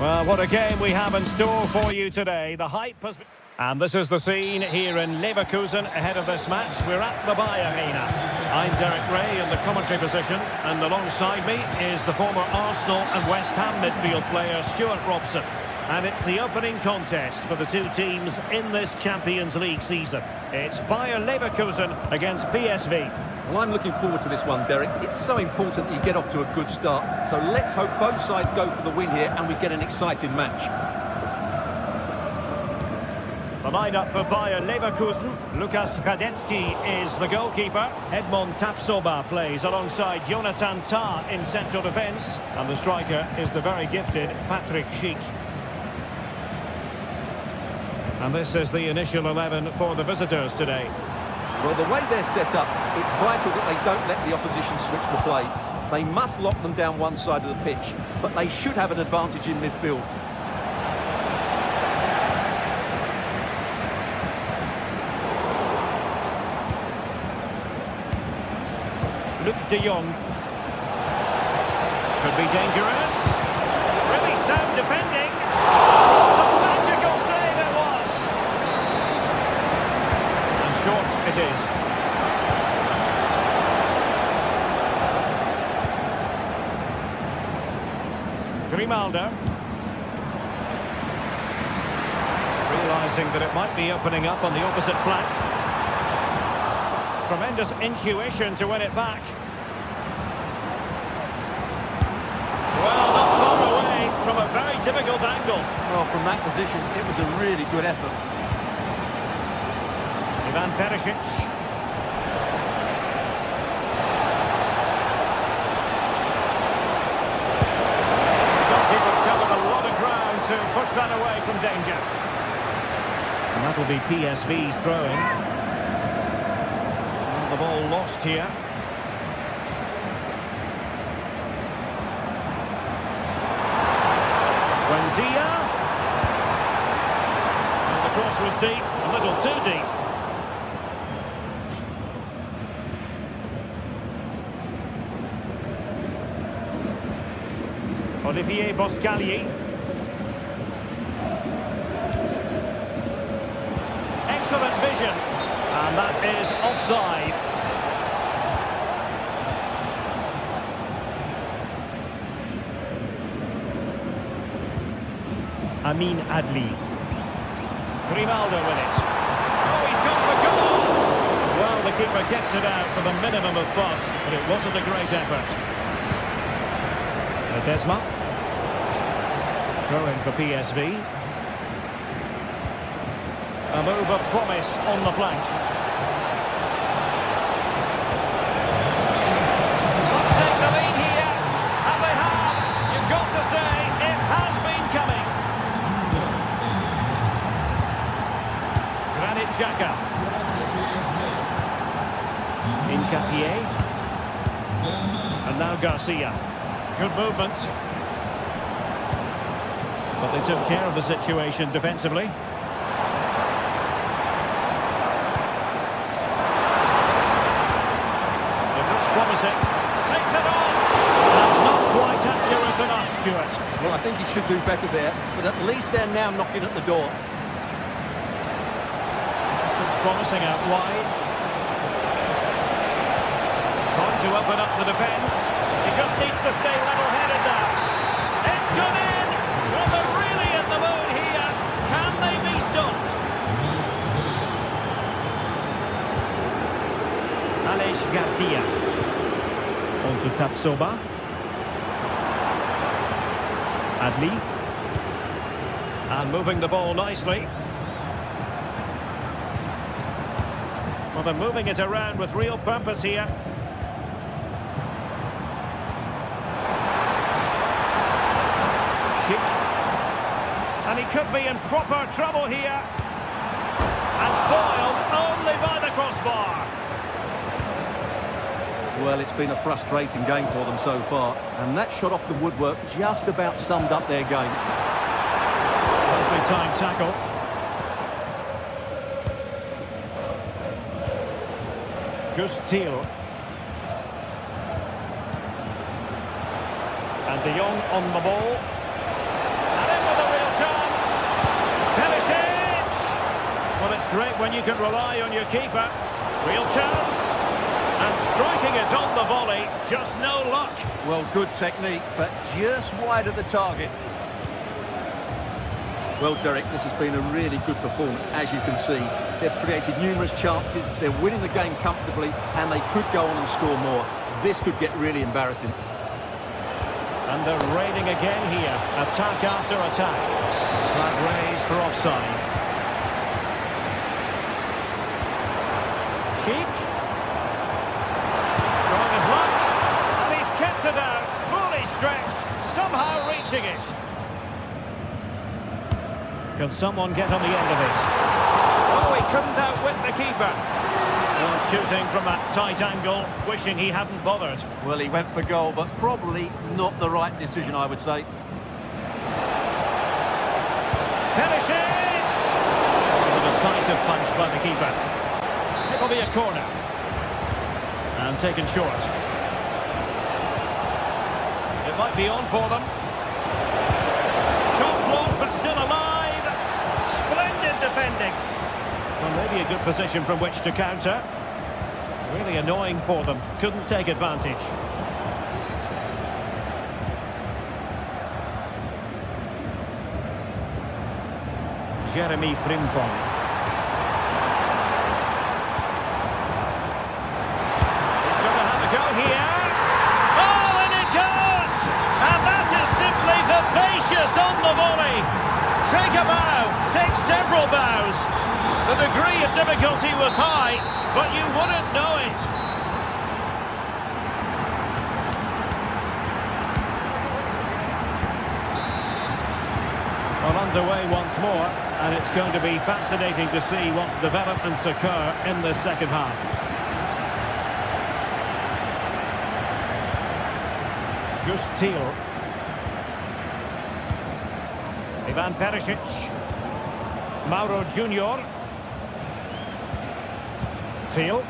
Well, what a game we have in store for you today. The hype has been... And this is the scene here in Leverkusen ahead of this match. We're at the Bayern Arena. I'm Derek Ray in the commentary position, and alongside me is the former Arsenal and West Ham midfield player Stuart Robson. And it's the opening contest for the two teams in this Champions League season. It's Bayern Leverkusen against PSV. Well, I'm looking forward to this one, Derek. It's so important you get off to a good start. So let's hope both sides go for the win here and we get an exciting match. The lineup for Bayern Leverkusen. Lukas Radetzky is the goalkeeper. Edmond Tapsoba plays alongside Jonathan Tah in central defence. And the striker is the very gifted Patrick Schick. And this is the initial 11 for the visitors today. Well, the way they're set up, it's vital that they don't let the opposition switch the play. They must lock them down one side of the pitch, but they should have an advantage in midfield. Luc de Jong. Could be dangerous. Really sound defending. What a magical save it was. And short it is. Grimaldo. Realising that it might be opening up on the opposite flank. Tremendous intuition to win it back. Well, not far away from a very difficult angle. Well, from that position, it was a really good effort. Ivan Perisic. The goalkeeper covered a lot of ground to push that away from danger. And that'll be PSV's throw-in. The ball lost here. Buendia. And the cross was deep, a little too deep. Olivier Boscagli. Excellent vision. And that is offside. Amin Adli. Grimaldo with it. Oh, he's gone for goal! Well, the keeper gets it out for the minimum of fuss, but it wasn't a great effort. Ledesma. Throw in for PSV. A move of promise on the flank. Let's take the lead here. And they have. You've got to say, it has been coming. Granit Xhaka. Incapié. And now Garcia. Good movement. But they took care of the situation defensively. Well, I think he should do better there, but at least they're now knocking at the door. It's promising out wide. Trying to open up the defence. He just needs to stay level-headed now. It's gone in! Well, they're really in the mood here. Can they be stopped? Aleix Garcia. On to Tapsoba. Adli. And moving the ball nicely. Well, they're moving it around with real purpose here. Schick. And he could be in proper trouble here. And foiled only by the crossbar. Well, it's been a frustrating game for them so far, and that shot off the woodwork just about summed up their game. Nicely timed tackle. Gus Thiel. And De Jong on the ball. And in with a real chance. Perisic! Well, it's great when you can rely on your keeper. Real chance. And striking it on the volley, just no luck. Well, good technique, but just wide of the target. Well, Derek, this has been a really good performance, as you can see. They've created numerous chances, they're winning the game comfortably, and they could go on and score more. This could get really embarrassing. And they're raiding again here. Attack after attack. Flag raised for offside. Cheek. Going his luck. And he's kept it out. Fully stretched. Somehow reaching it. Can someone get on the end of it? Oh, he couldn't outwit the keeper. Well, shooting from that tight angle, wishing he hadn't bothered. Well, he went for goal, but probably not the right decision, I would say. Finish it! A decisive punch by the keeper. It'll be a corner. And taken short. It might be on for them. Shot blocked, but still alive. Splendid defending. Well, maybe a good position from which to counter. Really annoying for them. Couldn't take advantage. Jeremy Frimpong. He's going to have a go here. Oh, and it goes! And that is simply vivacious on the volley. Take a bow. Take several bows. The degree of difficulty was high, but you wouldn't know it. Well, underway once more, and it's going to be fascinating to see what developments occur in the second half. Just Thiel. Ivan Perisic. Mauro Junior. Thiel.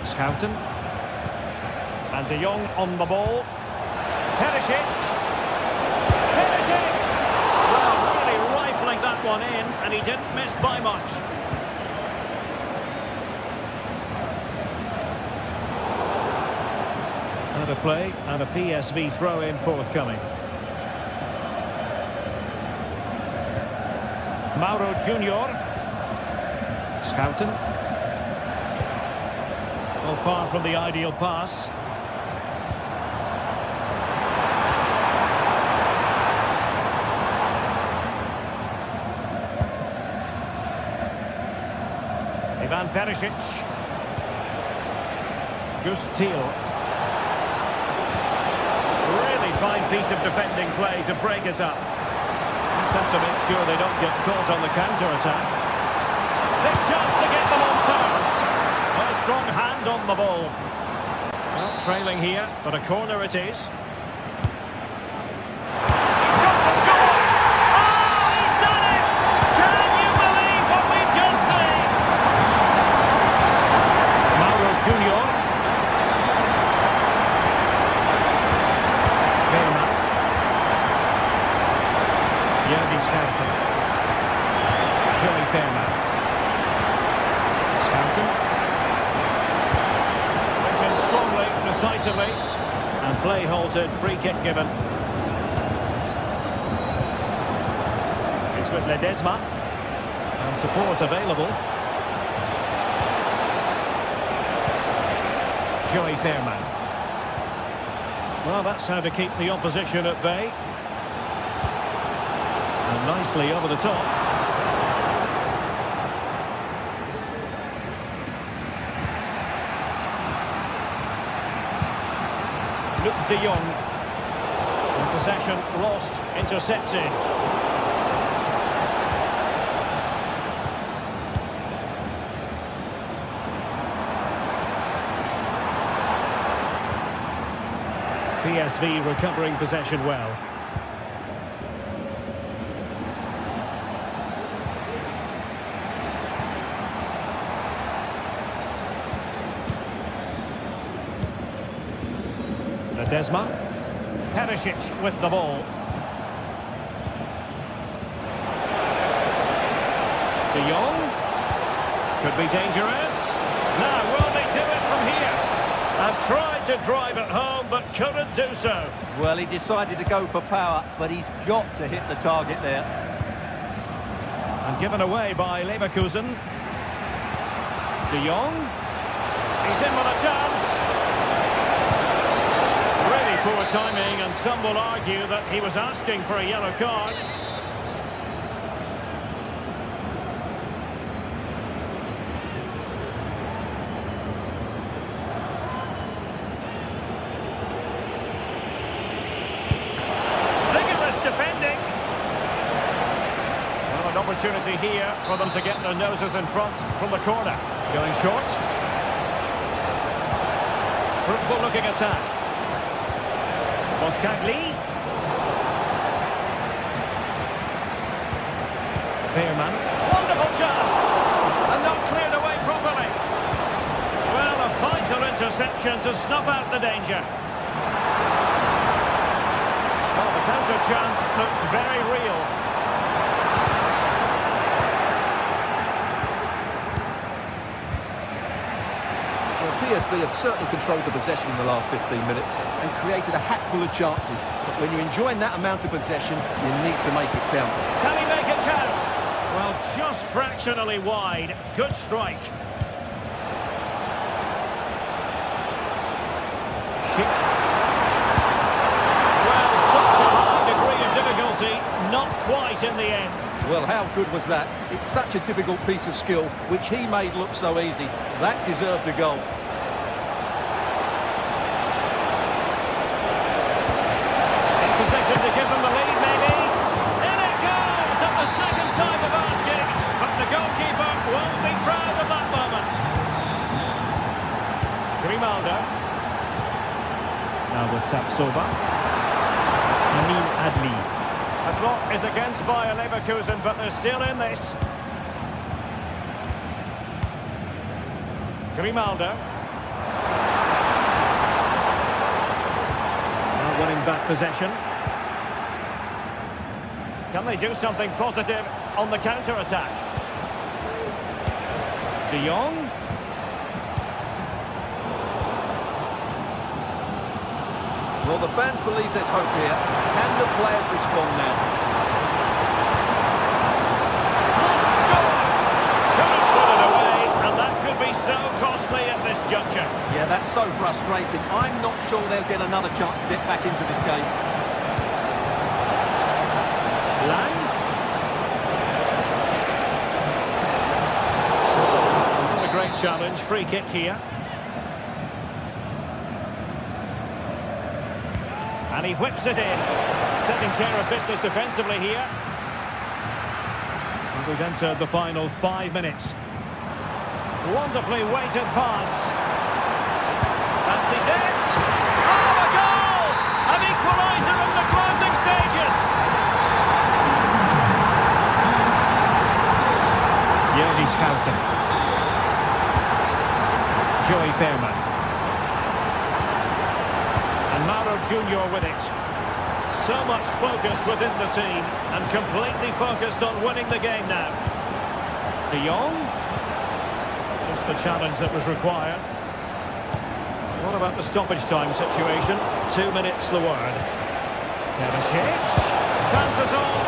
Schouten. And De Jong on the ball. Perisic. Perisic! Well, really rifling that one in, and he didn't miss by much. And a play, and a PSV throw-in forthcoming. Mauro Junior. Schouten. Well, far from the ideal pass. Ivan Perisic. Just Thiel. Really fine piece of defending play to break us up. Just have to make sure they don't get caught on the counter-attack. Big chance to get them on terms. A strong hand on the ball. Well, trailing here, but a corner it is. Decisively, and play halted, free kick given. It's with Ledesma, and support available. Joey Fairman. Well, that's how to keep the opposition at bay. And nicely over the top. De Jong. And possession lost, intercepted. PSV recovering possession well. Ledesma. Perisic with the ball. De Jong. Could be dangerous. Now, will they do it from here? And tried to drive it home, but couldn't do so. Well, he decided to go for power, but he's got to hit the target there. And given away by Leverkusen. De Jong. He's in with a chance. Really poor timing, and some will argue that he was asking for a yellow card. Defending. Well, an opportunity here for them to get their noses in front from the corner. Going short. Fruitful looking attack. Boskagli. Veerman. Wonderful chance. And not cleared away properly. Well, a vital interception to snuff out the danger. Counter chance looks very real. Well, PSV have certainly controlled the possession in the last 15 minutes and created a hatful of chances. But when you're enjoying that amount of possession, you need to make it count. Can he make it count? Well, just fractionally wide. Good strike. Not quite in the end. Well, how good was that? It's such a difficult piece of skill, which he made look so easy. That deserved a goal. In position to give them the lead, maybe. In it goes at the second time of asking. But the goalkeeper won't be proud of that moment. Grimaldo. Now with Tapsoba. Amin Adli. The clock is against Bayer Leverkusen, but they're still in this. Grimaldo. Now winning back possession. Can they do something positive on the counter-attack? De Jong. Well, the fans believe there's hope here. Can the players respond now? Couldn't put it away, and that could be so costly at this juncture. Yeah, that's so frustrating. I'm not sure they'll get another chance to get back into this game. Lang. What a great challenge. Free kick here. And he whips it in. Taking care of business defensively here. And we've entered the final 5 minutes. Wonderfully weighted pass. That's the net. Oh, a goal! An equaliser in the closing stages. Jörgis Schouten. Joey Veerman. And Mauro Junior with it. So much focus within the team and completely focused on winning the game now. De Jong. Just the challenge that was required. What about the stoppage time situation? 2 minutes the word. Kevicic. Chances on.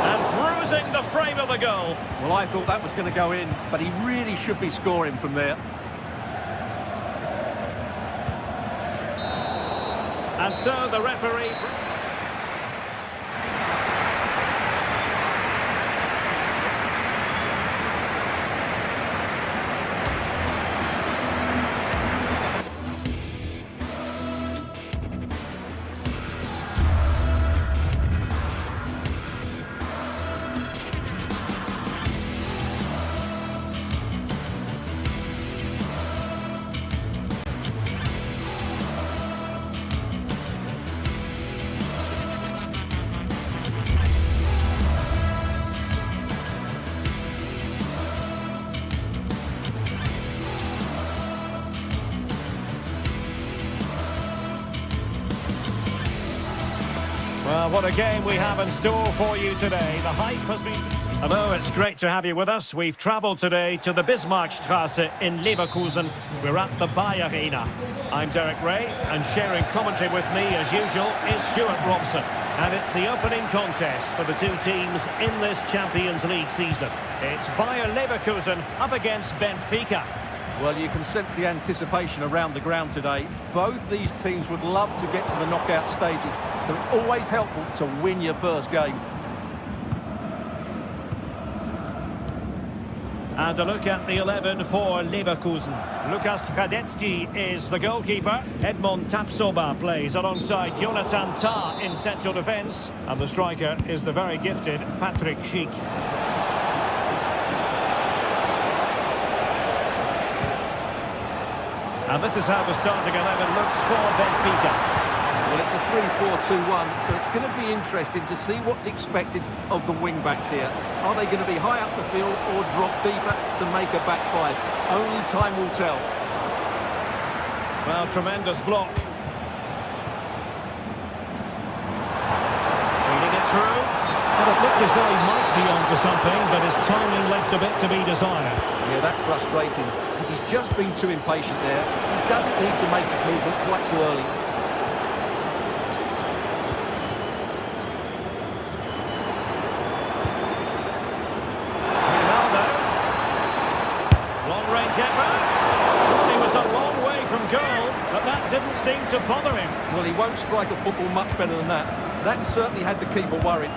And bruising the frame of the goal. Well, I thought that was going to go in, but he really should be scoring from there. And so the referee... Well, what a game we have in store for you today. The hype has been... Hello, it's great to have you with us. We've travelled today to the Bismarckstraße in Leverkusen. We're at the Bayern. I'm Derek Ray, and sharing commentary with me, as usual, is Stuart Robson. And it's the opening contest for the two teams in this Champions League season. It's Bayern Leverkusen up against Benfica. Well, you can sense the anticipation around the ground today. Both these teams would love to get to the knockout stages, so it's always helpful to win your first game. And a look at the 11 for Leverkusen. Lukas Radetzky is the goalkeeper. Edmond Tapsoba plays alongside Jonathan Tah in central defence. And the striker is the very gifted Patrick Schick. And this is how the starting 11 looks for Benfica. Well, it's a 3-4-2-1, so it's going to be interesting to see what's expected of the wing-backs here. Are they going to be high up the field or drop deeper to make a back five? Only time will tell. Well, tremendous block. Feeding it through. Well, it looked as though he might be onto something, but his timing left a bit to be desired. Yeah, that's frustrating, because he's just been too impatient there. He doesn't need to make his movement quite so early. Didn't seem to bother him. Well, he won't strike a football much better than that. That certainly had the keeper worried.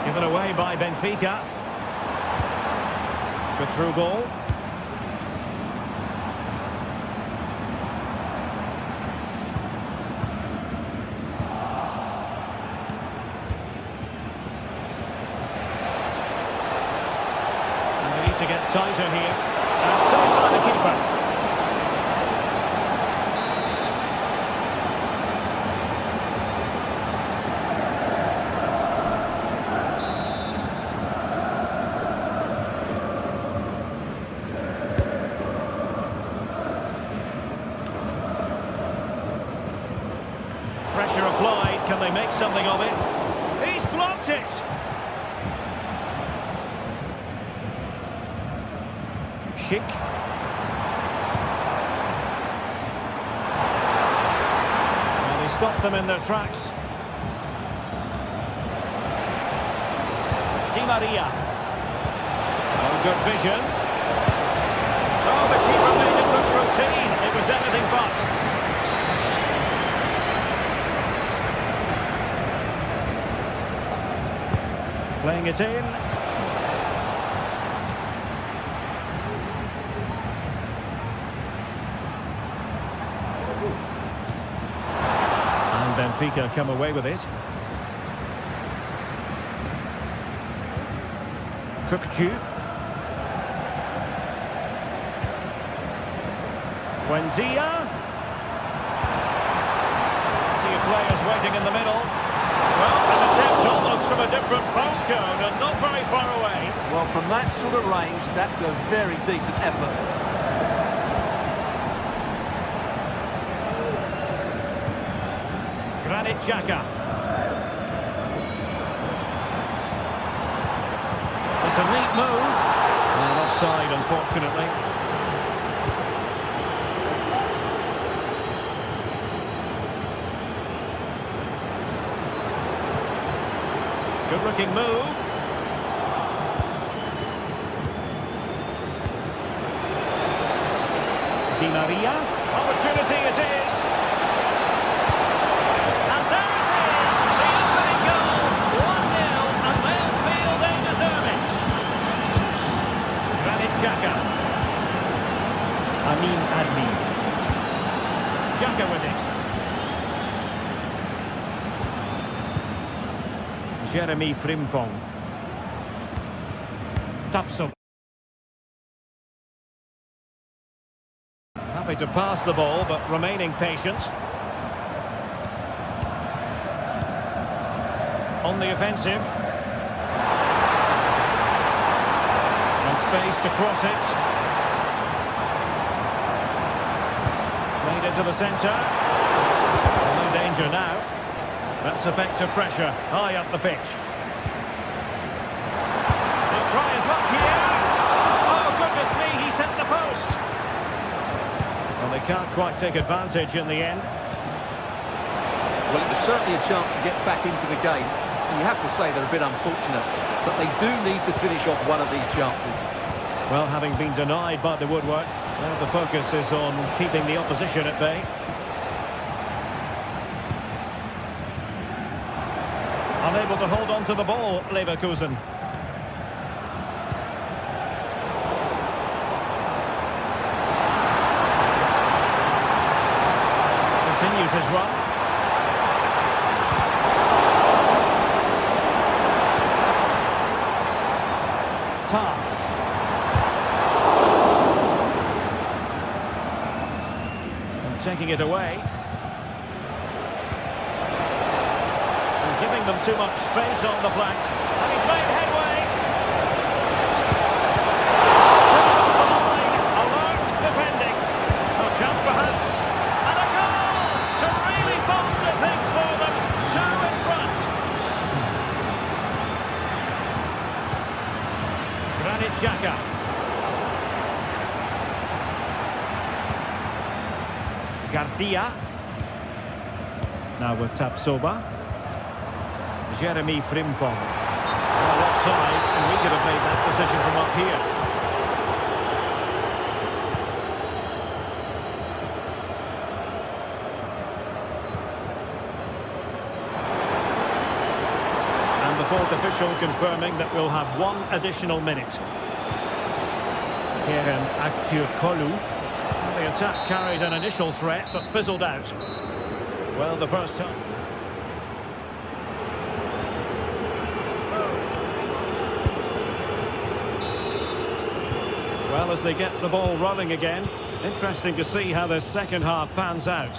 Given away by Benfica. Good through ball. And they need to get tighter here. And saved by the keeper. Pressure applied. Can they make something of it? He's blocked it. Schick. Well, he stopped them in their tracks. Di Maria. Oh, good vision. Oh, the keeper made it look routine. It was anything but. Playing it in. And Benfica come away with it. Kukcu. Buendia. Plenty of players waiting in the middle. Well, an attempt almost from a different postcode and not very far away. Well, from that sort of range, that's a very decent effort. Granit Xhaka. It's a neat move. Well, offside, unfortunately. Good-looking move. Di Maria. Opportunity it is. And there it is. The opening goal. 1-0. And they'll feel they deserve it. Granit Xhaka. Amin Adli. Xhaka with it. Jeremy Frimpong. Tapsoba. Happy to pass the ball, but remaining patient. On the offensive. And space to cross it. Played into the centre. No danger now. That's effective pressure high up the pitch. And they can't quite take advantage in the end. Well, it was certainly a chance to get back into the game. You have to say they're a bit unfortunate, but they do need to finish off one of these chances. Well, having been denied by the woodwork, now the focus is on keeping the opposition at bay. Unable to hold on to the ball, Leverkusen. Continues his run. And taking it away. And giving them too much space on the flank. And he's made headway. Alert defending. A chance perhaps. And a goal to really bolster things for them. Two in front. Granit Xhaka. Garcia. Now with Tapsoba. Jeremy Frimpong. Well, offside, and we could have made that decision from up here. And the fourth official confirming that we'll have one additional minute. Kerem Aktürkoğlu. The attack carried an initial threat, but fizzled out. Well, the first time. Well, as they get the ball rolling again, interesting to see how the second half pans out.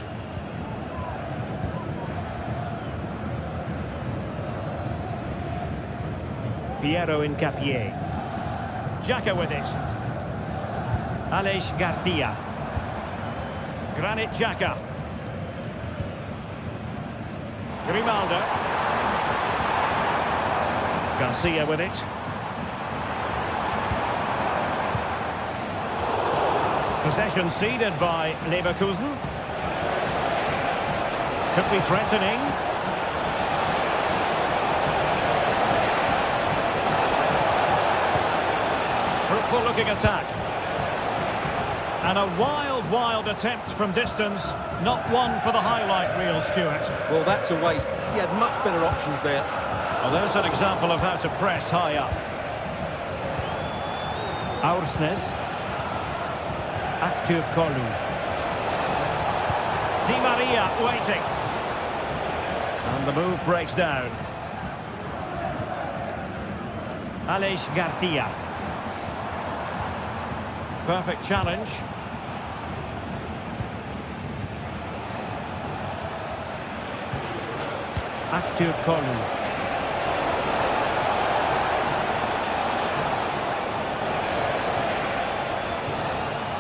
Piero Incapié. Xhaka with it. Aleix Garcia. Granit Xhaka. Grimaldo. Garcia with it. Possession ceded by Leverkusen. Could be threatening. Fruitful looking attack. And a wild attempt from distance. Not one for the highlight reel, Stuart. Well, that's a waste. He had much better options there. Well, there's an example of how to press high up. Aursnes. Aktürkoğlu. Di Maria waiting. And the move breaks down. Aleix Garcia. Perfect challenge. Aktürkoğlu.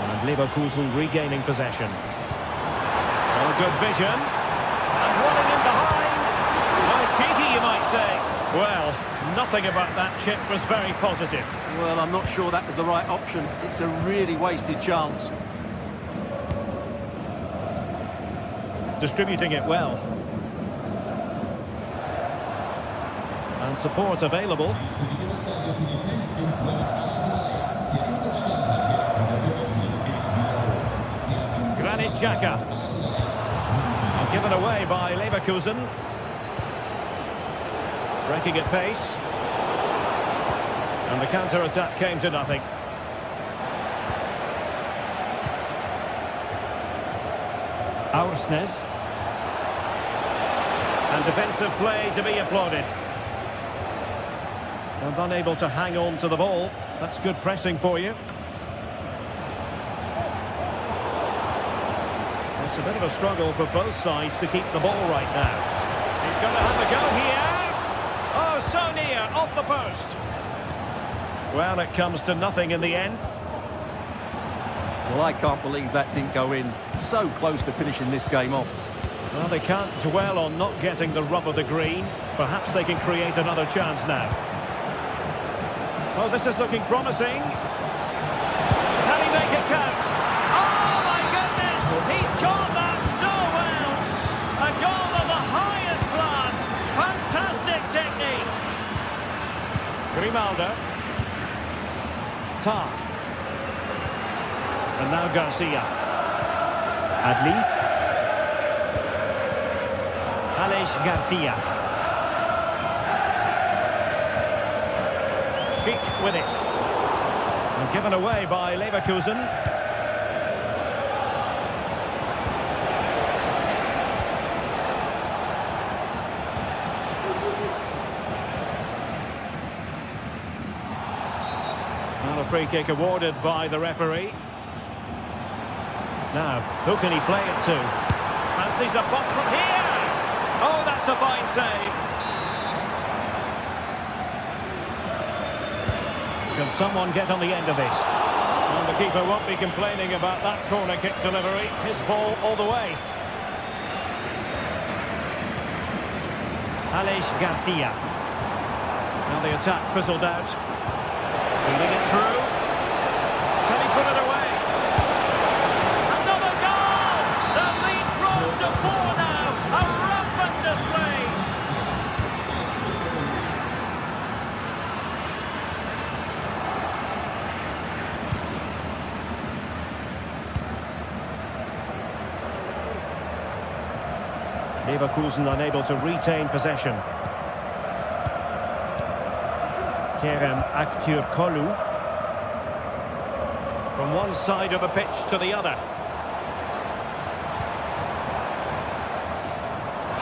And Leverkusen regaining possession. Well, good vision. And running in behind. Well, cheeky, you might say. Well, nothing about that chip was very positive. Well, I'm not sure that was the right option. It's a really wasted chance. Distributing it well. And support available. Granit Xhaka. And given away by Leverkusen. Breaking at pace. And the counter-attack came to nothing. Aursnes. And defensive play to be applauded. And unable to hang on to the ball. That's good pressing for you. It's a bit of a struggle for both sides to keep the ball right now. He's going to have a go here. Oh, so near, off the post. Well, it comes to nothing in the end. Well, I can't believe that didn't go in. So close to finishing this game off. Well, they can't dwell on not getting the rub of the green. Perhaps they can create another chance now. Oh, this is looking promising. Can he make it count? Oh, my goodness! Grimaldo. Tar. And now Garcia. Adli. Alex Garcia. Schick with it. And given away by Leverkusen. A free kick awarded by the referee. Now, who can he play it to? Fancies a pop from here! Oh, that's a fine save. Can someone get on the end of this? And the keeper won't be complaining about that corner kick delivery. His ball all the way. Alex Garcia. Now the attack fizzled out. Feeding it through. Can he put it away? Another goal! The lead grows to 4 now. A rampant display. Leverkusen unable to retain possession. Kerem Aktürkoğlu. From one side of the pitch to the other.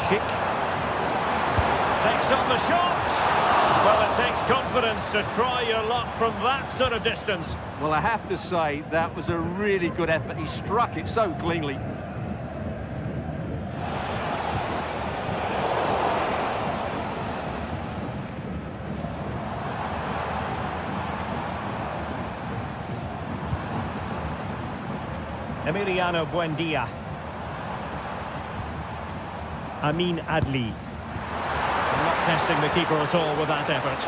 Schick. Takes on the shot. Well, it takes confidence to try your luck from that sort of distance. Well, I have to say, that was a really good effort. He struck it so cleanly. Emiliano Buendia. Amin Adli. Not testing the keeper at all with that effort.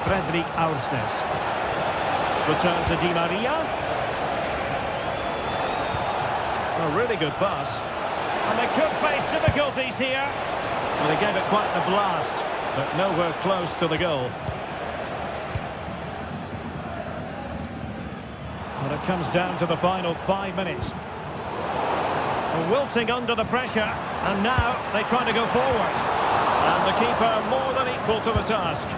Fredrik Aursnes. Return to Di Maria. A really good pass. And they could face difficulties here. Well, they gave it quite the blast, but nowhere close to the goal. But it comes down to the final 5 minutes. Wilting under the pressure, and now they try to go forward. And the keeper more than equal to the task.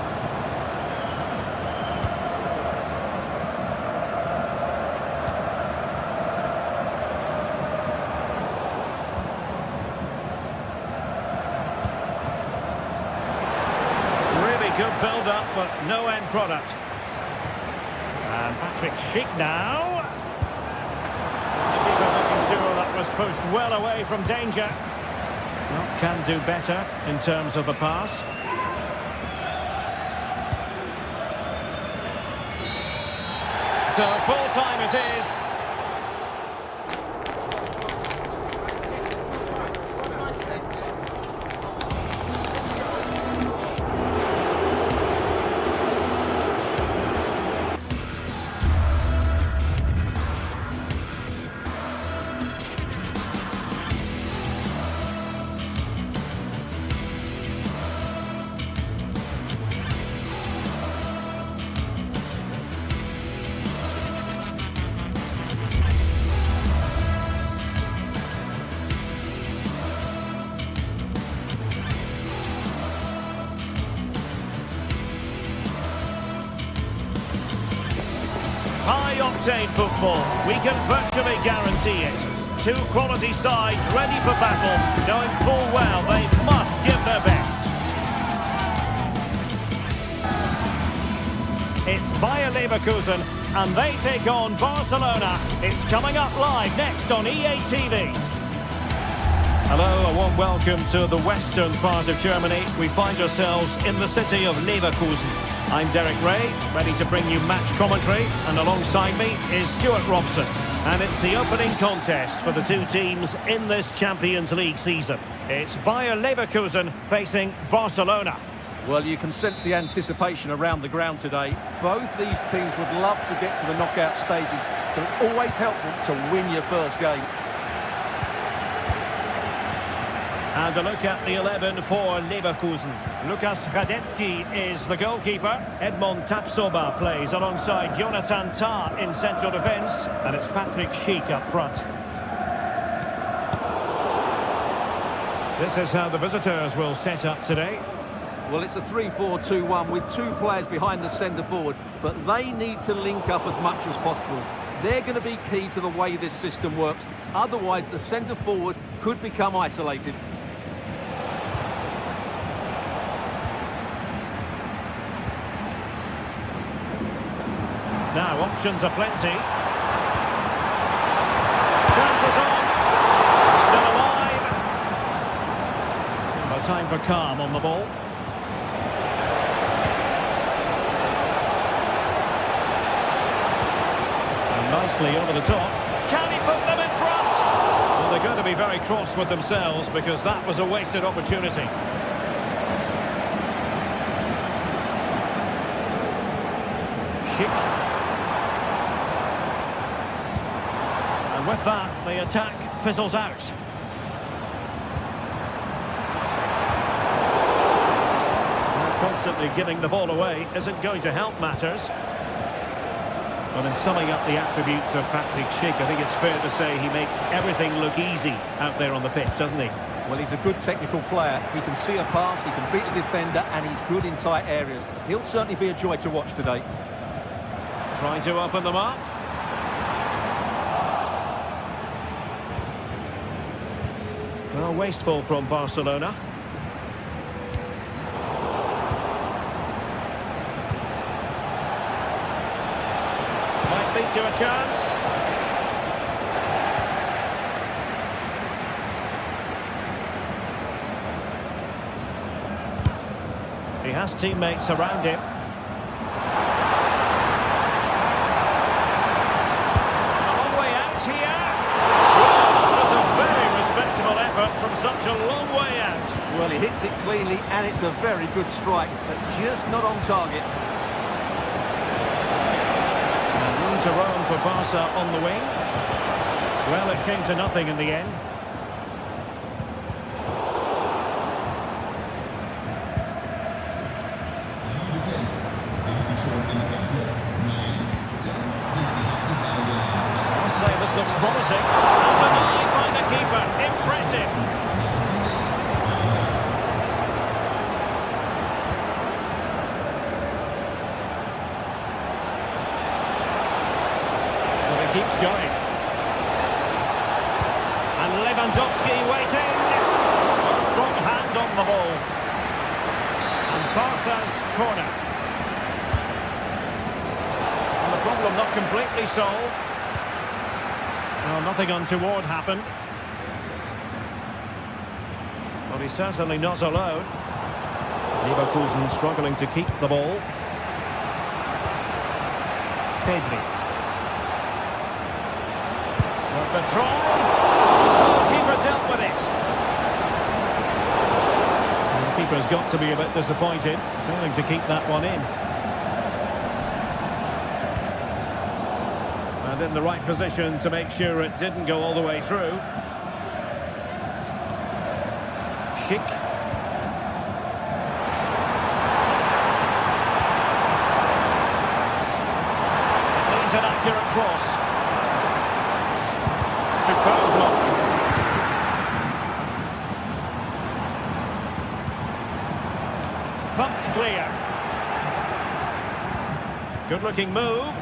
Really good build-up, but no end product. And Patrick Schick now. The keeper making sure that was pushed well away from danger. Well, can do better in terms of the pass. So full time it is. High-octane football, we can virtually guarantee it. Two quality sides ready for battle, knowing full well they must give their best. It's Bayern Leverkusen, and they take on Barcelona. It's coming up live next on EA TV. Hello, a warm welcome to the western part of Germany. We find ourselves in the city of Leverkusen. I'm Derek Ray, ready to bring you match commentary, and alongside me is Stuart Robson. And it's the opening contest for the two teams in this Champions League season. It's Bayer Leverkusen facing Barcelona. Well, you can sense the anticipation around the ground today. Both these teams would love to get to the knockout stages, so it's always helpful to win your first game. And a look at the 11 for Leverkusen. Lukas Radetzky is the goalkeeper. Edmond Tapsoba plays alongside Jonathan Tah in central defence. And it's Patrick Schick up front. This is how the visitors will set up today. Well, it's a 3-4-2-1 with two players behind the centre forward, but they need to link up as much as possible. They're going to be key to the way this system works. Otherwise, the centre forward could become isolated. Now, options are plenty. Chances on. Still alive. No time for calm on the ball. And nicely over the top. Can he put them in front? Well, they're going to be very cross with themselves because that was a wasted opportunity. Schick. And with that, the attack fizzles out. Constantly giving the ball away isn't going to help matters. But in summing up the attributes of Patrick Schick, I think it's fair to say he makes everything look easy out there on the pitch, doesn't he? Well, he's a good technical player. He can see a pass, he can beat a defender, and he's good in tight areas. He'll certainly be a joy to watch today. Trying to open them up. Well, wasteful from Barcelona. Might lead to a chance. He has teammates around him. From such a long way out. Well, he hits it cleanly, and it's a very good strike, but just not on target. And room to roam for Barca on the wing. Well, it came to nothing in the end. I'll say this looks promising. Number 9 by the keeper. Impressive. Well, he keeps going. And Lewandowski waiting. Strong hand on the ball. And Barca's corner. And the problem not completely solved. Well, nothing untoward happened. But he's certainly not alone. Leverkusen struggling to keep the ball. Pedri. Bertrand. Keeper dealt with it. And the keeper's got to be a bit disappointed, failing to keep that one in. And in the right position to make sure it didn't go all the way through. Schick. Needs an accurate cross. Superb block. Pumped clear. Good looking move.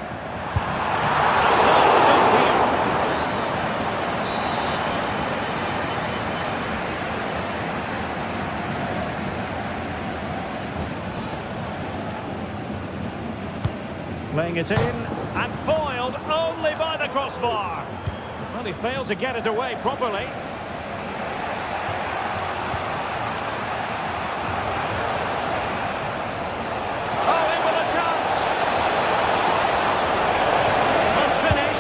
Playing it in, and foiled only by the crossbar. Well, he failed to get it away properly. Oh, in with a chance. A finish.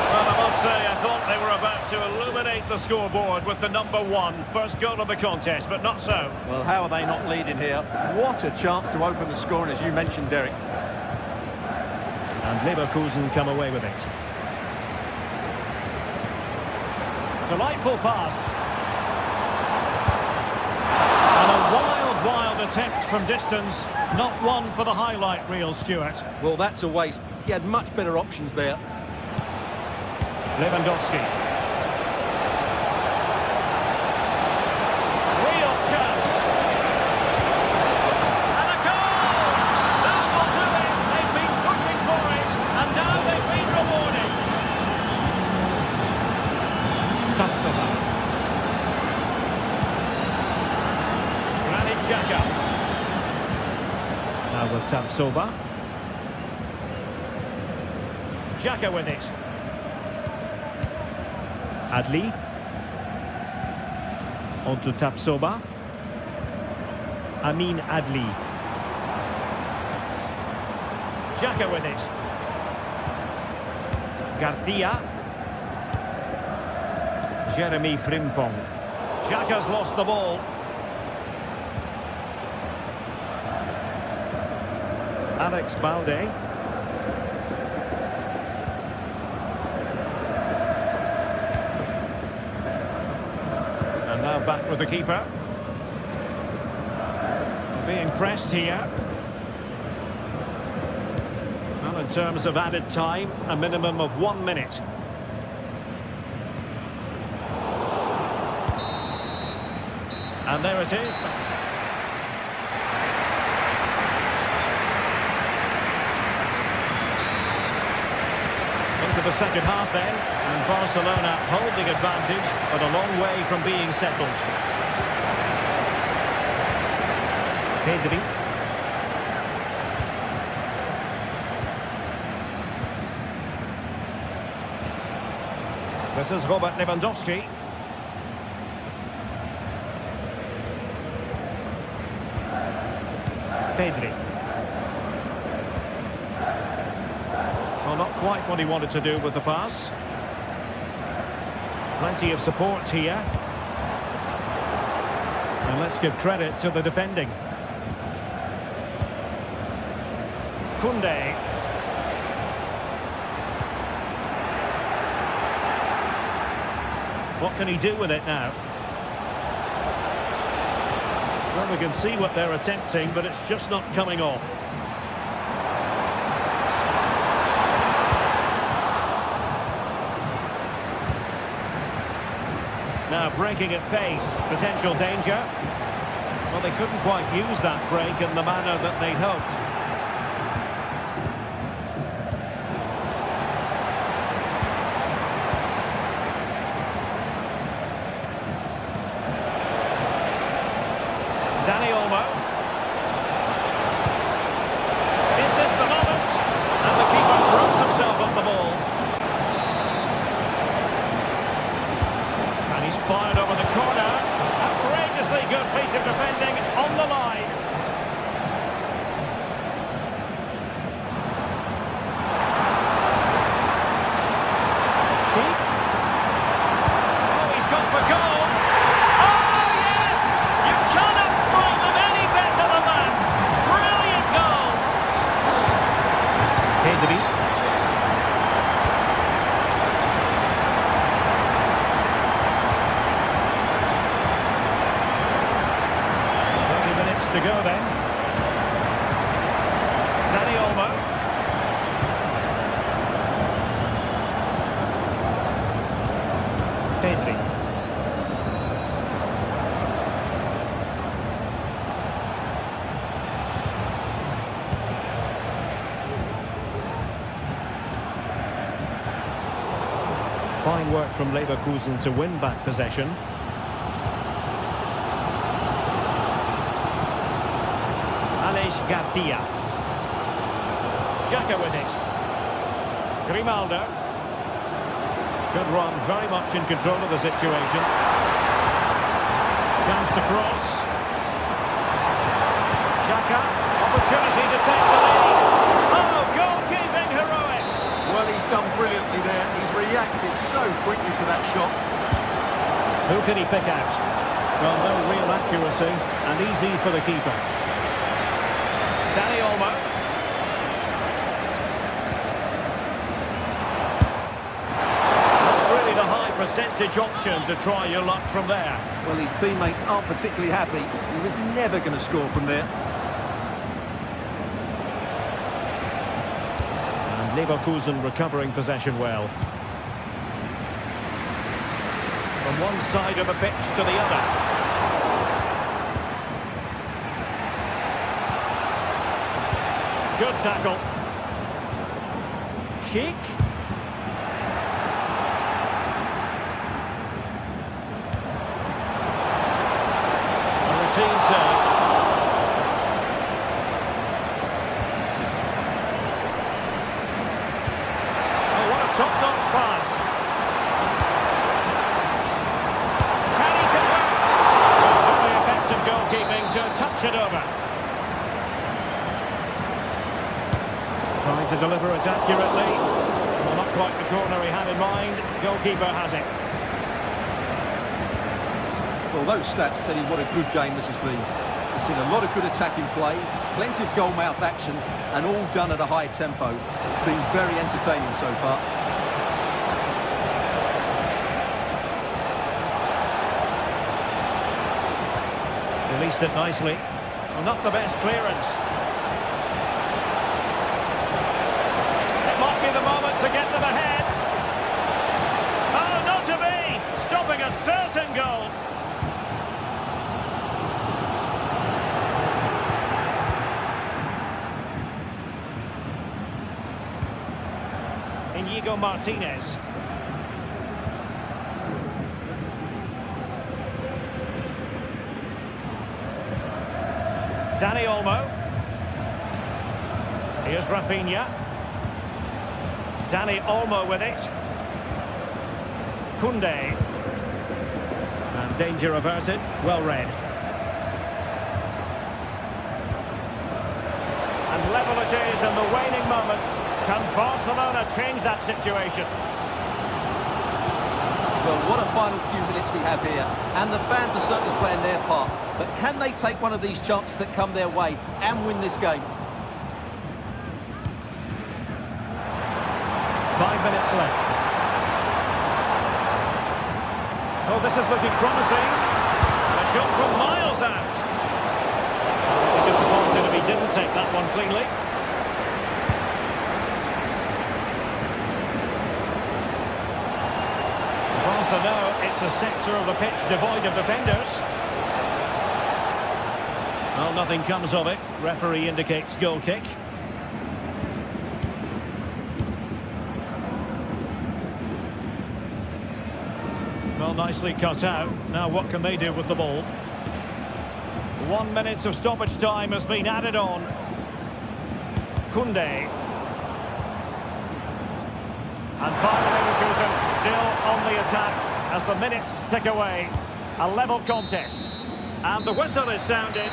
Well, I must say, I thought they were about to illuminate the scoreboard with the number 1 first goal of the contest, but not so. Well, how are they not leading here? What a chance to open the scoring, as you mentioned, Derek. And Leverkusen come away with it. Delightful pass. And a wild, wild attempt from distance. Not one for the highlight reel, Stuart. Well, that's a waste. He had much better options there. Lewandowski. Real chance. And a goal! That will do it. They've been pushing for it, and now they've been rewarded. Hotspur. Granit Xhaka. Now with Tapsoba. Xhaka with it. Adli. On to Tapsoba. Amin Adli. Xhaka with it. Garcia. Jeremy Frimpong. Xhaka's lost the ball. Alex Balde. And now back with the keeper. Being pressed here. Well, in terms of added time, a minimum of 1 minute. And there it is. Into the second half then, and Barcelona holding advantage, but a long way from being settled. Pedri. This is Robert Lewandowski. Pedri. Well, not quite what he wanted to do with the pass. Plenty of support here. And let's give credit to the defending. Koundé. What can he do with it now? Well, we can see what they're attempting, but it's just not coming off. Now breaking at pace, potential danger. Well, they couldn't quite use that break in the manner that they'd hoped. Fired over the corner. Outrageously good piece of defending on the line. Cheek. Oh, he's gone for goal. Oh, yes! You cannot find them any better than that. Brilliant goal. Pedri. To go then. Dani Olmo. Pedri. Fine work from Leverkusen to win back possession. Garcia. Xhaka with it. Grimaldo. Good run, very much in control of the situation. Chance to cross. Xhaka, opportunity to take the lead. Oh, goalkeeping heroics. Well, he's done brilliantly there. He's reacted so quickly to that shot. Who can he pick out? Well, no real accuracy, and easy for the keeper. Dani Olmo. Not really the high percentage advantage option to try your luck from there. Well, his teammates aren't particularly happy. He was never going to score from there. And Leverkusen recovering possession well. From one side of the pitch to the other. Good tackle. Cheek. A routine save. Oh, what a top-notch pass. Can he convert? Very effective goalkeeping to touch it over. Trying to deliver it accurately. Well, not quite the corner he had in mind. Goalkeeper has it. Well, those stats tell you what a good game this has been. We've seen a lot of good attacking play, plenty of goal-mouth action, and all done at a high tempo. It's been very entertaining so far. Released it nicely. Well, not the best clearance. It might be the moment to get them ahead. Oh, not to be! Stopping a certain goal. Inigo Martinez. Dani Olmo. Here's Rafinha. Dani Olmo with it. Koundé. And danger averted. Well read. And level it is in the waning moments. Can Barcelona change that situation? Well, what a final few minutes we have here. And the fans are certainly playing their part. But can they take one of these chances that come their way and win this game? 5 minutes left. Oh, this is looking promising. A shot from miles out. I'll be disappointed if he didn't take that one cleanly. Barca know it's a sector of the pitch devoid of defenders. Well, nothing comes of it. Referee indicates goal kick. Well, nicely cut out. Now what can they do with the ball? 1 minute of stoppage time has been added on. Koundé. And finally Leverkusen still on the attack as the minutes tick away. A level contest. And the whistle is sounded.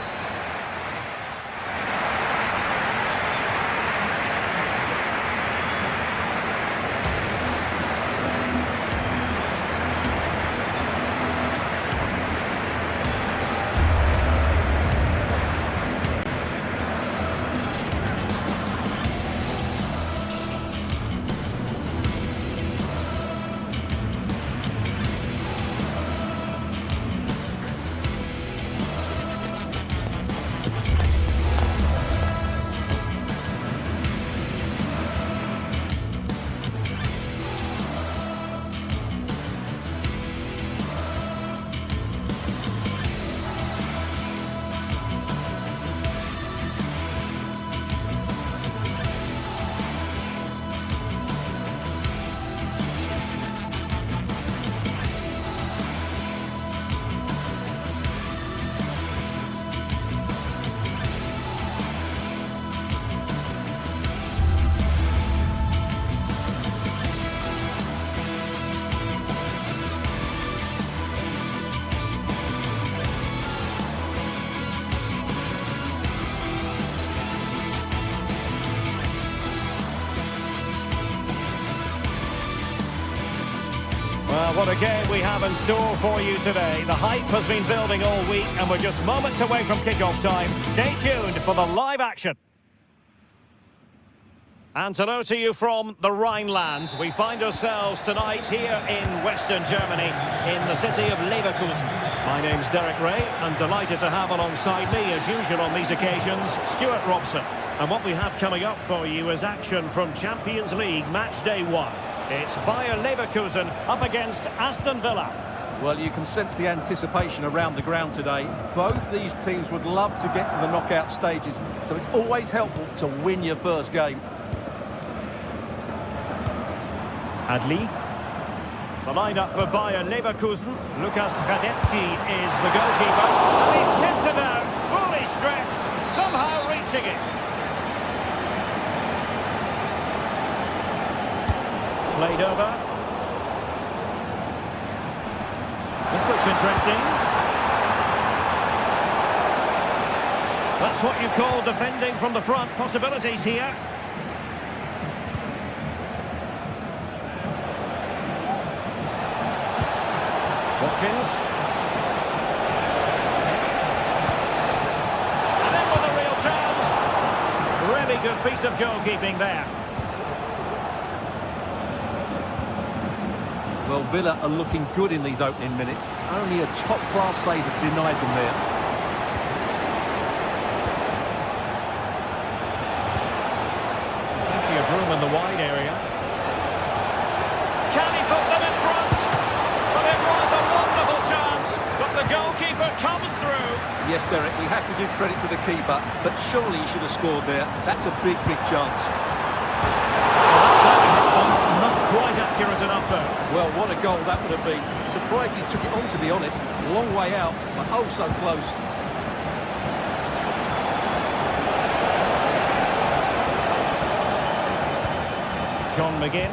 Well, what a game we have in store for you today. The hype has been building all week and we're just moments away from kick-off time. Stay tuned for the live action. And hello to you from the Rhineland. We find ourselves tonight here in Western Germany, in the city of Leverkusen. My name's Derek Ray, and delighted to have alongside me, as usual on these occasions, Stuart Robson. And what we have coming up for you is action from Champions League Match Day 1. It's Bayern Leverkusen up against Aston Villa. Well, you can sense the anticipation around the ground today. Both these teams would love to get to the knockout stages, so it's always helpful to win your first game. Adli. The line-up for Bayern Leverkusen. Lukas Radetzky is the goalkeeper. And he's tipped it out. Fully stretched. Somehow reaching it. Played over. This looks interesting. That's what you call defending from the front. Possibilities here. Watkins. And then with a real chance. Really good piece of goalkeeping there. Well, Villa are looking good in these opening minutes. Only a top-class save has denied them there. Plenty of room in the wide area. Can he put them in front? But it was a wonderful chance. But the goalkeeper comes through. Yes, Derek, we have to give credit to the keeper, but surely he should have scored there. That's a big, big chance. Not quite accurate enough, though. Well, what a goal that would have been. Surprised he took it on, to be honest. Long way out, but oh so close. John McGinn.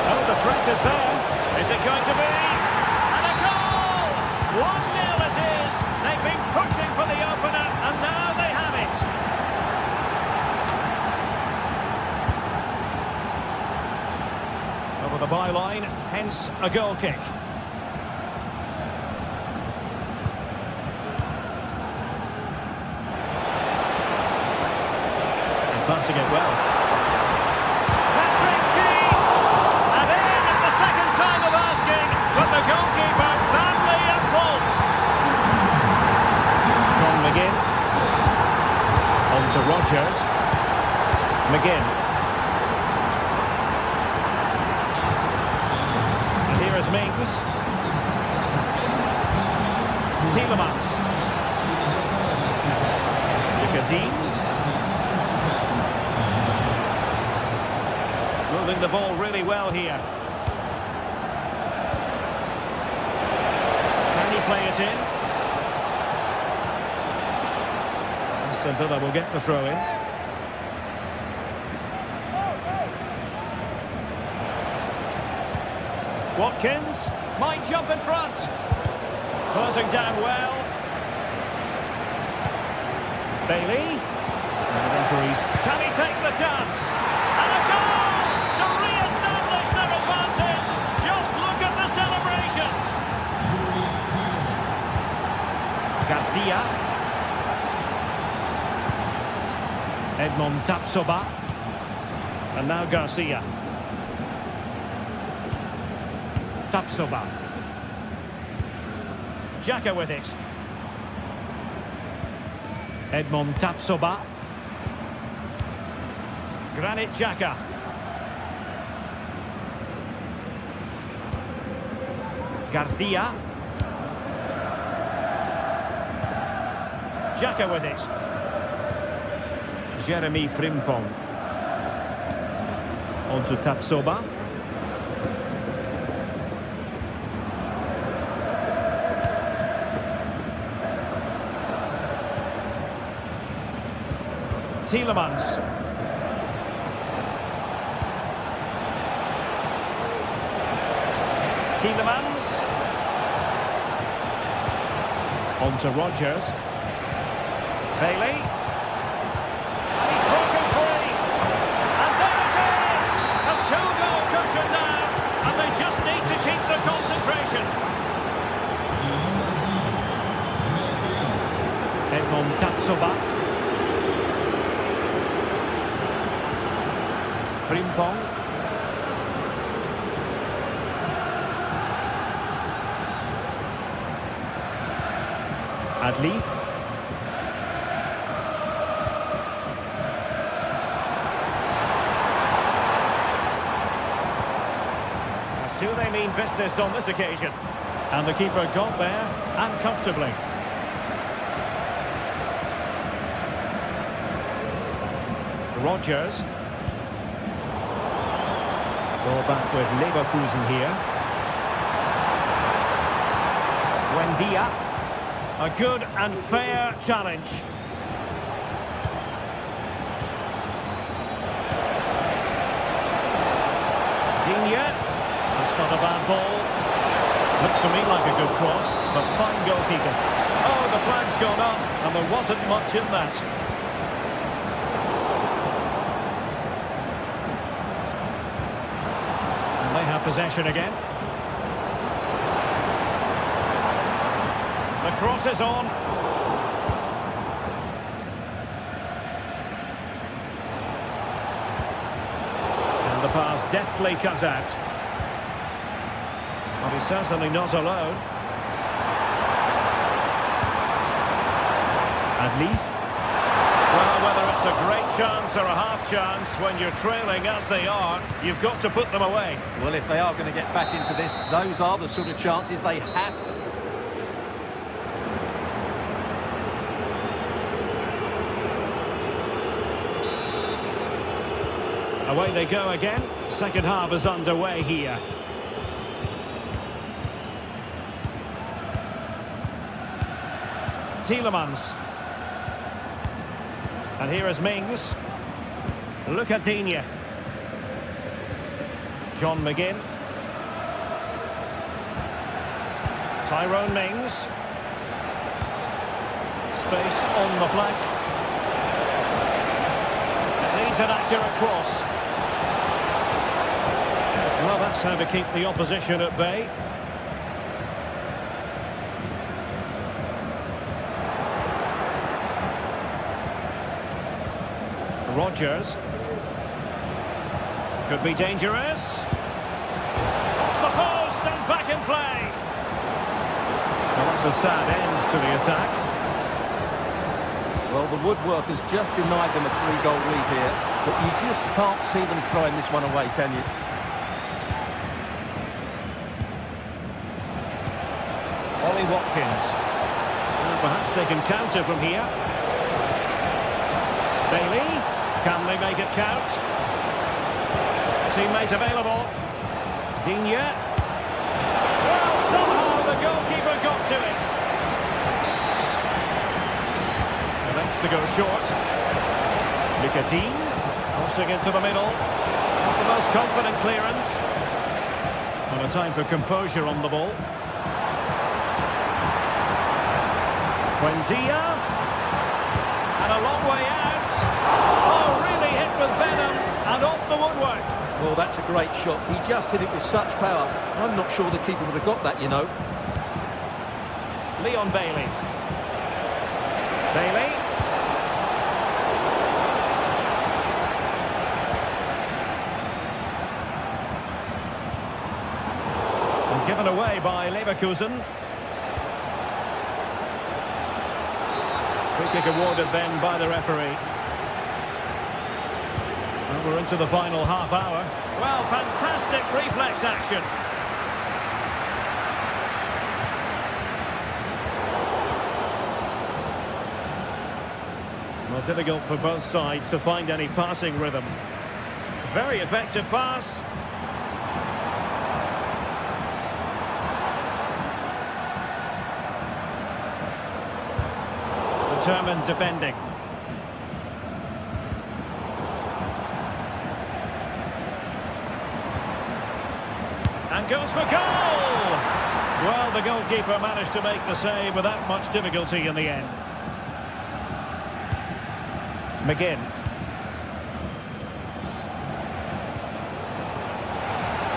Oh, the threat is there. Is it going to be? And a goal! 1-0 it is. They've been pushing for the opener, and now they have it. Over the byline, hence a goal kick. And passing it well. Patrick Sheed! And in at the second time of asking, but the goalkeeper badly at fault. John McGinn. On to Rodgers. McGinn. Here is Mings. Tielemans. Lucadine. Moving the ball really well here. Can he play it in? Aston Villa will get the throw in. Watkins might jump in front. Closing down well. Bailey. And the referees. Can he take the chance? And a goal to re-establish their advantage. Just look at the celebrations. Garcia. Edmond Tapsoba. And now Garcia. Tapsoba. Xhaka with it. Edmond Tapsoba. Granit Xhaka. Garcia. Xhaka with it. Jeremy Frimpong. On to Tapsoba. Tielemans. Tielemans. On to Rodgers. Bailey. And he's broken free. And there it is! A two-goal cushion now. And they just need to keep the concentration. Edmond Tapsoba. Frimpong. Adli. Do they mean business on this occasion? And the keeper got there, and comfortably. Rodgers. Ball back with Leverkusen here. Buendia. A good and fair challenge. Digne. That's not a bad ball. Looks to me like a good cross, but fine goalkeeping. Oh, the flag's gone up, and there wasn't much in that. And they have possession again. The cross is on. And the pass deftly cut out. Well, he's certainly not alone. Adli. Well, whether it's a great chance or a half chance, when you're trailing as they are, you've got to put them away. Well, if they are going to get back into this, those are the sort of chances they have to. Away they go again. Second half is underway here. Tielemans. And here is Mings. Look at Digne. John McGinn. Tyrone Mings. Space on the flank. It needs an accurate cross. Well, that's how to keep the opposition at bay. Rodgers. Could be dangerous. Off the post and back in play. Well, that's a sad end to the attack. Well, the woodwork has just denied them a 3-goal lead here, but you just can't see them throwing this one away, can you? Ollie Watkins. Well, perhaps they can counter from here. Bailey. Can they make it count? Teammate available. Digne. Well, somehow the goalkeeper got to it. Attempts to go short. Nicodine. Crossing into the middle. Not the most confident clearance. And a time for composure on the ball. Buendia. And a long way out. Oh, really hit with venom and off the woodwork. Well, that's a great shot. He just hit it with such power. I'm not sure the keeper would have got that, you know. Leon Bailey. Bailey. And given away by Leverkusen. Free kick awarded then by the referee. Well, we're into the final half hour. Well, fantastic reflex action. Well, difficult for both sides to find any passing rhythm. Very effective pass. Determined defending. And goes for goal! Well, the goalkeeper managed to make the save without much difficulty in the end. McGinn.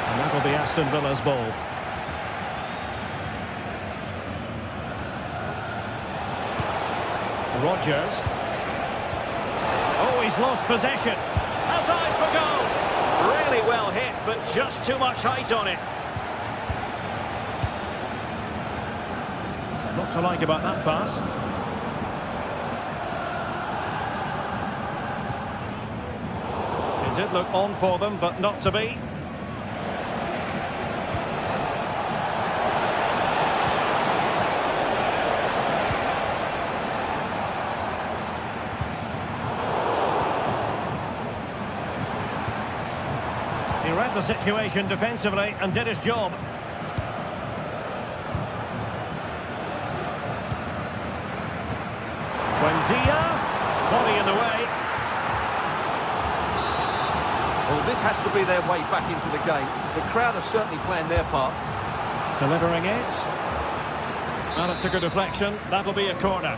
And that'll be Aston Villa's ball. Rodgers. Oh, he's lost possession. Has eyes for goal. Well hit, but just too much height on it. Not to like about that pass. It did look on for them, but not to be. He read the situation defensively and did his job. Buendia, body in the way. Well, this has to be their way back into the game. The crowd are certainly playing their part. Delivering it. And it took a deflection. That'll be a corner.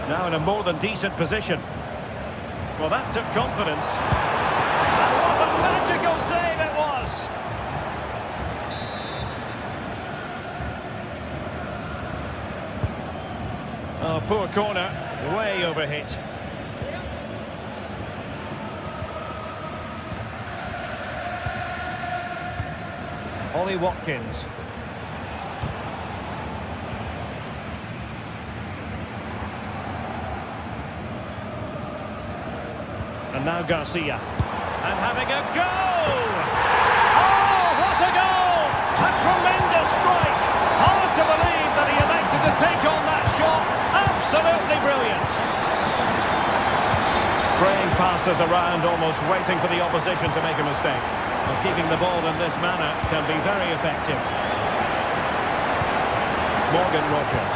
Now in a more than decent position. Well, that took confidence. That was a magical save, it was. Oh, poor corner. Way overhit. Ollie Watkins. And now Garcia. And having a go! Oh, what a goal! A tremendous strike! Hard to believe that he elected to take on that shot. Absolutely brilliant. Spraying passes around, almost waiting for the opposition to make a mistake. Well, keeping the ball in this manner can be very effective. Morgan Rogers.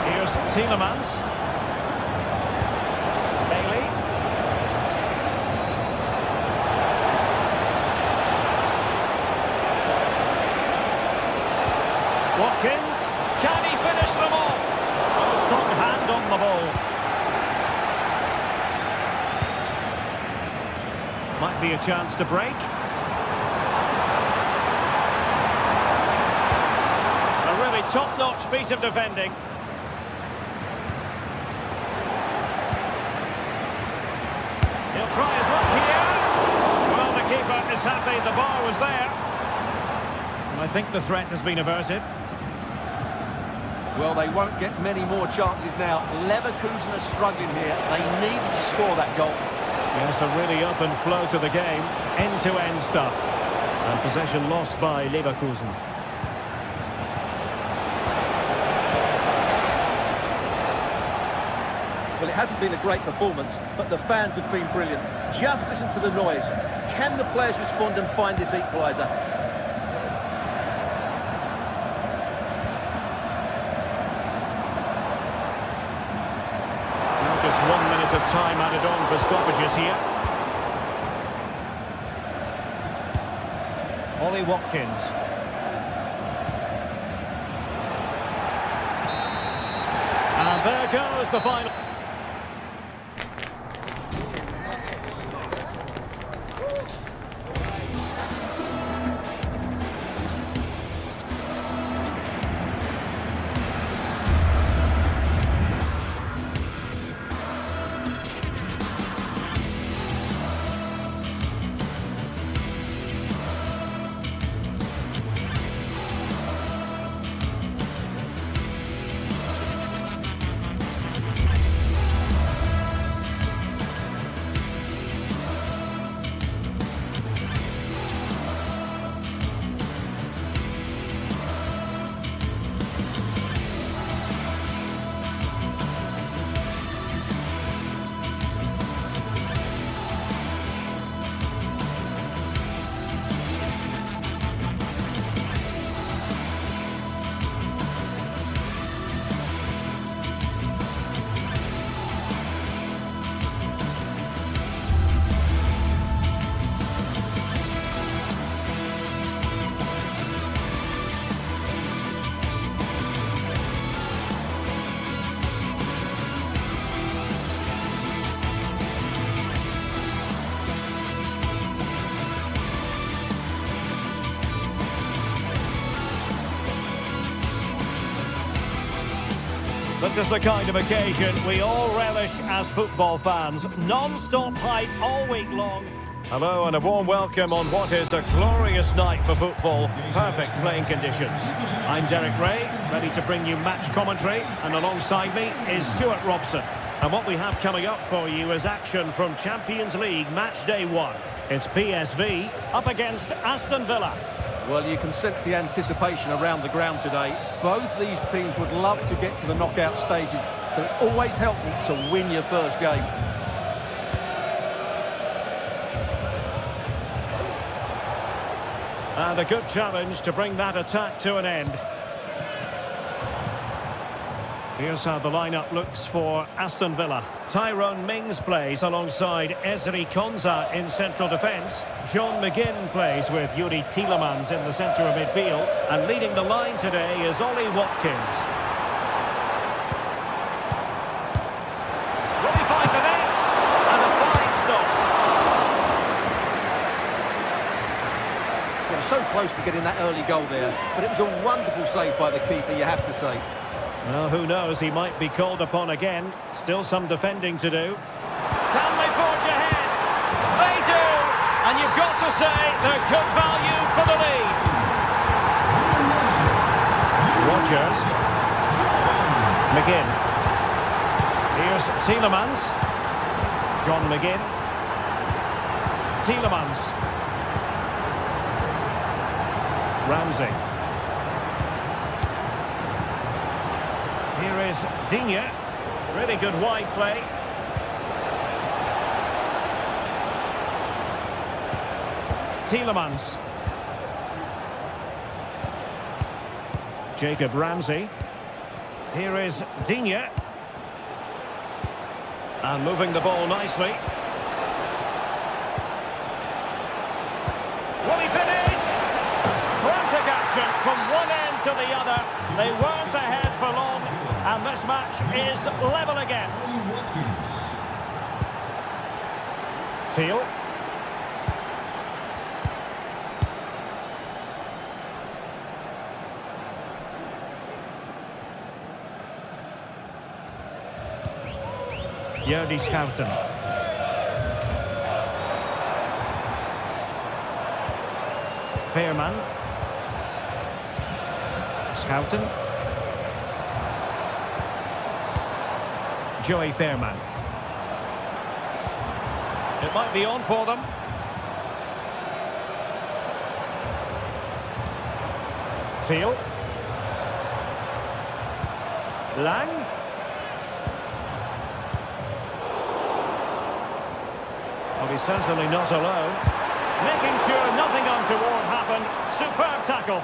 Here's Tielemans. Watkins, can he finish them all? Oh, strong hand on the ball. Might be a chance to break. A really top-notch piece of defending. He'll try his luck here. Well, the keeper is happy the bar was there. And I think the threat has been averted. Well, they won't get many more chances now. Leverkusen are struggling here. They need to score that goal. Yes, a really open flow to the game. End-to-end stuff. And possession lost by Leverkusen. Well, it hasn't been a great performance, but the fans have been brilliant. Just listen to the noise. Can the players respond and find this equaliser? Just 1 minute of time added on for stoppages here. Ollie Watkins. And there goes the final. This is the kind of occasion we all relish as football fans. Non-stop hype all week long. Hello and a warm welcome on what is a glorious night for football. Perfect playing conditions. I'm Derek Ray, ready to bring you match commentary, and alongside me is Stuart Robson. And what we have coming up for you is action from Champions League match day 1. It's PSV up against Aston Villa. Well, you can sense the anticipation around the ground today. Both these teams would love to get to the knockout stages, so it's always helpful to win your first game. And a good challenge to bring that attack to an end. Here's how the lineup looks for Aston Villa. Tyrone Mings plays alongside Ezri Konsa in central defence. John McGinn plays with Yuri Tielemans in the centre of midfield. And leading the line today is Ollie Watkins. Will he find the net? And a fine stop. They were so close to getting that early goal there, but it was a wonderful save by the keeper, you have to say. Well, who knows, he might be called upon again. Still some defending to do. Can they forge ahead? They do! And you've got to say they're good value for the lead. Rodgers. McGinn. Here's Tielemans. John McGinn. Tielemans. Ramsey. Here is Digne. Really good wide play. Tielemans. Jacob Ramsey. Here is Digne. And moving the ball nicely. Will he finish? Frantic action from one end to the other. They weren't ahead for long. And this match is level again. Teal. Jordi Schouten. Veerman. Schouten. Joey Veerman. It might be on for them. Teal. Lang. Well, he's certainly not alone. Making sure nothing untoward happened. Superb tackle.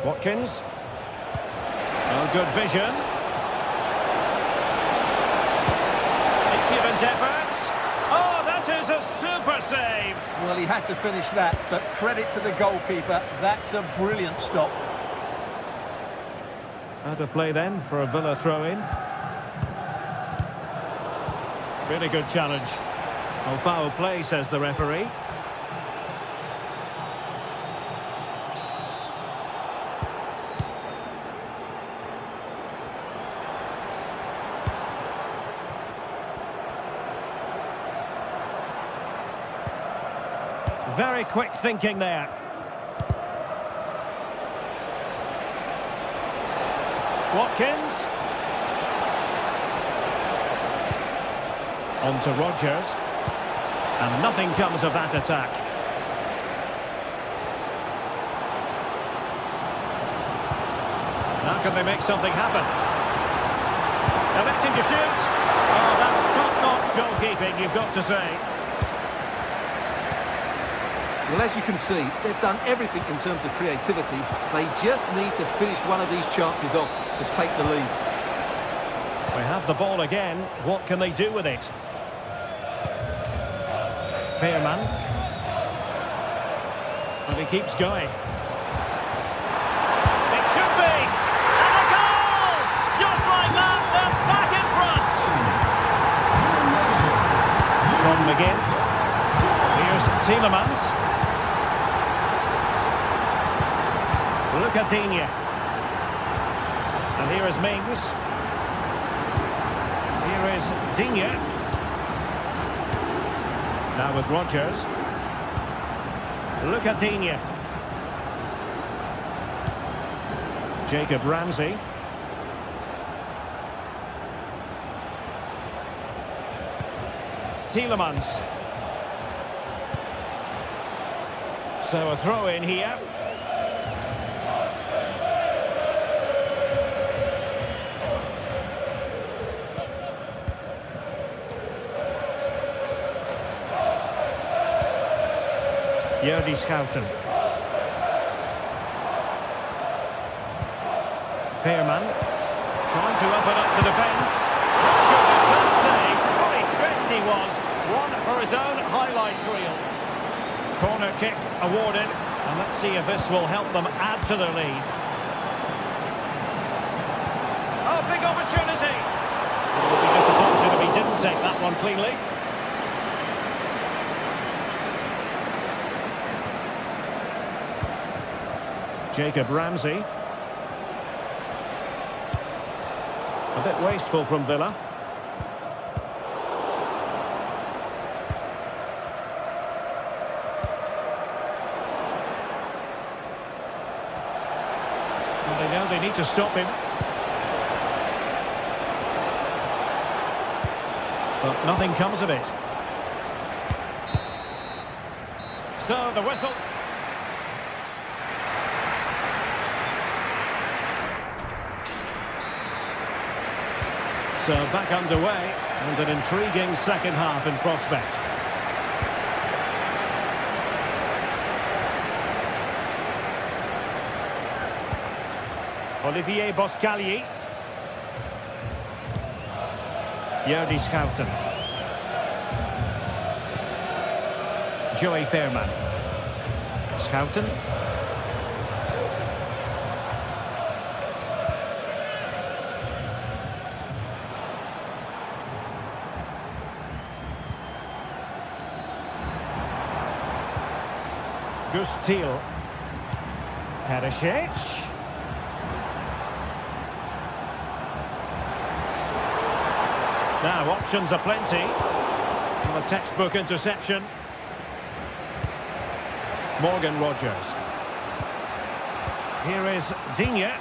Watkins. Oh, good vision. Impudent efforts. Oh, that is a super save. Well, he had to finish that, but credit to the goalkeeper. That's a brilliant stop. Out of play then for a Villa throw-in. Really good challenge. Oh, foul play, says the referee. Very quick thinking there. Watkins. On to Rodgers. And nothing comes of that attack. Now can they make something happen? Electing to shoot. Oh, that's top-notch goalkeeping, you've got to say. Well, as you can see, they've done everything in terms of creativity. They just need to finish one of these chances off to take the lead. They have the ball again. What can they do with it? Veerman. And he keeps going. It could be! And a goal! Just like that, they're back in front! John McGinn. Here's Tielemans. Look at Digne. And here is Mings. Here is Digne. Now with Rodgers. Look at Digne. Jacob Ramsey. Tielemans. So a throw in here. Jordi Schouten. Veerman trying to open up the defence. Goodness, that save. What a stretched he was. One for his own highlights reel. Corner kick awarded. And let's see if this will help them add to their lead. Oh, big opportunity. It would be disappointed if he didn't take that one cleanly. Jacob Ramsey. A bit wasteful from Villa. And they know they need to stop him. But nothing comes of it. So the whistle. So back underway, and an intriguing second half in prospect. Olivier Boscagli. Jordi Schouten. Joey Veerman. Schouten. Gustil. Perisic. Now options are plenty. And a textbook interception. Morgan Rodgers. Here is Digne.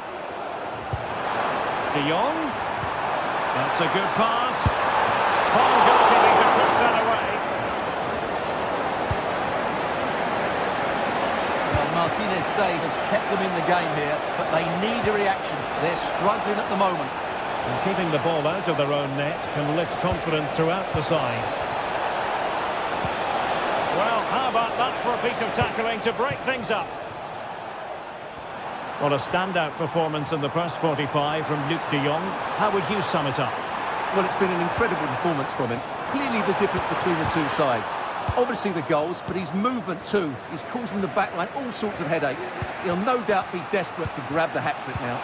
De Jong. That's a good pass. Paul goalkeeping to push that away. Martinez's save has kept them in the game here, but they need a reaction. They're struggling at the moment. And keeping the ball out of their own net can lift confidence throughout the side. Well, how about that for a piece of tackling to break things up? Well, a standout performance in the first 45 from Luc de Jong. How would you sum it up? Well, it's been an incredible performance from him. Clearly the difference between the two sides. Obviously the goals, but his movement too is causing the backline all sorts of headaches. He'll no doubt be desperate to grab the hat-trick now.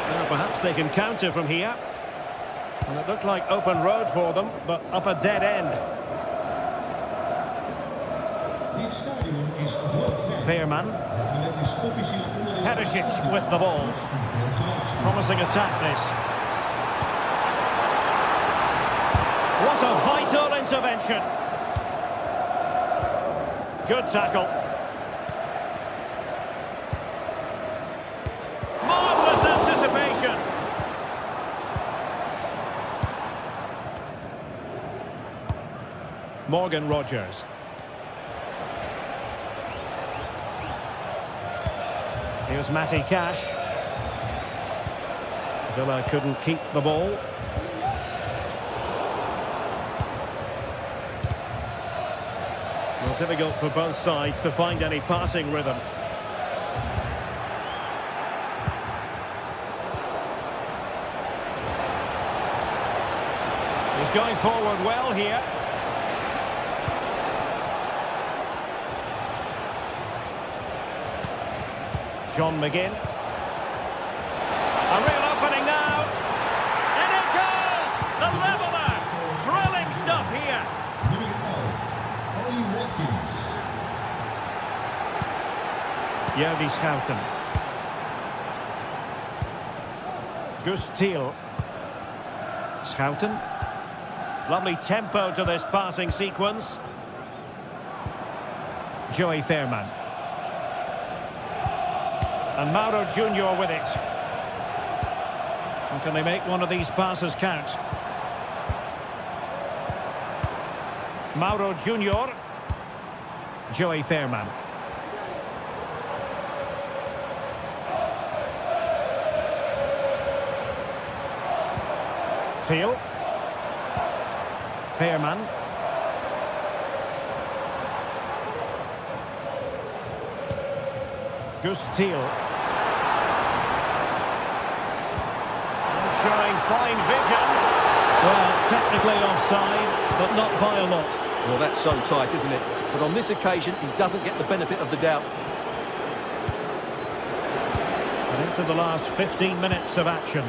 Well, perhaps they can counter from here. And it looked like open road for them, but up a dead end. Veerman. Perisic with the ball. Promising attack this. What a vital intervention. Good tackle. Marvellous anticipation. Morgan Rodgers. Here's Matty Cash. Villa couldn't keep the ball. Well, difficult for both sides to find any passing rhythm. He's going forward well here. John McGinn. A real opening now. And it goes! The leveller! Thrilling stuff here. Jordi Schouten. Gus Thiel. Schouten. Lovely tempo to this passing sequence. Joey Fairman. And Mauro Junior with it. And can they make one of these passes count? Mauro Junior. Joey Fairman. Thiel. Fairman. Gus Thiel. Showing fine vision. Well, technically offside, but not by a lot. Well, that's so tight, isn't it? But on this occasion, he doesn't get the benefit of the doubt. And into the last 15 minutes of action.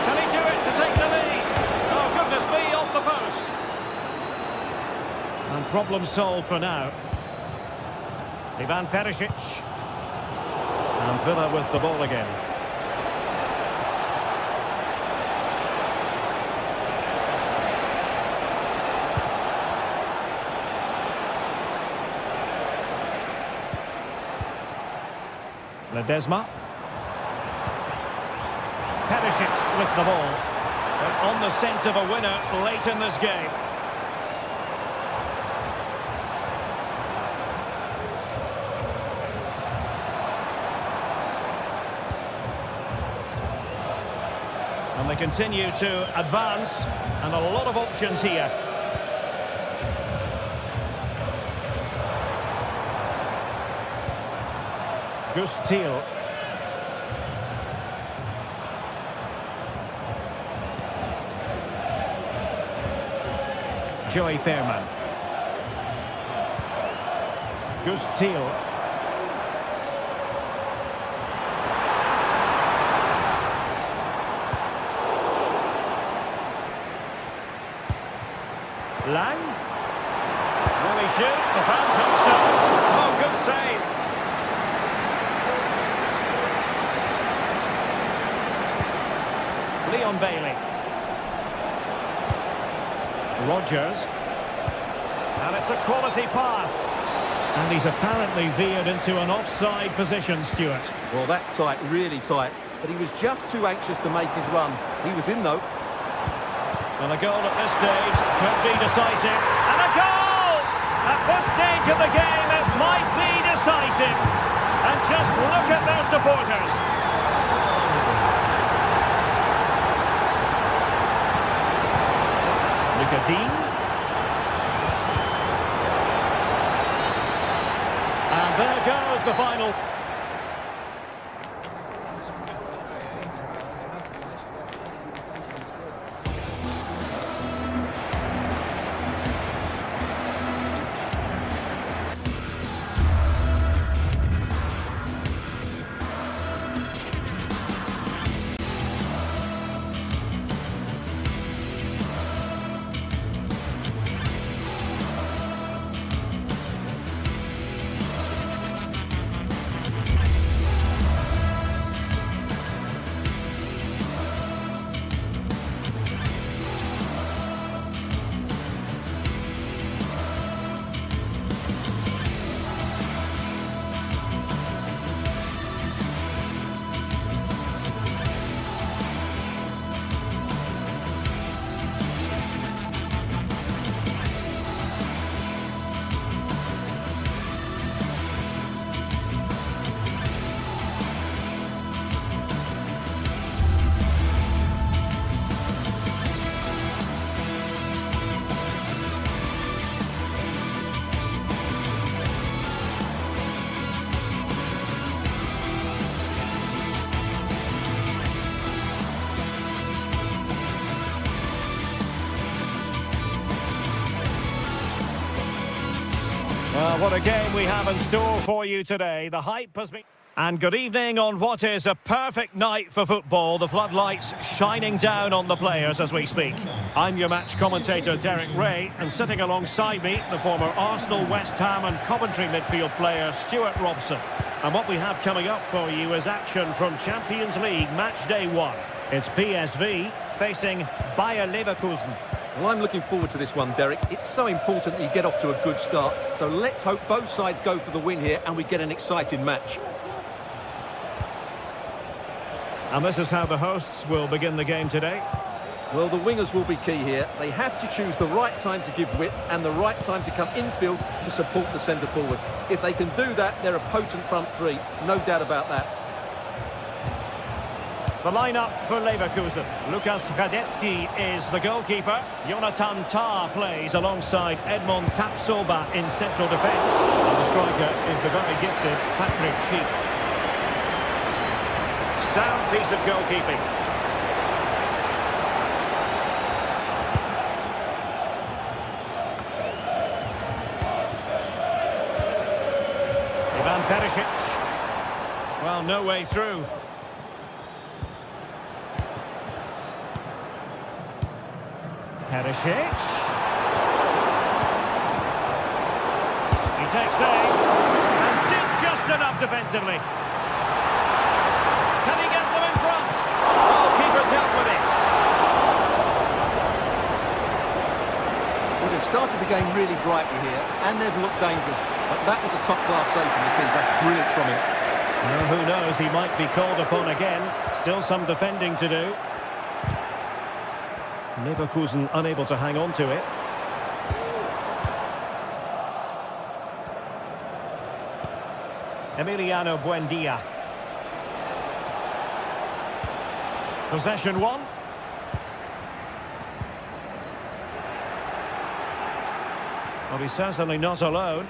Can he do it to take the lead? Oh, goodness me, off the post. And problem solved for now. Ivan Perisic. And Villa with the ball again. Ledesma. Perisic with the ball. But on the scent of a winner late in this game. And they continue to advance, and a lot of options here. Gus Thiel. Joey Fairman. Gus Thiel. Lang. Will he shoot? The fans hope so. Oh, good save. Leon Bailey. Rodgers. And it's a quality pass. And he's apparently veered into an offside position, Stuart. Well, that's tight, really tight. But he was just too anxious to make his run. He was in, though. And a goal at this stage could be decisive. And a goal! At this stage of the game, it might be decisive. And just look at their supporters. Dean. And there goes the final. Well, what a game we have in store for you today. The hype has been... And good evening on what is a perfect night for football. The floodlights shining down on the players as we speak. I'm your match commentator, Derek Ray, and sitting alongside me, the former Arsenal, West Ham and Coventry midfield player, Stuart Robson. And what we have coming up for you is action from Champions League Match Day 1. It's PSV facing Bayer Leverkusen. Well, I'm looking forward to this one, Derek. It's so important that you get off to a good start. So let's hope both sides go for the win here and we get an exciting match. And this is how the hosts will begin the game today. Well, the wingers will be key here. They have to choose the right time to give width and the right time to come infield to support the centre forward. If they can do that, they're a potent front three. No doubt about that. The lineup for Leverkusen. Lukas Radetzky is the goalkeeper. Jonathan Tah plays alongside Edmond Tapsoba in central defence. And the striker is the very gifted Patrick Schick. Sound piece of goalkeeping. Ivan Perisic. Well, no way through. Perisic. He takes aim and did just enough defensively. Can he get them in front? Goalkeeper dealt with it. Well, they've started the game really brightly here and they've looked dangerous. But that was a top-class save from the team. That's brilliant from him. Well, who knows? He might be called upon again. Still some defending to do. Leverkusen unable to hang on to it. Emiliano Buendia. Possession one. Well, he's certainly not alone.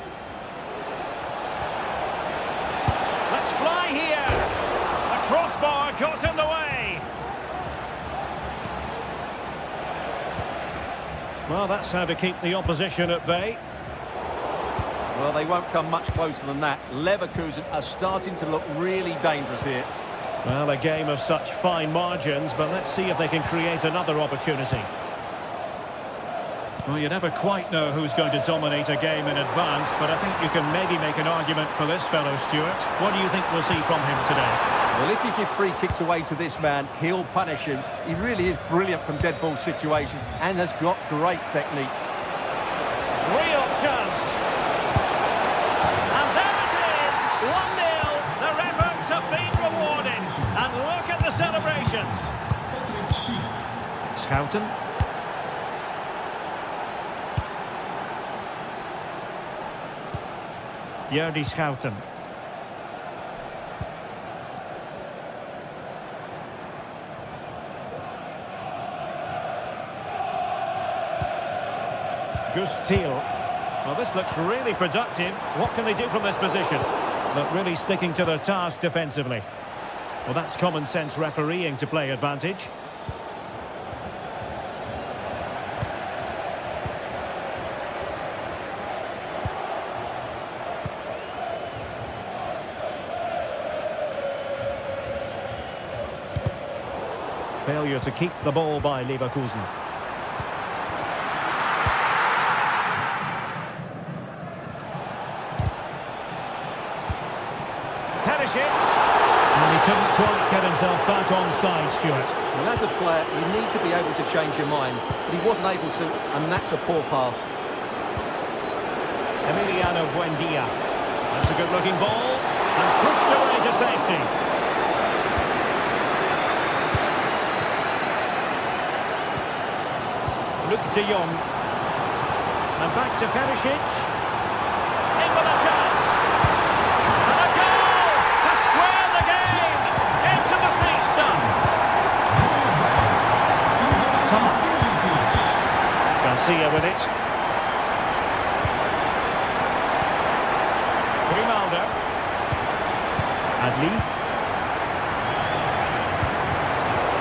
Let's fly here. The crossbar got in the way. Well, that's how to keep the opposition at bay. Well, they won't come much closer than that. Leverkusen are starting to look really dangerous here. Well, a game of such fine margins, but let's see if they can create another opportunity. Well, you never quite know who's going to dominate a game in advance, but I think you can maybe make an argument for this fellow, Stuart. What do you think we'll see from him today? Well, if you give free kicks away to this man, he'll punish him. He really is brilliant from dead ball situations and has got great technique. Real chance. And there it is, 1-0. Their efforts have been rewarded. And look at the celebrations. Schouten. Jordi Schouten. Gustil. Well, this looks really productive. What can they do from this position? But really sticking to their task defensively. Well, that's common sense refereeing to play advantage. Failure to keep the ball by Leverkusen. Perisic. And he couldn't quite get himself back on side, Stuart. Well, as a player, you need to be able to change your mind. But he wasn't able to, and that's a poor pass. Emiliano Buendia. That's a good-looking ball. And pushed away to safety. Luke de Jong. And back to Perisic. In with a chance. And a goal to square the game. Into the seats done. Garcia with it. Grimaldo. Adli.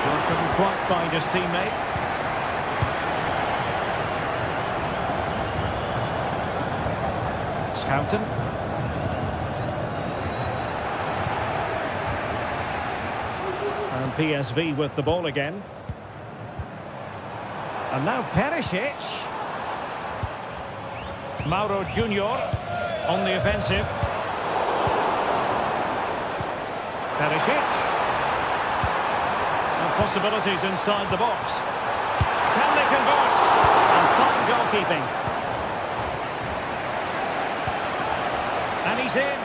Well, couldn't quite find his teammate. Schouten. And PSV with the ball again. And now Perisic. Mauro Junior on the offensive. Perisic. And possibilities inside the box. Can they convert? And fine goalkeeping. And he's in.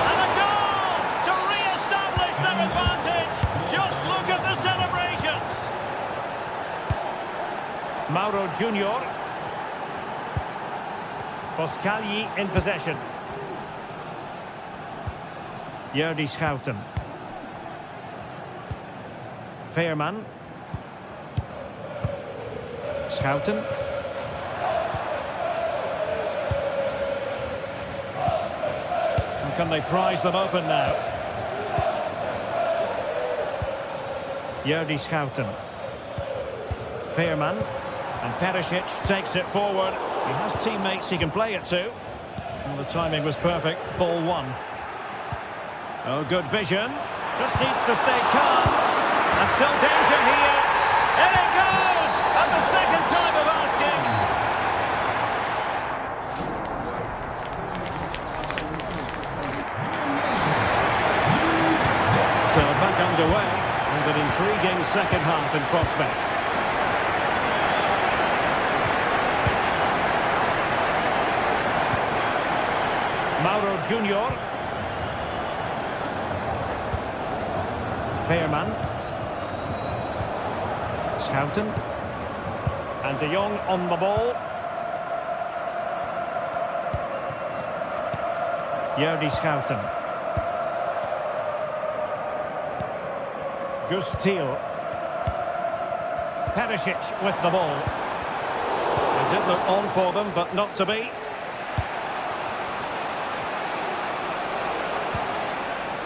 And a goal to re-establish their advantage. Just look at the celebrations. Mauro Junior. Boscagli in possession. Jordi Schouten. Veerman. Schouten. And can they prise them open now? Jordi Schouten. Veerman. And Perisic takes it forward. He has teammates he can play it to. And the timing was perfect. Ball one. Oh, good vision. Just needs to stay calm. And still danger here. In it goes! And the second time of asking. So back underway. And an intriguing second half in prospect. Mauro Junior. Veerman. Schouten. And De Jong on the ball. Jordi Schouten. Gus Thiel. Perisic with the ball. It did look on for them, but not to be.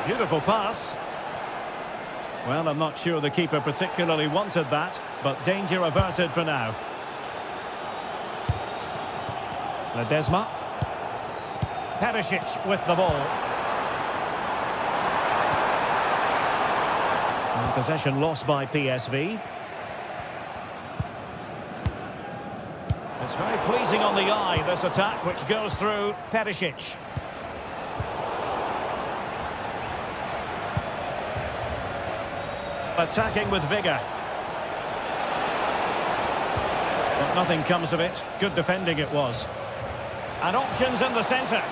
Beautiful pass. Well, I'm not sure the keeper particularly wanted that, but danger averted for now. Ledesma. Perisic with the ball. And possession lost by PSV. It's very pleasing on the eye, this attack, which goes through Perisic. Attacking with vigour. But nothing comes of it. Good defending it was. And options in the centre.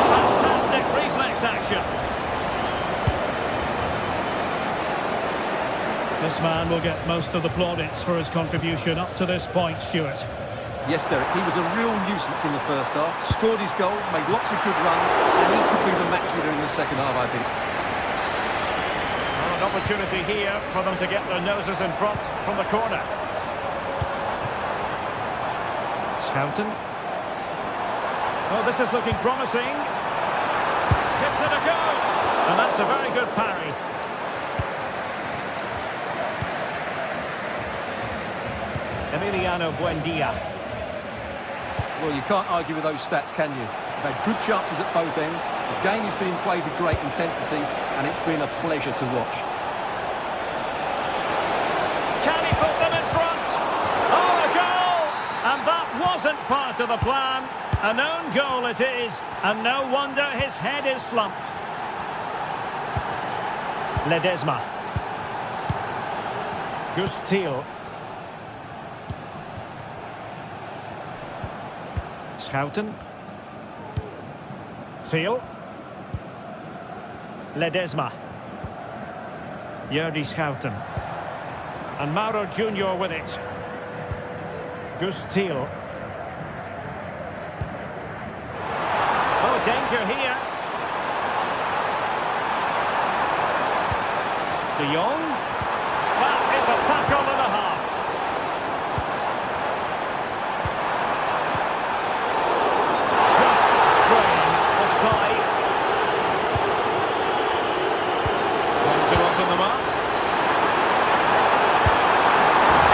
Fantastic reflex action. This man will get most of the plaudits for his contribution up to this point, Stuart. Yes, Derek, he was a real nuisance in the first half. Scored his goal, made lots of good runs, and he could be the match leader in the second half, I think. An opportunity here for them to get their noses in front from the corner. Schouten. Oh, this is looking promising. Gives it a go. And that's a very good parry. Emiliano Buendia. Well, you can't argue with those stats, can you? They've had good chances at both ends. The game is being played with great intensity, and it's been a pleasure to watch. Can he put them in front? Oh, a goal! And that wasn't part of the plan. An own goal it is, and no wonder his head is slumped. Ledesma. Gus Thiel. Schouten. Thiel. Ledesma. Jordi Schouten. And Mauro Junior with it. Gus Thiel. Oh, danger here. De Jong. That is a tackle and a half. Just spraying offside. Trying to open them up.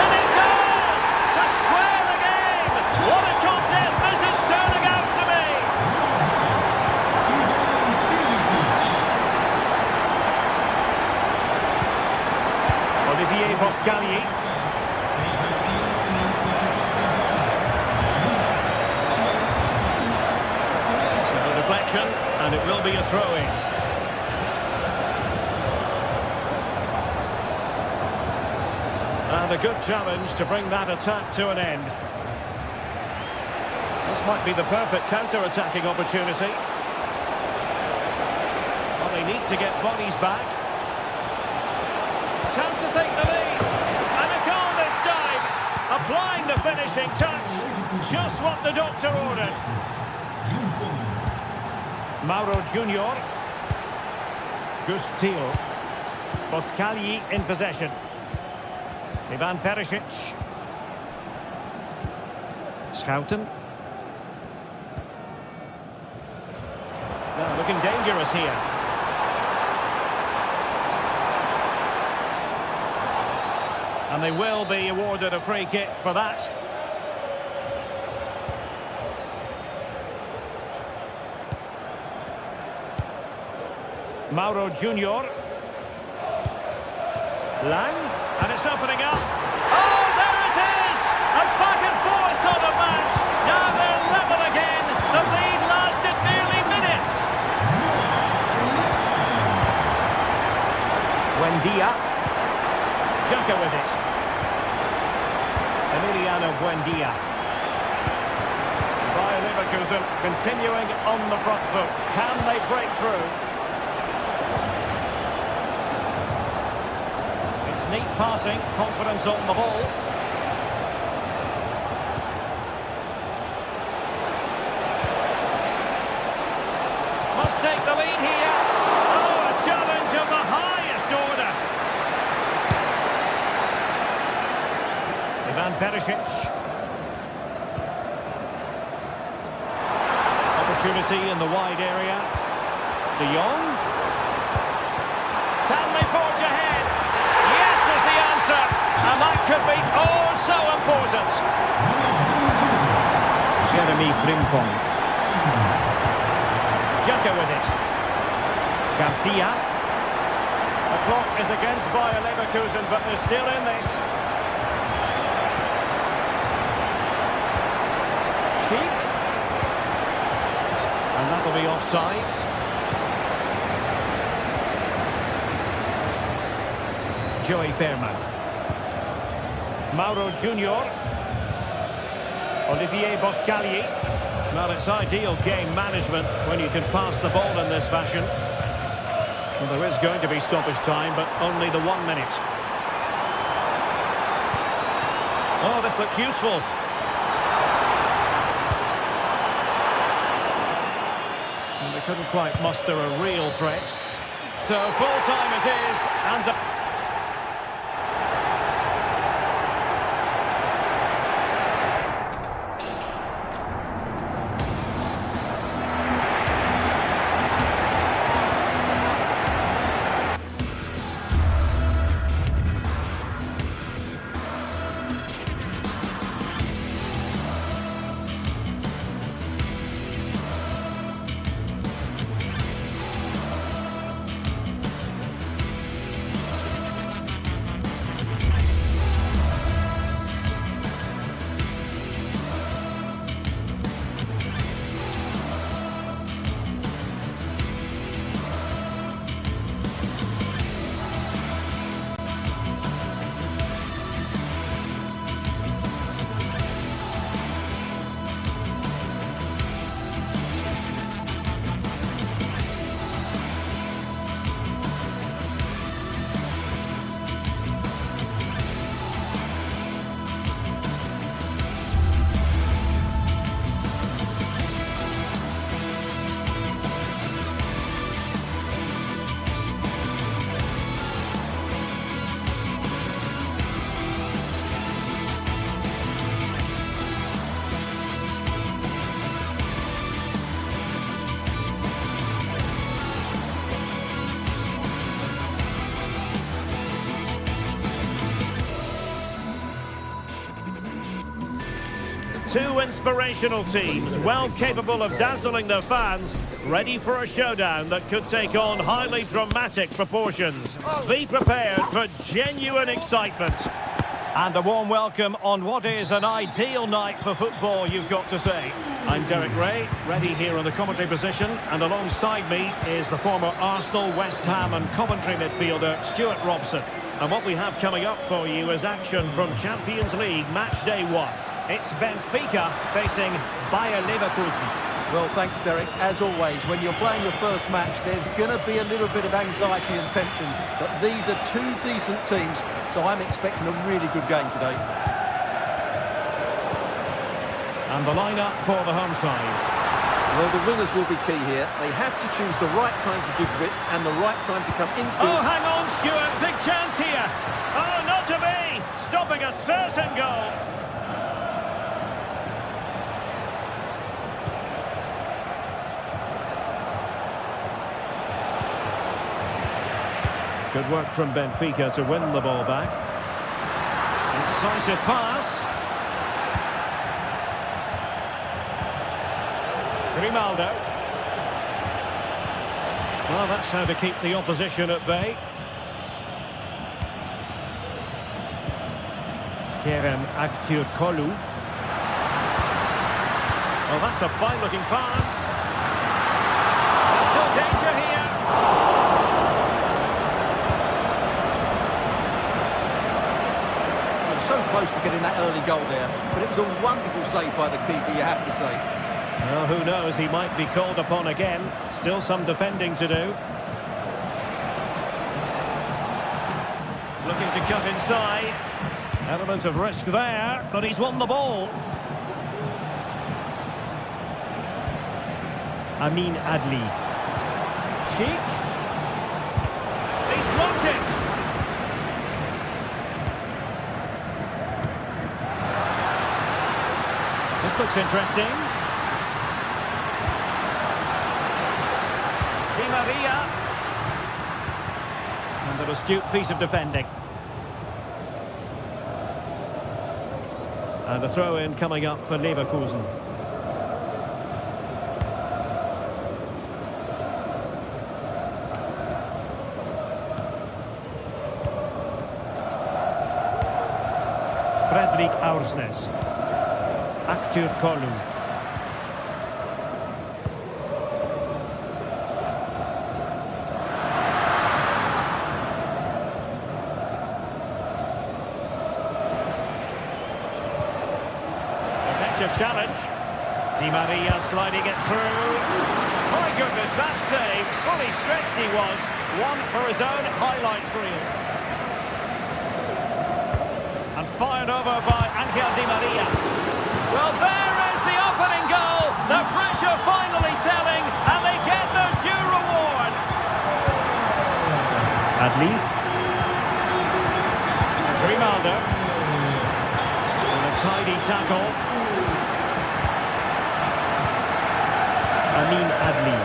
And it goes to square the game. What a contest this is turning out to be. be a throw-in. And a good challenge to bring that attack to an end. This might be the perfect counter-attacking opportunity. Well, they need to get bodies back. Chance to take the lead. And a goal this time. Applying the finishing touch. Just what the doctor ordered. Mauro Junior. Gustil. Boscagli in possession. Ivan Perisic. Schouten. Oh, looking dangerous here. And they will be awarded a free kick for that. Mauro Junior. Lang. And it's opening up. Oh, there it is! A back and forth sort of match. Now they're level again. The lead lasted nearly minutes. Buendia. Junker with it. Emiliano Buendia. Bayern Leverkusen continuing on the front foot. Can they break through? It's neat passing, confidence on the ball. Must take the lead here. Oh, a challenge of the highest order. Ivan Perisic. Opportunity in the wide area. De Jong. Can they forge ahead? Yes is the answer. And that could be oh so important. Jeremy Frimpong. Junker with it. Garcia. The clock is against Bayer Leverkusen, but they're still in this. And that'll be offside. Joey Fairman. Mauro Junior. Olivier Boscagli. Well, it's ideal game management when you can pass the ball in this fashion. Well, there is going to be stoppage time, but only the 1 minute. Oh, this looks useful. And they couldn't quite muster a real threat. So full time it is, and two inspirational teams, well capable of dazzling their fans, ready for a showdown that could take on highly dramatic proportions. Be prepared for genuine excitement. And a warm welcome on what is an ideal night for football, you've got to say. I'm Derek Ray, ready here in the commentary position, and alongside me is the former Arsenal, West Ham and Coventry midfielder Stuart Robson. And what we have coming up for you is action from Champions League match day 1. It's Benfica facing Bayern Leverkusen. Well, thanks, Derek. As always, when you're playing your first match, there's going to be a little bit of anxiety and tension. But these are two decent teams, so I'm expecting a really good game today. And the lineup for the home side. Well, the wingers will be key here. They have to choose the right time to give width and the right time to come infield. Oh, hang on, Stuart. Big chance here. Oh, not to be. Stopping a certain goal. Good work from Benfica to win the ball back. Incisive pass. Grimaldo. Well, that's how to keep the opposition at bay. Kerem Aktürkoğlu. Well, that's a fine-looking pass. There's still danger here. So close to getting that early goal there, but it was a wonderful save by the keeper, you have to say. Well, who knows, he might be called upon again. Still some defending to do. Looking to cut inside. Element of risk there, but he's won the ball. Amin Adli. Cheek. He's blocked it. This looks interesting. Di Maria. And an astute piece of defending. And a throw-in coming up for Leverkusen. Fredrik Aursnes. Aktürkoğlu. Effective challenge. Di Maria sliding it through. My goodness, that save. Fully stretched he was. One for his own highlights reel. And fired over by Angel Di Maria. Well, there is the opening goal. The pressure finally telling, and they get their due reward. Adli. Grimaldo. And a tidy tackle. Amin Adli.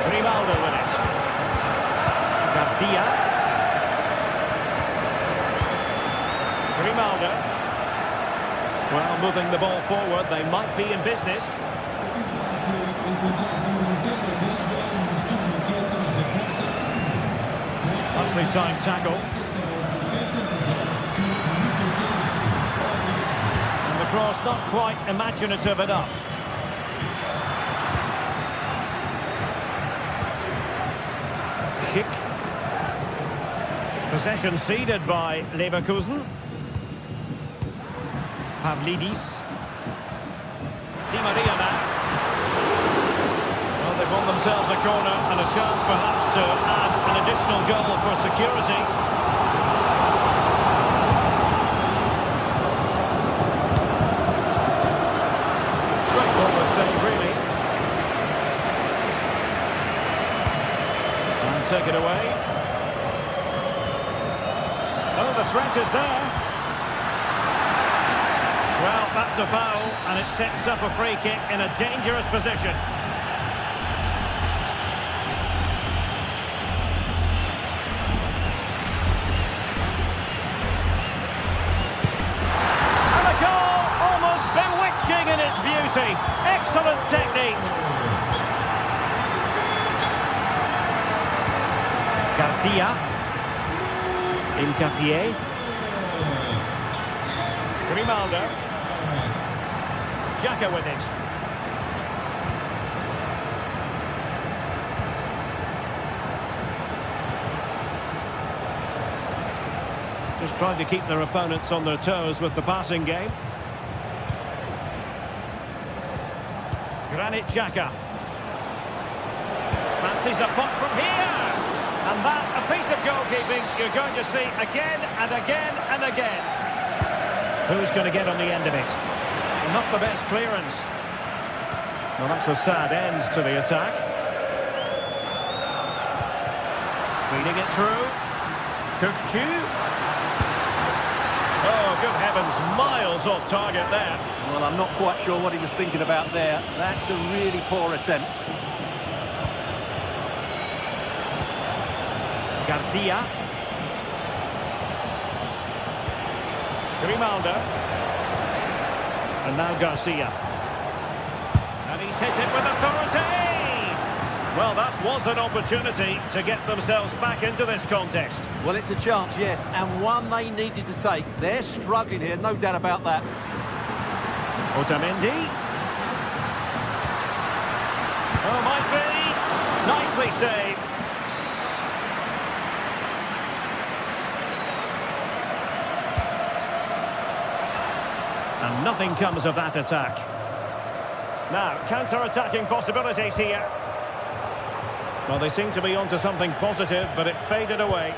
Grimaldo with it. Garcia. Grimaldo. Well, moving the ball forward, they might be in business. Nicely timed tackle. And the cross not quite imaginative enough. Schick. Possession ceded by Leverkusen. Pavlidis. Di Maria now. Well, they've won themselves a corner and a chance perhaps to add an additional goal for security. Straightforward save, really. And take it away. Oh, the threat is there. Well, that's a foul, and it sets up a free kick in a dangerous position. And a goal, almost bewitching in its beauty. Excellent technique. Garcia. Incapié. Grimaldo. Xhaka with it. Just trying to keep their opponents on their toes with the passing game. Granit Xhaka. Fancies a pot from here. And that, a piece of goalkeeping you're going to see again and again and again. Who's going to get on the end of it? Not the best clearance. Well, that's a sad end to the attack. Feeding it through. Cookchu. Oh, good heavens, miles off target there. Well, I'm not quite sure what he was thinking about there. That's a really poor attempt. Garcia. Grimaldo. And now Garcia. And he's hit it with authority! Well, that was an opportunity to get themselves back into this contest. Well, it's a chance, yes, and one they needed to take. They're struggling here, no doubt about that. Otamendi. Oh, might be. Nicely saved. And nothing comes of that attack. Now, counter-attacking possibilities here. Well, they seem to be onto something positive, but it faded away.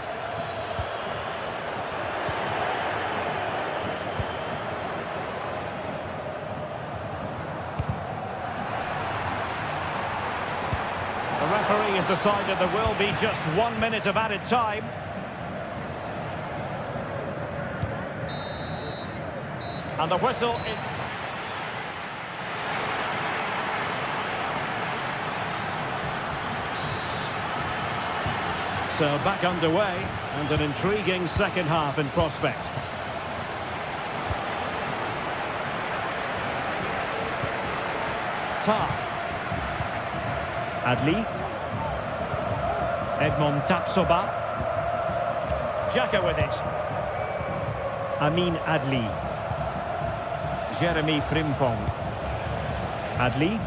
The referee has decided there will be just 1 minute of added time. And the whistle is... So back underway, and an intriguing second half in prospect. Tar. Adli. Edmond Tapsoba. Xhaka with it. Amin Adli. Jeremy Frimpong. Adli.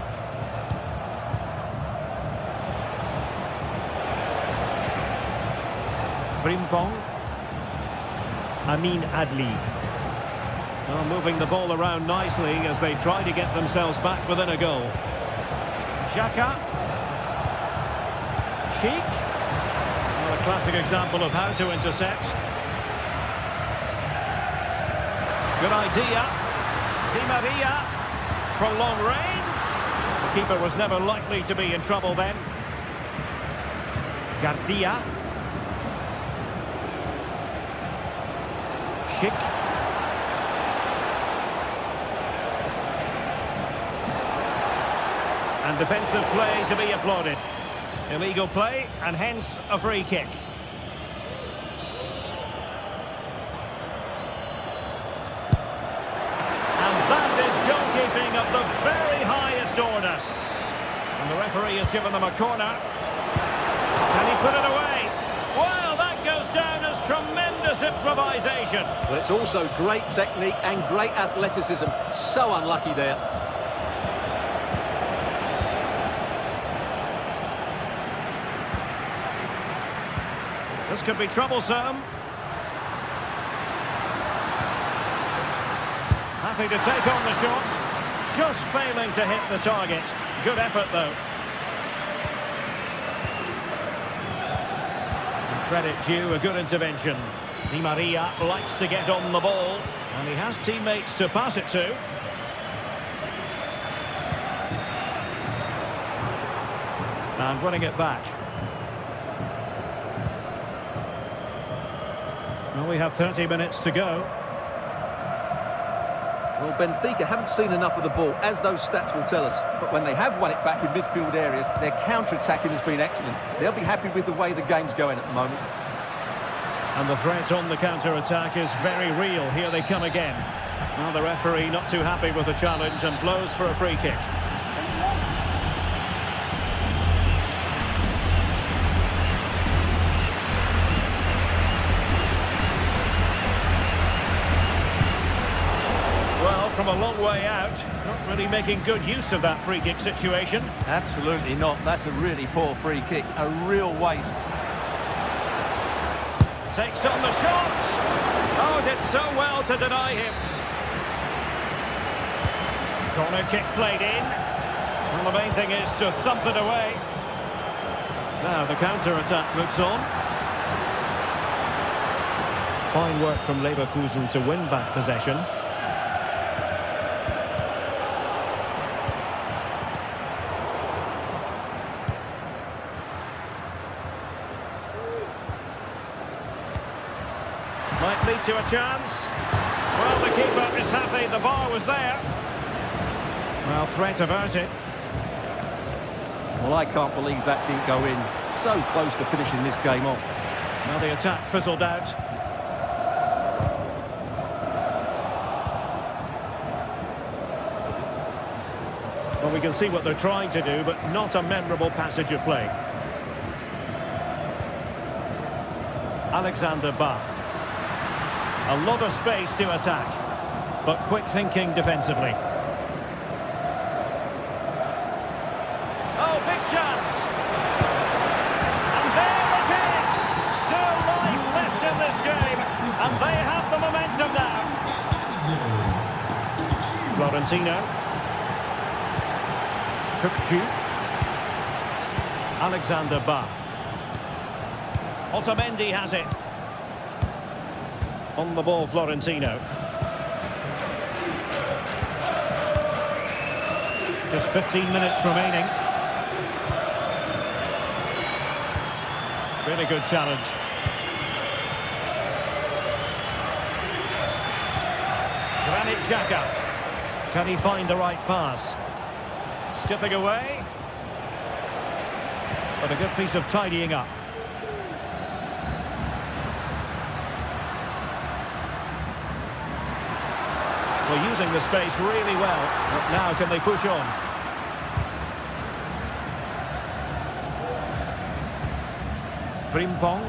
Frimpong. Amin Adli. Well, moving the ball around nicely as they try to get themselves back within a goal. Xhaka. Cheek. Well, a classic example of how to intercept. Good idea. Di Maria from long range. The keeper was never likely to be in trouble then. Garcia. Schick. And defensive play to be applauded. Illegal play and hence a free kick. Goalkeeping of the very highest order. And the referee has given them a corner. Can he put it away? Well, that goes down as tremendous improvisation. Well, it's also great technique and great athleticism. So unlucky there. This could be troublesome. Happy to take on the shot. Just failing to hit the target. Good effort, though. Credit due, a good intervention. Di Maria likes to get on the ball, and he has teammates to pass it to. And winning it back. Well, we have 30 minutes to go. Well, Benfica haven't seen enough of the ball, as those stats will tell us. But when they have won it back in midfield areas, their counter-attacking has been excellent. They'll be happy with the way the game's going at the moment. And the threat on the counter-attack is very real. Here they come again. Well, the referee not too happy with the challenge and blows for a free kick. long way out. Not really making good use of that free kick situation. Absolutely not. That's a really poor free kick. A real waste. Takes on the shot. Oh, did so well to deny him. Corner kick played in. And the main thing is to thump it away. Now the counter-attack moves on. Fine work from Leverkusen to win back possession. Might lead to a chance. Well, the keeper is happy the bar was there. Well, threat averted. Well, I can't believe that didn't go in. So close to finishing this game off. Now the attack fizzled out. Well, we can see what they're trying to do, but not a memorable passage of play. Alexander Bach. A lot of space to attack, but quick thinking defensively. Oh, big chance! And there it is! Still life left in this game, and they have the momentum now. Florentino. Kukcu. Alexander Bach. Otamendi has it. On the ball, Florentino. Just 15 minutes remaining. Really good challenge. Granit Xhaka. Can he find the right pass? Skipping away. But a good piece of tidying up. Well, using the space really well. But now can they push on? Frimpong.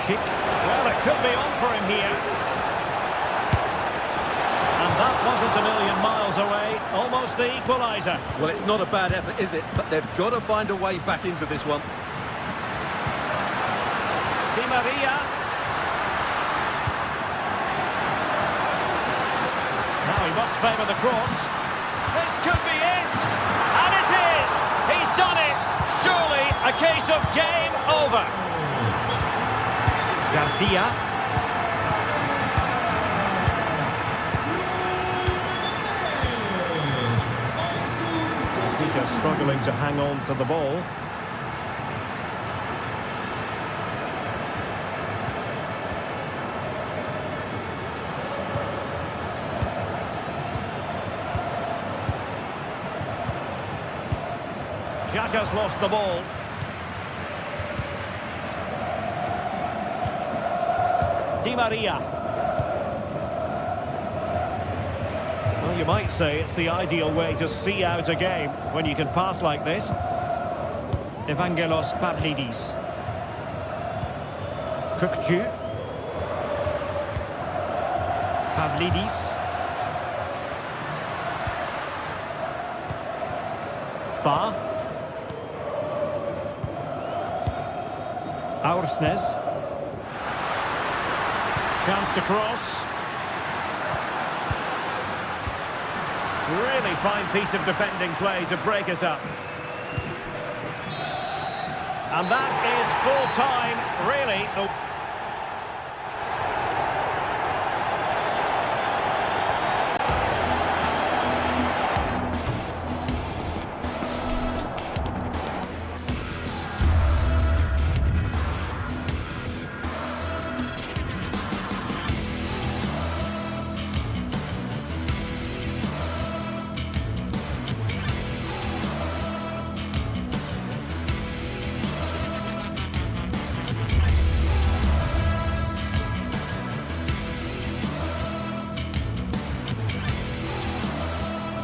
Schick. Well, it could be on for him here. And that wasn't a million miles away. Almost the equaliser. Well, it's not a bad effort, is it? But they've got to find a way back into this one. Di Maria. Now he must favour the cross. This could be it. And it is. He's done it. Surely a case of game over. Garcia. Benfica struggling to hang on to the ball. Xhaka's lost the ball. Di Maria. Well, you might say it's the ideal way to see out a game when you can pass like this. Evangelos Pavlidis. Kukcu. Pavlidis. Ba. Aursnes. Chance to cross. Really fine piece of defending play to break it up. And that is full time, really.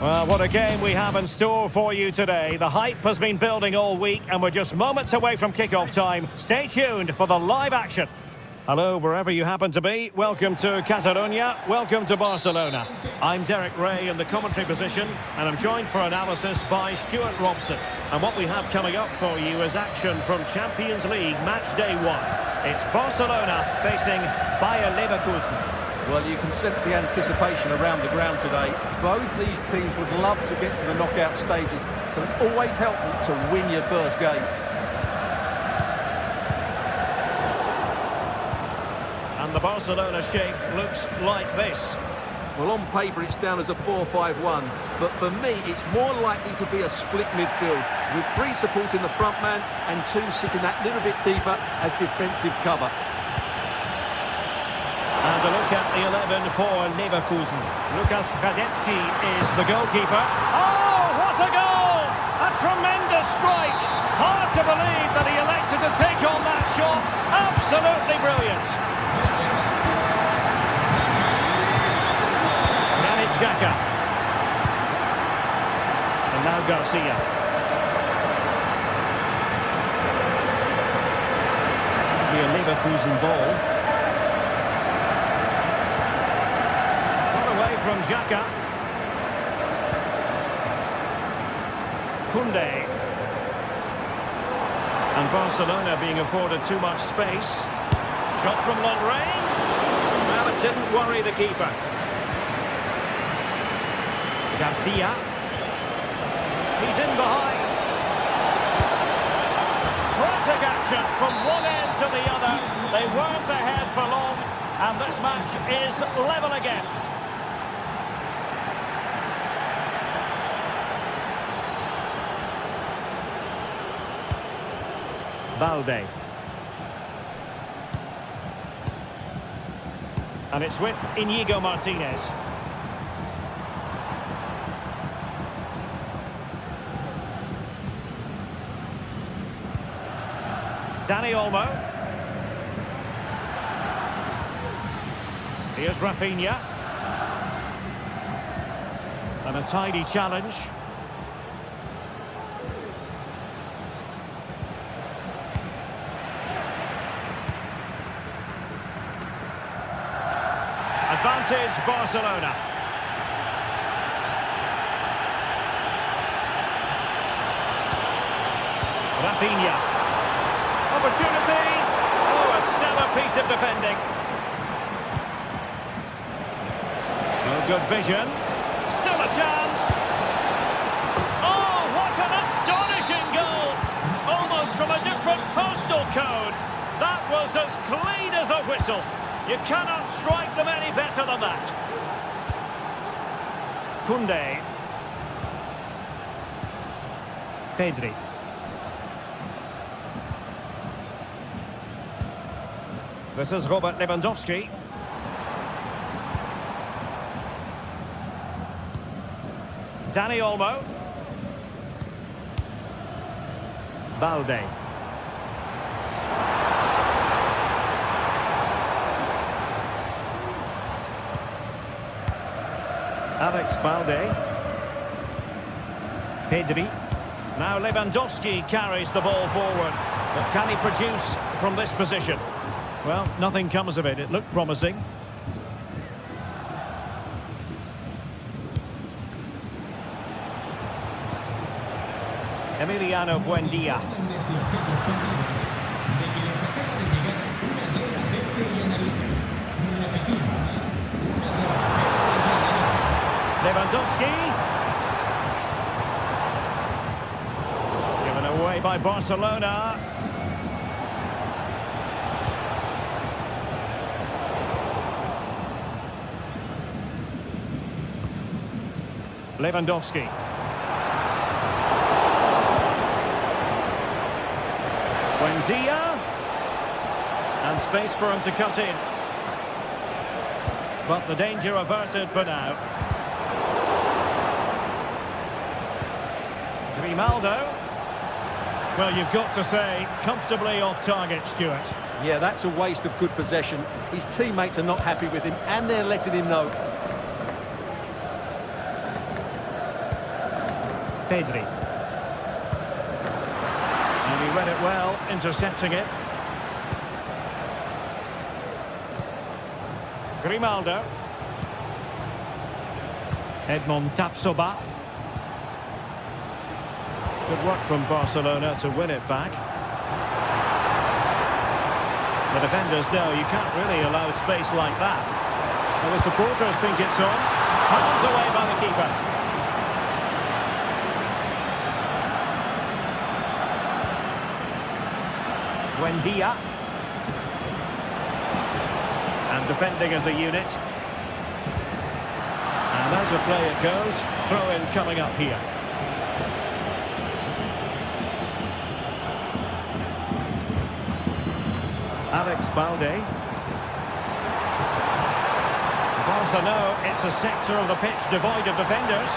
Well, what a game we have in store for you today. The hype has been building all week and we're just moments away from kick-off time. Stay tuned for the live action. Hello, wherever you happen to be. Welcome to Catalonia. Welcome to Barcelona. I'm Derek Ray in the commentary position, and I'm joined for analysis by Stuart Robson. And what we have coming up for you is action from Champions League match day 1. It's Barcelona facing Bayern Leverkusen. Well, you can sense the anticipation around the ground today. Both these teams would love to get to the knockout stages, so it's always helpful to win your first game. And the Barcelona shape looks like this. Well, on paper it's down as a 4-5-1, but for me it's more likely to be a split midfield, with 3 supporting the front man and 2 sitting that little bit deeper as defensive cover. And a look at the 11 for Leverkusen. Lukas Radetsky is the goalkeeper. Oh, what a goal! A tremendous strike! Hard to believe that he elected to take on that shot. Absolutely brilliant. Xhaka. And now Garcia. The Leverkusen ball. From Xhaka. Koundé. And Barcelona being afforded too much space. Shot from long range. Well, it didn't worry the keeper. Garcia. He's in behind. Frantic action from one end to the other. They weren't ahead for long, and this match is level again. Balde. And it's with Íñigo Martínez. Dani Olmo. Here's Rafinha. And a tidy challenge. Advantage Barcelona. Rafinha. Opportunity. Oh, a stellar piece of defending. Oh, good vision. Still a chance. Oh, what an astonishing goal. Almost from a different postal code. That was as clean as a whistle. You cannot strike them any better than that. Koundé. Pedri. This is Robert Lewandowski. Dani Olmo. Balde. Alex Balde. Pedri. Now Lewandowski carries the ball forward. But can he produce from this position? Well, nothing comes of it. It looked promising. Emiliano Buendia. Lewandowski. Given away by Barcelona. Lewandowski. Buendia. And space for him to cut in. But the danger averted for now. Grimaldo. Well, you've got to say, comfortably off target, Stuart. Yeah, that's a waste of good possession. His teammates are not happy with him, and they're letting him know. Pedri. And he read it well, intercepting it. Grimaldo. Edmond Tapsoba. Good work from Barcelona to win it back. The defenders know you can't really allow space like that. And the supporters think it's on. Palmed away by the keeper. Buendia. And defending as a unit. And as a play it goes. Throw in coming up here. Alex Balde. Barca know it's a sector of the pitch devoid of defenders.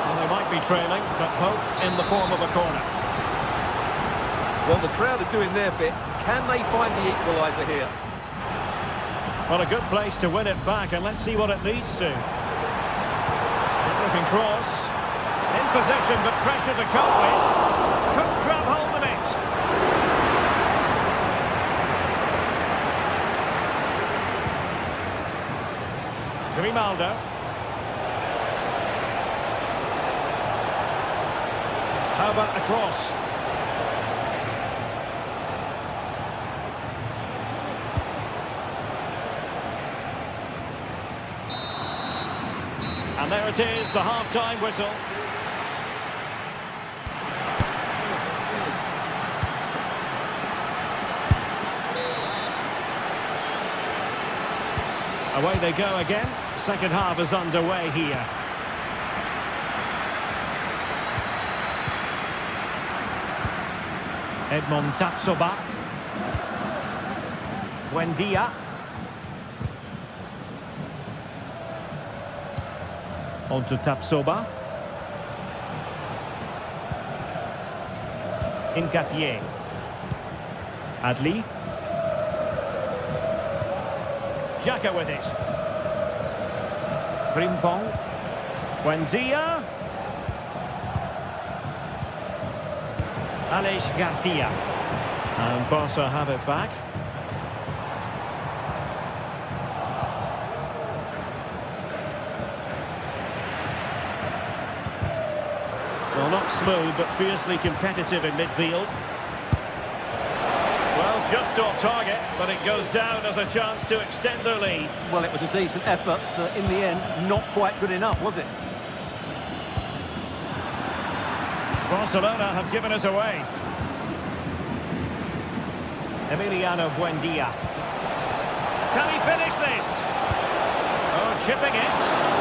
Well, they might be trailing, but hope in the form of a corner. Well, the crowd are doing their bit. Can they find the equaliser here? Well, a good place to win it back, and let's see what it leads to. Good looking cross. In position, but pressure to cope with. Couldn't grab hold of it. Grimaldo. How about the cross? And there it is, the half-time whistle. Away they go again. Second half is underway here. Edmond Tapsoba. Buendia. On to Tapsoba. Incapié. Adli. Xhaka with it. Frimpong. Buendia. Aleix Garcia. And Barca have it back. Well, not smooth, but fiercely competitive in midfield. Well, just off target, but it goes down as a chance to extend their lead. Well, it was a decent effort, but in the end, not quite good enough, was it? Barcelona have given us away. Emiliano Buendia. Can he finish this? Oh, chipping it,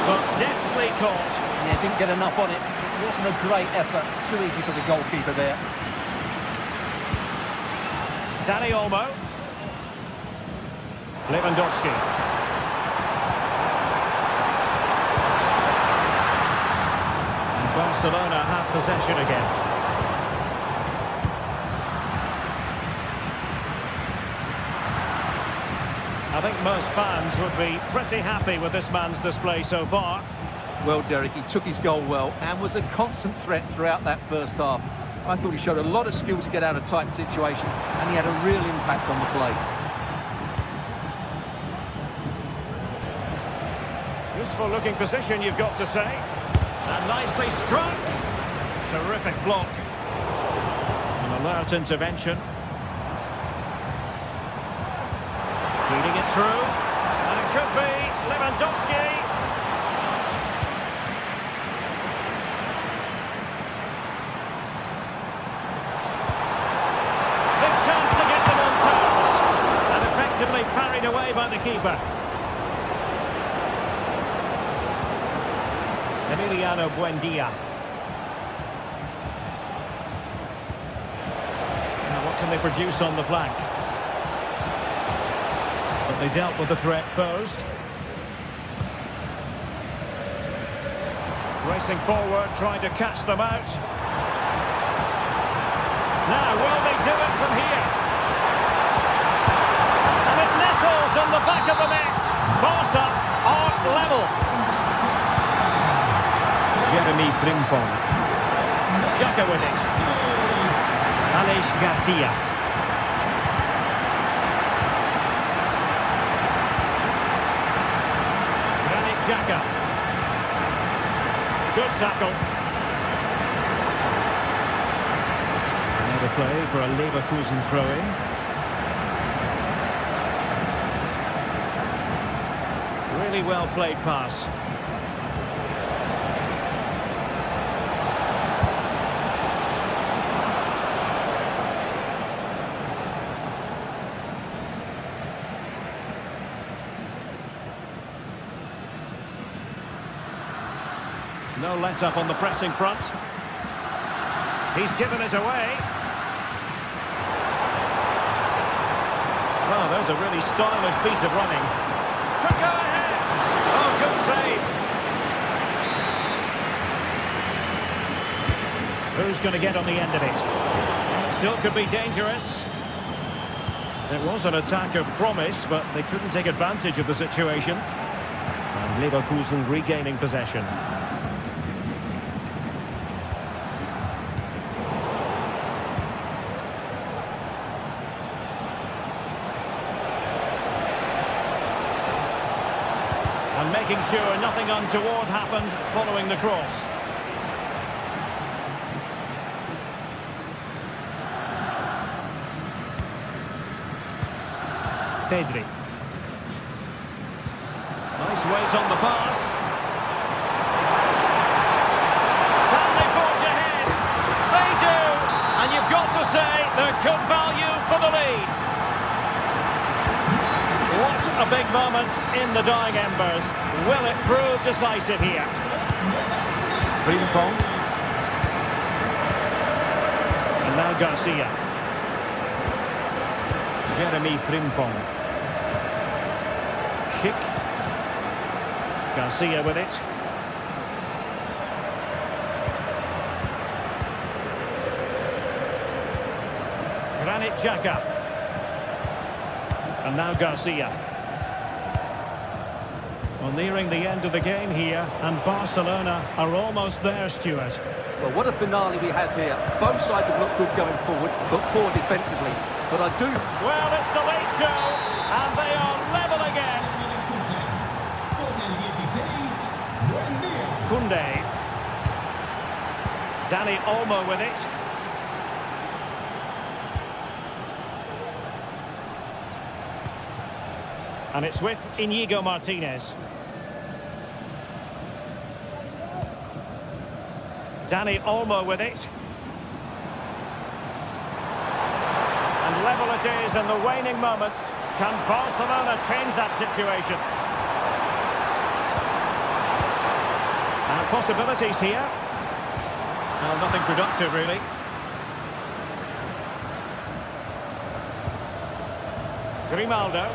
but deftly caught. Yeah, didn't get enough on it. It wasn't a great effort. Too easy for the goalkeeper there. Dani Olmo. Lewandowski. And Barcelona have possession again. I think most fans would be pretty happy with this man's display so far. Well, Derek, he took his goal well and was a constant threat throughout that first half. I thought he showed a lot of skill to get out of tight situations, and he had a real impact on the play. Useful looking position, you've got to say. And nicely struck. Terrific block. An alert intervention. Feeding it through. And it could be Lewandowski. Parried away by the keeper. Emiliano Buendia. Now what can they produce on the flank? But they dealt with the threat posed. Racing forward, trying to catch them out. Now, will they do it from here? On the back of the net, Barca are level. Jeremy Frimpong. Xhaka with it. Aleix Garcia. Xhaka. Good tackle. Another play for a Leverkusen throw-in. Really well played pass. No let-up on the pressing front. He's given it away. Well, there's a really stylish piece of running. Could go ahead. Oh, good save. Who's going to get on the end of it? Still could be dangerous. It was an attack of promise, but they couldn't take advantage of the situation. And Leverkusen regaining possession. And making sure nothing untoward happened following the cross. Pedri. Nice weight on the pass. Can they forge ahead? They do! And you've got to say they're good value for the lead. What a big moment in the dying embers. Will it prove decisive here? Frimpong. And now Garcia. Jeremy Frimpong. Schick. Garcia with it. Granit Xhaka. And now Garcia. Well, nearing the end of the game here, and Barcelona are almost there, Stuart. Well, what a finale we have here. Both sides have looked good going forward, but poor defensively. But I do... Well, it's the late show, and they are level again. Koundé. Dani Olmo with it. And it's with Íñigo Martínez. Dani Olmo with it. And level it is in the waning moments. Can Barcelona change that situation? And possibilities here. Well, nothing productive, really. Grimaldo.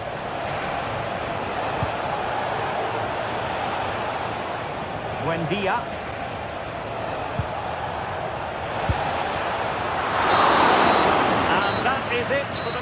Buendia. And that is it for the...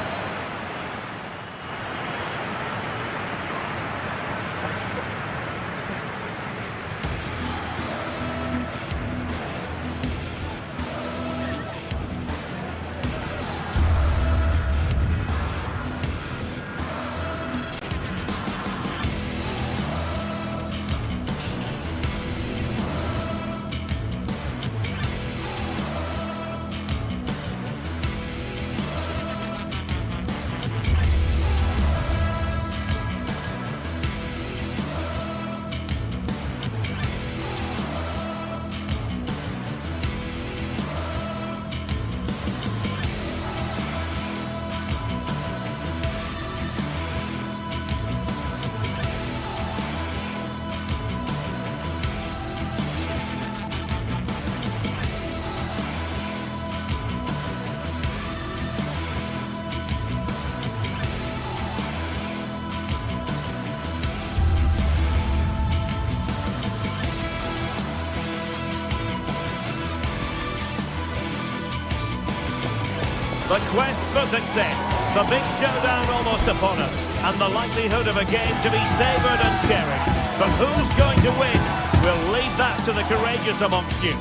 The quest for success, the big showdown almost upon us, and the likelihood of a game to be savoured and cherished. But who's going to win? We'll leave that to the courageous amongst you.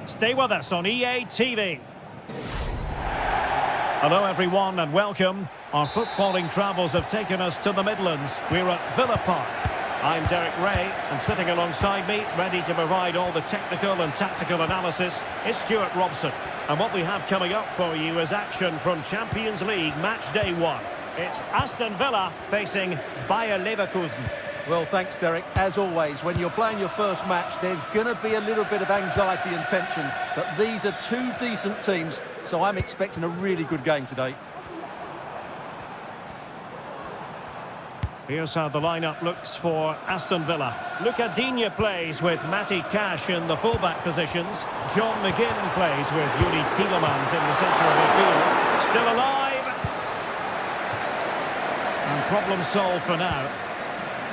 Stay with us on EA TV. Hello everyone and welcome. Our footballing travels have taken us to the Midlands. We're at Villa Park. I'm Derek Ray, and sitting alongside me, ready to provide all the technical and tactical analysis, is Stuart Robson. And what we have coming up for you is action from Champions League Match Day 1. It's Aston Villa facing Bayer Leverkusen. Well, thanks, Derek. As always, when you're playing your first match, there's going to be a little bit of anxiety and tension. But these are two decent teams, so I'm expecting a really good game today. Here's how the lineup looks for Aston Villa. Digne plays with Matty Cash in the fullback positions. John McGinn plays with Yuri Tielemans in the centre of the field. Still alive. And problem solved for now.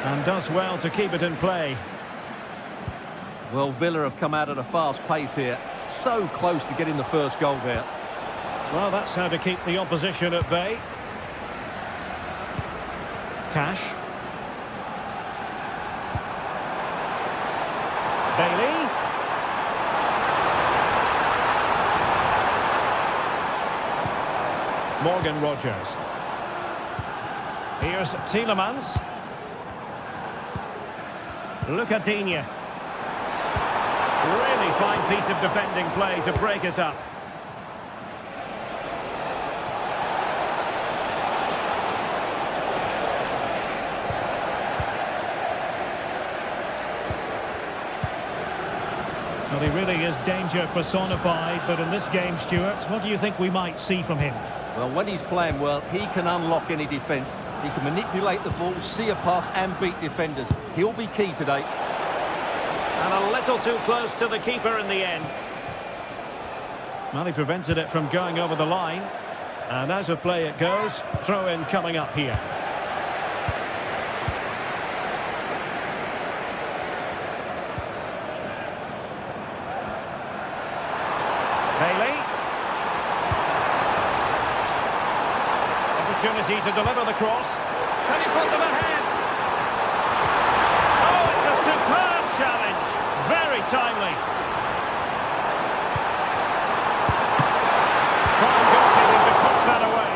And does well to keep it in play. Well, Villa have come out at a fast pace here. So close to getting the first goal there. Well, that's how to keep the opposition at bay. Cash. Bailey. Morgan Rogers. Here's Tielemans. Digne. Really fine piece of defending play to break it up. Well, he really is danger personified, but in this game, Stuart, what do you think we might see from him? Well, when he's playing well, he can unlock any defence. He can manipulate the ball, see a pass and beat defenders. He'll be key today. And a little too close to the keeper in the end. Well, he prevented it from going over the line. And as of play it goes, throw-in coming up here. Bailey. Opportunity to deliver the cross. Can he put them ahead? Oh, it's a superb challenge. Very timely. Fine goalkeeping to push that away.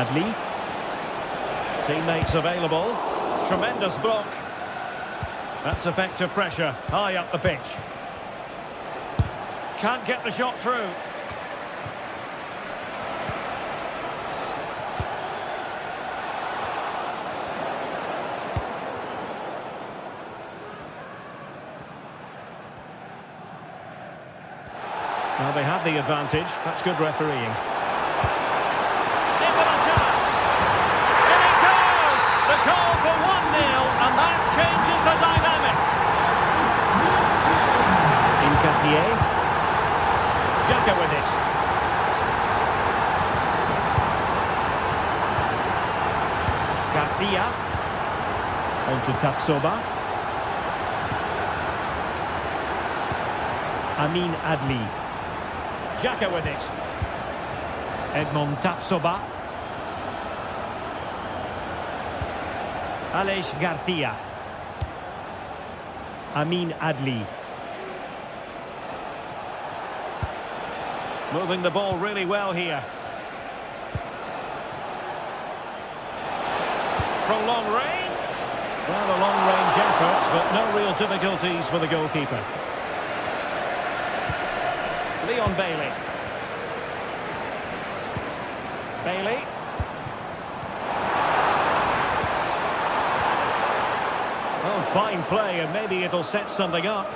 Adli. Teammates available. Tremendous block. That's effective pressure, high up the pitch. Can't get the shot through. Well, they have the advantage. That's good refereeing. Into the chance. In it goes! The goal for 1-0, and that changes the dynamic. Incapié. Xhaka with it. Garcia. On to Tapsoba. Amin Adli. Xhaka with it. Edmond Tapsoba. Aleix Garcia. Amin Adli. Moving the ball really well here. From long range. Well, a long-range effort, but no real difficulties for the goalkeeper. Leon Bailey. Bailey. Oh, fine play, and maybe it'll set something up.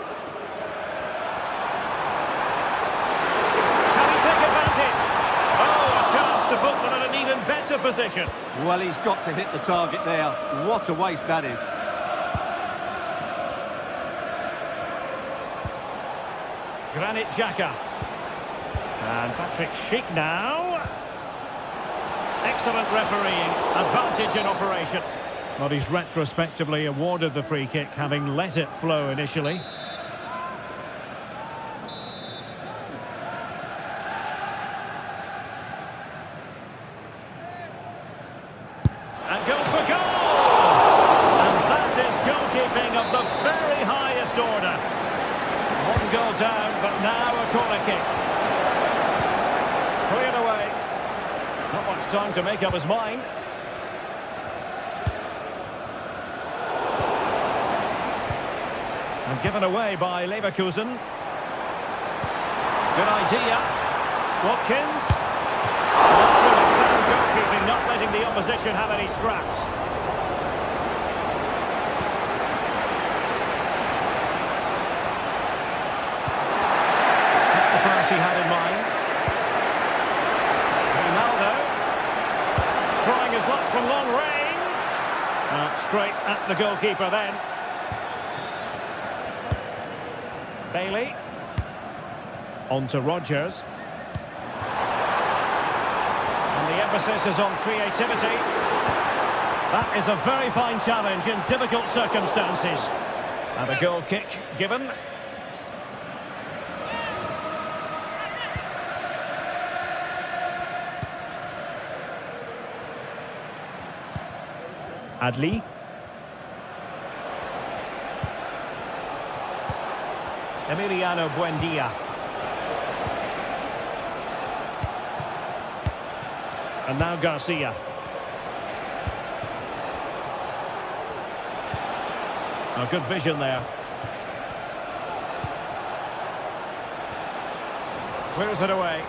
To put them in an even better position. Well, he's got to hit the target there. What a waste that is. Granit Xhaka. And Patrick Schick now. Excellent refereeing. Advantage in operation. Well, he's retrospectively awarded the free kick, having let it flow initially. Down, but now a Not much time to make up his mind. And given away by Leverkusen. Good idea. Watkins. That's really sound goalkeeping, not letting the opposition have any scraps. That's the pass he had in mind. Ronaldo. Trying his luck from long range. Straight at the goalkeeper then. Bailey. On to Rodgers. And the emphasis is on creativity. That is a very fine challenge in difficult circumstances. And a goal kick given. Adli. Emiliano Buendia. And now Garcia. Oh, good vision there. Clears it away.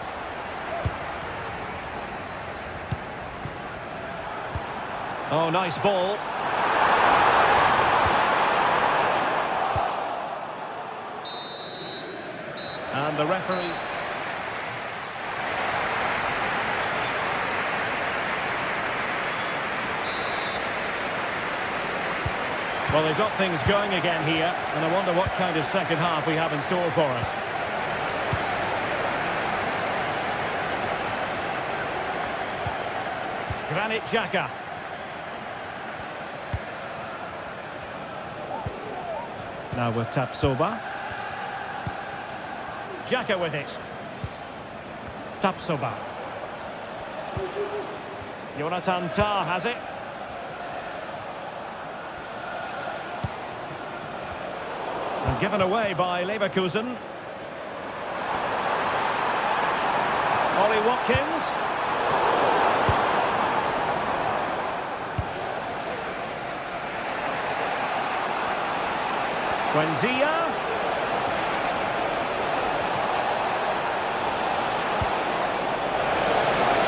Oh, nice ball. And the referee... Well, they've got things going again here, and I wonder what kind of second half we have in store for us. Granit Xhaka. Now with Tapsoba. Xhaka with it. Tapsoba. Jonathan Tah has it. And given away by Leverkusen. Ollie Watkins. Buendia.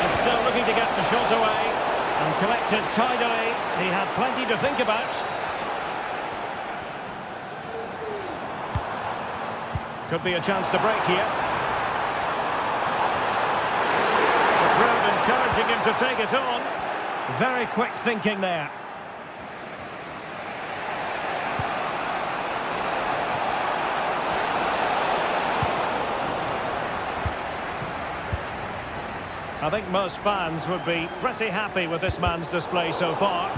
And still looking to get the shot away. And collected tidily. He had plenty to think about. Could be a chance to break here. The crowd encouraging him to take it on. Very quick thinking there. I think most fans would be pretty happy with this man's display so far.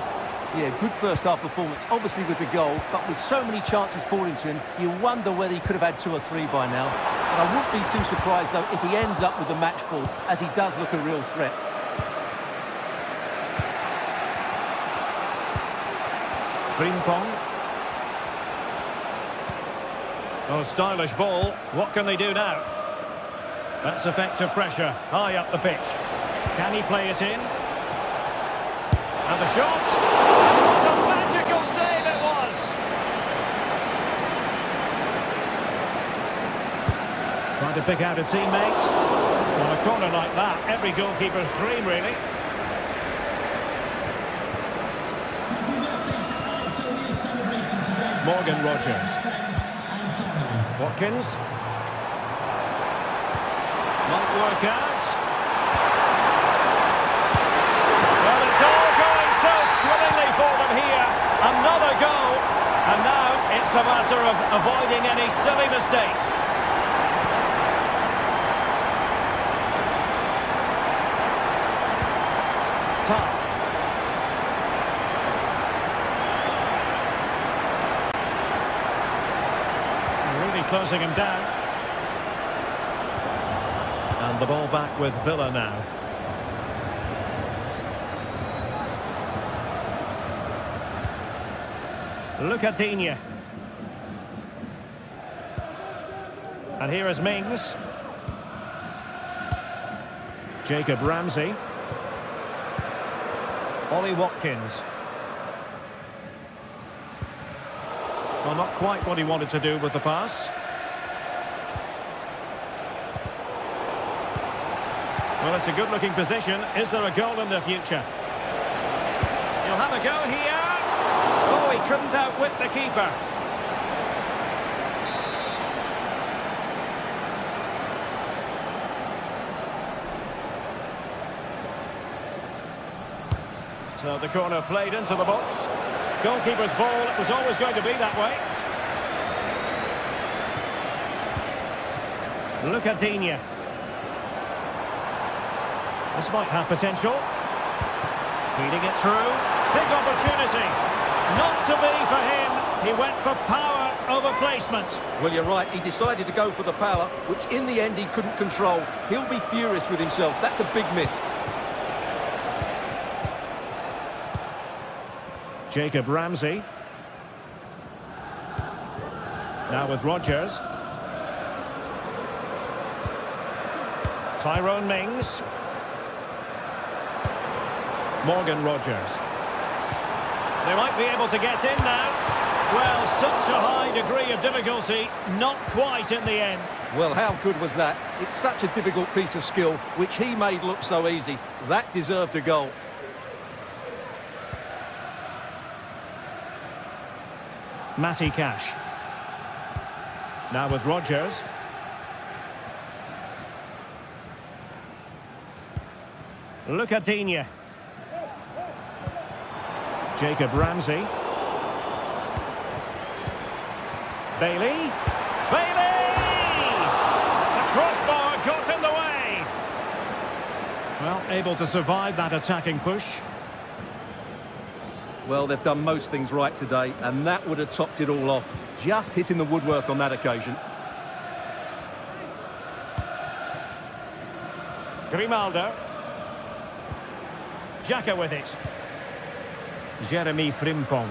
Yeah, good first half performance, obviously with the goal, but with so many chances falling to him, you wonder whether he could have had 2 or 3 by now. But I wouldn't be too surprised, though, if he ends up with the match ball, as he does look a real threat. Frimpong. Oh, stylish ball. What can they do now? That's effective pressure, high up the pitch. Can he play it in? And the shot! What a magical save it was! Trying to pick out a teammate. On a corner like that, every goalkeeper's dream, really. Morgan Rodgers. Watkins. Might work out. Well, it's all going so swimmingly for them here. Another goal. And now it's a matter of avoiding any silly mistakes. Tough. Really closing him down. And the ball back with Villa now. Lucadinha. And here is Mings. Jacob Ramsey. Ollie Watkins. Well, not quite what he wanted to do with the pass. Well, it's a good-looking position. Is there a goal in the future? He'll have a go here. Oh, he couldn't outwit the keeper. So the corner played into the box. Goalkeeper's ball, it was always going to be that way. Lucadinha. This might have potential. Feeding it through. Big opportunity. Not to be for him. He went for power over placement. Well, you're right. He decided to go for the power, which in the end he couldn't control. He'll be furious with himself. That's a big miss. Jacob Ramsey. Now with Rodgers. Tyrone Mings. Morgan Rodgers. They might be able to get in now. Well, such a high degree of difficulty, not quite in the end. Well, how good was that? It's such a difficult piece of skill, which he made look so easy. That deserved a goal. Matty Cash. Now with Rodgers. Lucadinha. Jacob Ramsey. Bailey. Bailey! The crossbar got in the way. Well, able to survive that attacking push. Well, they've done most things right today, and that would have topped it all off. Just hitting the woodwork on that occasion. Grimaldo. Xhaka with it. Jeremy Frimpong.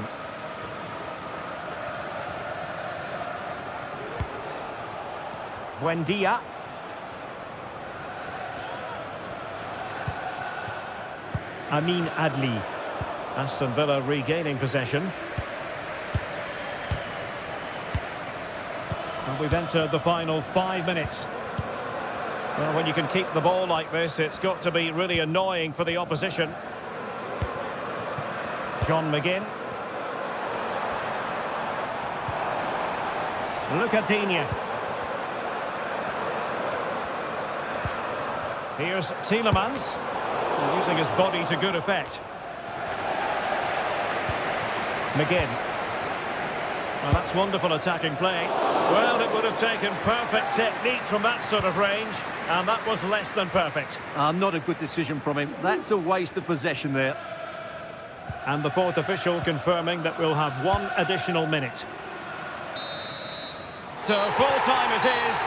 Buendia. Amin Adli. Aston Villa regaining possession. And we've entered the final 5 minutes. Well, when you can keep the ball like this, it's got to be really annoying for the opposition. John McGinn. Lucadinha. Here's Tielemans. Using his body to good effect. McGinn. Well, that's wonderful attacking play. Well, it would have taken perfect technique from that sort of range, and that was less than perfect. Not a good decision from him. That's a waste of possession there. And the fourth official confirming that we'll have 1 additional minute. So full time it is.